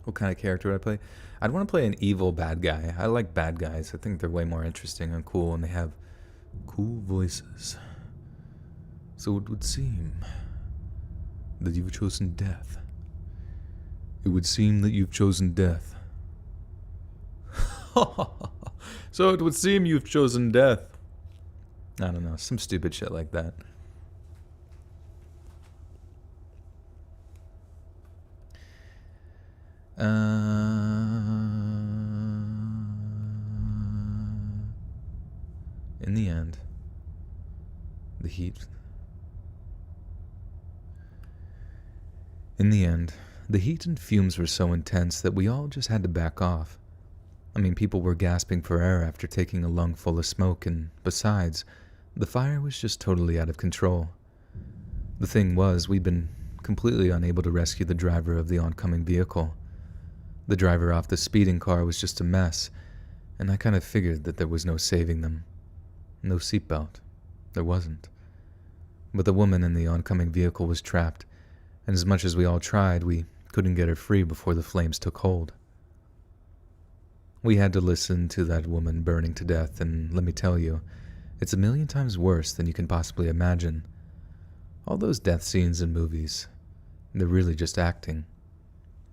What kind of character would I play? I'd want to play an evil bad guy. I like bad guys. I think they're way more interesting and cool, and they have cool voices. So it would seem that you've chosen death. It would seem that you've chosen death. So it would seem you've chosen death. I don't know, some stupid shit like that. In the end, the heat. In the end, the heat and fumes were so intense that we all just had to back off. I mean, people were gasping for air after taking a lung full of smoke, and besides, the fire was just totally out of control. The thing was, we'd been completely unable to rescue the driver of the oncoming vehicle. The driver off the speeding car was just a mess, and I kind of figured that there was no saving them. No seatbelt. There wasn't. But the woman in the oncoming vehicle was trapped, and as much as we all tried, we couldn't get her free before the flames took hold. We had to listen to that woman burning to death, and let me tell you, it's a million times worse than you can possibly imagine. All those death scenes in movies, they're really just acting.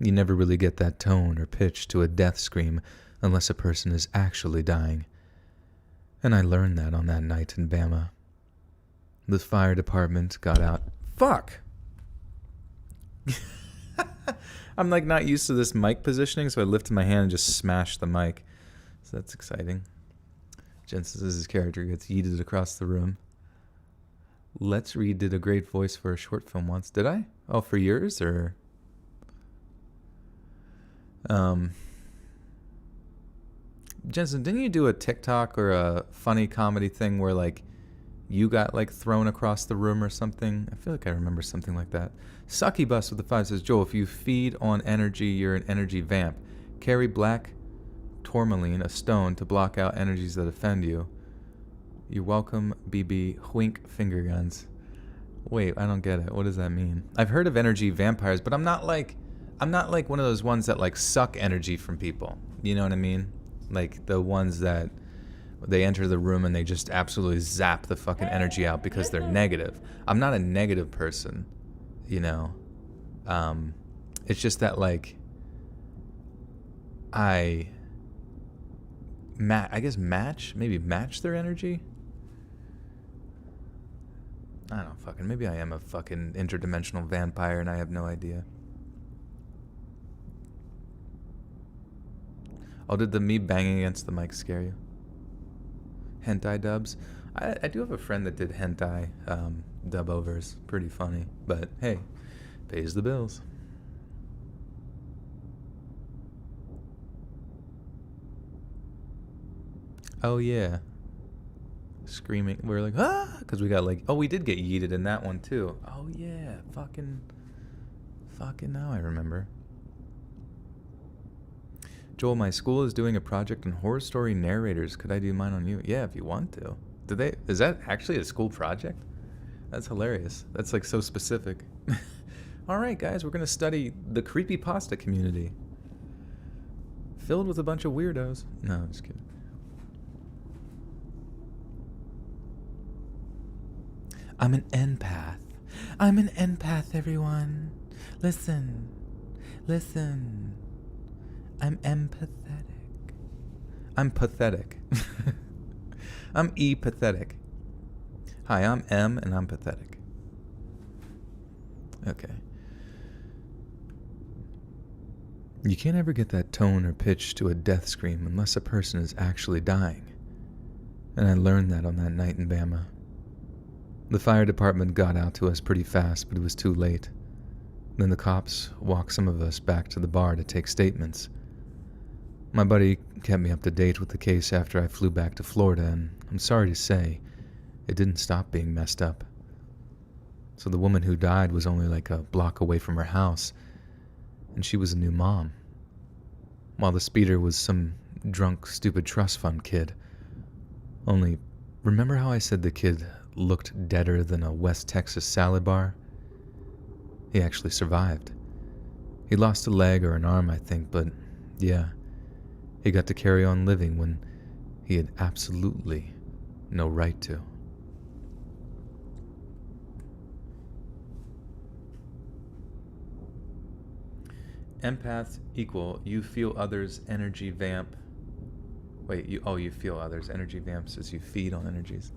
You never really get that tone or pitch to a death scream unless a person is actually dying. And I learned that on that night in Bama. The fire department got out. Fuck! I'm like not used to this mic positioning, so I lifted my hand and just smashed the mic. So that's exciting. Jensen says his character gets yeeted across the room. Let's Read did a great voice for a short film once. Did I? Oh, for yours or? Jensen, didn't you do a TikTok or a funny comedy thing where like you got like thrown across the room or something? I feel like I remember something like that. Sucky Bus with the 5 says, Joel, if you feed on energy, you're an energy vamp. Carry black tourmaline, a stone, to block out energies that offend you. You're welcome, BB. Wink finger guns. Wait, I don't get it. What does that mean? I've heard of energy vampires, but I'm not like one of those ones that like suck energy from people. You know what I mean? Like the ones that they enter the room and they just absolutely zap the fucking energy out because they're negative. I'm not a negative person, you know. It's just that like I guess match their energy. I don't know, fucking maybe I am a fucking interdimensional vampire and I have no idea. Oh, did the me banging against the mic scare you? Hentai dubs? I do have a friend that did hentai dub overs. Pretty funny. But hey, pays the bills. Oh yeah. Screaming. We're like, ah! Because we got like, oh, we did get yeeted in that one too. Oh yeah. Fucking now I remember. Joel, my school is doing a project on horror story narrators. Could I do mine on you? Yeah, if you want to. Is that actually a school project? That's hilarious. That's like so specific. All right, guys, we're going to study the creepypasta community. Filled with a bunch of weirdos. No, I'm just kidding. I'm an empath. I'm an empath, everyone. Listen. I'm empathetic. I'm pathetic. I'm pathetic. Hi, I'm M and I'm pathetic. Okay. You can't ever get that tone or pitch to a death scream unless a person is actually dying. And I learned that on that night in Bama. The fire department got out to us pretty fast, but it was too late. Then the cops walked some of us back to the bar to take statements. My buddy kept me up to date with the case after I flew back to Florida, and I'm sorry to say, it didn't stop being messed up. So the woman who died was only like a block away from her house, and she was a new mom, while the speeder was some drunk, stupid trust fund kid. Only, remember how I said the kid looked deader than a West Texas salad bar? He actually survived. He lost a leg or an arm, I think, but yeah, he got to carry on living when he had absolutely no right to. Empath equal, you feel others' energy vamp. Wait, you feel others' energy vamps as you feed on energies.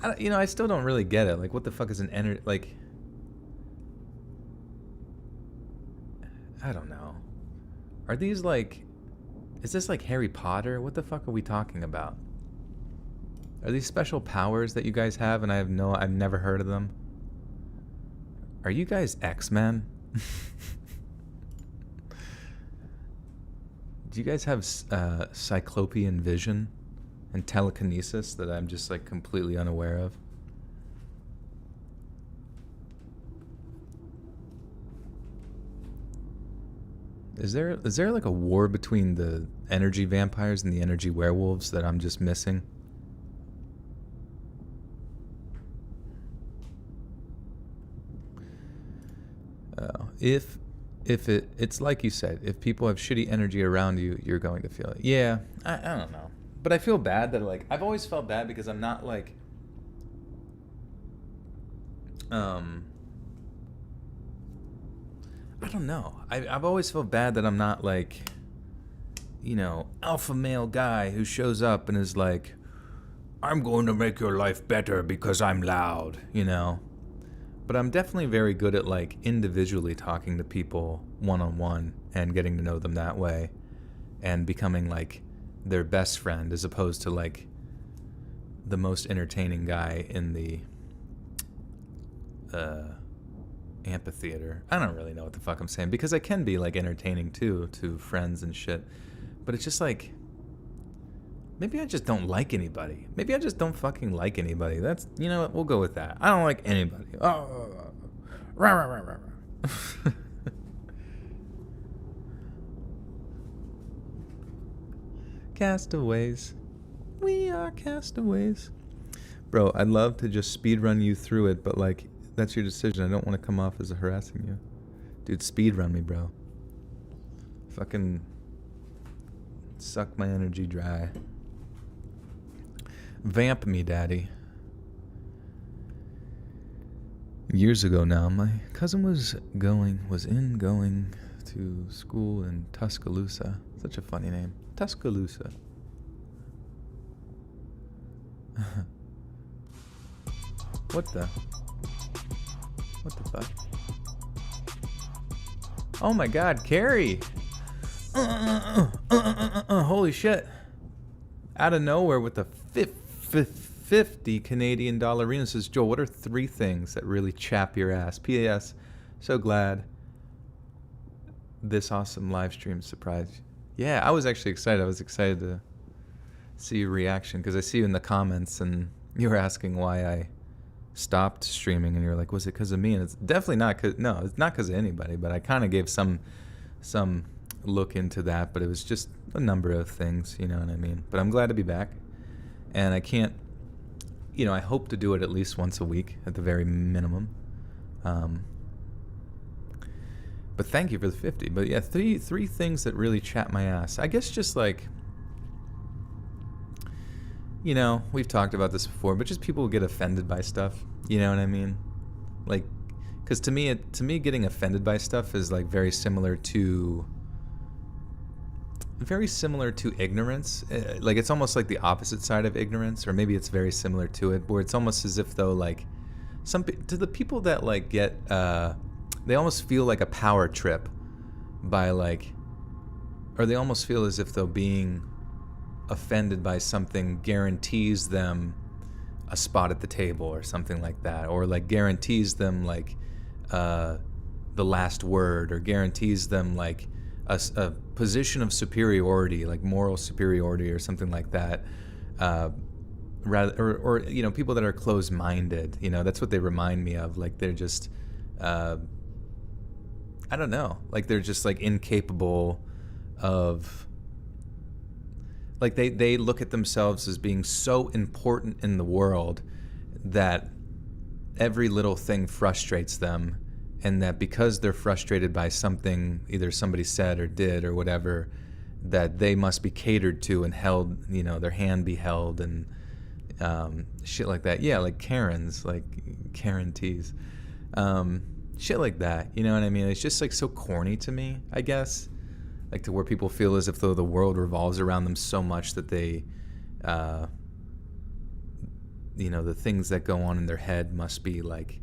I still don't really get it. Like, what the fuck is an energy, like, I don't know. Are these like, is this like Harry Potter? What the fuck are we talking about? Are these special powers that you guys have and I've never heard of them? Are you guys X-Men? Do you guys have cyclopean vision and telekinesis that I'm just like completely unaware of? Is there like a war between the energy vampires and the energy werewolves that I'm just missing? It's like you said, if people have shitty energy around you, you're going to feel it. Yeah, I don't know. But I feel bad that, like, I've always felt bad because I'm not like, I don't know. I've always felt bad that I'm not like, alpha male guy who shows up and is like, I'm going to make your life better because I'm loud, But I'm definitely very good at like individually talking to people one-on-one and getting to know them that way and becoming like their best friend as opposed to like the most entertaining guy in the amphitheater. I don't really know what the fuck I'm saying because I can be like entertaining too to friends and shit. But it's just like, maybe I just don't like anybody. Maybe I just don't fucking like anybody. That's, you know what, we'll go with that. I don't like anybody. Rah, rah, rah, rah, rah. Castaways. We are castaways. Bro, I'd love to just speedrun you through it, but like, that's your decision. I don't want to come off as harassing you. Dude, speedrun me, bro. Fucking suck my energy dry. Vamp me, daddy. Years ago now, my cousin was going to school in Tuscaloosa. Such a funny name. Tuscaloosa. What the fuck? Oh my god, Carrie! Holy shit. Out of nowhere with the 50 Canadian dollarina says, Joel, what are 3 things that really chap your ass? P.A.S. So glad this awesome live stream surprised you. Yeah, I was actually excited. I was excited to see your reaction because I see you in the comments and you were asking why I stopped streaming and you're like, was it because of me? And it's definitely not because, no, it's not because of anybody, but I kind of gave some look into that, but it was just a number of things, you know what I mean? But I'm glad to be back. And I can't, I hope to do it at least once a week at the very minimum. But thank you for the 50. But yeah, three things that really chat my ass. I guess just like, we've talked about this before, but just people who get offended by stuff. You know what I mean? Like, because to me, getting offended by stuff is like very similar to ignorance. Like it's almost like the opposite side of ignorance, or maybe it's very similar to it, where it's almost as if though like to the people that like get they almost feel like a power trip by like, or they almost feel as if though being offended by something guarantees them a spot at the table or something like that, or like guarantees them like the last word, or guarantees them like a position of superiority, like moral superiority or something like that, rather, or people that are closed-minded, that's what they remind me of. Like they're just I don't know, like they're just like incapable of, like they look at themselves as being so important in the world that every little thing frustrates them, and that because they're frustrated by something either somebody said or did or whatever, that they must be catered to and held, you know, their hand be held, and shit like that. Yeah, like Karens, like Karen teas, shit like that. You know what I mean? It's just like so corny to me, I guess. Like to where people feel as if though the world revolves around them so much that they, you know, the things that go on in their head must be like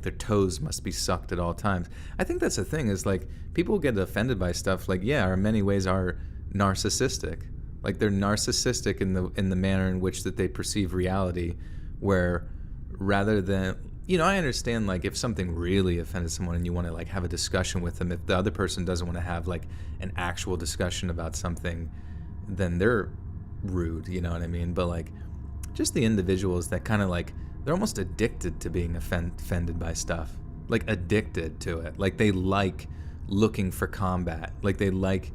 their toes must be sucked at all times. I think that's the thing, is like people get offended by stuff like, yeah, in many ways are narcissistic. Like they're narcissistic in the manner in which that they perceive reality, where rather than, you know, I understand like if something really offended someone and you want to like have a discussion with them, if the other person doesn't want to have like an actual discussion about something, then they're rude, you know what I mean? But like just the individuals that kind of like, they're almost addicted to being offended by stuff, like addicted to it. Like they like looking for combat, like they like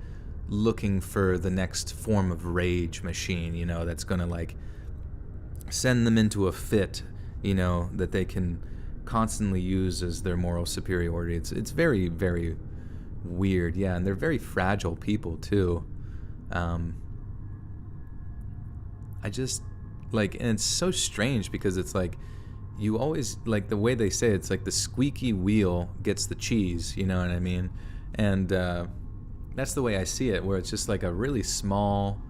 looking for the next form of rage machine, you know, that's gonna like send them into a fit, you know, that they can constantly use as their moral superiority. It's very, very weird. Yeah, and they're very fragile people too. I just like, and it's so strange because it's like you always, like the way they say it's like the squeaky wheel gets the cheese, you know what I mean? And that's the way I see it, where it's just like a really small,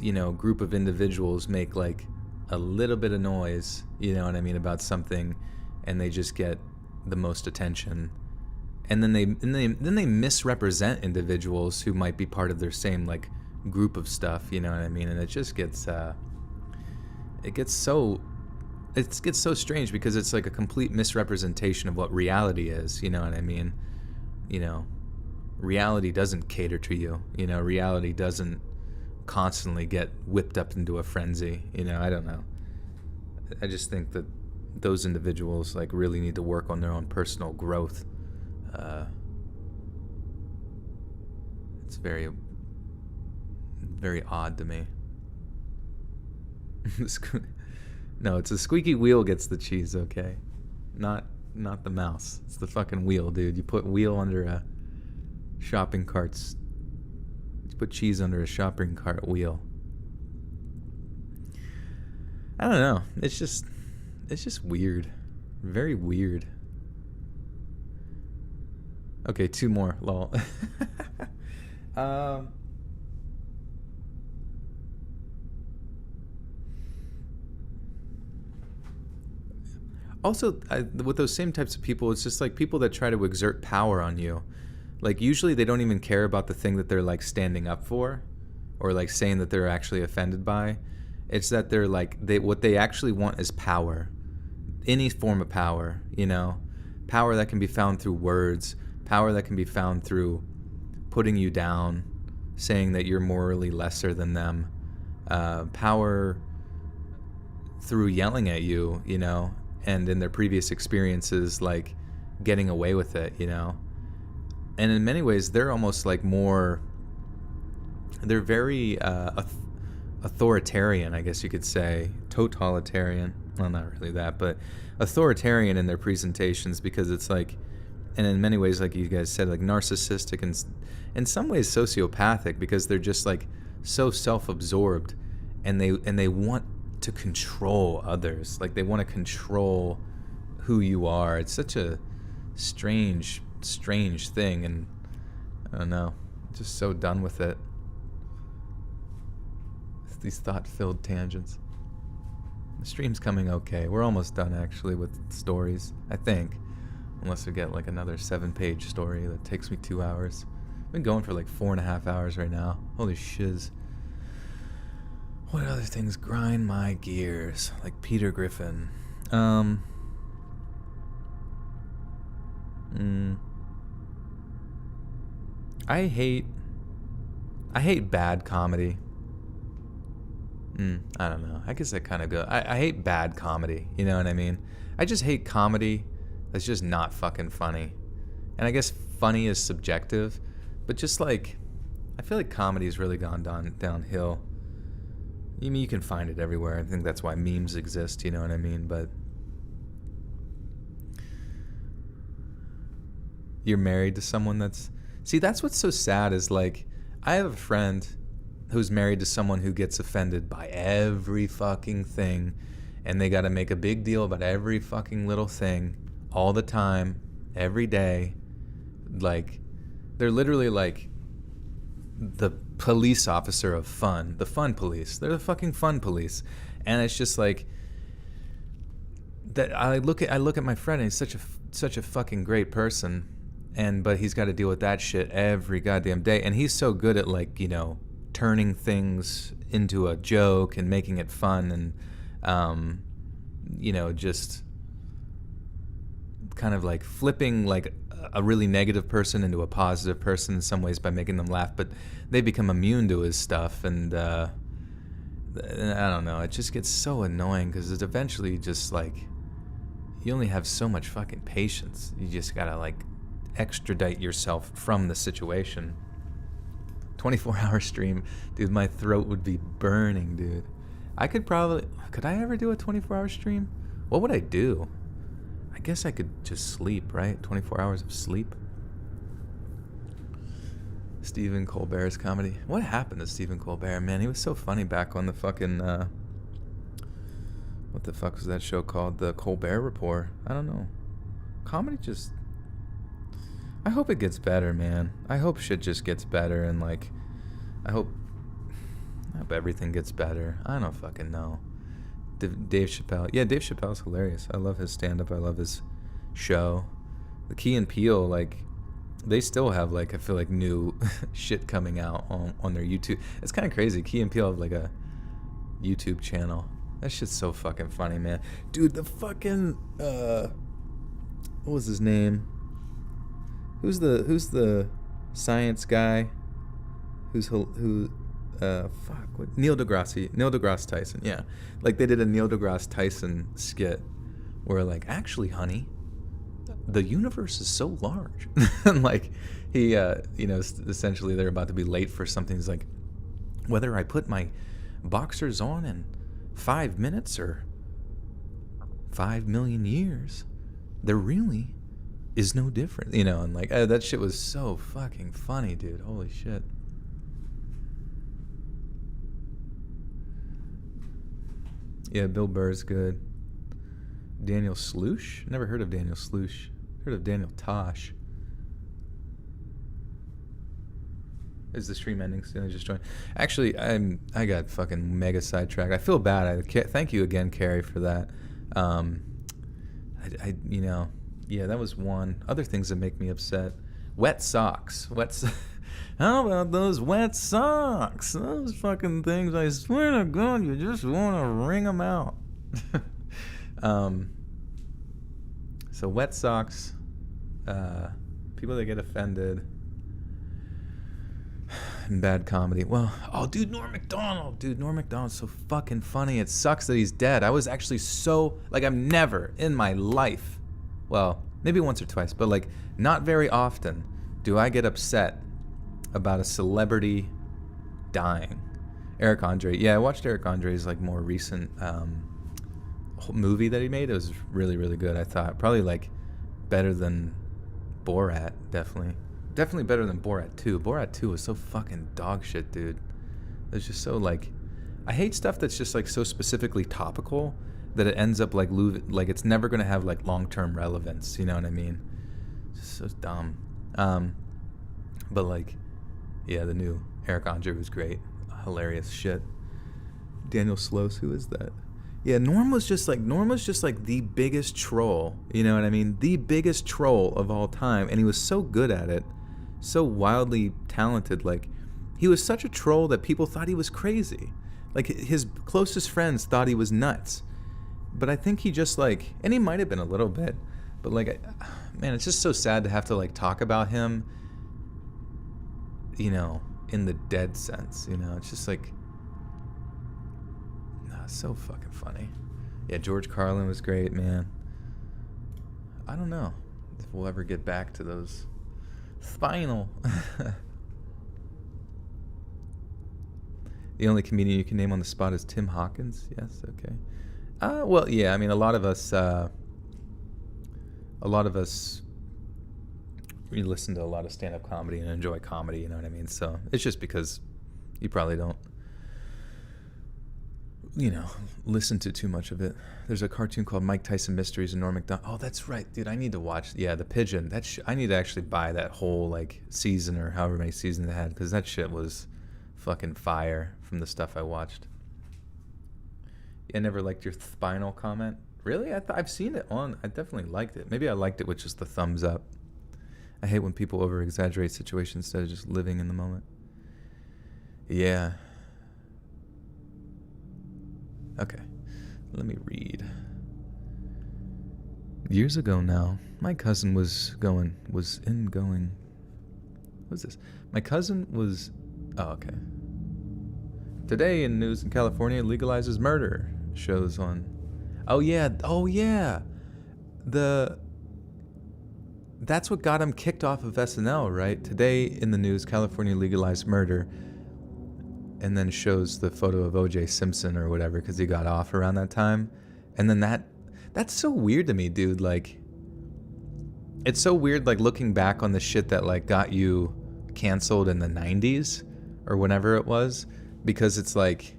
you know, group of individuals make like a little bit of noise, you know what I mean, about something, and they just get the most attention. And then they misrepresent individuals who might be part of their same like group of stuff, you know what I mean? And it just gets it gets so strange because it's like a complete misrepresentation of what reality is, you know what I mean? You know, reality doesn't cater to you, you know, reality doesn't constantly get whipped up into a frenzy, you know. I don't know, I just think that those individuals like really need to work on their own personal growth. It's very, very odd to me. No, it's a squeaky wheel gets the cheese, okay? Not the mouse. It's the fucking wheel, dude. You put wheel under a shopping cart's... You put cheese under a shopping cart wheel. I don't know. It's just weird. Very weird. Okay, 2 more. Lol. Also, with those same types of people, it's just like people that try to exert power on you. Like usually they don't even care about the thing that they're like standing up for, or like saying that they're actually offended by. It's that they're like, what they actually want is power. Any form of power, you know? Power that can be found through words, power that can be found through putting you down, saying that you're morally lesser than them, power through yelling at you, you know, and in their previous experiences, like getting away with it, you know. And in many ways, they're almost like more, they're very authoritarian, I guess you could say, totalitarian. Well, not really that, but authoritarian in their presentations, because it's like, and in many ways, like you guys said, like narcissistic and in some ways sociopathic, because they're just like so self-absorbed, and they want to control others. Like they want to control who you are. It's such a strange thing, and I don't know, just so done with it. It's these thought-filled tangents. The stream's coming okay. We're almost done actually with stories, I think. Unless we get like another 7-page story that takes me 2 hours. I've been going for like 4.5 hours right now. Holy shiz. What other things grind my gears? Like Peter Griffin. I hate bad comedy. I don't know. I guess I kind of go. I hate bad comedy. You know what I mean? I just hate comedy It's just not fucking funny. And I guess funny is subjective, but just like, I feel like comedy's really gone downhill. You mean you can find it everywhere. I think that's why memes exist, you know what I mean? But you're married to someone that's... See, that's what's so sad is like, I have a friend who's married to someone who gets offended by every fucking thing, and they got to make a big deal about every fucking little thing all the time, every day. Like, they're literally like the police officer of fun, the fun police. They're the fucking fun police. And it's just like that. I look at my friend, and he's such a fucking great person, but he's got to deal with that shit every goddamn day. And he's so good at, like, you know, turning things into a joke and making it fun, and you know, just kind of like flipping like a really negative person into a positive person in some ways by making them laugh, but they become immune to his stuff, and I don't know, it just gets so annoying because it eventually just like, you only have so much fucking patience. You just gotta like extradite yourself from the situation. 24-hour stream, dude, my throat would be burning, dude. Could I ever do a 24-hour stream? What would I do? I guess I could just sleep, right? 24 hours of sleep. Stephen Colbert's comedy. What happened to Stephen Colbert, man? He was so funny back on the fucking, what the fuck was that show called? The Colbert Report. I don't know. Comedy just... I hope it gets better, man. I hope shit just gets better, and like, I hope everything gets better. I don't fucking know. Dave Chappelle. Yeah, Dave Chappelle's hilarious. I love his stand-up. I love his show. The Key and Peele, like, they still have, like, I feel like new shit coming out on their YouTube. It's kind of crazy. Key and Peele have, like, a YouTube channel. That shit's so fucking funny, man. Dude, the fucking, what was his name? Who's the science guy? Neil deGrasse Tyson. Yeah, like they did a Neil deGrasse Tyson skit where, like, actually, honey, the universe is so large. And like he you know, essentially they're about to be late for something. He's like, whether I put my boxers on in 5 minutes or 5 million years, there really is no difference, you know. And like, that shit was so fucking funny, dude. Holy shit. Yeah, Bill Burr's good. Daniel Slush? Never heard of Daniel Slush. Heard of Daniel Tosh. Is the stream ending soon? I just joined. Actually, I got fucking mega sidetracked. I feel bad. Thank you again, Carrie, for that. I you know, yeah, that was one. Other things that make me upset. Wet socks. How about those wet socks? Those fucking things, I swear to God, you just want to wring them out. So wet socks, people that get offended, and bad comedy. Well, oh, dude, Norm Macdonald. Dude, Norm Macdonald's so fucking funny. It sucks that he's dead. I was actually so, like, I've never in my life, well, maybe once or twice, but like not very often do I get upset about a celebrity dying. Eric Andre. Yeah, I watched Eric Andre's like more recent movie that he made. It was really, really good, I thought. Probably like better than Borat, definitely. Definitely better than Borat 2. Borat 2 was so fucking dog shit, dude. It's just so like, I hate stuff that's just like so specifically topical that it ends up like it's never gonna have like long-term relevance. You know what I mean? It's just so dumb. But like, yeah, the new Eric Andre was great. Hilarious shit. Daniel Sloss, who is that? Yeah, Norm was just like the biggest troll. You know what I mean? The biggest troll of all time, and he was so good at it, so wildly talented. Like, he was such a troll that people thought he was crazy. Like, his closest friends thought he was nuts. But I think he just like, and he might have been a little bit, but like, man, it's just so sad to have to like talk about him, you know, in the dead sense. You know, it's just like, so fucking funny. Yeah, George Carlin was great, man. I don't know if we'll ever get back to those spinal. The only comedian you can name on the spot is Tim Hawkins. Yes, okay. Well, yeah. I mean, a lot of us, we listen to a lot of stand-up comedy and enjoy comedy. You know what I mean? So it's just because you probably don't, listen to too much of it. There's a cartoon called Mike Tyson Mysteries and Norm Macdonald. Oh, that's right, dude. I need to watch. Yeah, The Pigeon. I need to actually buy that whole like season or however many seasons they had, because that shit was fucking fire from the stuff I watched. I never liked your spinal comment. Really? I've seen it on. I definitely liked it. Maybe I liked it with just the thumbs up. I hate when people over exaggerate situations instead of just living in the moment. Yeah. Okay, let me read. Years ago now, my cousin was going. What's this? My cousin was. Oh, okay. Today in news in California legalizes murder. Shows on. Oh yeah. That's what got him kicked off of SNL, right? Today in the news, California legalized murder. And then shows the photo of O.J. Simpson or whatever because he got off around that time. And then that's so weird to me, dude. Like, it's so weird, like, looking back on the shit that, like, got you canceled in the 90s or whenever it was, because it's, like,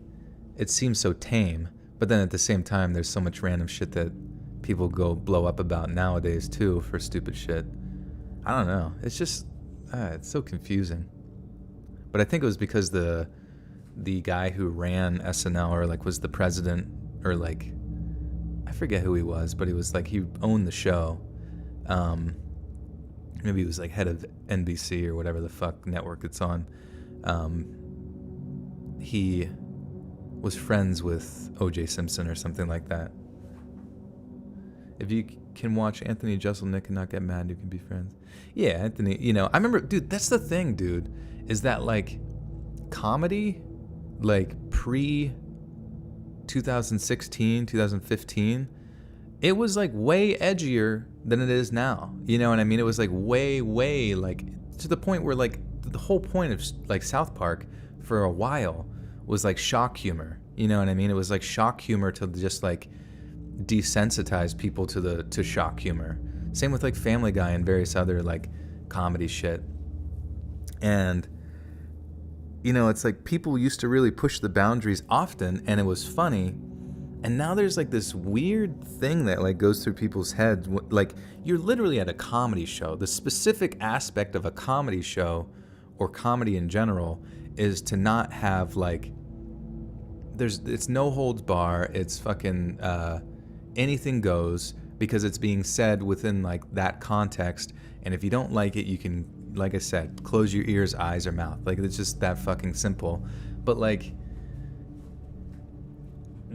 it seems so tame. But then at the same time, there's so much random shit that people go blow up about nowadays, too, for stupid shit. I don't know. It's just, it's so confusing. But I think it was because the guy who ran SNL or like was the president or like I forget who he was, but he was like he owned the show. Maybe he was like head of NBC or whatever the fuck network it's on. He was friends with O.J. Simpson or something like that. If you can watch Anthony Jeselnik and not get mad, you can be friends. Yeah, Anthony, I remember, dude, that's the thing, dude, is that like comedy, like pre 2016, 2015, it was like way edgier than it is now. You know what I mean? It was like way, like to the point where like the whole point of like South Park for a while was like shock humor. You know what I mean? It was like shock humor to just like desensitize people to shock humor. Same with like Family Guy and various other like comedy shit. And it's like people used to really push the boundaries often and it was funny. And now there's like this weird thing that like goes through people's heads. Like you're literally at a comedy show. The specific aspect of a comedy show or comedy in general is to not have like, it's no holds bar. It's fucking anything goes because it's being said within like that context. And if you don't like it, you can, like I said, close your ears, eyes, or mouth. Like, it's just that fucking simple. But, like,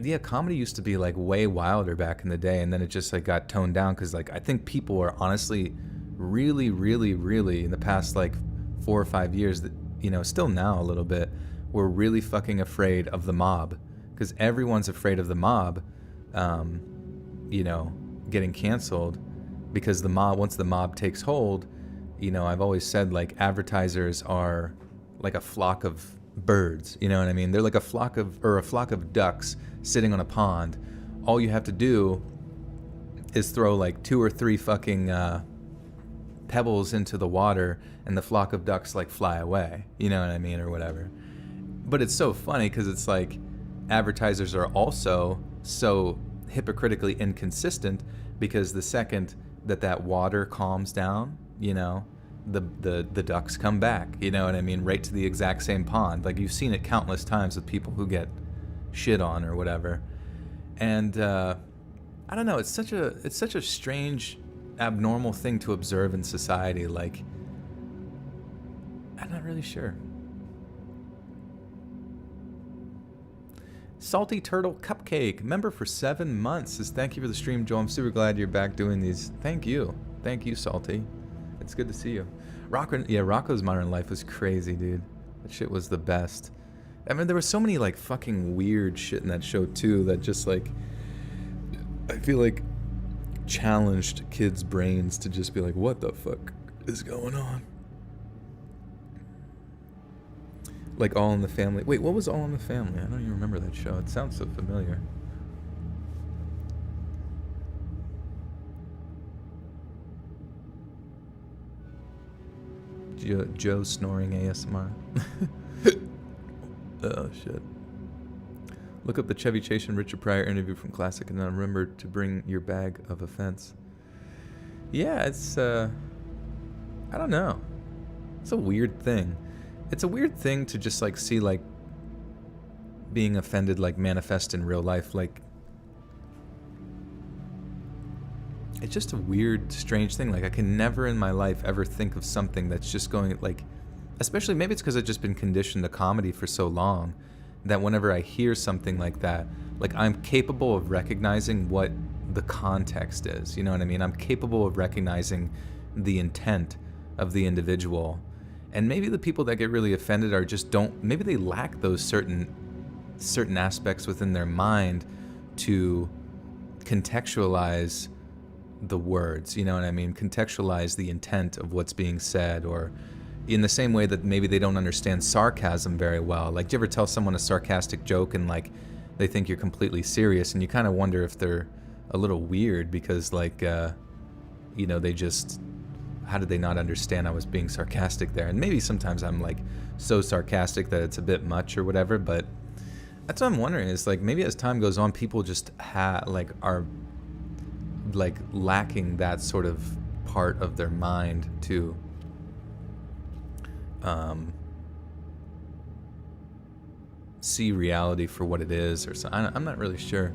yeah, comedy used to be, like, way wilder back in the day, and then it just, like, got toned down because, like, I think people are honestly really, really, really, in the past, like, 4 or 5 years, that still now a little bit, we're really fucking afraid of the mob because everyone's afraid of the mob, getting canceled because the mob, once the mob takes hold, I've always said like advertisers are like a flock of birds, you know what I mean? They're like a flock of ducks sitting on a pond. All you have to do is throw like 2 or 3 fucking pebbles into the water and the flock of ducks like fly away, you know what I mean, or whatever. But it's so funny because it's like advertisers are also so hypocritically inconsistent because the second that water calms down, the ducks come back, you know what I mean, right to the exact same pond. Like you've seen it countless times with people who get shit on or whatever. And I don't know, it's such a strange, abnormal thing to observe in society. Like, I'm not really sure. Salty Turtle Cupcake, member for 7 months, says thank you for the stream, Joe. I'm super glad you're back doing these. Thank you, Salty. It's good to see you. Rocco's Modern Life was crazy, dude. That shit was the best. I mean, there was so many like fucking weird shit in that show too. That just like, I feel like challenged kids' brains to just be like, what the fuck is going on? Like All in the Family. Wait, what was All in the Family? I don't even remember that show. It sounds so familiar. Joe snoring ASMR. Oh shit. Look up the Chevy Chase and Richard Pryor interview from Classic, and then remember to bring your bag of offense. Yeah, it's I don't know. It's a weird thing. It's a weird thing to just like see like being offended like manifest in real life. Like it's just a weird, strange thing. Like I can never in my life ever think of something that's just going like, especially maybe it's because I've just been conditioned to comedy for so long that whenever I hear something like that, like I'm capable of recognizing what the context is. You know what I mean? I'm capable of recognizing the intent of the individual. And maybe the people that get really offended are just maybe they lack those certain aspects within their mind to contextualize the words, you know what I mean? Contextualize the intent of what's being said, or in the same way that maybe they don't understand sarcasm very well. Like, do you ever tell someone a sarcastic joke and like they think you're completely serious, and you kind of wonder if they're a little weird because like, you know, how did they not understand I was being sarcastic there? And maybe sometimes I'm like so sarcastic that it's a bit much or whatever, but that's what I'm wondering is like maybe as time goes on, people just are like lacking that sort of part of their mind to see reality for what it is, or so. I'm not really sure.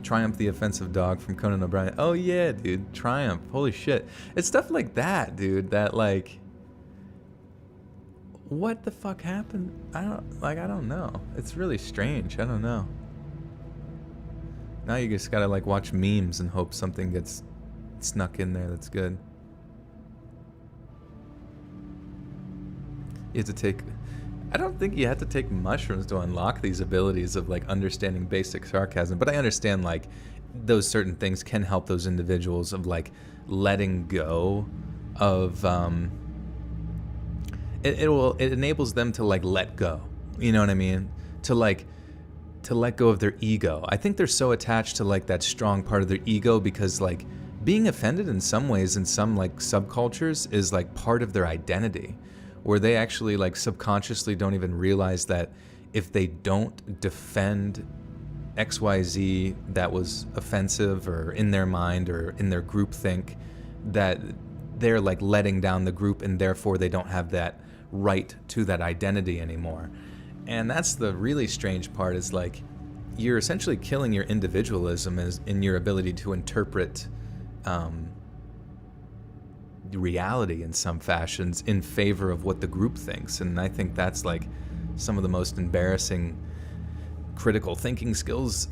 Triumph the Offensive Dog from Conan O'Brien. Oh yeah, dude, Triumph. Holy shit. It's stuff like that, dude, that like, what the fuck happened? I don't know. It's really strange. I don't know. Now you just gotta like watch memes and hope something gets snuck in there that's good. You have to take, I don't think you have to take mushrooms to unlock these abilities of like understanding basic sarcasm, but I understand like those certain things can help those individuals of like letting go of it enables them to like let go, you know what I mean, to let go of their ego. I think they're so attached to like that strong part of their ego because like being offended in some ways in some like subcultures is like part of their identity, where they actually like subconsciously don't even realize that if they don't defend XYZ that was offensive or in their mind or in their groupthink, that they're like letting down the group and therefore they don't have that right to that identity anymore. And that's the really strange part, is like you're essentially killing your individualism in your ability to interpret reality in some fashions in favor of what the group thinks. And I think that's like some of the most embarrassing critical thinking skills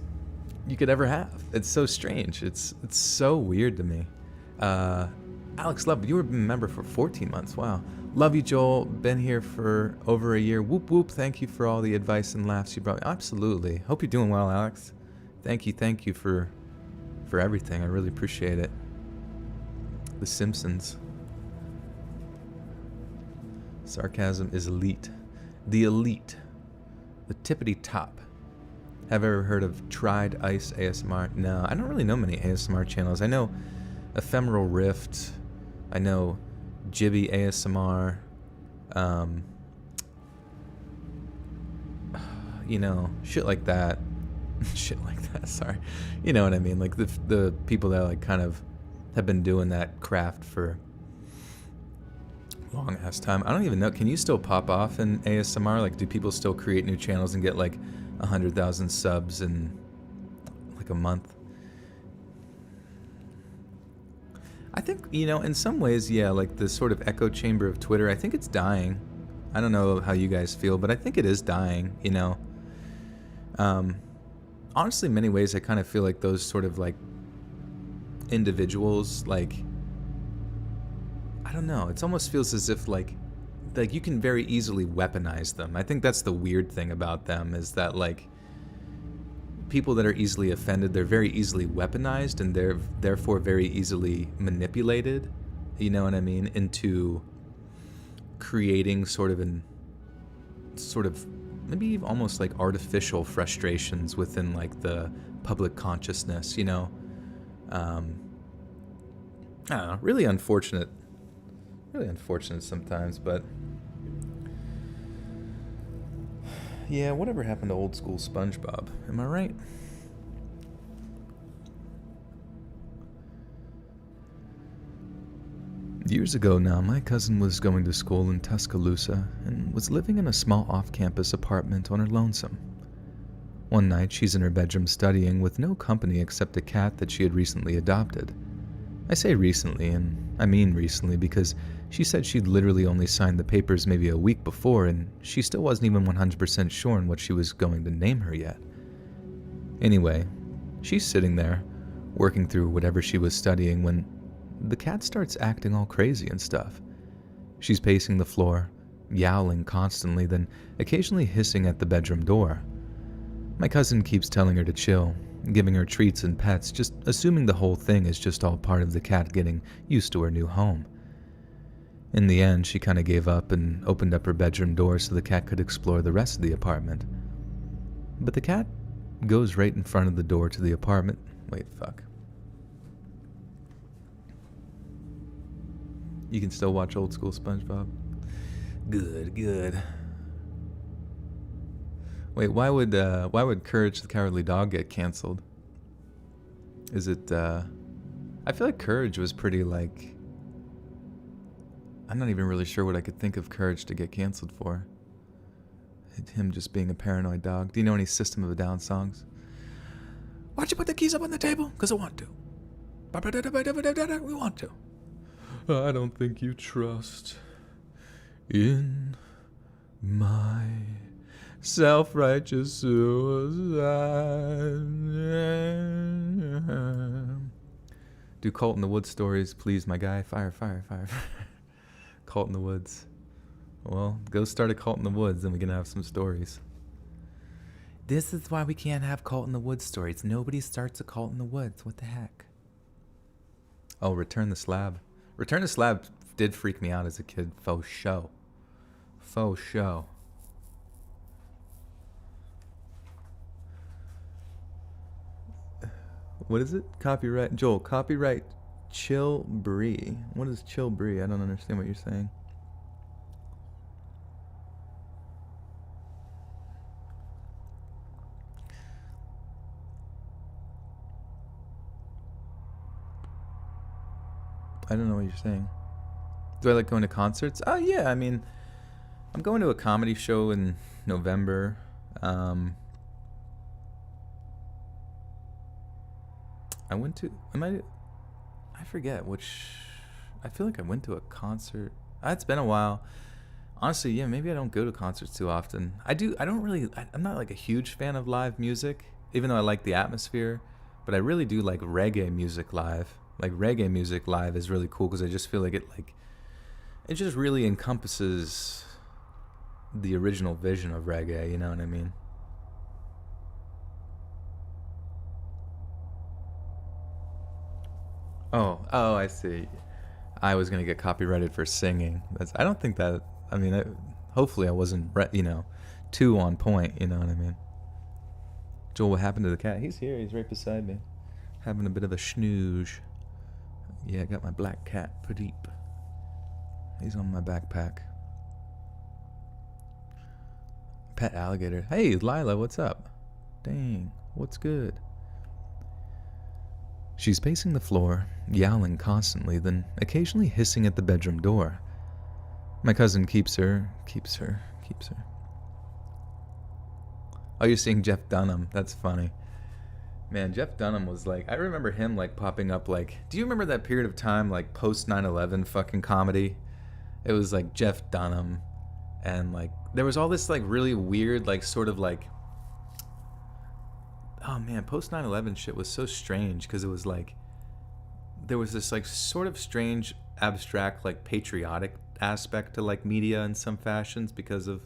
you could ever have. It's so strange. It's so weird to me. Alex Love, you were a member for 14 months. Wow. Love you, Joel. Been here for over a year. Whoop whoop. Thank you for all the advice and laughs you brought me. Absolutely. Hope you're doing well, Alex. Thank you for everything. I really appreciate it. The Simpsons. Sarcasm is elite. The elite. The tippity top. Have ever heard of Tried Ice ASMR? No, I don't really know many ASMR channels. I know Ephemeral Rift. I know Jibby ASMR. You know, shit like that. Shit like that, sorry. You know what I mean? Like the people that like kind of have been doing that craft for long ass time. I don't even know. Can you still pop off in ASMR? Like, do people still create new channels and get like 100,000 subs in like a month? I think, you know, in some ways, yeah, like the sort of echo chamber of Twitter, I think it's dying. I don't know how you guys feel, but I think it is dying, you know. Honestly, in many ways, I kind of feel like those sort of like individuals, like, I don't know, it almost feels as if like you can very easily weaponize them. I think that's the weird thing about them, is that like people that are easily offended, they're very easily weaponized, and they're therefore very easily manipulated, you know what I mean, into creating sort of maybe almost like artificial frustrations within like the public consciousness, you know. I don't know, really unfortunate sometimes, but yeah, whatever happened to old school SpongeBob? Am I right? Years ago now, my cousin was going to school in Tuscaloosa and was living in a small off-campus apartment on her lonesome. One night, she's in her bedroom studying with no company except a cat that she had recently adopted. I say recently, and I mean recently, because she said she'd literally only signed the papers maybe a week before, and she still wasn't even 100% sure on what she was going to name her yet. Anyway, she's sitting there, working through whatever she was studying, when the cat starts acting all crazy and stuff. She's pacing the floor, yowling constantly, then occasionally hissing at the bedroom door. My cousin keeps telling her to chill, giving her treats and pets, just assuming the whole thing is just all part of the cat getting used to her new home. In the end, she kind of gave up and opened up her bedroom door so the cat could explore the rest of the apartment. But the cat goes right in front of the door to the apartment. Wait, fuck. You can still watch old school SpongeBob? Good, good. Wait, why would Courage the Cowardly Dog get canceled? Is it, I feel like Courage was pretty, like, I'm not even really sure what I could think of Courage to get canceled for. Him just being a paranoid dog. Do you know any System of a Down songs? Why'd you put the keys up on the table? 'Cause I want to. We want to. I don't think you trust in my self-righteous suicide. Do Cult in the Woods stories, please, my guy. Fire, fire, fire. Cult in the Woods. Well, go start a cult in the woods, and we can have some stories. This is why we can't have Cult in the Woods stories. Nobody starts a cult in the woods. What the heck? Oh, Return the Slab. Return the Slab did freak me out as a kid. Faux show. Faux show. What is it? Copyright. Joel, copyright Chill Brie. What is Chill Brie? I don't understand what you're saying. I don't know what you're saying. Do I like going to concerts? Oh, yeah. I mean, I'm going to a comedy show in November. I went to... I forget which... I feel like I went to a concert. It's been a while. Honestly, yeah, maybe I don't go to concerts too often. I'm not like a huge fan of live music, even though I like the atmosphere. But I really do like reggae music live. Like reggae music live is really cool because I just feel like it just really encompasses the original vision of reggae, you know what I mean? Oh, I see. I was gonna get copyrighted for singing. I don't think that. I mean, hopefully I wasn't, too on point. You know what I mean? Joel, what happened to the cat? He's here. He's right beside me, having a bit of a snooze. Yeah, I got my black cat, Pradeep. He's on my backpack. Pet alligator. Hey, Lila, what's up? Dang, what's good? She's pacing the floor, yowling constantly, then occasionally hissing at the bedroom door. My cousin keeps her. Oh, you're seeing Jeff Dunham. That's funny. Man, Jeff Dunham was like, I remember him like popping up like, do you remember that period of time like post 9/11 fucking comedy? It was like Jeff Dunham, and like there was all this like really weird like sort of like, oh man, post 9/11 shit was so strange because it was like there was this like sort of strange abstract like patriotic aspect to like media in some fashions because of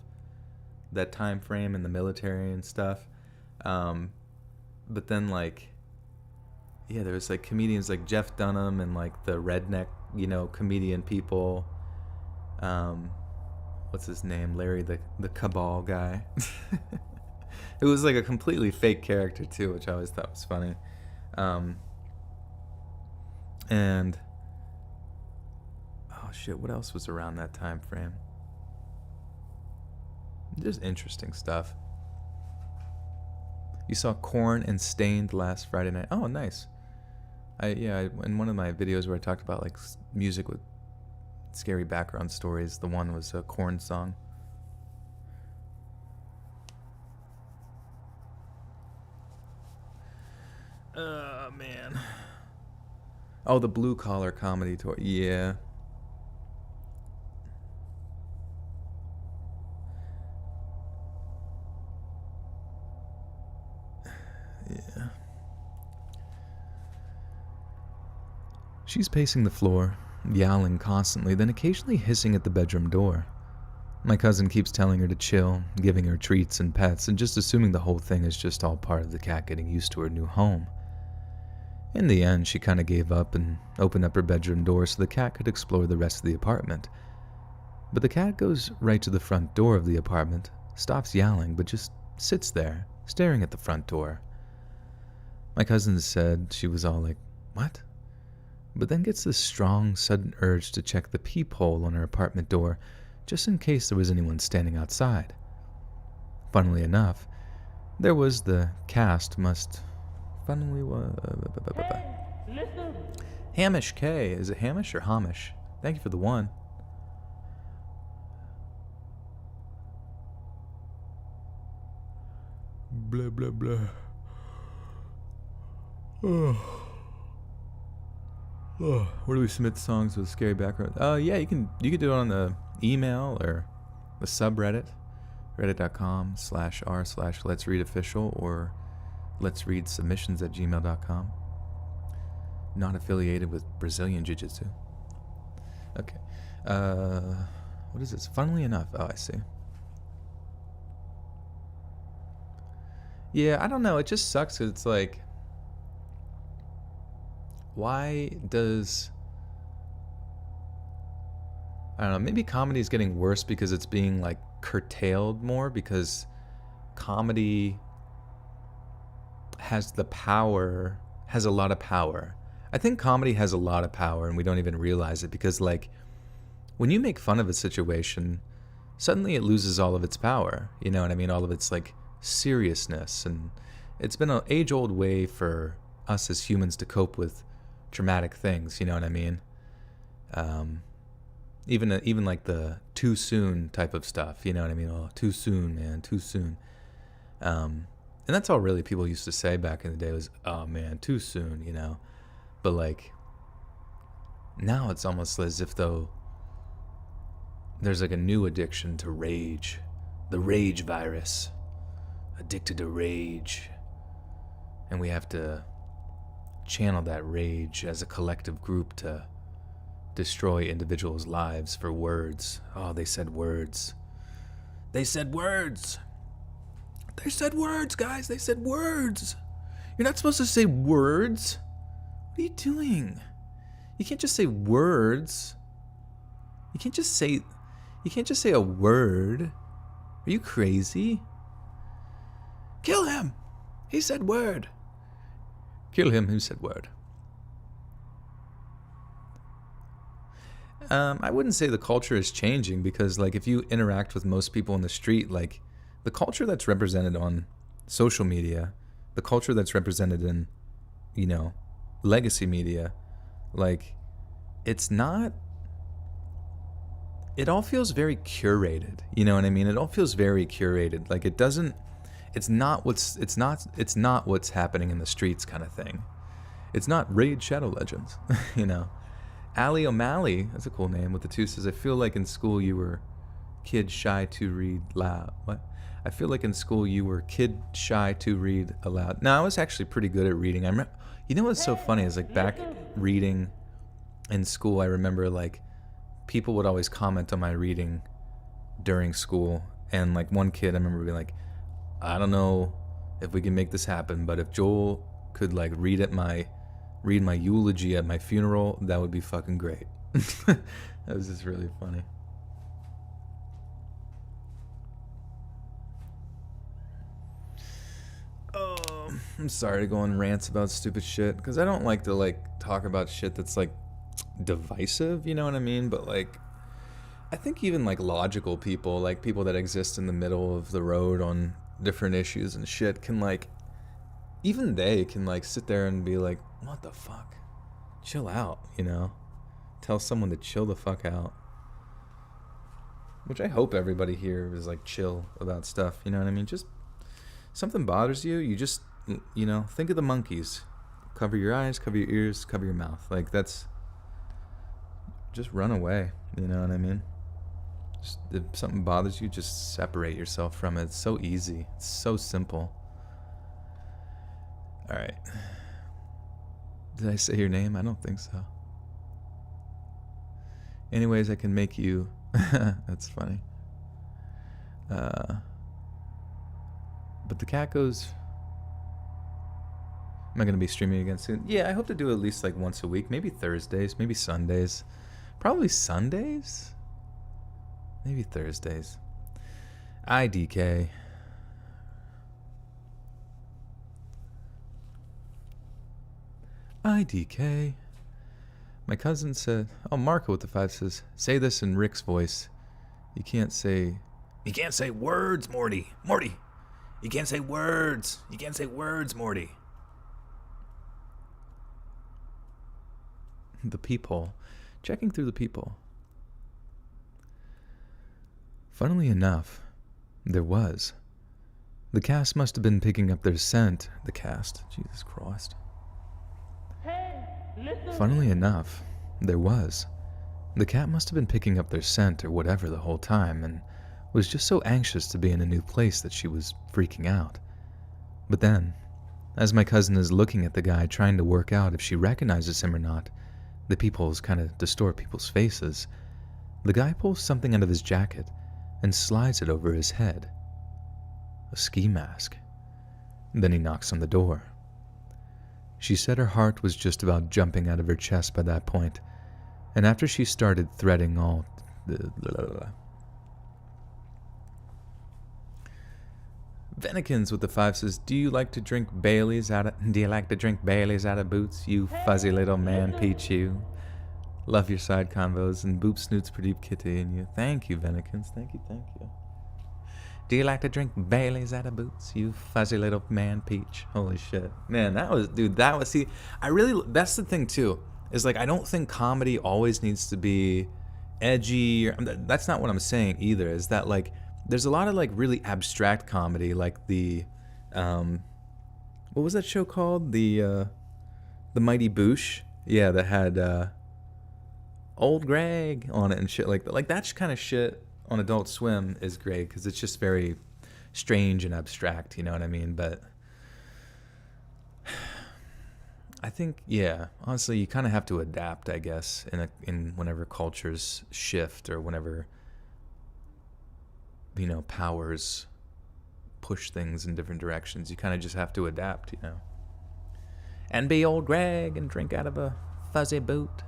that time frame and the military and stuff. but then like, yeah, there was like comedians like Jeff Dunham and like the redneck, comedian people. What's his name? Larry the Cabal guy. It was like a completely fake character too, which I always thought was funny. And oh shit, what else was around that time frame? Just interesting stuff. You saw Korn and Stained last Friday night. Oh, nice. In one of my videos where I talked about like music with scary background stories, the one was a Korn song. Oh man. Oh, the Blue Collar Comedy Tour. Yeah. Yeah. She's pacing the floor, yowling constantly, then occasionally hissing at the bedroom door. My cousin keeps telling her to chill, giving her treats and pets, and just assuming the whole thing is just all part of the cat getting used to her new home. In the end, she kind of gave up and opened up her bedroom door so the cat could explore the rest of the apartment. But the cat goes right to the front door of the apartment, stops yowling, but just sits there, staring at the front door. My cousin said she was all like, "What?" But then gets this strong, sudden urge to check the peephole on her apartment door, just in case there was anyone standing outside. Funnily enough, there was the cast must... Funnily was... Listen. Hamish K. Is it Hamish or Hamish? Thank you for the one. Blah, blah, blah. Oh. Oh, where do we submit songs with a scary background? Yeah, you can do it on the email or the subreddit, reddit.com/r/letsreadofficial or letsreadsubmissions@gmail.com. Not affiliated with Brazilian Jiu-Jitsu. Okay. What is this? Funnily enough. Oh, I see. Yeah, I don't know. It just sucks 'cause it's like, why does... I don't know, maybe comedy is getting worse because it's being like curtailed more, because comedy has a lot of power. I think comedy has a lot of power and we don't even realize it, because like when you make fun of a situation, suddenly it loses all of its power. You know what I mean? All of its like seriousness. And it's been an age-old way for us as humans to cope with traumatic things. You know what I mean? Even like the too soon type of stuff. You know what I mean? Oh, too soon, man, too soon. And that's all really people used to say back in the day was, oh man, too soon, you know? But like, now it's almost as if though there's like a new addiction to rage. The rage virus. Addicted to rage. And we have to channel that rage as a collective group to destroy individuals' lives for words. Oh, they said words. They said words. They said words, guys. They said words. You're not supposed to say words. What are you doing? You can't just say words. You can't just say a word. Are you crazy? Kill him. He said word. Kill him who said word. I wouldn't say the culture is changing, because like if you interact with most people in the street, like the culture that's represented on social media, the culture that's represented in, you know, legacy media, like it all feels very curated. You know what I mean? It all feels very curated. Like it's not what's happening in the streets kind of thing. It's not Raid Shadow Legends, you know. Ali O'Malley, that's a cool name with the two, says, I feel like in school you were kid shy to read loud. What? I feel like in school you were kid shy to read aloud. No, I was actually pretty good at reading. You know what's so funny is like back reading in school, I remember like people would always comment on my reading during school. And like one kid, I remember being like, I don't know if we can make this happen. But if Joel could like read my eulogy at my funeral, that would be fucking great. That was just really funny. I'm sorry to go on rants about stupid shit, because I don't like to like talk about shit that's like divisive, you know what I mean? But like, I think even like logical people, like people that exist in the middle of the road on different issues and shit, can like, even they can like sit there and be like, what the fuck? Chill out, you know? Tell someone to chill the fuck out. Which I hope everybody here is like chill about stuff, you know what I mean? Just something bothers you, you just, you know, think of the monkeys. Cover your eyes, cover your ears, cover your mouth. Like that's, just run away, you know what I mean? Just, if something bothers you, just separate yourself from it. It's so easy. It's so simple. All right. Did I say your name? I don't think so. Anyways, I can make you... That's funny. But the cat goes... Am I going to be streaming again soon? Yeah, I hope to do at least like once a week. Maybe Thursdays, maybe Sundays. Probably Sundays? Maybe Thursdays. IDK. IDK. My cousin said, oh, Marco with the 5 says, say this in Rick's voice. You can't say words, Morty. Morty. You can't say words. You can't say words, Morty. The peephole. Checking through the peephole. Funnily enough, there was. The cast must have been picking up their scent. The cast. Jesus Christ. Hey, listen. Funnily enough, there was. The cat must have been picking up their scent or whatever the whole time and was just so anxious to be in a new place that she was freaking out. But then, as my cousin is looking at the guy trying to work out if she recognizes him or not, the peepholes kind of distort people's faces, the guy pulls something out of his jacket and slides it over his head. A ski mask. Then he knocks on the door. She said her heart was just about jumping out of her chest by that point, and after she started threading all Venikins with the 5 says, do you like to drink Baileys out of boots, you fuzzy little man, Peach, you? Love your side convos and boop snoots Pradeep Kitty and you. Thank you, Venikins. Thank you. Do you like to drink Baileys out of boots, you fuzzy little man, Peach? Holy shit. Man, see, that's the thing too, is like, I don't think comedy always needs to be edgy, that's not what I'm saying either, is that like, there's a lot of like really abstract comedy, like the, what was that show called? The Mighty Boosh? Yeah, that had, Old Greg on it and shit like that. Like that kind of shit on Adult Swim is great because it's just very strange and abstract, you know what I mean? But I think, yeah, honestly, you kind of have to adapt, I guess, in whenever cultures shift or whenever, you know, powers push things in different directions. You kind of just have to adapt, you know. And be Old Greg and drink out of a fuzzy boot.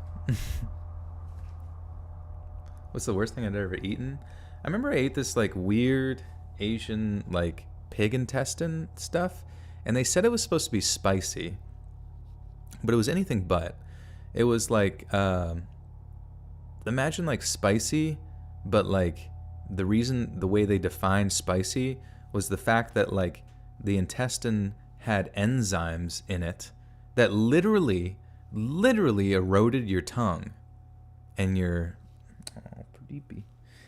What's the worst thing I've ever eaten? I remember I ate this like weird Asian like pig intestine stuff, and they said it was supposed to be spicy, but it was anything but. It was like, imagine like spicy, but like the way they defined spicy was the fact that like the intestine had enzymes in it that literally eroded your tongue and your...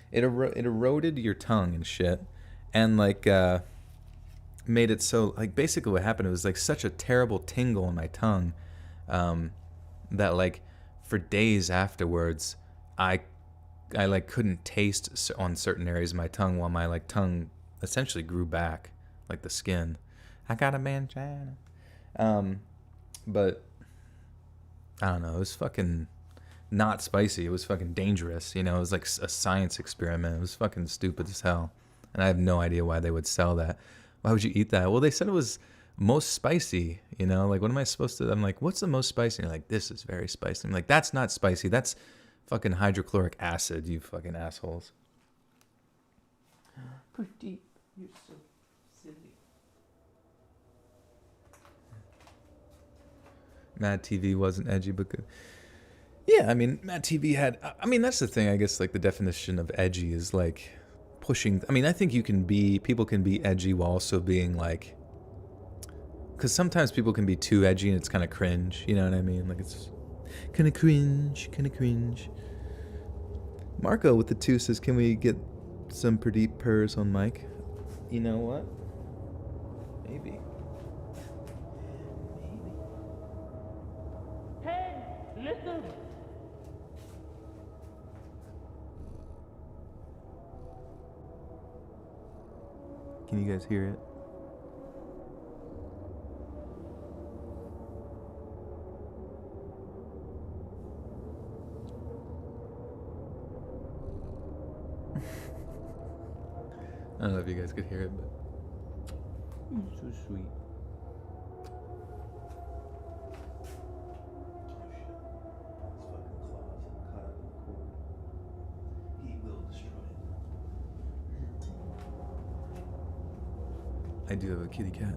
It eroded your tongue and shit, and like made it so like basically what happened, it was like such a terrible tingle in my tongue that like for days afterwards I like couldn't taste on certain areas of my tongue while my like tongue essentially grew back like the skin. I got a mangina. But I don't know, it was fucking not spicy. It was fucking dangerous, you know. It was like a science experiment. It was fucking stupid as hell, and I have no idea why they would sell that. Why would you eat that? Well, they said it was most spicy, you know? Like, what am I supposed to... I'm like, what's the most spicy? And you're like, this is very spicy. I'm like, that's not spicy. That's fucking hydrochloric acid, you fucking assholes. Pretty. You're so silly. Mad TV wasn't edgy, but good. Yeah, I mean, Mad TV had... I mean, that's the thing, I guess, like, the definition of edgy is, like, pushing... I mean, I think you can be... People can be edgy while also being, like... Because sometimes people can be too edgy and it's kind of cringe, you know what I mean? Like, it's kind of cringe, kind of cringe. Marco with the 2 says, can we get some pretty purrs on mic? You know what? Maybe. Hey, listen. Can you guys hear it? I don't know if you guys could hear it, but it's so sweet. I do have a kitty cat.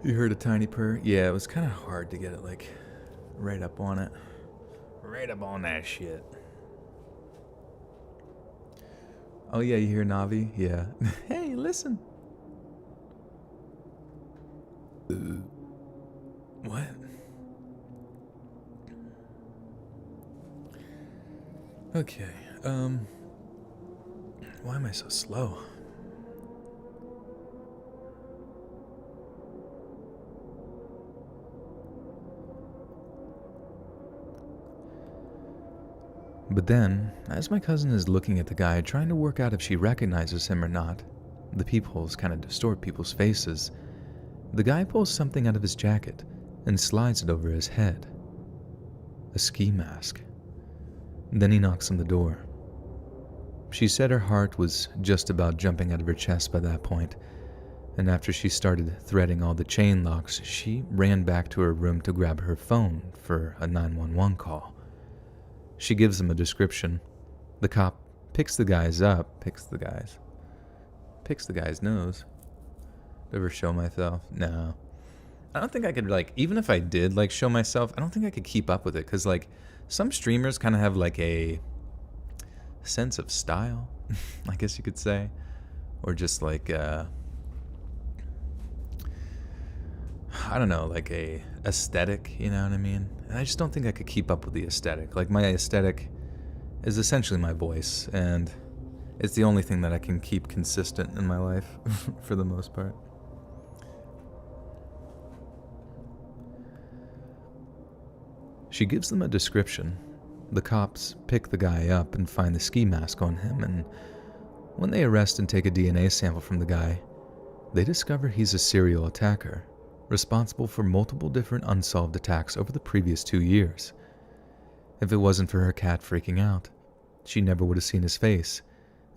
You heard a tiny purr? Yeah, it was kind of hard to get it, like, right up on it. Right up on that shit. Oh, yeah, you hear Navi? Yeah. Hey, listen. What? Okay, why am I so slow? But then, as my cousin is looking at the guy, trying to work out if she recognizes him or not, the peepholes kind of distort people's faces, the guy pulls something out of his jacket and slides it over his head. A ski mask. Then he knocks on the door. She said her heart was just about jumping out of her chest by that point, and after she started threading all the chain locks, she ran back to her room to grab her phone for a 911 call. She gives him a description. The cop picks the guy's nose. Ever show myself? No. I don't think I could, like, even if I did, like, show myself, I don't think I could keep up with it, because, like, some streamers kind of have, like, a sense of style, I guess you could say, or just, like, I don't know, like a aesthetic, you know what I mean? And I just don't think I could keep up with the aesthetic. Like, my aesthetic is essentially my voice, and it's the only thing that I can keep consistent in my life, for the most part. She gives them a description. The cops pick the guy up and find the ski mask on him, and when they arrest and take a DNA sample from the guy, they discover he's a serial attacker, responsible for multiple different unsolved attacks over the previous 2 years. If it wasn't for her cat freaking out, she never would have seen his face,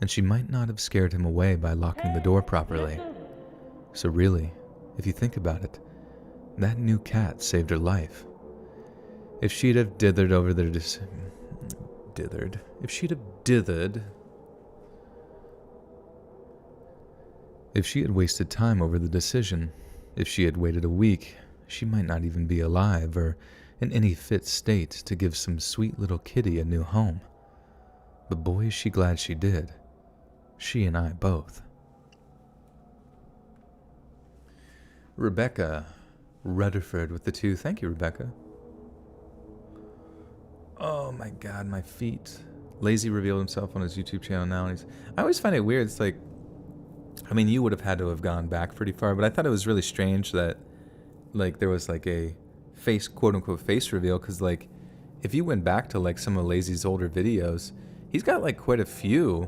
and she might not have scared him away by locking the door properly. So really, if you think about it, that new cat saved her life. If she'd have dithered over their If she'd had wasted time over the decision, if she had waited a week, she might not even be alive or in any fit state to give some sweet little kitty a new home. But boy, is she glad she did. She and I both. Rebecca Rutherford with the 2. Thank you, Rebecca. Oh my god, my feet. Lazy revealed himself on his YouTube channel now, and I always find it weird. It's like, I mean, you would have had to have gone back pretty far, but I thought it was really strange that, like, there was, like, a face, quote-unquote, face reveal, because, like, if you went back to, like, some of Lazy's older videos, he's got, like, quite a few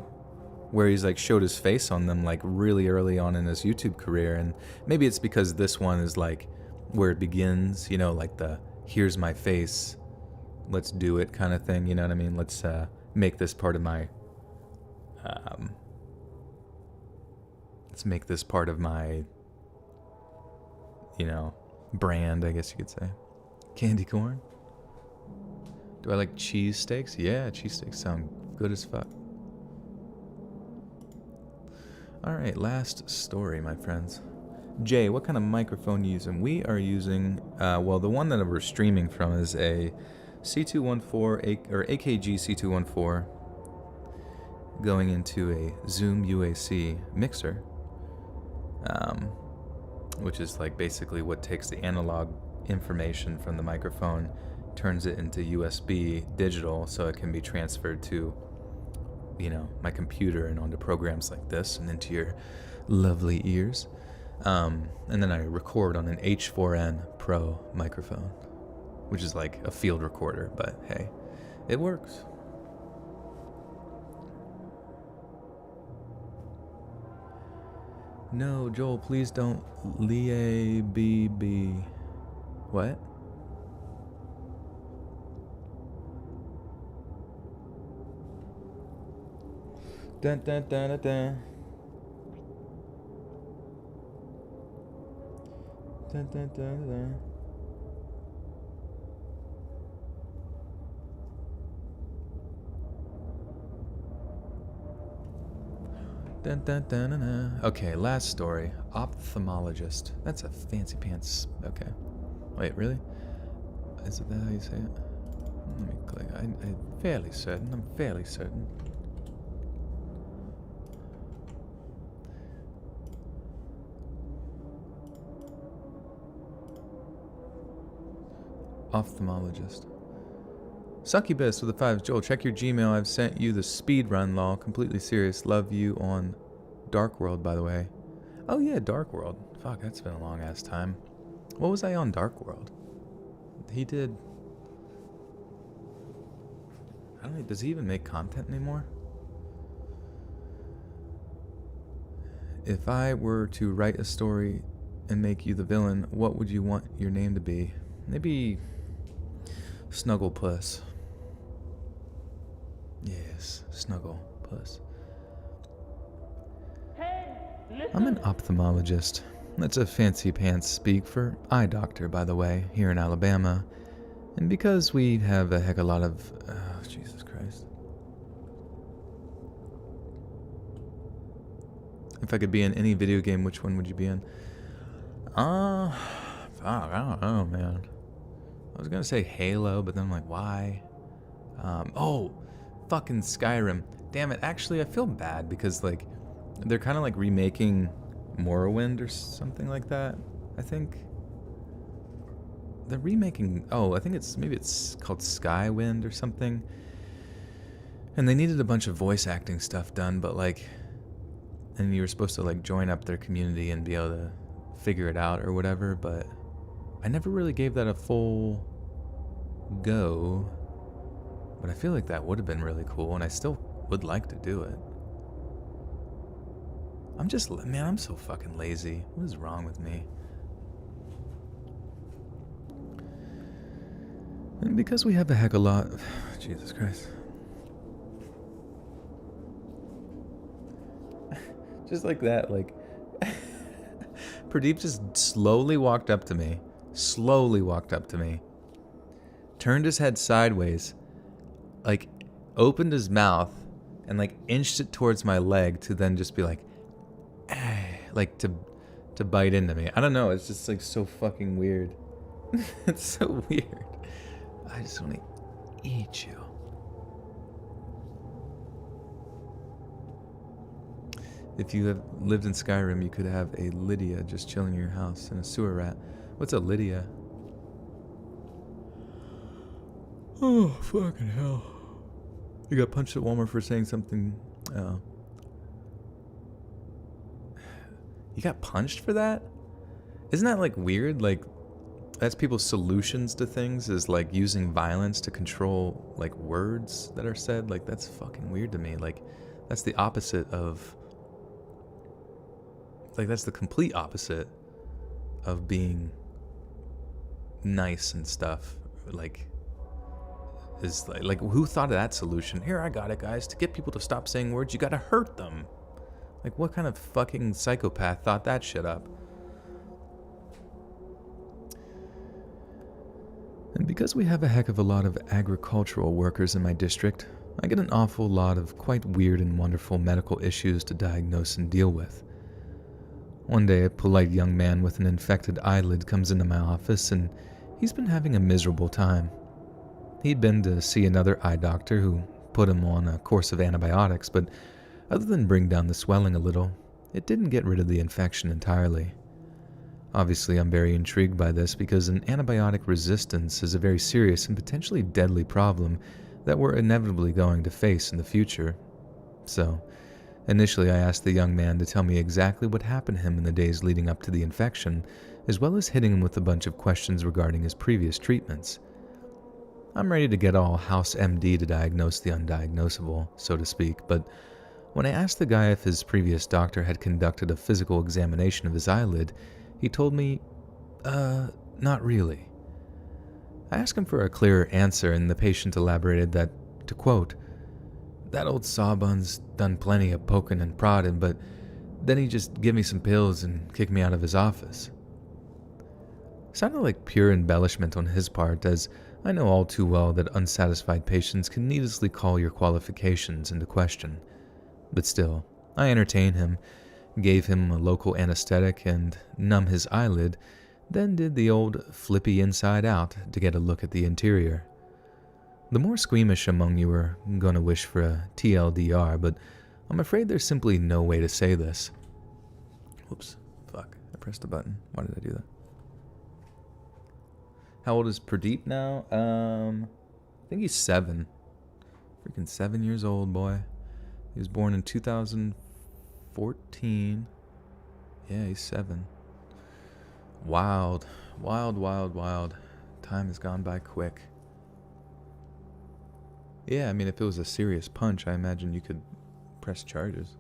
where he's, like, showed his face on them, like, really early on in his YouTube career, and maybe it's because this one is, like, where it begins, you know, like the, here's my face, let's do it kind of thing. You know what I mean? Let's make this part of my let's make this part of my, you know, brand, I guess you could say. Candy corn. Do I like cheesesteaks? Yeah, cheesesteaks sound good as fuck. All right, last story, my friends. Jay, what kind of microphone are you using? We are using, well, the one that we're streaming from is a C214, or AKG C214, going into a Zoom UAC mixer, which is like basically what takes the analog information from the microphone, turns it into USB digital so it can be transferred to, you know, my computer and onto programs like this and into your lovely ears. And then I record on an H4n Pro microphone, which is like a field recorder, but hey, it works. No, Joel, please don't. BB. What? Dun dun dun dun dun. Dun dun dun dun. Dun, dun, dun, dun, dun. Okay, last story. Ophthalmologist. That's a fancy pants. Okay. Wait, really? Is it that how you say it? Let me click. I'm fairly certain. I'm fairly certain. Ophthalmologist. Succubus with the 5. Joel, check your Gmail. I've sent you the speed run, lol. Completely serious. Love you on Dark World, by the way. Oh yeah, Dark World. Fuck, that's been a long ass time. What was I on Dark World? He did. I don't know. Does he even make content anymore? If I were to write a story and make you the villain, what would you want your name to be? Maybe Snugglepuss. Yes, Snugglepuss. Hey, listen. I'm an ophthalmologist. That's a fancy pants speak for eye doctor, by the way, here in Alabama. And because we have a heck of a lot of... Jesus Christ. If I could be in any video game, which one would you be in? Fuck, I don't know, man. I was gonna say Halo, but then I'm like, why? Fucking Skyrim. Damn it. Actually, I feel bad because, like, they're kind of like remaking Morrowind or something like that, I think. They're remaking... I think maybe it's called Skywind or something. And they needed a bunch of voice acting stuff done, but, like... And you were supposed to, like, join up their community and be able to figure it out or whatever, but... I never really gave that a full go, but I feel like that would have been really cool, and I still would like to do it. I'm so fucking lazy. What is wrong with me? And because we have a heck of a lot... Jesus Christ. Just like that, like... Pradeep just slowly walked up to me, turned his head sideways, like, opened his mouth, and, like, inched it towards my leg to then just be like, like, to bite into me. I don't know, it's just, like, so fucking weird. It's so weird. I just want to eat you. If you have lived in Skyrim, you could have a Lydia just chilling in your house and a sewer rat. What's a Lydia? Oh, fucking hell. You got punched at Walmart for saying something. You got punched for that? Isn't that, like, weird? Like, that's people's solutions to things, is, like, using violence to control, like, words that are said. Like, that's fucking weird to me. Like, that's the opposite of... Like, that's the complete opposite of being nice and stuff. Like, is like who thought of that solution? Here, I got it, guys. To get people to stop saying words, you gotta hurt them. Like, what kind of fucking psychopath thought that shit up? And because we have a heck of a lot of agricultural workers in my district, I get an awful lot of quite weird and wonderful medical issues to diagnose and deal with. One day, a polite young man with an infected eyelid comes into my office, and he's been having a miserable time. He'd been to see another eye doctor who put him on a course of antibiotics, but other than bring down the swelling a little, it didn't get rid of the infection entirely. Obviously, I'm very intrigued by this because an antibiotic resistance is a very serious and potentially deadly problem that we're inevitably going to face in the future. So, initially I asked the young man to tell me exactly what happened to him in the days leading up to the infection, as well as hitting him with a bunch of questions regarding his previous treatments. I'm ready to get all house MD to diagnose the undiagnosable, so to speak, but when I asked the guy if his previous doctor had conducted a physical examination of his eyelid, he told me, not really. I asked him for a clearer answer, and the patient elaborated that, to quote, "That old sawbun's done plenty of poking and prodding, but then he just give me some pills and kick me out of his office." Sounded like pure embellishment on his part, as I know all too well that unsatisfied patients can needlessly call your qualifications into question. But still, I entertained him, gave him a local anesthetic and numb his eyelid, then did the old flippy inside out to get a look at the interior. The more squeamish among you are gonna wish for a TLDR, but I'm afraid there's simply no way to say this. Whoops, fuck, I pressed a button. Why did I do that? How old is Pradeep now? I think he's 7. Freaking 7 years old, boy. He was born in 2014. Yeah, he's 7. Wild. Wild, wild, wild. Time has gone by quick. Yeah, I mean, if it was a serious punch, I imagine you could press charges.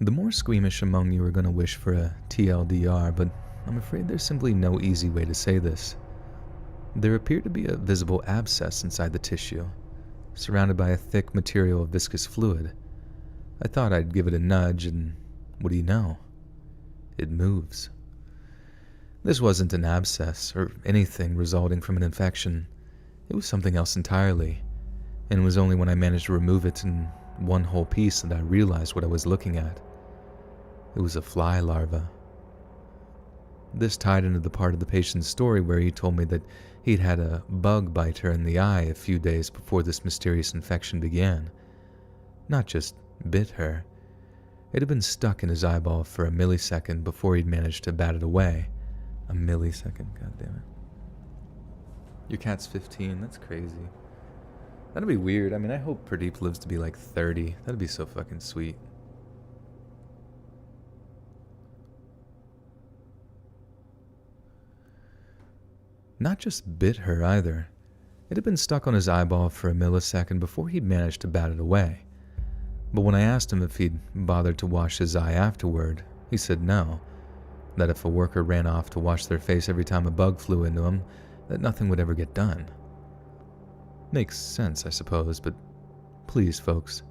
The more squeamish among you are going to wish for a TLDR, but I'm afraid there's simply no easy way to say this. There appeared to be a visible abscess inside the tissue, surrounded by a thick material of viscous fluid. I thought I'd give it a nudge, and what do you know? It moves. This wasn't an abscess or anything resulting from an infection. It was something else entirely, and it was only when I managed to remove it in one whole piece that I realized what I was looking at. It was a fly larva. This tied into the part of the patient's story where he told me that he'd had a bug bite her in the eye a few days before this mysterious infection began. Not just bit her. It had been stuck in his eyeball for a millisecond before he'd managed to bat it away. A millisecond, goddammit. Your cat's 15, that's crazy. That'd be weird. I mean, I hope Pradeep lives to be like 30. That'd be so fucking sweet. Not just bit her either. It had been stuck on his eyeball for a millisecond before he'd managed to bat it away. But when I asked him if he'd bothered to wash his eye afterward, he said no. That if a worker ran off to wash their face every time a bug flew into him, that nothing would ever get done. Makes sense, I suppose, but please, folks,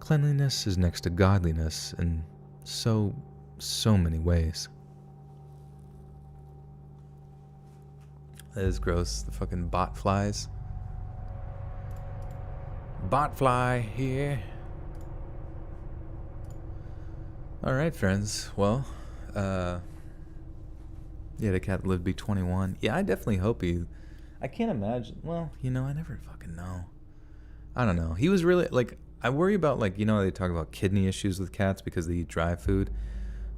cleanliness is next to godliness in so many ways. That is gross. The fucking bot flies. Bot fly here. Alright, friends. Well, yeah, the cat lived to be 21. Yeah, I definitely hope he... I can't imagine... Well, you know, I never fucking know. I don't know. He was really... Like, I worry about, like, you know, they talk about kidney issues with cats because they eat dry food.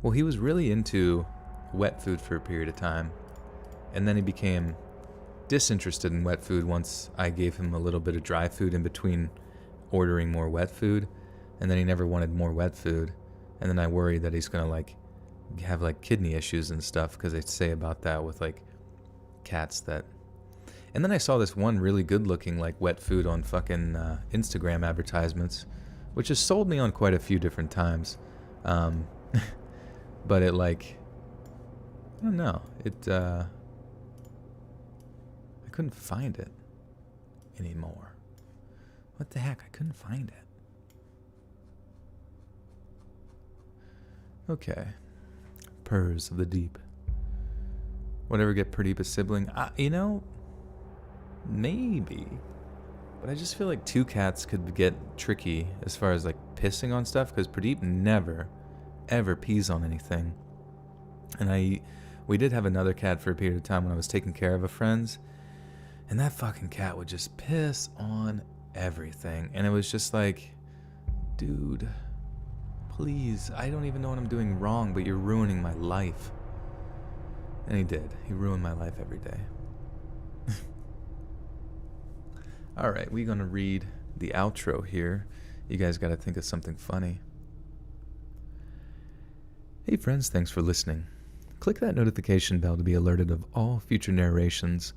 Well, he was really into wet food for a period of time. And then he became disinterested in wet food once I gave him a little bit of dry food in between ordering more wet food. And then he never wanted more wet food. And then I worry that he's going to, like, have, like, kidney issues and stuff because they say about that with, like, cats that... And then I saw this one really good-looking, like, wet food on fucking Instagram advertisements, which has sold me on quite a few different times. But it, like... I don't know. I couldn't find it anymore. What the heck? I couldn't find it. Okay. Purrs of the deep. Whatever get Pradeep a sibling? You know, maybe. But I just feel like two cats could get tricky as far as like pissing on stuff, because Pradeep never, ever pees on anything. And we did have another cat for a period of time when I was taking care of a friend's, and that fucking cat would just piss on everything. And it was just like, dude, please, I don't even know what I'm doing wrong, but you're ruining my life. And he did. He ruined my life every day. Alright, we're gonna read the outro here. You guys gotta think of something funny. Hey friends, thanks for listening. Click that notification bell to be alerted of all future narrations.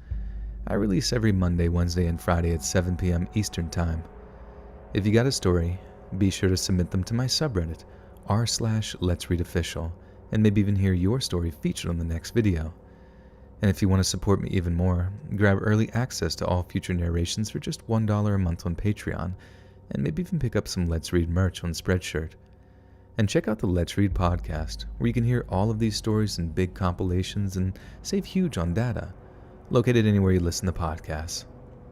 I release every Monday, Wednesday, and Friday at 7 p.m. Eastern Time. If you got a story, be sure to submit them to my subreddit, r/Let'sReadOfficial, and maybe even hear your story featured on the next video. And if you want to support me even more, grab early access to all future narrations for just $1 a month on Patreon, and maybe even pick up some Let's Read merch on Spreadshirt. And check out the Let's Read podcast, where you can hear all of these stories in big compilations and save huge on data. Located anywhere you listen to podcasts.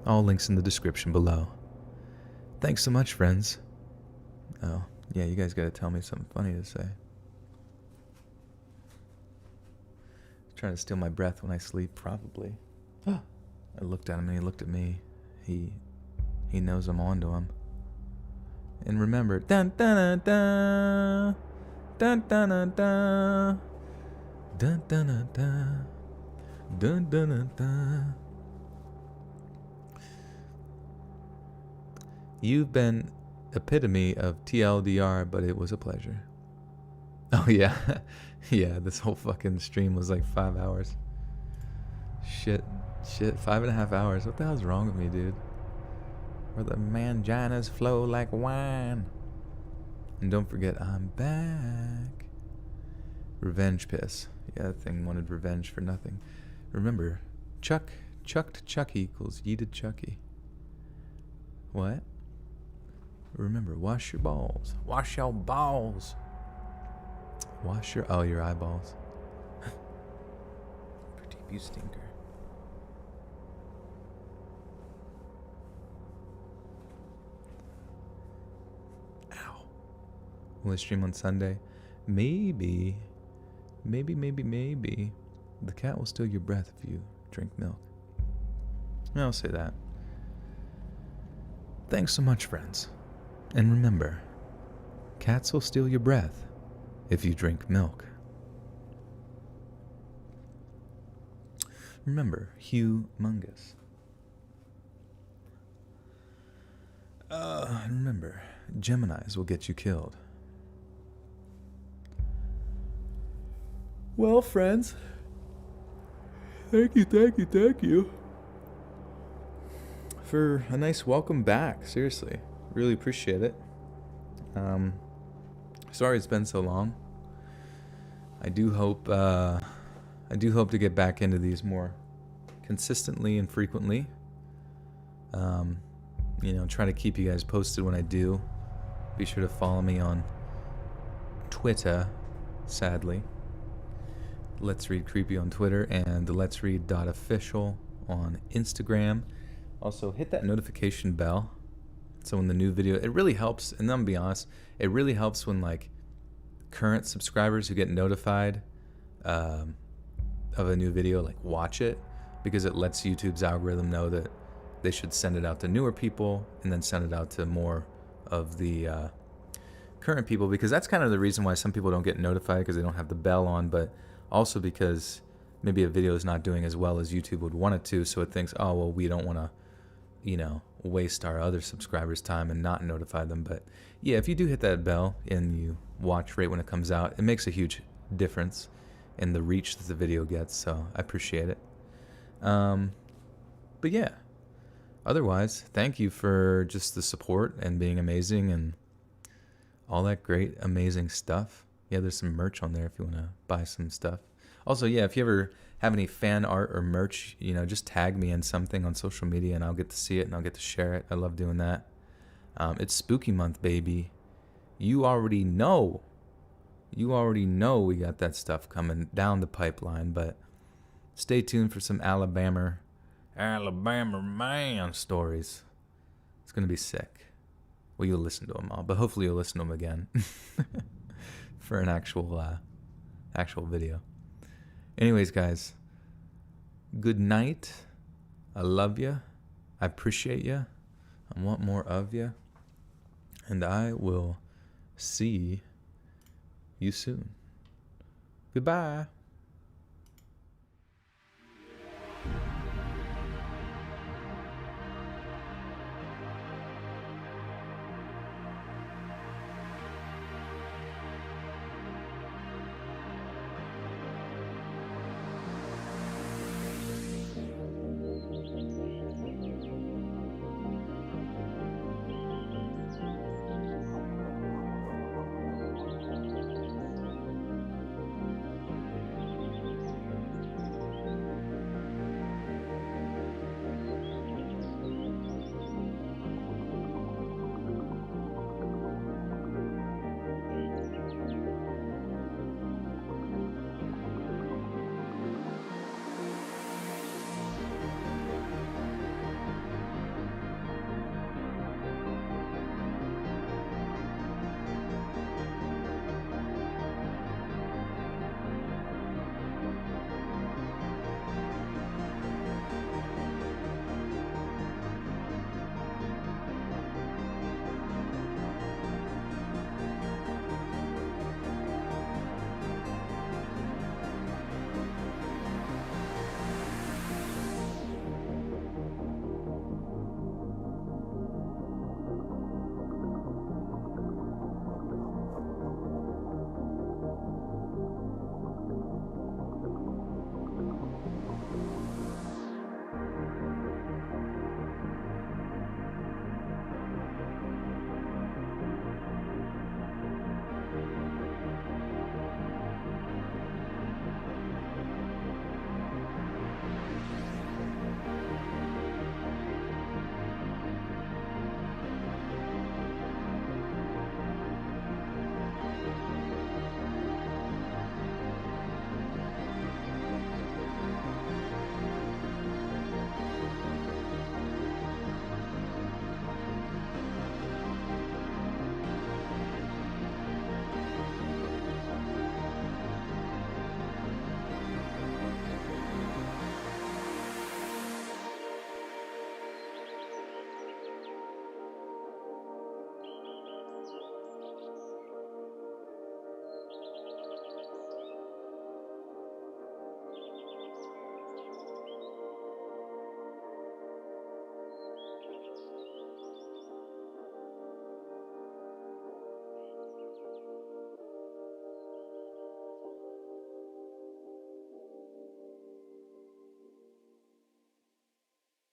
All links in the description below. Thanks so much, friends. Oh, yeah, you guys gotta tell me something funny to say. Trying to steal my breath when I sleep, probably. I looked at him and he looked at me. He knows I'm onto him. And remember, dun dun dun dun dun dun dun dun dun dun dun dun dun dun. You've been epitome of TLDR, but it was a pleasure. Oh yeah. Yeah, this whole fucking stream was like 5 hours. Shit, 5.5 hours. What the hell's wrong with me, dude? Where the manginas flow like wine. And don't forget, I'm back. Revenge piss. Yeah, that thing wanted revenge for nothing. Remember, chucked Chucky equals yeeted Chucky. What? Remember, wash your balls. Wash your balls. Wash your eyeballs. Pretty you stinker. Ow. Will I stream on Sunday? Maybe. The cat will steal your breath if you drink milk. I'll say that. Thanks so much, friends. And remember, cats will steal your breath if you drink milk. Remember, humongous. And remember, Geminis will get you killed. Well, friends, thank you for a nice welcome back. Seriously, really appreciate it. Sorry it's been so long. I do hope to get back into these more consistently and frequently. Try to keep you guys posted when I do. Be sure to follow me on Twitter, sadly. Let's Read Creepy on Twitter and the Let's Read.official on Instagram. Also, hit that notification bell. So when the new video, it really helps, and I'm gonna be honest, it really helps when like current subscribers who get notified of a new video like watch it, because it lets YouTube's algorithm know that they should send it out to newer people and then send it out to more of the current people, because that's kind of the reason why some people don't get notified, because they don't have the bell on, but also because maybe a video is not doing as well as YouTube would want it to, so it thinks, oh well, we don't want to waste our other subscribers' time and not notify them. But yeah, if you do hit that bell and you watch right when it comes out, it makes a huge difference in the reach that the video gets, so I appreciate it. But yeah, otherwise, thank you for just the support and being amazing and all that great, amazing stuff. Yeah, there's some merch on there if you want to buy some stuff. Also, yeah, if you ever have any fan art or merch, you know, just tag me in something on social media and I'll get to see it and I'll get to share it. I love doing that. It's spooky month, baby. You already know. You already know we got that stuff coming down the pipeline, but stay tuned for some Alabama man stories. It's going to be sick. Well, you'll listen to them all, but hopefully you'll listen to them again for an actual video. Anyways, guys, good night. I love you. I appreciate you. I want more of you. And I will see you soon. Goodbye.